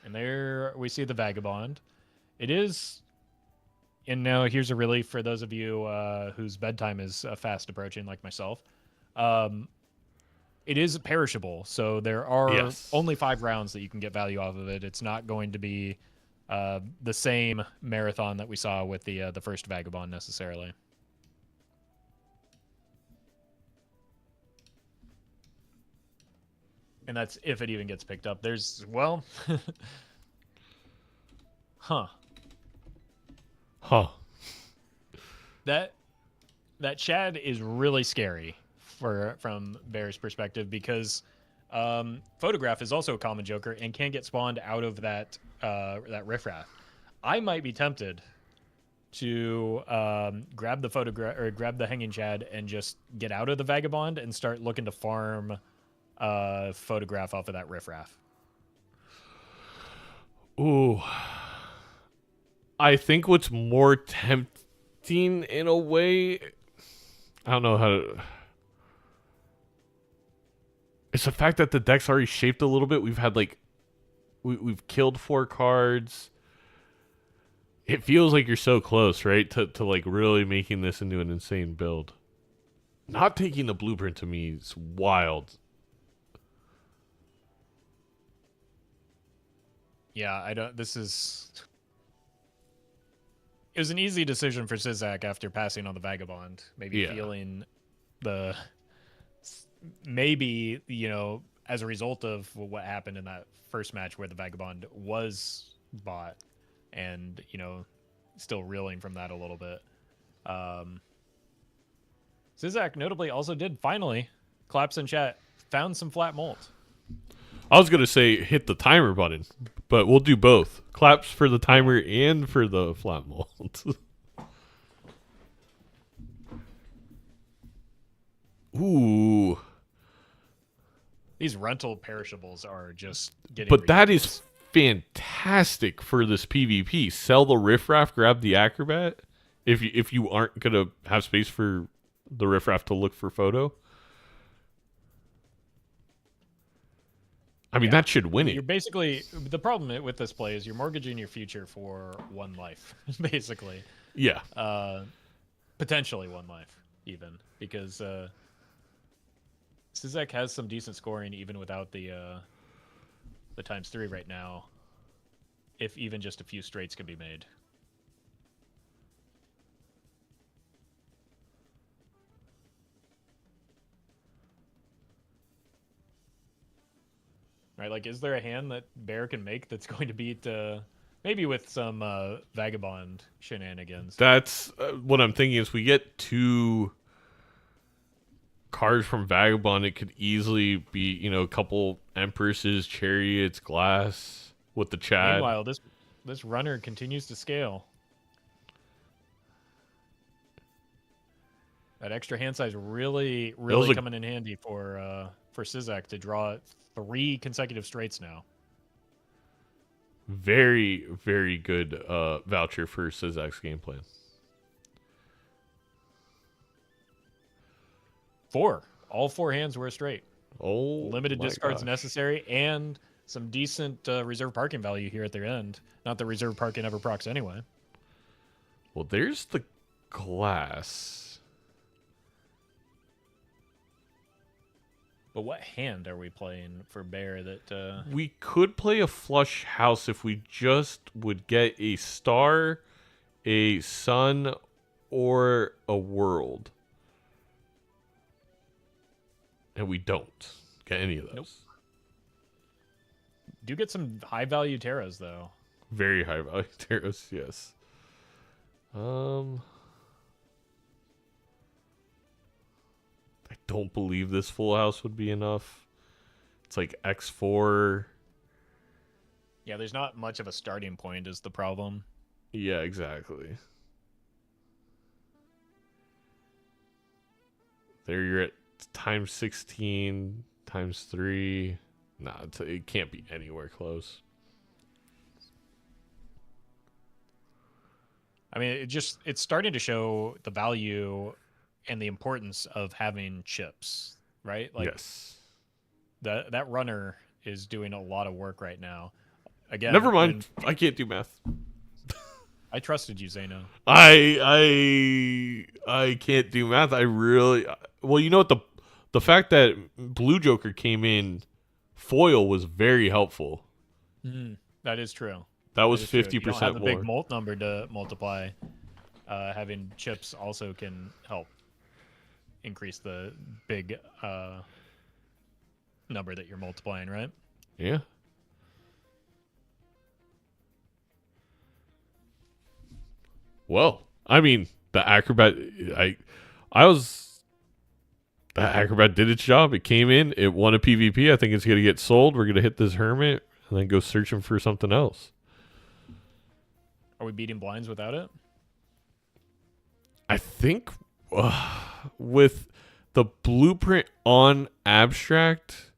And there we see the Vagabond. It is... And now here's a relief for those of you whose bedtime is fast approaching, like myself. It is perishable, so there are only 5 rounds that you can get value off of it. It's not going to be the same marathon that we saw with the first Vagabond necessarily. And that's if it even gets picked up. There's, well... Huh. That Chad is really scary from Bear's perspective because Photograph is also a common joker and can get spawned out of that riffraff. I might be tempted to grab the Photograph or grab the Hanging Chad and just get out of the Vagabond and start looking to farm Photograph off of that riffraff. Ooh. I think what's more tempting in a way, I don't know how to... It's the fact that the deck's already shaped a little bit. We've had we've killed 4 cards. It feels like you're so close, right? To like really making this into an insane build. Not taking the blueprint to me is wild. Yeah, it was an easy decision for Sizaak after passing on the Vagabond. Maybe feeling maybe, as a result of what happened in that first match where the Vagabond was bought and, still reeling from that a little bit. Sizaak notably also did finally, claps in chat, found some flat molt. I was going to say hit the timer button, but we'll do both. Claps for the timer and for the flat mold. Ooh. These rental perishables are just getting. But that ridiculous. is fantastic for this PvP. Sell the riffraff, grab the acrobat. If you aren't gonna have space for the riffraff to look for photo. I mean, that should win You're it. basically the problem with this play is you're mortgaging your future for one life, basically. Yeah. Potentially one life, even because Sizaak has some decent scoring even without the ×3 right now. If even just a few straights can be made. Right, like, is there a hand that Bear can make that's going to beat, maybe with some Vagabond shenanigans? That's what I'm thinking is we get 2 cards from Vagabond. It could easily be, a couple Empresses, Chariots, Glass with the Chad. Meanwhile, this runner continues to scale. That extra hand size really coming in handy for Sizaak to draw 3 consecutive straights now. Very, very good voucher for Sizaak's game plan. 4. All 4 hands were a straight. Oh, Limited my discards gosh. necessary and some decent reserve parking value here at their end. Not that reserve parking ever procs anyway. Well, there's the Glass. But what hand are we playing for Bear that... We could play a flush house if we just would get a star, a sun, or a world. And we don't get any of those. Nope. Do get some high-value Terras, though. Very high value Terras, yes. I don't believe this full house would be enough. It's like X4. Yeah, there's not much of a starting point is the problem. Yeah, exactly. There you're at times 16, times 3. Nah, it can't be anywhere close. I mean, it's starting to show the value and the importance of having chips, right? Like, Yes. that runner is doing a lot of work right now. Again, Never mind. I can't do math. I trusted you, Zeno. I can't do math. I really well. You know what, the fact that Blue Joker came in foil was very helpful. That is true. That was That is true. If 50% you don't have a big more. molt number to multiply. Having chips also can help increase the big number that you're multiplying, right? Yeah. Well, I mean, the acrobat. The acrobat did its job. It came in. It won a PvP. I think it's gonna get sold. We're gonna hit this hermit and then go searching for something else. Are we beating blinds without it? I think with the blueprint on abstract,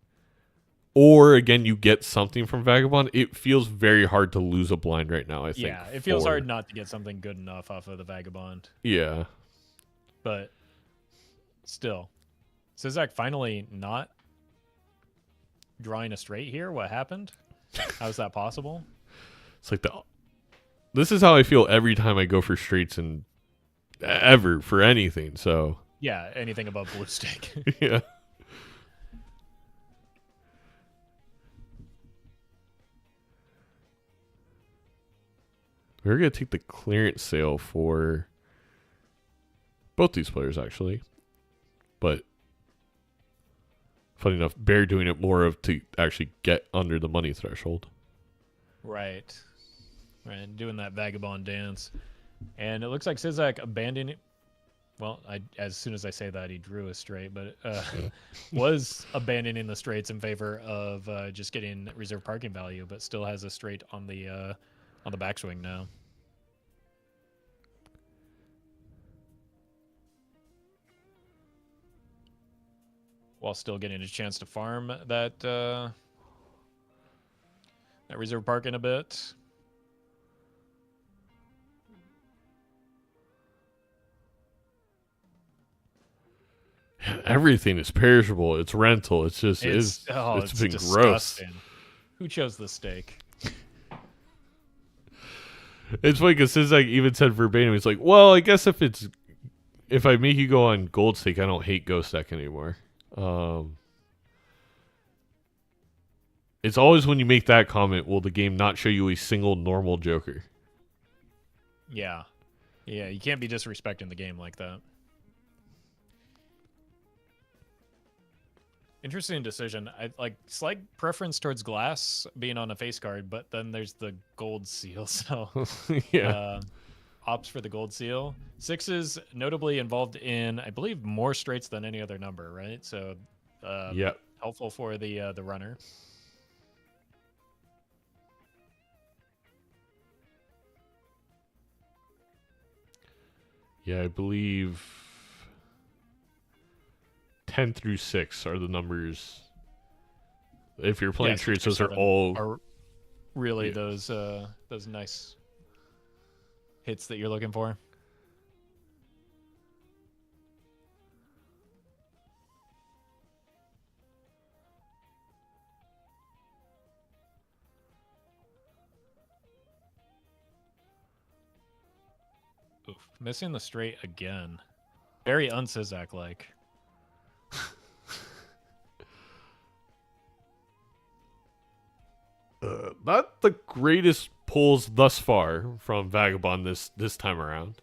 or again, you get something from Vagabond, it feels very hard to lose a blind right now, I think. Yeah, it feels hard not to get something good enough off of the Vagabond. Yeah. But still, Sizaak finally not drawing a straight here. What happened? How is that possible? It's like this is how I feel every time I go for straights and ever for anything, so. Yeah, anything above blue stick. Yeah. We're going to take the clearance sale for both these players, actually. But funny enough, Bear doing it more of to actually get under the money threshold. Right. Doing that Vagabond dance. And it looks like Sizaak abandoning... Well, as soon as I say that, he drew a straight, but was abandoning the straights in favor of just getting reserve parking value, but still has a straight on the backswing now. while still getting a chance to farm that reserve park in a bit. Everything is perishable. It's rental. It's just It's been gross. disgusting. Who chose the steak? It's funny because Sizaak even said verbatim, he's like, well, I guess if I make you go on gold stake, I don't hate ghost deck anymore. It's always when you make that comment, will the game not show you a single normal Joker? Yeah. Yeah, you can't be disrespecting the game like that. Interesting decision. I like slight preference towards glass being on a face card, but then there's the gold seal, so Yeah. opts for the gold seal. 6 is notably involved in, I believe, more straights than any other number, right? So Yep. helpful for the runner. Yeah, I believe 10 through 6 are the numbers. If you're playing Yeah, straights, 6 those or are 7 all. are really Yeah. those nice hits that you're looking for. Oof, missing the straight again. Very un-Sizaak like. Not the greatest pulls thus far from Vagabond this time around.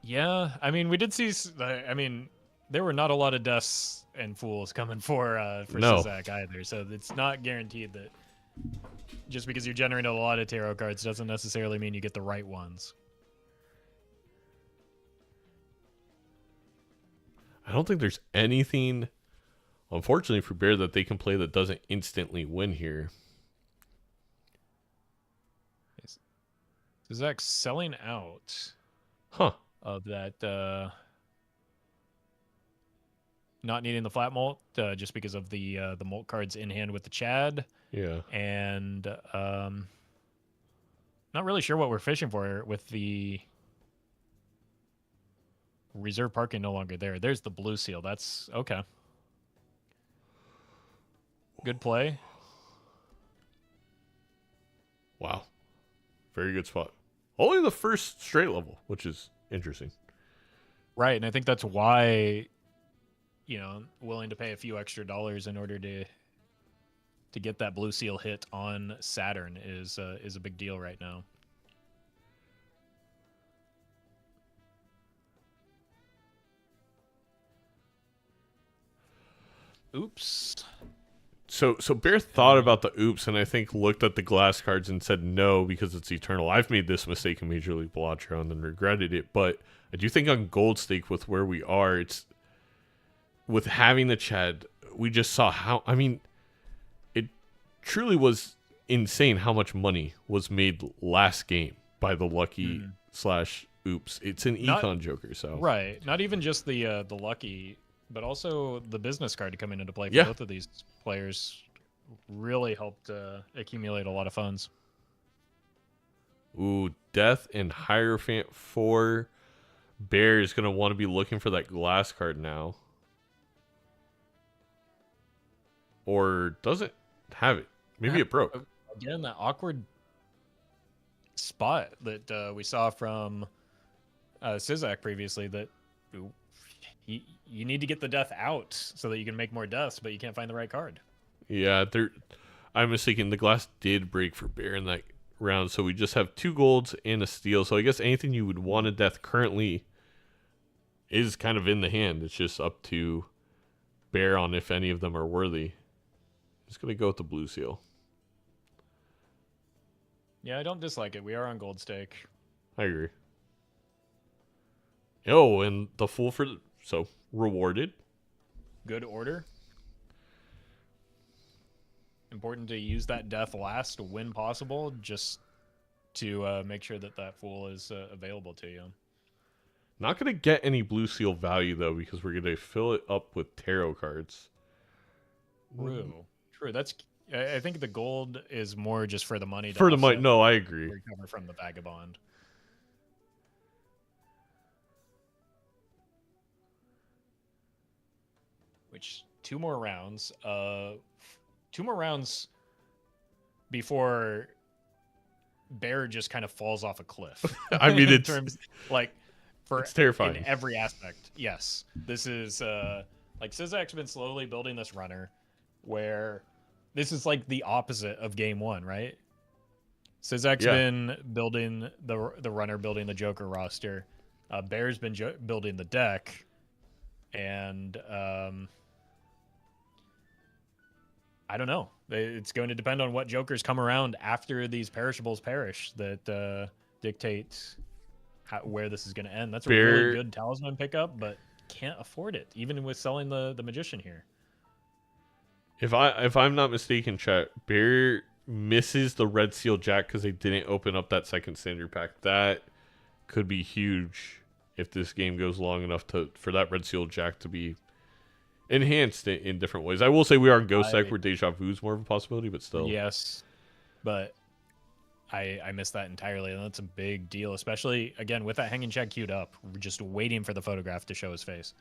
Yeah, I mean, we did see. I mean, there were not a lot of deaths and fools coming for No. Sizaak either. So it's not guaranteed that just because you're generating a lot of tarot cards doesn't necessarily mean you get the right ones. I don't think there's anything, unfortunately for Bear, that they can play that doesn't instantly win here. Sizaak selling out Huh. of that. Not needing the flat molt just because of the molt cards in hand with the Chad, Yeah. and not really sure what we're fishing for with the reserve parking no longer there. There's the blue seal. That's okay. Good play. Wow. Very good spot. Only the first straight level, which is interesting. Right, and I think that's why, willing to pay a few extra dollars in order to get that blue seal hit on Saturn is a big deal right now. Oops. So Bear thought about the oops, and I think looked at the glass cards and said no because it's eternal. I've made this mistake in Major League Balatro and then regretted it, but I do think on Gold Stake with where we are, it's with having the Chad, we just saw how, I mean, it truly was insane how much money was made last game by the lucky / oops. It's an econ Joker, so. Right. Not even just the lucky, but also the business card to come into play for Yeah. both of these players really helped accumulate a lot of funds. Ooh, Death and Hierophant for Bear is going to want to be looking for that glass card now. Or does it have it? Maybe it broke. Again, that awkward spot that we saw from Sizaak previously, that you need to get the death out so that you can make more deaths, but you can't find the right card. Yeah, I'm mistaken. The glass did break for Bear in that round, so we just have 2 golds and a steal. So I guess anything you would want a death currently is kind of in the hand. It's just up to Bear on if any of them are worthy. Just going to go with the blue seal. Yeah, I don't dislike it. We are on gold stake. I agree. Oh, and the fool so rewarded. Good order. Important to use that death last when possible, just to make sure that fool is available to you. Not going to get any blue seal value, though, because we're going to fill it up with tarot cards. True. That's. I think the gold is more just for the money. To For the money, offset no, I agree. recover from the vagabond. Which 2 more rounds? 2 more rounds before Bear just kind of falls off a cliff. I mean, in it's terms like for it's terrifying. in every aspect. Yes, this is like Sizaak's been slowly building this runner, where this is like the opposite of game one, right? Sizaak's been building the runner, building the Joker roster. Bear's been building the deck, and I don't know. It's going to depend on what Jokers come around after these perishables perish that dictate where this is going to end. That's a really good talisman pickup, but can't afford it, even with selling the magician here. If I'm not mistaken, chat, Bear misses the red seal jack because they didn't open up that second standard pack. That could be huge if this game goes long enough for that red seal jack to be enhanced in different ways. I will say we are in Ghost Deck where Deja Vu is more of a possibility, but still. Yes, but I missed that entirely, and that's a big deal, especially, again, with that hanging check queued up. We're just waiting for the photograph to show his face.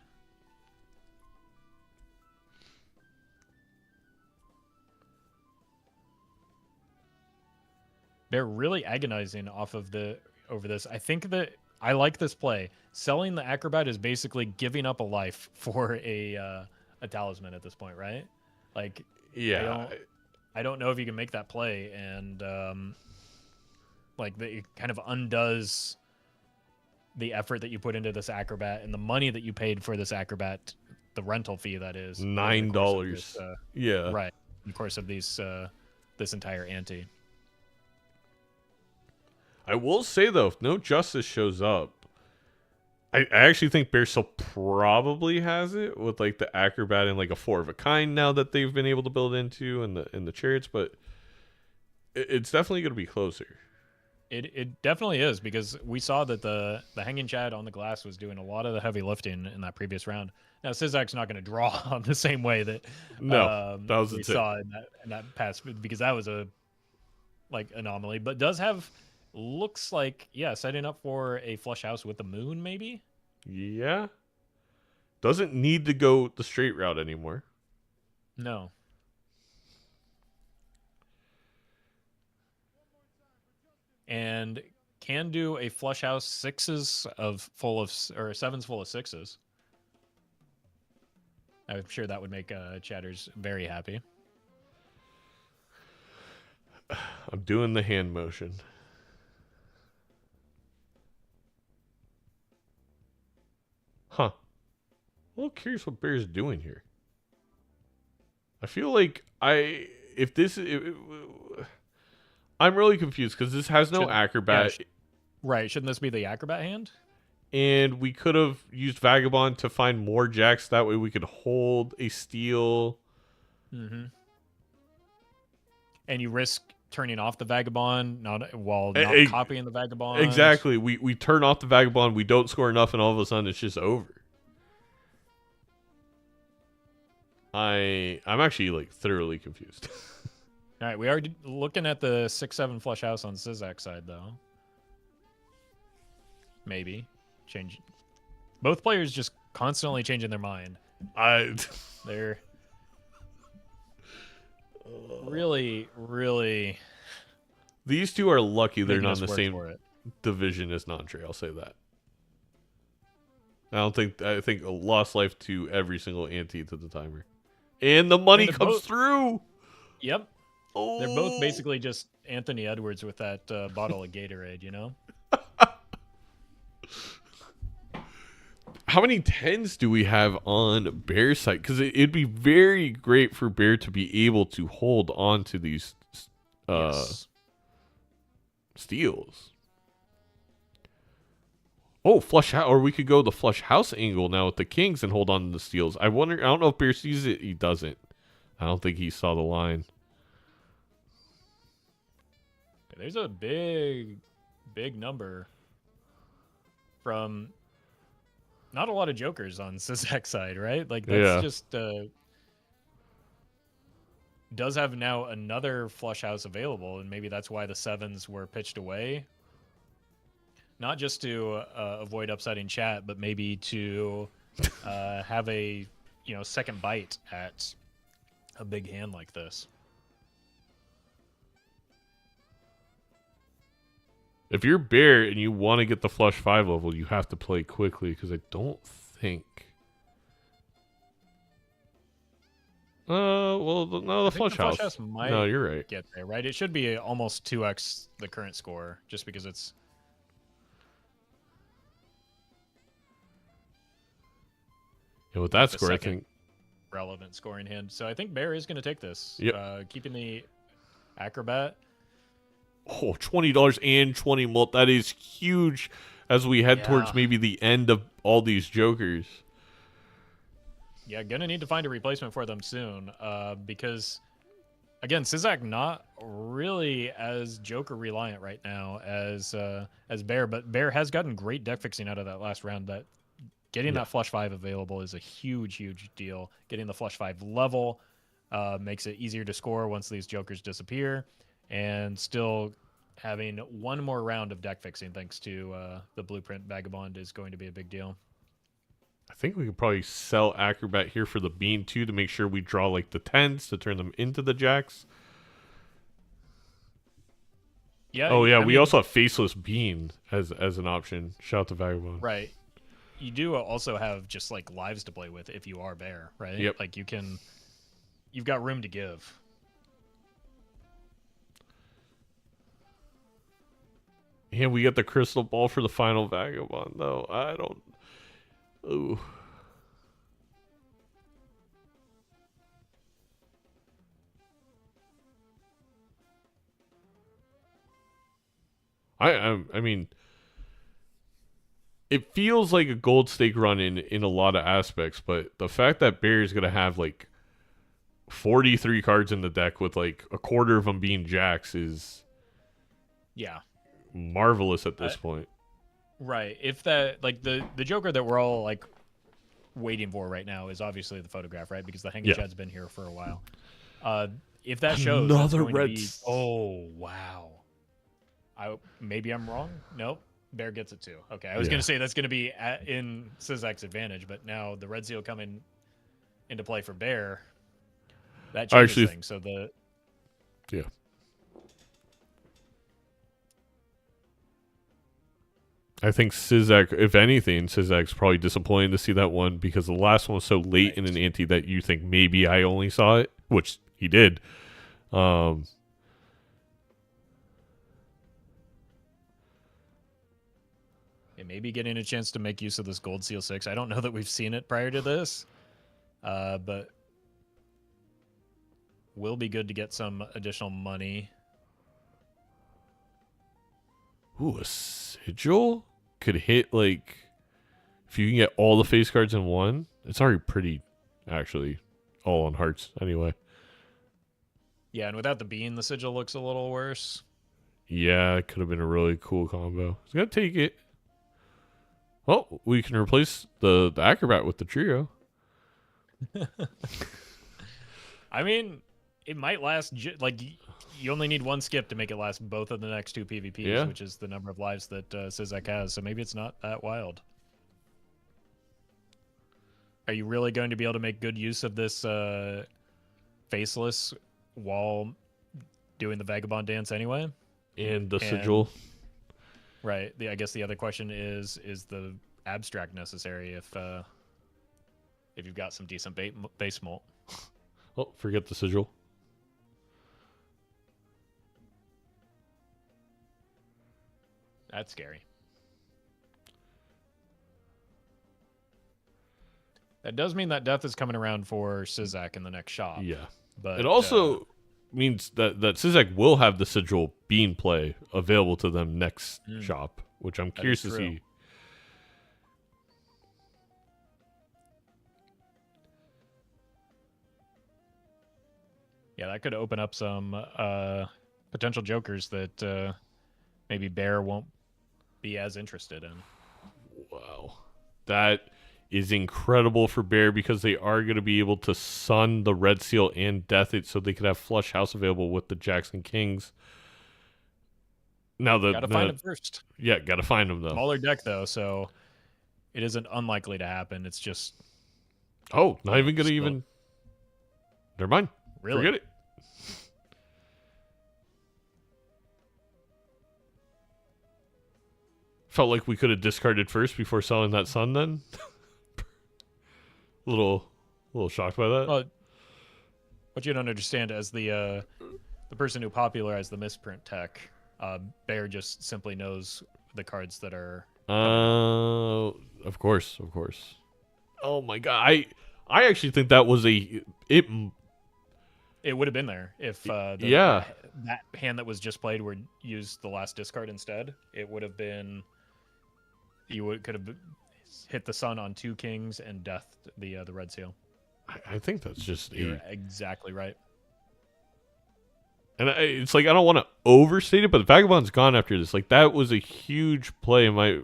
They're really agonizing over this. I think that I like this play. Selling the Acrobat is basically giving up a life for a talisman at this point, right? Like, yeah, I don't know if you can make that play, and like it kind of undoes the effort that you put into this Acrobat and the money that you paid for this Acrobat, the rental fee that is $9. Yeah, right. In the course of these this entire ante. I will say though, if no Justice shows up, I actually think Bear still probably has it with like the Acrobat and like a 4 of a kind now that they've been able to build into and the chariots, but it's definitely going to be closer. It definitely is, because we saw that the hanging Chad on the glass was doing a lot of the heavy lifting in that previous round. Now Sizaak's not going to draw the same way that that was we saw in that past, because that was a like anomaly, but does have. Looks like, setting up for a flush house with the moon, maybe? Yeah. Doesn't need to go the straight route anymore. No. And can do a flush house sevens full of sixes. I'm sure that would make chatters very happy. I'm doing the hand motion. Huh. A little curious what Bear's doing here. I feel like I'm really confused because this has no Acrobat. Right. Shouldn't this be the Acrobat hand? And we could have used Vagabond to find more jacks. That way we could hold a steal. Mm-hmm. And you risk turning off the Vagabond not copying the Vagabond. Exactly. We turn off the Vagabond, we don't score enough, and all of a sudden it's just over. I'm actually like thoroughly confused. All right, we are looking at the 6-7 flush house on Sizaak's side though. Maybe change. Both players just constantly changing their mind. They're really, really. These two are lucky they're not in the same division as Nantre. I'll say that. I think a lost life to every single ante to the timer, and the money comes through. Yep. Oh. They're both basically just Anthony Edwards with that bottle of Gatorade, you know. How many 10s do we have on Bear's side? Because it'd be very great for Bear to be able to hold on to these steals. Oh, flush house, or we could go the flush house angle now with the kings and hold on to the steals. I don't know if Bear sees it. He doesn't. I don't think he saw the line. There's a big number from not a lot of jokers on Sizaak's side, right? Like that's just does have now another flush house available, and maybe that's why the 7s were pitched away. Not just to avoid upsetting chat, but maybe to have a second bite at a big hand like this. If you're Bear and you want to get the flush 5 level, you have to play quickly, because I don't think... well, no, the flush house. Might No, you're right. get there, right? It should be almost 2x the current score, just because it's... Yeah, with that the score, I second think... relevant scoring hand. So I think Bear is going to take this. Yep. Keeping the Acrobat. Oh, $20 and 20 mult. That is huge as we head towards maybe the end of all these jokers. Yeah, gonna need to find a replacement for them soon. Because, again, Sizaak not really as Joker reliant right now as Bear, but Bear has gotten great deck fixing out of that last round. That getting that flush 5 available is a huge deal. Getting the flush 5 level makes it easier to score once these jokers disappear, and still having one more round of deck fixing thanks to the Blueprint Vagabond is going to be a big deal. I think we could probably sell Acrobat here for the bean too, to make sure we draw like the 10s to turn them into the jacks. Yeah. Oh yeah, I we mean, also have Faceless Bean as an option. Shout out to Vagabond. right. You do also have just like lives to play with if you are Bear, right? Yep. Like you've got room to give. And we get the crystal ball for the final Vagabond though. I don't... Ooh. I mean, it feels like a gold stake run in a lot of aspects, but the fact that Bear is gonna have like 43 cards in the deck with like a quarter of them being jacks is marvelous at this point. Right. If that, like, the Joker that we're all like waiting for right now is obviously the photograph, right? Because the Hanging Chad's been here for a while. If that shows that's Another going to red be, oh wow. Maybe I'm wrong. Nope. Bear gets it too. Okay, I was gonna say that's gonna be in Sizaak's advantage, but now the red seal coming into play for Bear, that changes things. So I think Sizaak, if anything, Sizaak's probably disappointed to see that one, because the last one was so late in an ante that you think maybe I only saw it, which he did. And maybe getting a chance to make use of this Gold Seal 6. I don't know that we've seen it prior to this, but will be good to get some additional money. Ooh, a sigil could hit, like, if you can get all the face cards in one. It's already pretty, actually, all on hearts anyway. Yeah, and without the bean, the sigil looks a little worse. Yeah, it could have been a really cool combo. It's gonna take it. Oh, we can replace the Acrobat with the trio. I mean, it might last, like, you only need one skip to make it last both of the next two PvPs, which is the number of lives that Sizaak has, so maybe it's not that wild. Are you really going to be able to make good use of this Faceless while doing the Vagabond dance anyway? And the sigil. Right. I guess the other question is the abstract necessary if you've got some decent base molt? Oh, forget the sigil. That's scary. That does mean that death is coming around for Sizaak in the next shop. Yeah. But it also means that Sizaak will have the sigil bean play available to them next shop, which I'm curious to see. Yeah, that could open up some potential jokers that maybe Bear won't be as interested in. Wow. That is incredible for Bear because they are going to be able to Sun the Red Seal and Death It so they could have Flush House available with the Jacks and Kings. Now Gotta find them first. Yeah, gotta find them though. Smaller deck though, so it isn't unlikely to happen. It's just Oh, not even gonna still- even. Never mind. Really? Forget it. Felt like we could have discarded first before selling that Sun. Then, little shocked by that. Well, what you don't understand as the person who popularized the misprint tech, Bear just simply knows the cards that are. Of course. Oh my god, I actually think that was it. It would have been there if yeah. that hand that was just played would use the last discard instead. It would have been. Could have hit the Sun on 2 Kings and Death the Red Seal. I think that's just You're exactly right. And it's like I don't want to overstate it, but Vagabond's gone after this. Like that was a huge play, in my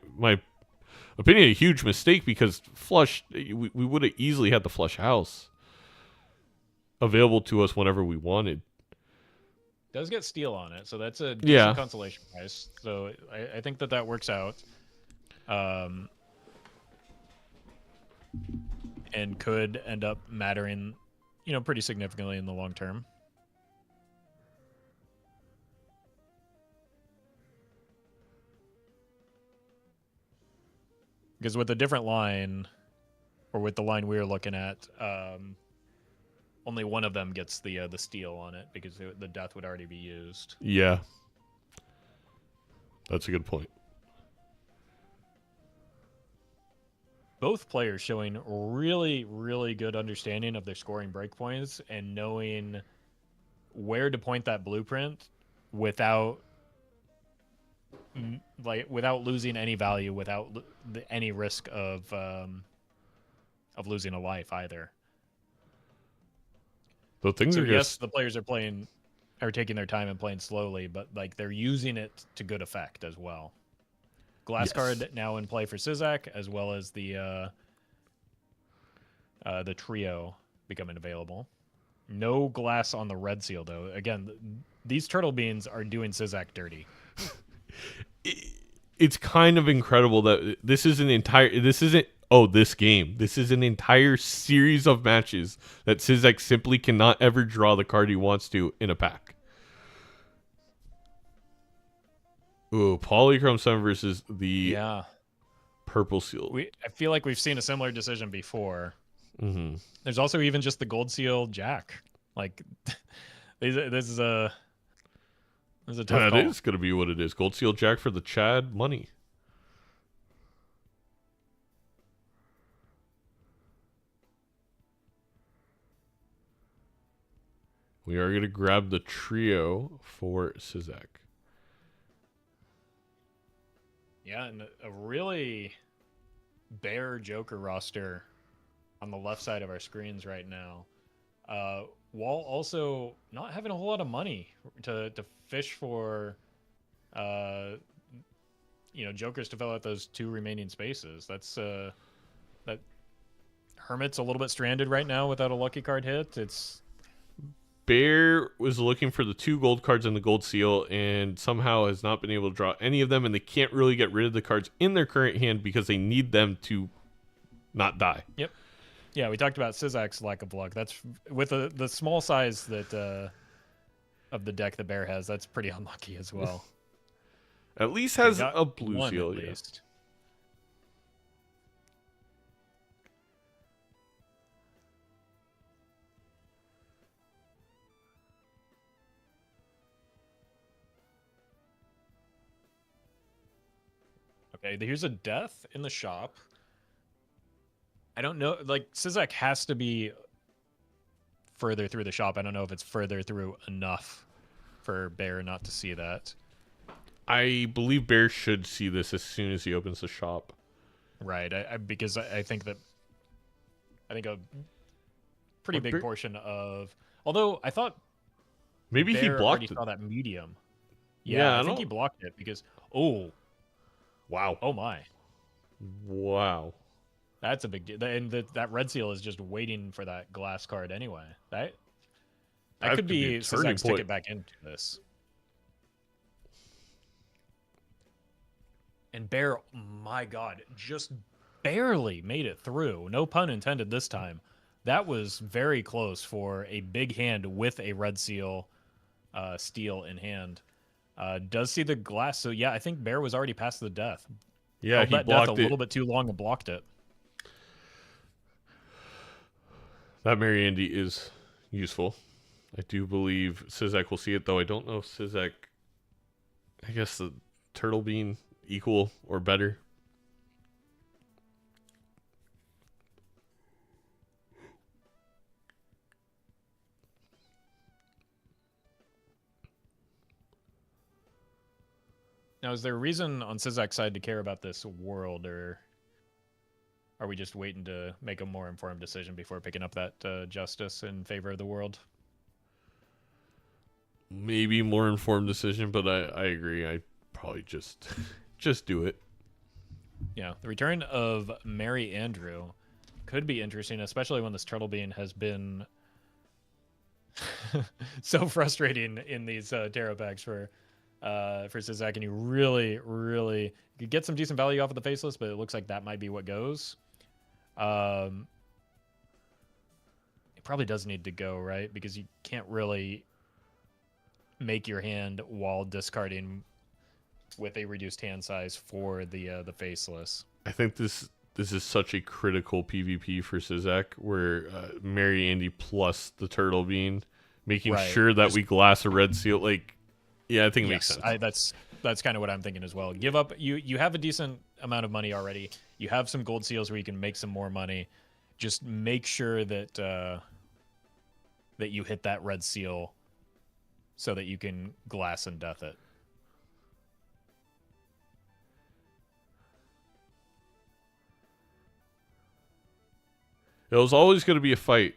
opinion, a huge mistake because Flush. We would have easily had the Flush House available to us whenever we wanted. Does get steal on it, so that's a decent Yeah. consolation prize. So I think that works out. And could end up mattering, pretty significantly in the long term. Because with a different line, or with the line we were looking at, only one of them gets the steal on it because the death would already be used. Yeah, that's a good point. Both players showing really, really good understanding of their scoring breakpoints and knowing where to point that blueprint without losing any value, without any risk of losing a life either. So things So are yes, just the players are taking their time and playing slowly, but they're using it to good effect as well. Glass Yes. card now in play for Sizaak, as well as the trio becoming available. No glass on the Red Seal though. Again, these turtle beans are doing Sizaak dirty. it's kind of incredible that this is an entire series of matches that Sizaak simply cannot ever draw the card he wants to in a pack. Ooh, Polychrome 7 versus the Purple Seal. I feel like we've seen a similar decision before. Mm-hmm. There's also even just the Gold Seal Jack. Like, this is a tough That call. is going to be what it is. Gold Seal Jack for the Chad money. We are going to grab the trio for Sizaak. Yeah, and a really bare Joker roster on the left side of our screens right now. While also not having a whole lot of money to fish for, Jokers to fill out those 2 remaining spaces. That's that Hermit's a little bit stranded right now without a lucky card hit. It's Bear was looking for the 2 gold cards in the Gold Seal and somehow has not been able to draw any of them, and they can't really get rid of the cards in their current hand because they need them to not die. Yep. Yeah, we talked about Sizaak's lack of luck. That's with the small size that of the deck that Bear has. That's pretty unlucky as well. At least has Got a blue one seal. at Yeah. least. Okay, here's a death in the shop. I don't know, like, Sizaak has to be further through the shop. I don't know if it's further through enough for Bear not to see that. I believe Bear should see this as soon as he opens the shop. Right, because I think a pretty But big Bear- portion of... Although, I thought Maybe he Bear already blocked it. saw that medium. Yeah, Yeah, I I think he don't- blocked it because... Oh, Wow. oh my. Wow. That's a big deal. And that red seal is just waiting for that glass card anyway. That could be a turning Sizaak's point. ticket back into this. And Bear, my God, just barely made it through. No pun intended this time. That was very close for a big hand with a red seal steel in hand. Does see the glass. So, yeah, I think Bear was already past the death. Yeah, Held he that death blocked a it. little bit too long and blocked it. That Mary Andy is useful. I do believe Sizaak will see it, though. I don't know if Sizaak, I guess the turtle bean equal or better. Now, is there a reason on Sizaak's side to care about this world, or are we just waiting to make a more informed decision before picking up that justice in favor of the world? Maybe more informed decision, but I agree. I probably just do it. Yeah, the return of Mary Andrew could be interesting, especially when this turtle bean has been so frustrating in these tarot packs for Sizaak, and you really you could get some decent value off of the faceless, but it looks like that might be what goes. It probably does need to go, right? Because you can't really make your hand while discarding with a reduced hand size for the faceless. I think this is such a critical PvP for Sizaak, where Mary Andy plus the turtle bean, making Right. sure that we glass a red seal. Like, yeah, I think it makes sense. That's kind of what I'm thinking as well. Give up. You have a decent amount of money already. You have some gold seals where you can make some more money. Just make sure that that you hit that red seal so that you can glass and death it. It was always going to be a fight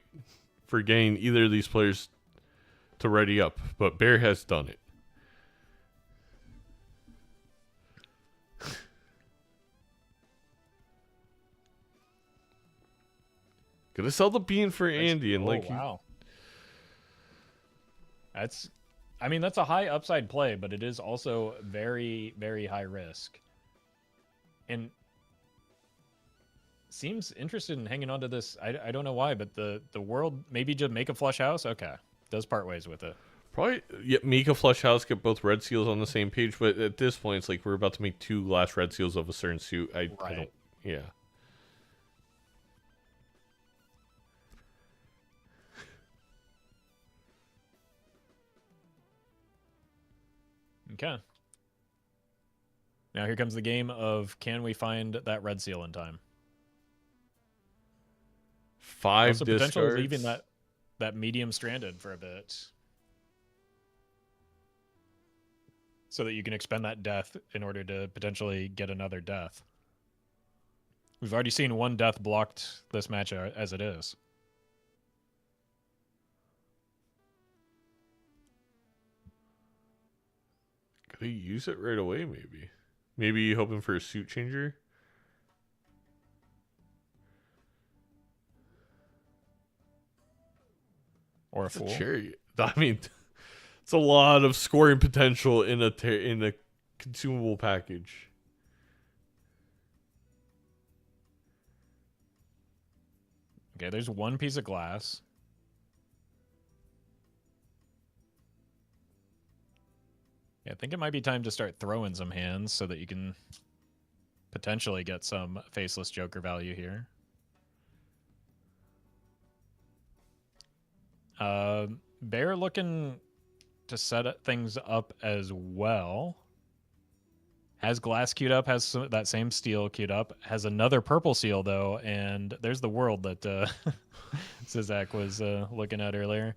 for getting either of these players to ready up, but Bear has done it. Gonna sell the bean for Andy, and wow. I mean, that's a high upside play, but it is also very, very high risk. And seems interested in hanging on to this. I don't know why, but the world, maybe just make a flush house. Okay, does part ways with it. Probably make a flush house, get both red seals on the same page, but at this point, it's like we're about to make 2 glass red seals of a certain suit. I don't. Yeah. Okay. Now here comes the game of can we find that red seal in time? 5 Also potentially discards. leaving that medium stranded for a bit, so that you can expend that death in order to potentially get another death. We've already seen 1 death blocked this match as it is. Could he use it right away, maybe? Maybe hoping for a suit changer? Or a It's a fool. chariot. I mean, it's a lot of scoring potential in a consumable package. Okay, there's 1 piece of glass. Yeah, I think it might be time to start throwing some hands so that you can potentially get some faceless Joker value here. Bear looking to set things up as well. Has glass queued up, has that same steel queued up, has another purple seal though, and there's the world that Sizaak was looking at earlier.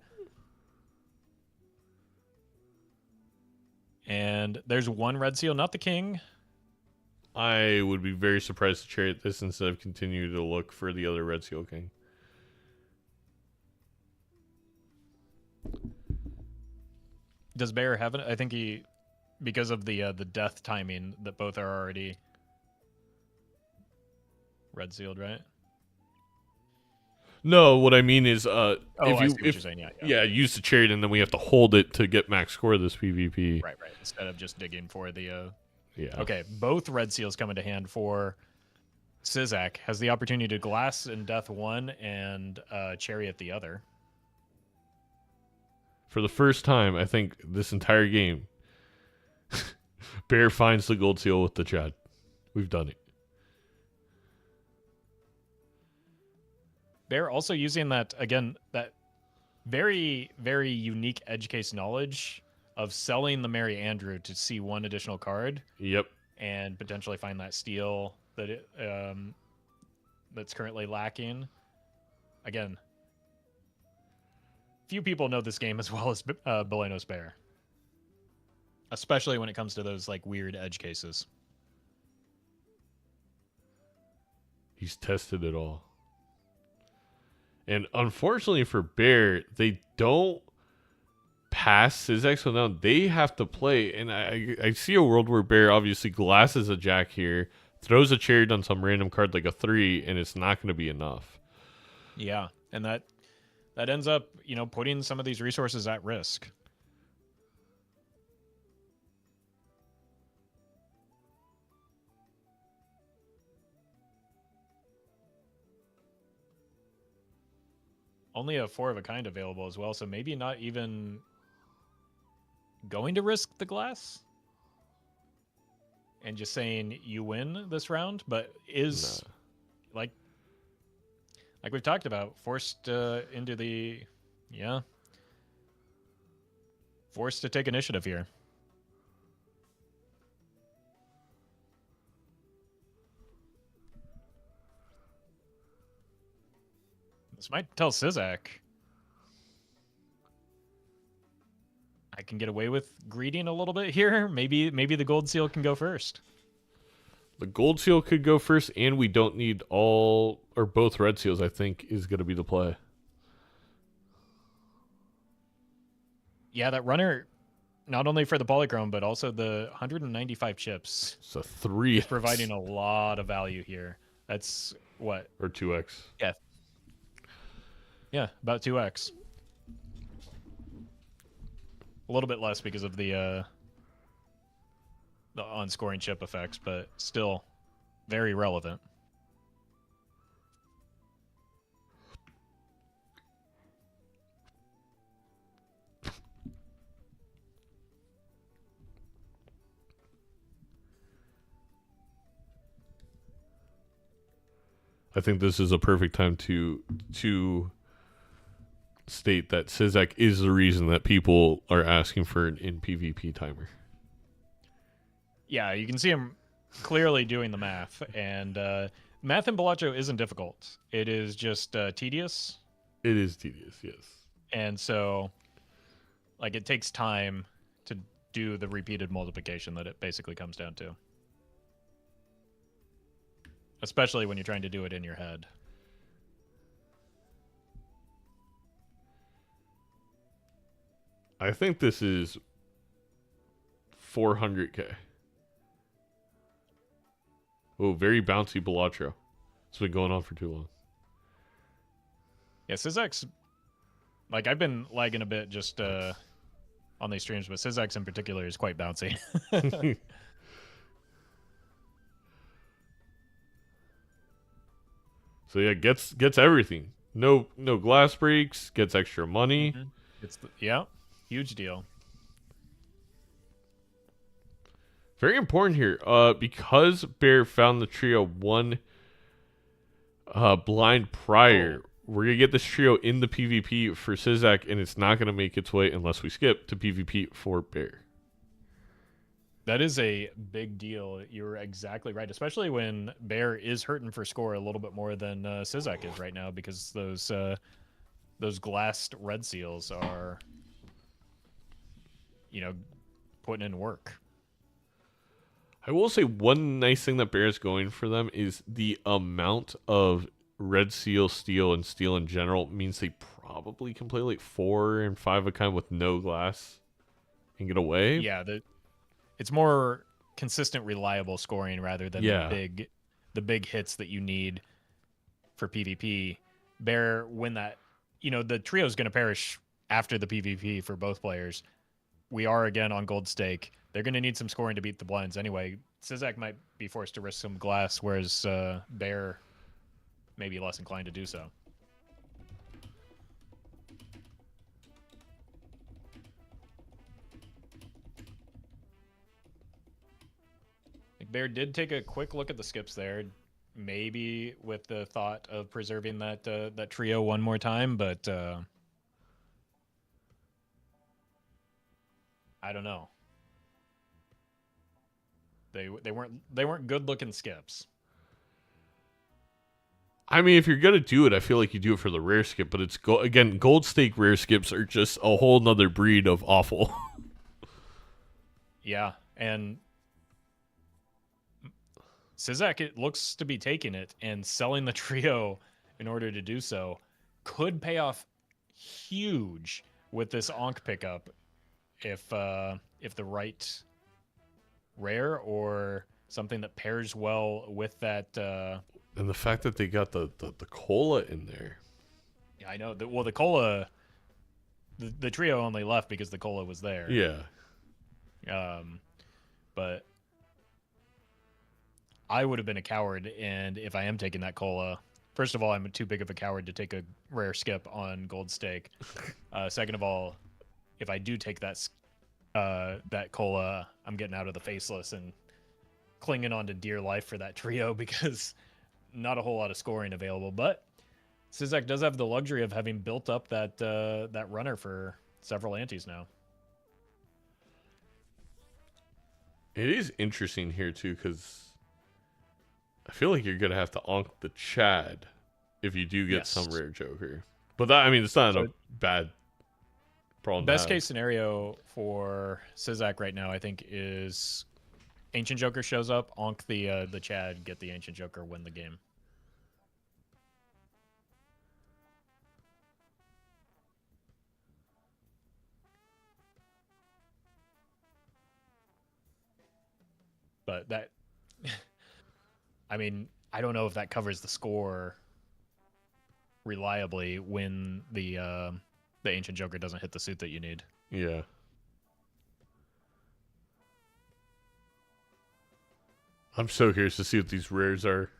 And there's 1 red seal, not the king. I would be very surprised to chariot this instead of continue to look for the other red seal king. Does Bear have it? I think he, because of the death timing, that both are already red sealed, right? No, what I mean is, Oh, if I you see what if you're saying. yeah, use the chariot and then we have to hold it to get max score of this PvP. Right. Instead of just digging for the. Yeah. Okay, both red seals come into hand for Sizaak. Has the opportunity to glass in death one and chariot the other. For the first time, I think this entire game, Bear finds the gold seal with the Chad. We've done it. Bear also using that very, very unique edge case knowledge of selling the Mary Andrew to see one additional card Yep. and potentially find that steal that that's currently lacking. Again, few people know this game as well as Belenos Bear, especially when it comes to those like weird edge cases. He's tested it all. And unfortunately for Bear, they don't pass Sizaak, so now they have to play. And I see a world where Bear obviously glasses a jack here, throws a chariot on some random card like a 3, and it's not going to be enough. Yeah, and that ends up, putting some of these resources at risk. Only a 4 of a kind available as well, so maybe not even going to risk the glass and just saying you win this round, but is like we've talked about, forced into the forced to take initiative here. This might tell Sizaak I can get away with greeting a little bit here. Maybe the gold seal can go first. The gold seal could go first, and we don't need all or both red seals, I think, is going to be the play. Yeah, that runner, not only for the polychrome, but also the 195 chips. It's a 3. Is providing a lot of value here. That's what? Or 2x. Yeah. Yeah, about 2x. A little bit less because of the on-scoring chip effects, but still very relevant. I think this is a perfect time to state that Sizaak is the reason that people are asking for an in PvP timer. Yeah, you can see him clearly doing the math, and math in Balatro isn't difficult. It is just tedious. It is tedious, yes. And so, like, it takes time to do the repeated multiplication that it basically comes down to. Especially when you're trying to do it in your head. I think this is 400k. Oh, very bouncy Balatro. It's been going on for too long. Yeah, Sizaak's, like, I've been lagging a bit just on these streams, but Sizaak's in particular is quite bouncy. So yeah, gets everything. No glass breaks, gets extra money. Yeah, huge deal. Very important here. Because Bear found the trio one blind prior, we're gonna get this trio in the PvP for Sizaak, and it's not gonna make its way unless we skip to PvP for Bear. That is a big deal. You're exactly right, especially when Bear is hurting for score a little bit more than Sizaak is right now, because those glassed red seals are, putting in work. I will say one nice thing that Bear is going for them is the amount of red seal, steel, and steel in general means they probably can play like 4 and 5 of a kind with no glass and get away. Yeah, it's more consistent, reliable scoring rather than the big hits that you need for PvP. Bear win that. The trio is going to perish after the PvP for both players. We are again on gold stake. They're going to need some scoring to beat the blinds anyway. Sizaak might be forced to risk some glass, whereas Bear may be less inclined to do so. Bear did take a quick look at the skips there, maybe with the thought of preserving that trio one more time, but I don't know. They weren't good looking skips. I mean, if you're gonna do it, I feel like you do it for the rare skip, but it's gold stake rare skips are just a whole nother breed of awful. Yeah, and Sizaak, it looks to be taking it and selling the trio in order to do so could pay off huge with this Ankh pickup if the right rare or something that pairs well with that. And the fact that they got the cola in there. Yeah, I know. The cola, the trio only left because the cola was there. Yeah. But I would have been a coward, and if I am taking that cola, first of all, I'm too big of a coward to take a rare skip on gold stake. Second of all, if I do take that cola, I'm getting out of the faceless and clinging on to dear life for that trio because not a whole lot of scoring available. But Sizaak does have the luxury of having built up that runner for several antes now. It is interesting here too, because I feel like you're gonna have to onk the Chad if you do get some rare Joker. But that, I mean, it's not a bad problem. Best case scenario for Sizaak right now, I think, is Ancient Joker shows up, onk the Chad, get the Ancient Joker, win the game. But that, I mean, I don't know if that covers the score reliably when the Ancient Joker doesn't hit the suit that you need. Yeah. I'm so curious to see what these rares are.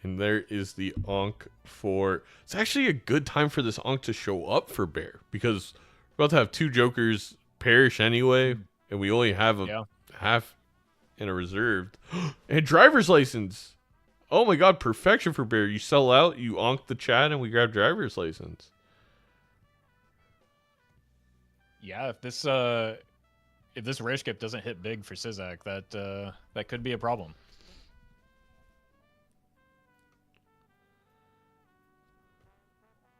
And there is the Ankh for... It's actually a good time for this Ankh to show up for Bear, because we're about to have two Jokers perish anyway, and we only have a half and a reserved. And driver's license! Oh my god, perfection for Bear. You sell out, you Ankh the Chad, and we grab driver's license. Yeah, if this rare skip doesn't hit big for Sizaak, that could be a problem.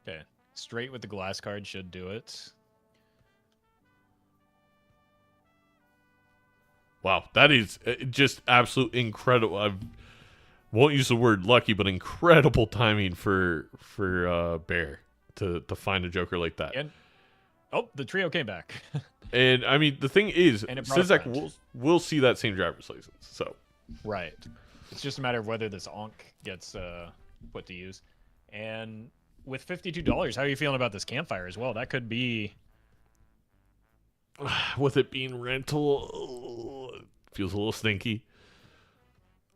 Okay, straight with the glass card should do it. Wow, that is just absolute incredible. I won't use the word lucky, but incredible timing for Bear to find a Joker like that. And the trio came back. And I mean, the thing is, Sizaak will see that same driver's license. So right, it's just a matter of whether this Ankh gets put to use. And with $52, how are you feeling about this campfire as well? That could be, with it being rental, feels a little stinky.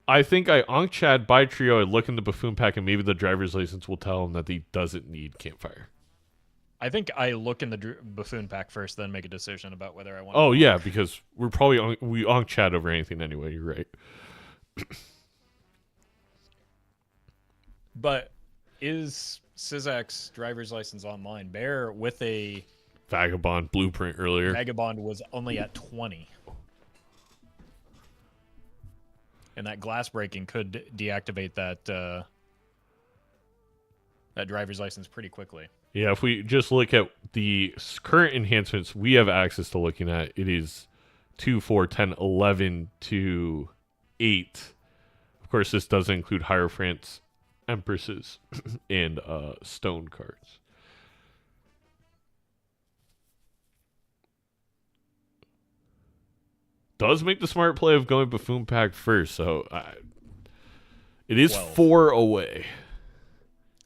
I think I Ankh Chad by trio. I look in the buffoon pack, and maybe the driver's license will tell him that he doesn't need campfire. I think I look in the buffoon pack first, then make a decision about whether I want. Oh yeah, because we're probably we Ankh Chad over anything anyway. You're right. But is Sizaak's driver's license online? Bear with a Vagabond blueprint earlier. Vagabond was only at 20. And that glass breaking could deactivate that driver's license pretty quickly. Yeah, if we just look at the current enhancements we have access to looking at, it is 2, 4, 10, 11 to 8. Of course, this doesn't include Hierophants, Empresses, and Stone cards. Does make the smart play of going buffoon pack first, so it is 12. 4 away.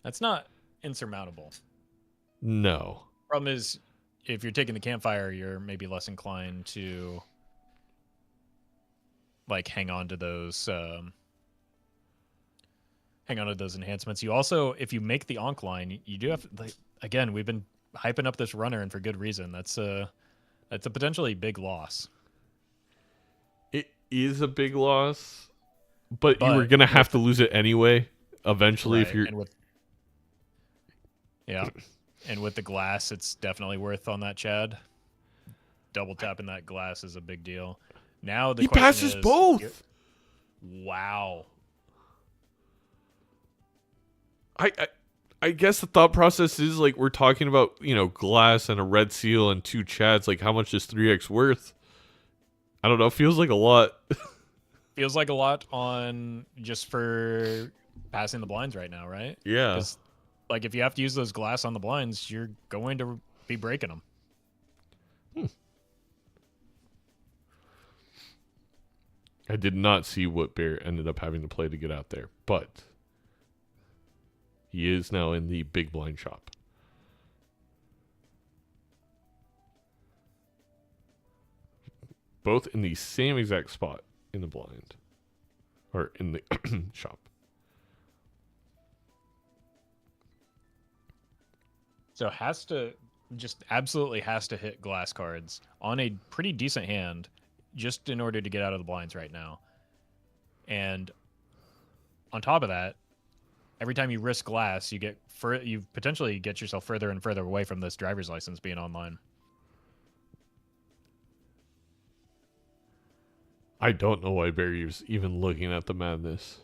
That's not insurmountable. No. Problem is, if you're taking the campfire, you're maybe less inclined to like hang on to those enhancements. You also, if you make the Onk line, you do have, like, again, we've been hyping up this runner, and for good reason. That's a potentially big loss. It is a big loss, but you were gonna have to lose it anyway eventually if you're. And with the glass, it's definitely worth on that Chad. Double tapping that glass is a big deal. Now the He question passes is, both. Wow. I guess the thought process is like we're talking about, glass and a red seal and 2 Chads. Like, how much is 3x worth? I don't know. Feels like a lot. Feels like a lot on just for passing the blinds right now, right? Yeah. 'Cause, like, if you have to use those glass on the blinds, you're going to be breaking them. I did not see what Bear ended up having to play to get out there, but he is now in the big blind shop. Both in the same exact spot in the blind. Or in the shop. So absolutely has to hit glass cards on a pretty decent hand just in order to get out of the blinds right now. And on top of that, every time you risk glass, you potentially get yourself further and further away from this driver's license being online. I don't know why Barry's even looking at the madness.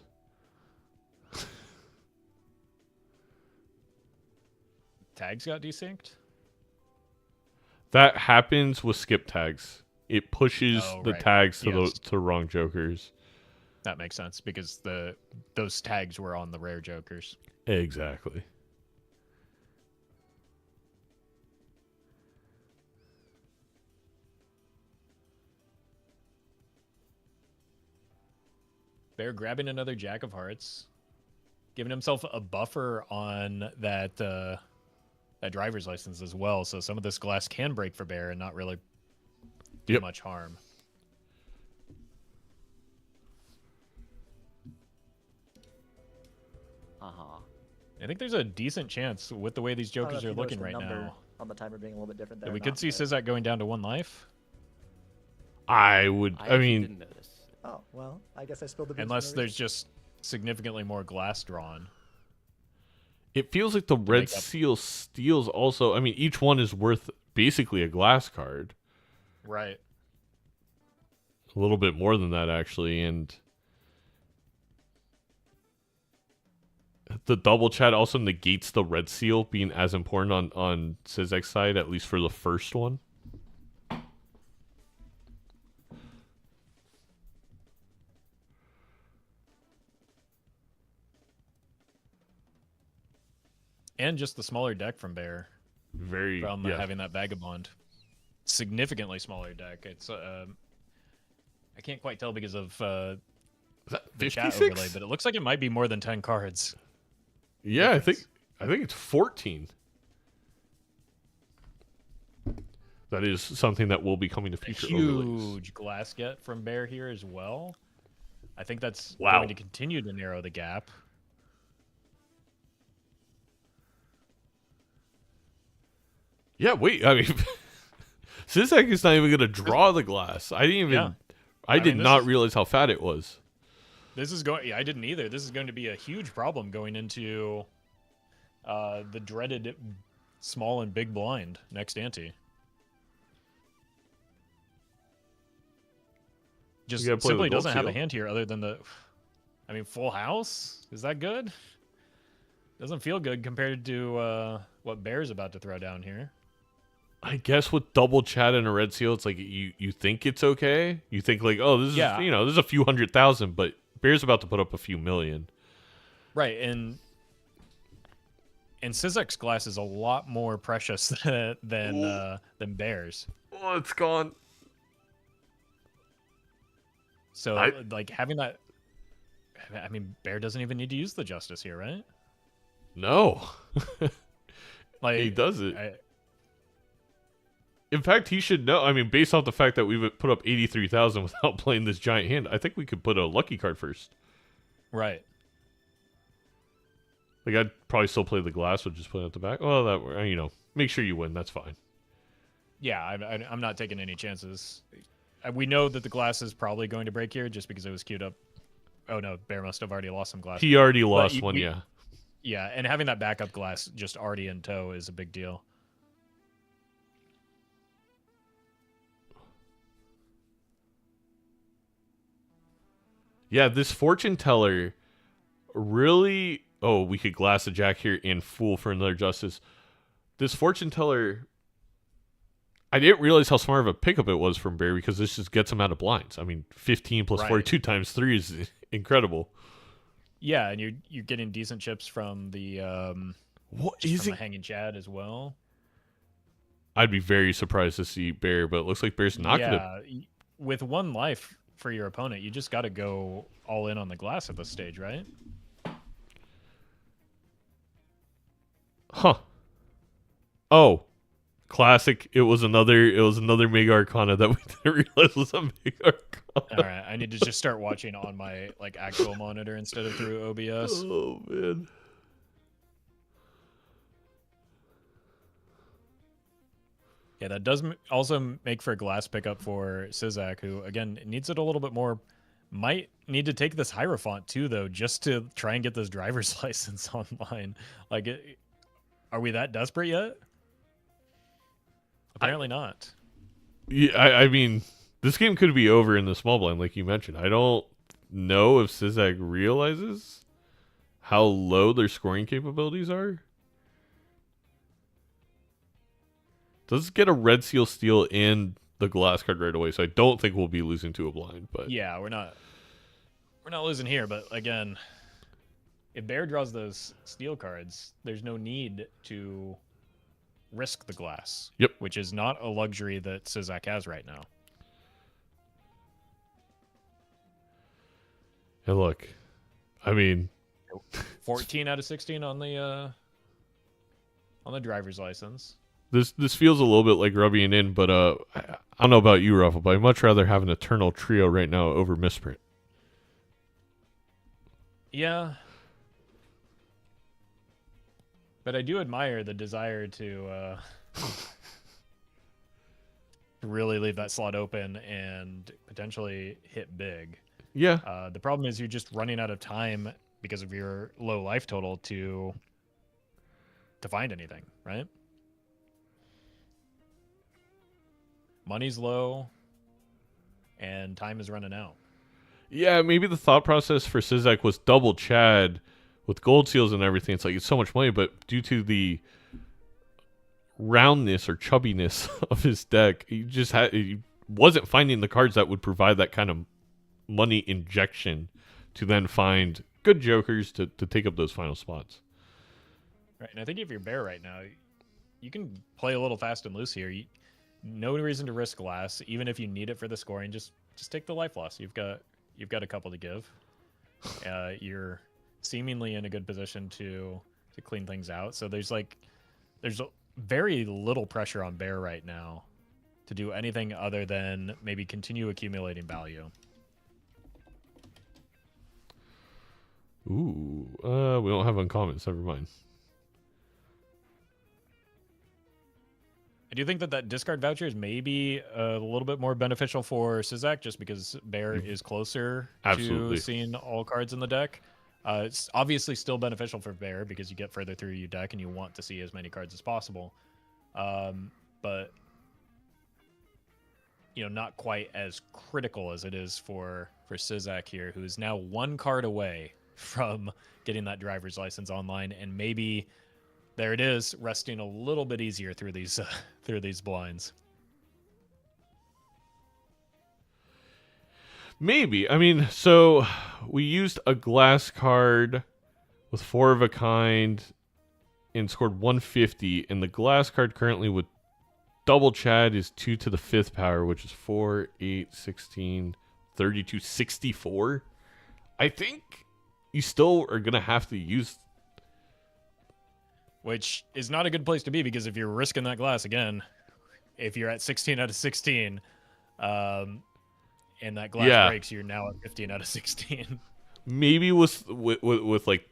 Tags got desynced? That happens with skip tags. It pushes the right. tags to Yes. the wrong jokers. That makes sense because those tags were on the rare jokers. Exactly. Bear grabbing another Jack of Hearts, giving himself a buffer on that driver's license as well, so some of this glass can break for Bear and not really do much harm. I think there's a decent chance with the way these jokers are looking right now on the timer being a little bit different there. that we could see Sizaak going down to 1 life. I mean, didn't notice. Oh, well, I guess I spilled the beans. Unless there's just significantly more glass drawn. it feels like the red make up. seal steals also. I mean, each one is worth basically a glass card. Right. A little bit more than that, actually. And the double chat also negates the red seal being as important on Sizaak's side, at least for the first one. And just the smaller deck from Bear. Very, From yeah. having that Vagabond. Significantly smaller deck. It's I can't quite tell because of Is that the chat 56? overlay, but it looks like it might be more than 10 cards. Yeah, difference. I think it's 14. That is something that will be coming to future overlays. Huge glass get from Bear here as well. I think that's Wow. going to continue to narrow the gap. Yeah, wait. I mean, Sizaak is not even going to draw the glass. I didn't even. Yeah. I mean, did this not is- realize how fat it was. This is going. Yeah, I didn't either. This is going to be a huge problem going into the dreaded small and big blind next ante. Just gotta play simply the gold doesn't have a seal. hand here other than the. I mean, full house. Is that good? Doesn't feel good compared to what Bear's about to throw down here. I guess with double chat and a red seal, it's like you think it's okay. You think like, oh, this is Yeah. this is a few 100,000, but Bear's about to put up a few million. Right, and Sizaak's glass is a lot more precious than Bear's. Oh, it's gone. So like having that, I mean, Bear doesn't even need to use the justice here, right? No. Like He does it. In fact, he should know. I mean, based off the fact that we've put up 83,000 without playing this giant hand, I think we could put a lucky card first. Right. Like, I'd probably still play the glass, but just put it at the back. Well, that, make sure you win. That's fine. Yeah, I'm not taking any chances. We know that the glass is probably going to break here just because it was queued up. Oh, no, Bear must have already lost some glass. He already lost one, yeah. Yeah, and having that backup glass just already in tow is a big deal. Yeah, this fortune teller really... Oh, we could glass a jack here and fool for another justice. This fortune teller... I didn't realize how smart of a pickup it was from Bear because this just gets him out of blinds. I mean, 15 plus 42 times 3 is incredible. Yeah, and you're getting decent chips from the the hanging Chad as well. I'd be very surprised to see Bear, but it looks like Bear's not going to... Yeah, with 1 life for your opponent, you just got to go all in on the glass at this stage, right? Huh. Oh. Classic. It was another Mega Arcana that we didn't realize was a Mega Arcana. All right, I need to just start watching on my actual monitor instead of through OBS. Oh man. Yeah, that does also make for a glass pickup for Sizaak, who again needs it a little bit more. Might need to take this Hierophant too, though, just to try and get this driver's license online. Like, are we that desperate yet? Apparently not. Yeah, I mean, this game could be over in the small blind, like you mentioned. I don't know if Sizaak realizes how low their scoring capabilities are. Does get a red seal steal and the glass card right away, so I don't think we'll be losing to a blind. But yeah, we're not losing here. But again, if Bear draws those steal cards, there's no need to risk the glass. Yep. Which is not a luxury that Sizaak has right now. And look, I mean, 14 out of 16 on the driver's license. This feels a little bit like rubbing in, but I don't know about you, Ruffle, but I'd much rather have an Eternal Trio right now over Misprint. Yeah. But I do admire the desire to really leave that slot open and potentially hit big. Yeah. The problem is you're just running out of time because of your low life total to find anything, right? Money's low, and time is running out. Yeah, maybe the thought process for Sizaak was double Chad with gold seals and everything. It's like it's so much money, but due to the roundness or chubbiness of his deck, he wasn't finding the cards that would provide that kind of money injection to then find good jokers to take up those final spots. Right, and I think if you're Bear right now, you can play a little fast and loose here. No reason to risk glass, even if you need it for the scoring. Just take the life loss. You've got a couple to give. You're seemingly in a good position to clean things out. So there's very little pressure on Bear right now to do anything other than maybe continue accumulating value. Ooh, we don't have uncommons. Never mind. I do think that discard voucher is maybe a little bit more beneficial for Sizaak just because Bear is closer to seeing all cards in the deck. It's obviously still beneficial for Bear because you get further through your deck and you want to see as many cards as possible. But not quite as critical as it is for Sizaak here, who is now 1 card away from getting that driver's license online, and maybe there it is, resting a little bit easier through these blinds. Maybe. I mean, so we used a glass card with 4 of a kind and scored 150, and the glass card currently with double Chad is 2 to the 5th power, which is 4, 8, 16, 32, 64. I think you still are going to have to use which is not a good place to be because if you're risking that glass again, if you're at 16 out of 16, and that glass breaks, you're now at 15 out of 16. Maybe with like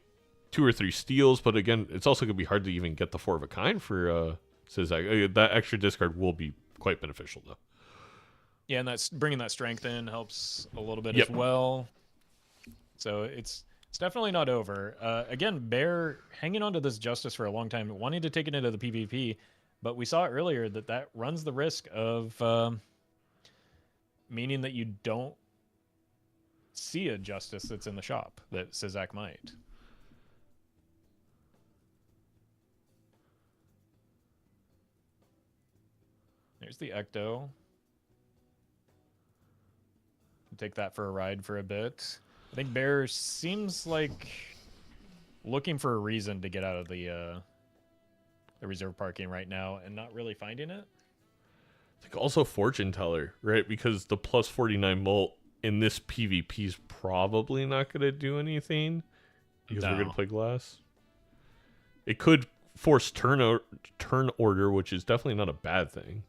2 or 3 steals, but again, it's also gonna be hard to even get the 4 of a kind for Sizaak. That extra discard will be quite beneficial though. Yeah, and that's bringing that strength in helps a little bit Yep. as well. So it's definitely not over. Again, Bear hanging on to this Justice for a long time, wanting to take it into the PvP, but we saw earlier that runs the risk of meaning that you don't see a Justice that's in the shop that Sizaak might. There's the Ecto. Take that for a ride for a bit. I think Bear seems like looking for a reason to get out of the reserve parking right now and not really finding it. I think also Fortune Teller, right? Because the plus 49 molt in this PvP is probably not going to do anything because we're going to play glass. It could force turn order, which is definitely not a bad thing.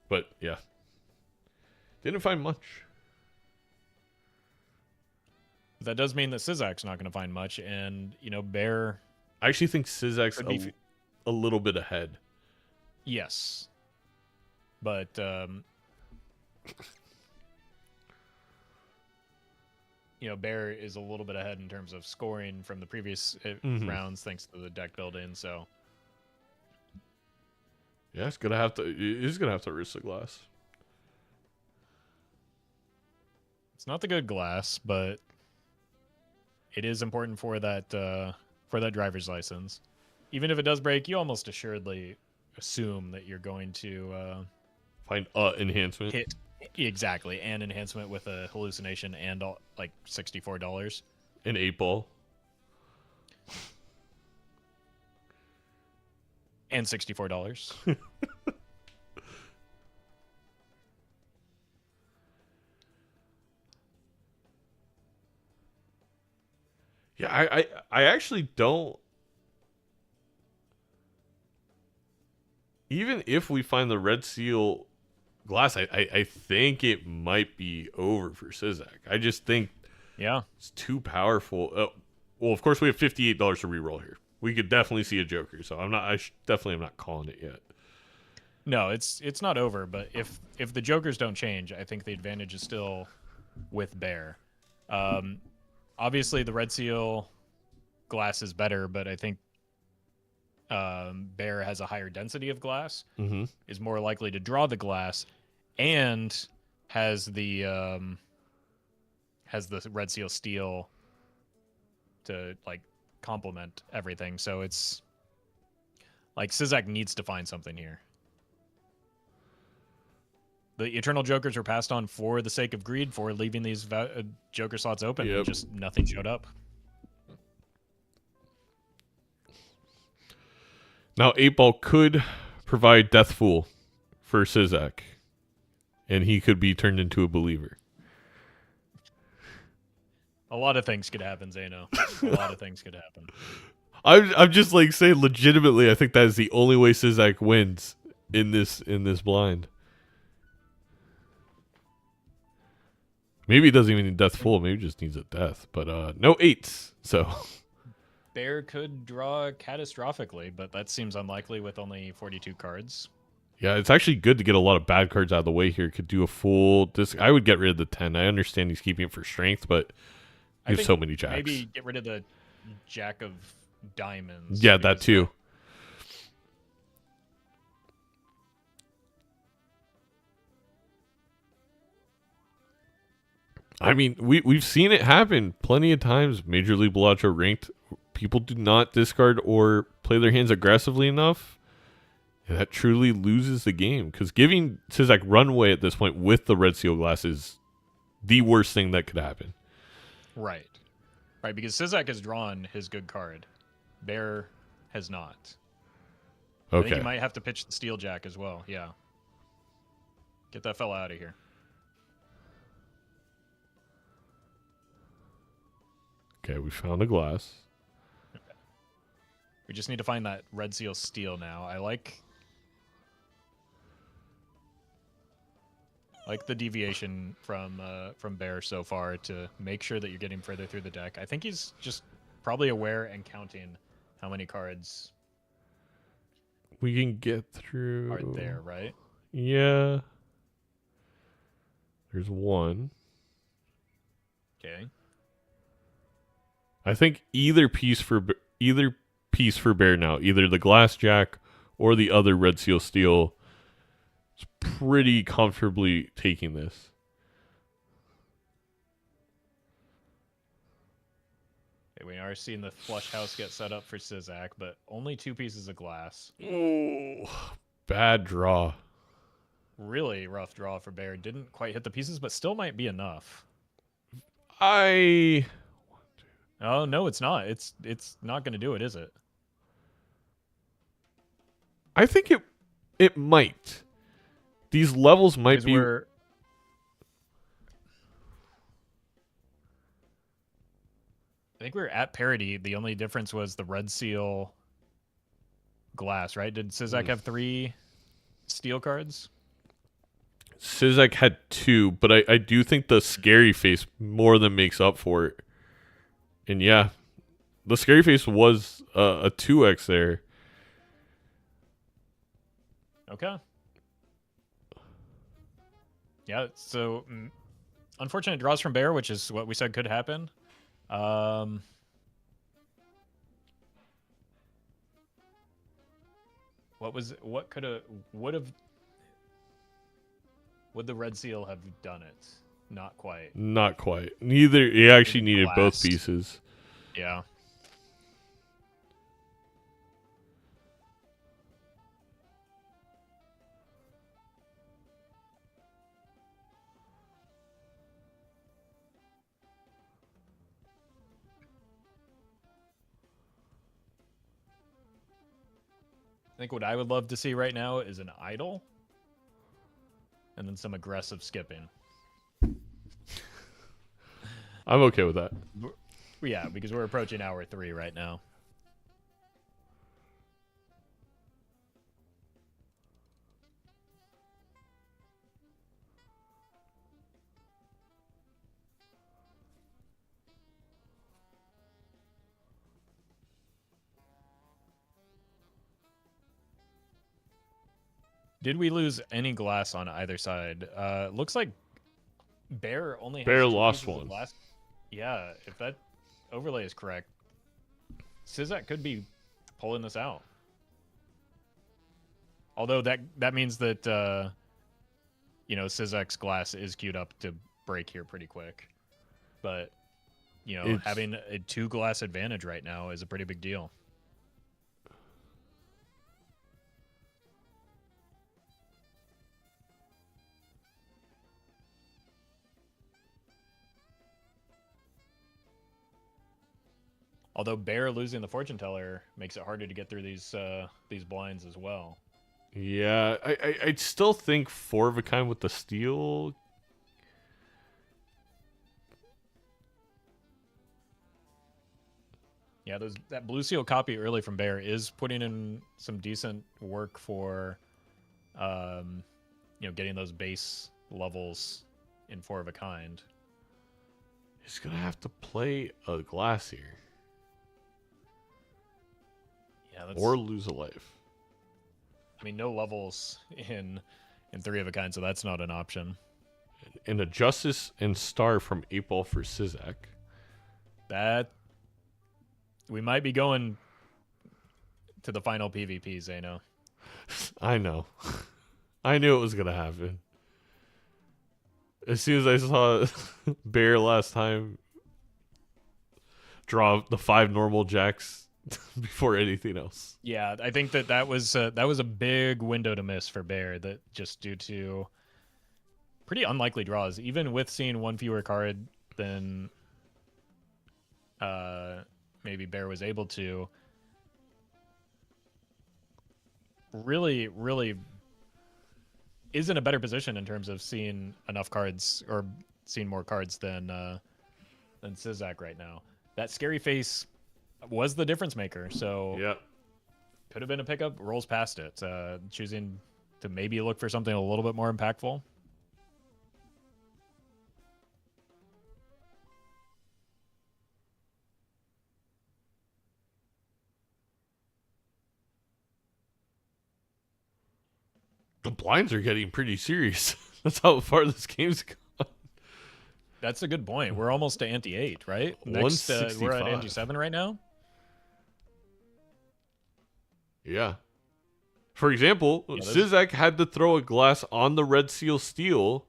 But yeah, didn't find much. That does mean that Sizaak's not going to find much, and Bear. I actually think Sizaak's a little bit ahead. Yes, but Bear is a little bit ahead in terms of scoring from the previous rounds, thanks to the deck building. So yeah, he's gonna have to risk the glass. It's not the good glass, but it is important for that driver's license. Even if it does break, you almost assuredly assume that you're going to find enhancement. Hit exactly an enhancement with a hallucination and like $64. An 8-ball. And $64. Yeah, I actually don't. Even if we find the red seal glass, I think it might be over for Sizaak. I just think it's too powerful. Well, of course we have $58 to reroll here. We could definitely see a Joker, so definitely am not calling it yet. No, it's not over, but if the Jokers don't change, I think the advantage is still with Bear. Obviously the red seal glass is better, but I think Bear has a higher density of glass, is more likely to draw the glass, and has the red seal steel to like complement everything. So it's like Sizaak needs to find something here. The Eternal Jokers were passed on for the sake of greed, for leaving these Joker slots open. Yep. Just nothing showed up. Now, 8-ball could provide Death Fool for Sizaak, and he could be turned into a believer. A lot of things could happen, Zeno. A lot of things could happen. I'm just like saying, legitimately, I think that is the only way Sizaak wins in this blind. Maybe it doesn't even need Death Fool. Maybe it just needs a death. But no 8s, so... Bear could draw catastrophically, but that seems unlikely with only 42 cards. Yeah, it's actually good to get a lot of bad cards out of the way here. Could do a full... I would get rid of the 10. I understand he's keeping it for strength, but you have so many jacks. Maybe get rid of the Jack of Diamonds. Yeah, that too. I mean, we've seen it happen plenty of times. Major League Balatro ranked, people do not discard or play their hands aggressively enough, and that truly loses the game. Because giving Sizaak runway at this point with the red seal glass is the worst thing that could happen. Right, because Sizaak has drawn his good card. Bear has not. Okay. I think he might have to pitch the Steel Jack as well. Yeah. Get that fella out of here. Okay, we found a glass. We just need to find that Red Seal Steel now. I like the deviation from Bear so far to make sure that you're getting further through the deck. I think he's just probably aware and counting how many cards We can get through. are there, right? Yeah. There's one. Okay. I think either piece for Bear now, either the Glass Jack or the other Red Seal Steel, is pretty comfortably taking this. Okay, we are seeing the flush house get set up for Sizaak, but only 2 pieces of glass. Oh, bad draw. Really rough draw for Bear. Didn't quite hit the pieces, but still might be enough. I Oh no, it's not. It's not going to do it, is it? think it might. These levels might Because be. I think we're at parity. The only difference was the Red Seal glass, right? Did Sizaak have 3 steel cards? Sizaak had 2, but I do think the Scary Face more than makes up for it. And yeah, the Scary Face was a 2x there. Okay. Yeah, so unfortunate draws from Bear, which is what we said could happen. Would the Red Seal have done it? Not quite. Not quite. Neither. He actually needed both Blast. pieces. Yeah. I think what I would love to see right now is an idle and then some aggressive skipping. I'm okay with that. Yeah, because we're approaching hour 3 right now. Did we lose any glass on either side? Looks like Bear only has Bear 2 lost pieces of one. glass. Yeah, if that overlay is correct, Sizaak could be pulling this out. Although that means that Sizaak's glass is queued up to break here pretty quick. But having a 2 glass advantage right now is a pretty big deal. Although Bear losing the fortune teller makes it harder to get through these blinds as well. Yeah, I'd still think 4 of a kind with the steel. Yeah, that blue seal copy early from Bear is putting in some decent work for, getting those base levels in 4 of a kind. He's gonna have to play a glass here, Yeah, or lose a life. I mean, no levels in 3 of a kind, so that's not an option. And a Justice and Star from 8 Ball for Sizaak. That we might be going to the final PvP, Zeno. I know. I knew it was gonna happen. As soon as I saw Bear last time draw the 5 normal jacks before anything else. Yeah, I think that was a big window to miss for Bear. That just due to pretty unlikely draws, even with seeing 1 fewer card than maybe Bear was able to. Really is in a better position in terms of seeing enough cards or seeing more cards than Sizaak right now. That Scary Face was the difference maker. So Yep. could have been a pickup, rolls past it, choosing to maybe look for something a little bit more impactful. The blinds are getting pretty serious. That's how far this game's gone. That's a good point. We're almost to ante 8, right? Next, we're at ante 7 right now. Yeah. For example, Sizaak had to throw a glass on the Red Seal Steel.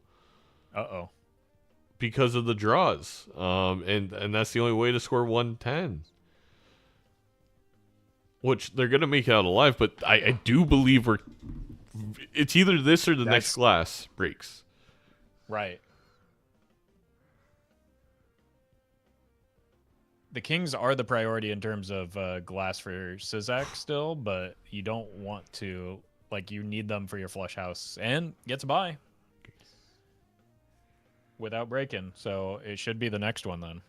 Uh-oh. Because of the draws. And that's the only way to score 110. Which they're going to make it out alive, but I do believe it's either this or the next glass breaks. Right. The Kings are the priority in terms of glass for Sizaak still, but you don't want to, like, you need them for your flush house. And gets by without breaking, so it should be the next one then.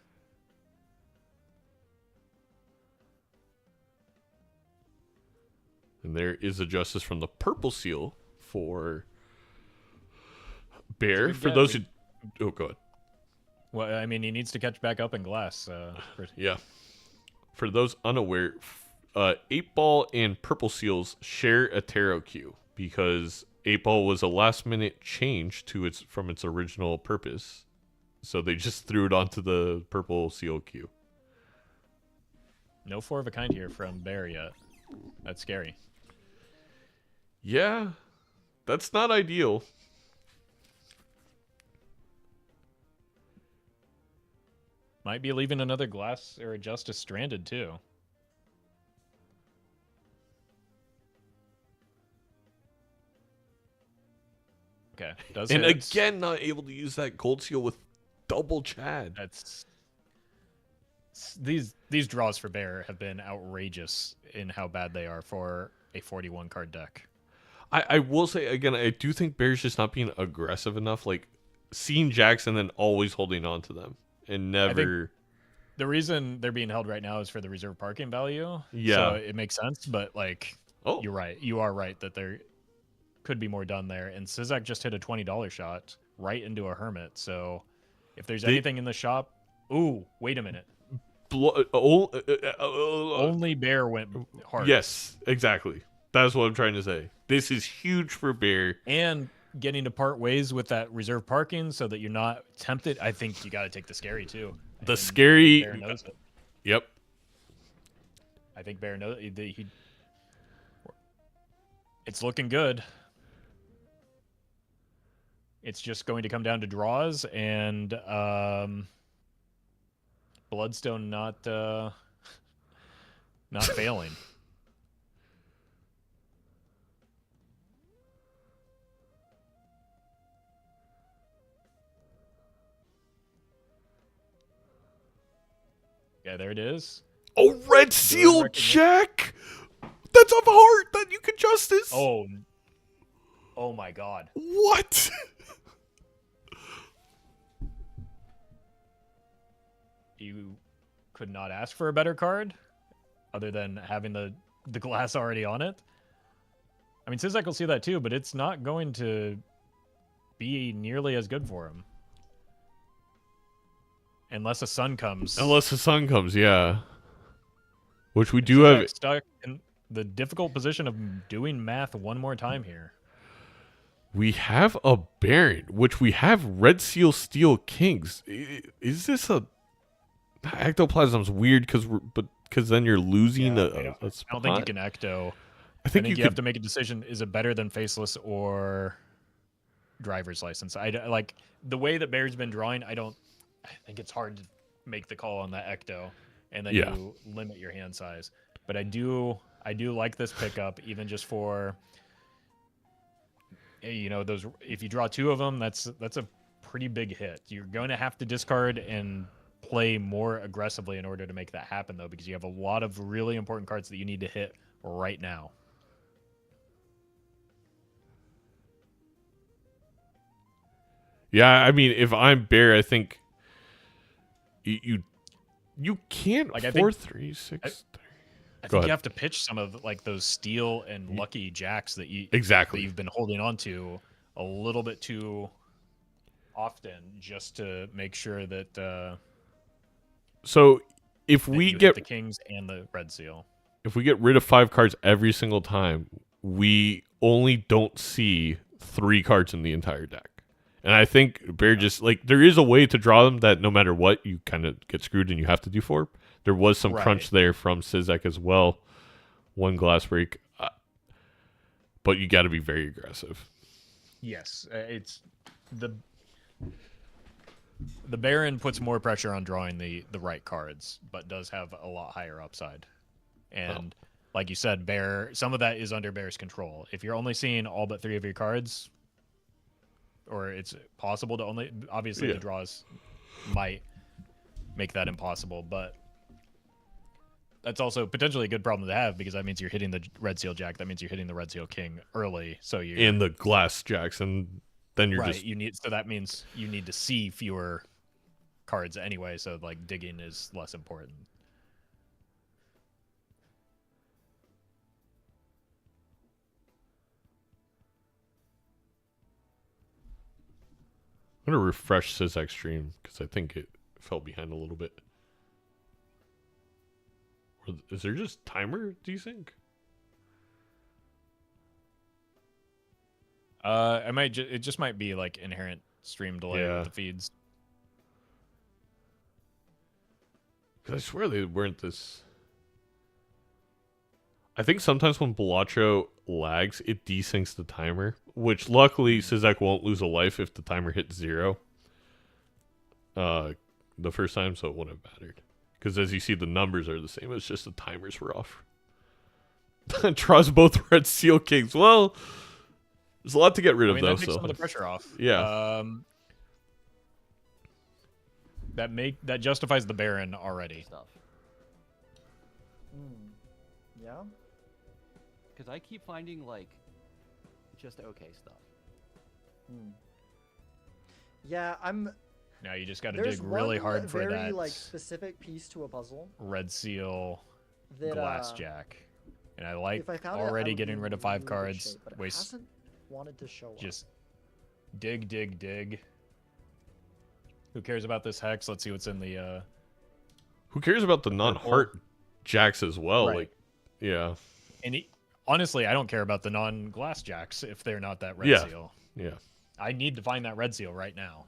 And there is a justice from the purple seal for Bear. For those who... Oh, go ahead. Well, I mean, he needs to catch back up in glass. Yeah. For those unaware, 8-Ball and Purple Seals share a tarot queue because 8-Ball was a last-minute change from its original purpose. So they just threw it onto the Purple Seal queue. No 4 of a kind here from Bear yet. That's scary. Yeah, that's not ideal. Might be leaving another glass or a justice stranded too. Okay, and again, not able to use that gold seal with double Chad. That's these draws for Bear have been outrageous in how bad they are for a 41 card deck. I will say again, I do think Bear's just not being aggressive enough. Like seeing jacks and then always holding on to them and never. The reason they're being held right now is for the reserve parking value. Yeah, so it makes sense. But like, you're right. You are right that there could be more done there. And Sizaak just hit a $20 shot right into a hermit. So if there's anything in the shop, ooh, wait a minute. Only Bear went hard. Yes, exactly. That's what I'm trying to say. This is huge for Bear. And getting to part ways with that reserve parking so that you're not tempted. I think you got to take the scary too. The scary. Bear knows it. Yep. I think Bear knows it's looking good. It's just going to come down to draws and Bloodstone not failing. Yeah, there it is. Oh, Red Seal Jack! That's a heart that you can justice. Oh my God. What? You could not ask for a better card other than having the glass already on it. I mean, Sizaak will see that too, but it's not going to be nearly as good for him. Unless a sun comes. Yeah. Which we do have. Stuck in the difficult position of doing math one more time here. We have a Baron, which we have Red Seal Steel Kings. Is this a... Ectoplasm's weird because then you're losing a spot. I don't think you can Ecto. I think you have to make a decision. Is it better than Faceless or Driver's License? I like the way that Bear's been drawing. I think it's hard to make the call on that Ecto, and then you limit your hand size. But I do like this pickup, even just for those. If you draw 2 of them, that's a pretty big hit. You're going to have to discard and play more aggressively in order to make that happen, though, because you have a lot of really important cards that you need to hit right now. Yeah, I mean, if I'm Bear, I think you can't like 4-3-6-3. I Go think ahead. you have to pitch some of like those steel and lucky jacks that Exactly. you've been holding on to a little bit too often, just to make sure that So if that we you hit get the kings and the red seal. rid of 5 cards every single time, we only don't see 3 cards in the entire deck. And I think Bear just like there is a way to draw them that no matter what you kind of get screwed and you have to do 4. There was some crunch there from Sizaak as well. 1 glass break, but you got to be very aggressive. Yes, it's the Baron puts more pressure on drawing the right cards, but does have a lot higher upside. And like you said, Bear, some of that is under Bear's control. If you're only seeing all but 3 of your cards, or it's possible to only, obviously the draws might make that impossible, but that's also potentially a good problem to have, because that means you're hitting the red seal jack. That means you're hitting the red seal king early. So you're In the glass jacks, and then you're just so that means you need to see fewer cards anyway. So like digging is less important. I'm gonna refresh Sizaak's stream because I think it fell behind a little bit. Or is there just timer, do you think? It just might be like inherent stream delay with the feeds. Because I swear they weren't this. I think sometimes when Balatro lags, it desyncs the timer, which luckily Sizaak won't lose a life if the timer hits 0. The first time, so it wouldn't have mattered. Because as you see, the numbers are the same. It's just the timers were off. Draws both red seal kings. Well, there's a lot to get rid of, though. That takes some of the pressure off. Yeah. That justifies the Baron already. Stuff. Yeah. Because I keep finding like just okay stuff. Yeah, Now you just got to there's dig really one hard for very that like specific piece to a puzzle red seal that glass jack. And I like if I found it, I already would be getting in rid of 5 really good cards. shape, but it Waste hasn't wanted to show up. just dig. Who cares about this hex? Let's see what's in the Who cares about the non-heart jacks as well? Right. Like, yeah. and honestly, I don't care about the non-glass jacks if they're not that red seal. Yeah. I need to find that red seal right now.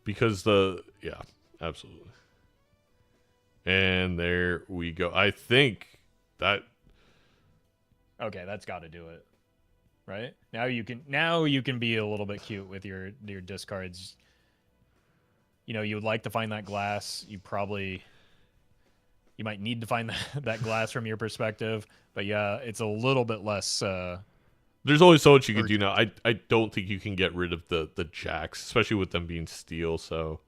Because absolutely. And there we go. I think that Okay, that's got to do it. Right? Now you can be a little bit cute with your discards. You know, you would like to find that glass. You might need to find that glass from your perspective, but yeah, it's a little bit less there's always so much you can do now. I don't think you can get rid of the jacks, especially with them being steel, so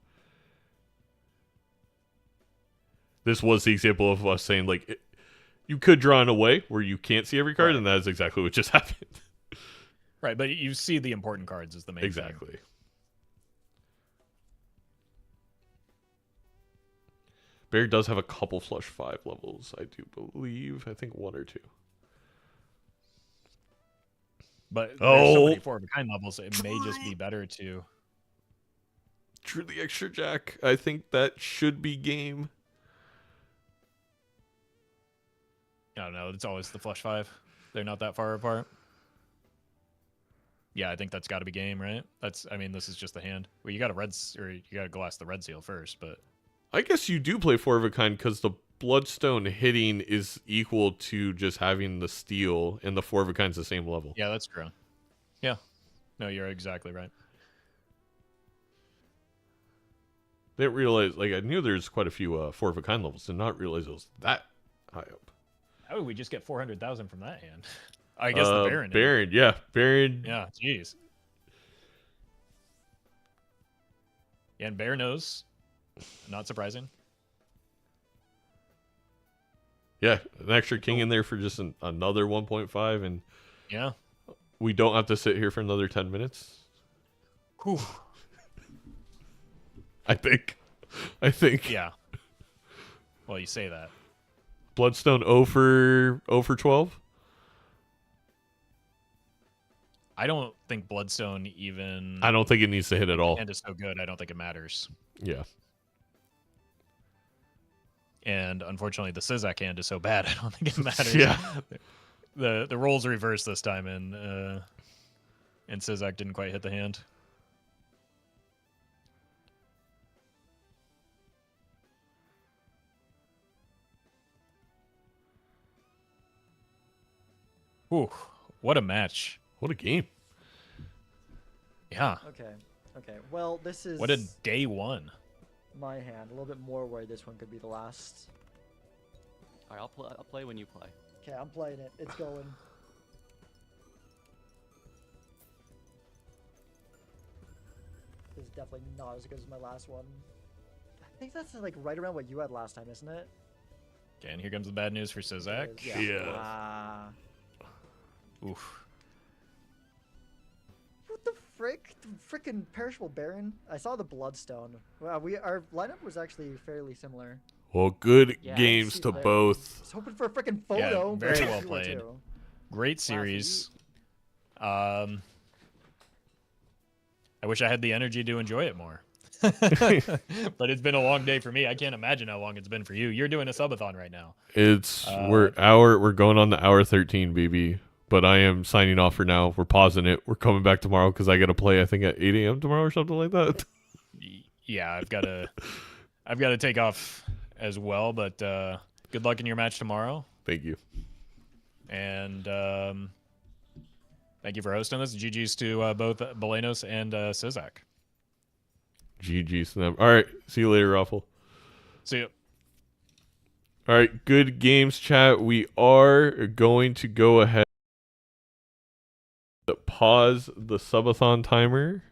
this was the example of us saying like you could draw in a way where you can't see every card, and that is exactly what just happened. Right, but you see the important cards is the main thing. Exactly. Bear does have a couple flush 5 levels, I do believe. I think 1 or 2. But there's so many 4 of a kind levels, it may just be better to Drew the extra jack. I think that should be game. I don't know, it's always the flush 5. They're not that far apart. Yeah, I think that's got to be game, right? This is just the hand. Well, you got to glass the red seal first, but I guess you do play 4 of a kind because the bloodstone hitting is equal to just having the steel, and the 4 of a kind's the same level. yeah, that's true. Yeah. No, you're exactly right. Didn't realize, like, I knew there's quite a few 4 of a kind levels. Did not realize it was that high up. How would we just get 400,000 from that hand? I guess the Baron. Baron, yeah. Baron. Yeah, jeez. Yeah, and Bear knows. Not surprising. Yeah, an extra king in there for just another 1.5, and Yeah. we don't have to sit here for another 10 minutes. Whew. I think. Yeah. Well, you say that. Bloodstone 0 for 12. I don't think Bloodstone even. I don't think it needs to hit at all. And is so good. I don't think it matters. Yeah. And unfortunately, the Sizaak hand is so bad. I don't think it matters. Yeah. The roles reversed this time, and Sizaak didn't quite hit the hand. Ooh, what a match! What a game. Yeah. Okay. Well, this is What a day one. my hand. A little bit more worried this one could be the last. All right, I'll play when you play. Okay, I'm playing it. It's going. This is definitely not as good as my last one. I think that's like right around what you had last time, isn't it? Okay, and here comes the bad news for Sizaak. It is, Yeah. Ah. Oof. What the frick? The frickin' Perishable Baron? I saw the Bloodstone. Wow, our lineup was actually fairly similar. Well, good Yeah, games see to there. both. I was hoping for a frickin' photo. Yeah, but very you well were played. too. Great so series. I wish I had the energy to enjoy it more. But it's been a long day for me. I can't imagine how long it's been for you. You're doing a subathon right now. It's we're going on the hour 13, baby. But I am signing off for now. We're pausing it. We're coming back tomorrow because I got to play. I think at 8 a.m. tomorrow or something like that. Yeah, I've got to take off as well. But good luck in your match tomorrow. Thank you. And thank you for hosting this. GG's to both Belenos and Sizaak. GG's to them. All right. See you later, Raffle. See you. All right. Good games, chat. We are going to go ahead and pause the subathon timer.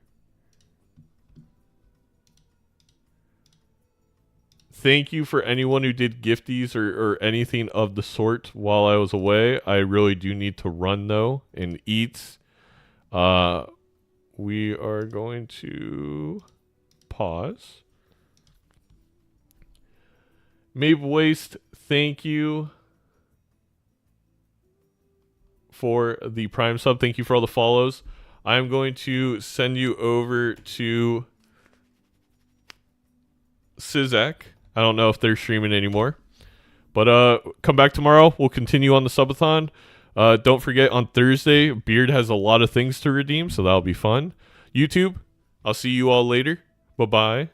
Thank you for anyone who did gifties or anything of the sort while I was away. I really do need to run, though, and eat. We are going to pause. Mabe Waste, thank you for the Prime sub. Thank you for all the follows. I'm going to send you over to Sizaak. I don't know if they're streaming anymore. But come back tomorrow. We'll continue on the subathon. Don't forget, on Thursday, Beard has a lot of things to redeem, so that'll be fun. YouTube, I'll see you all later. Bye-bye.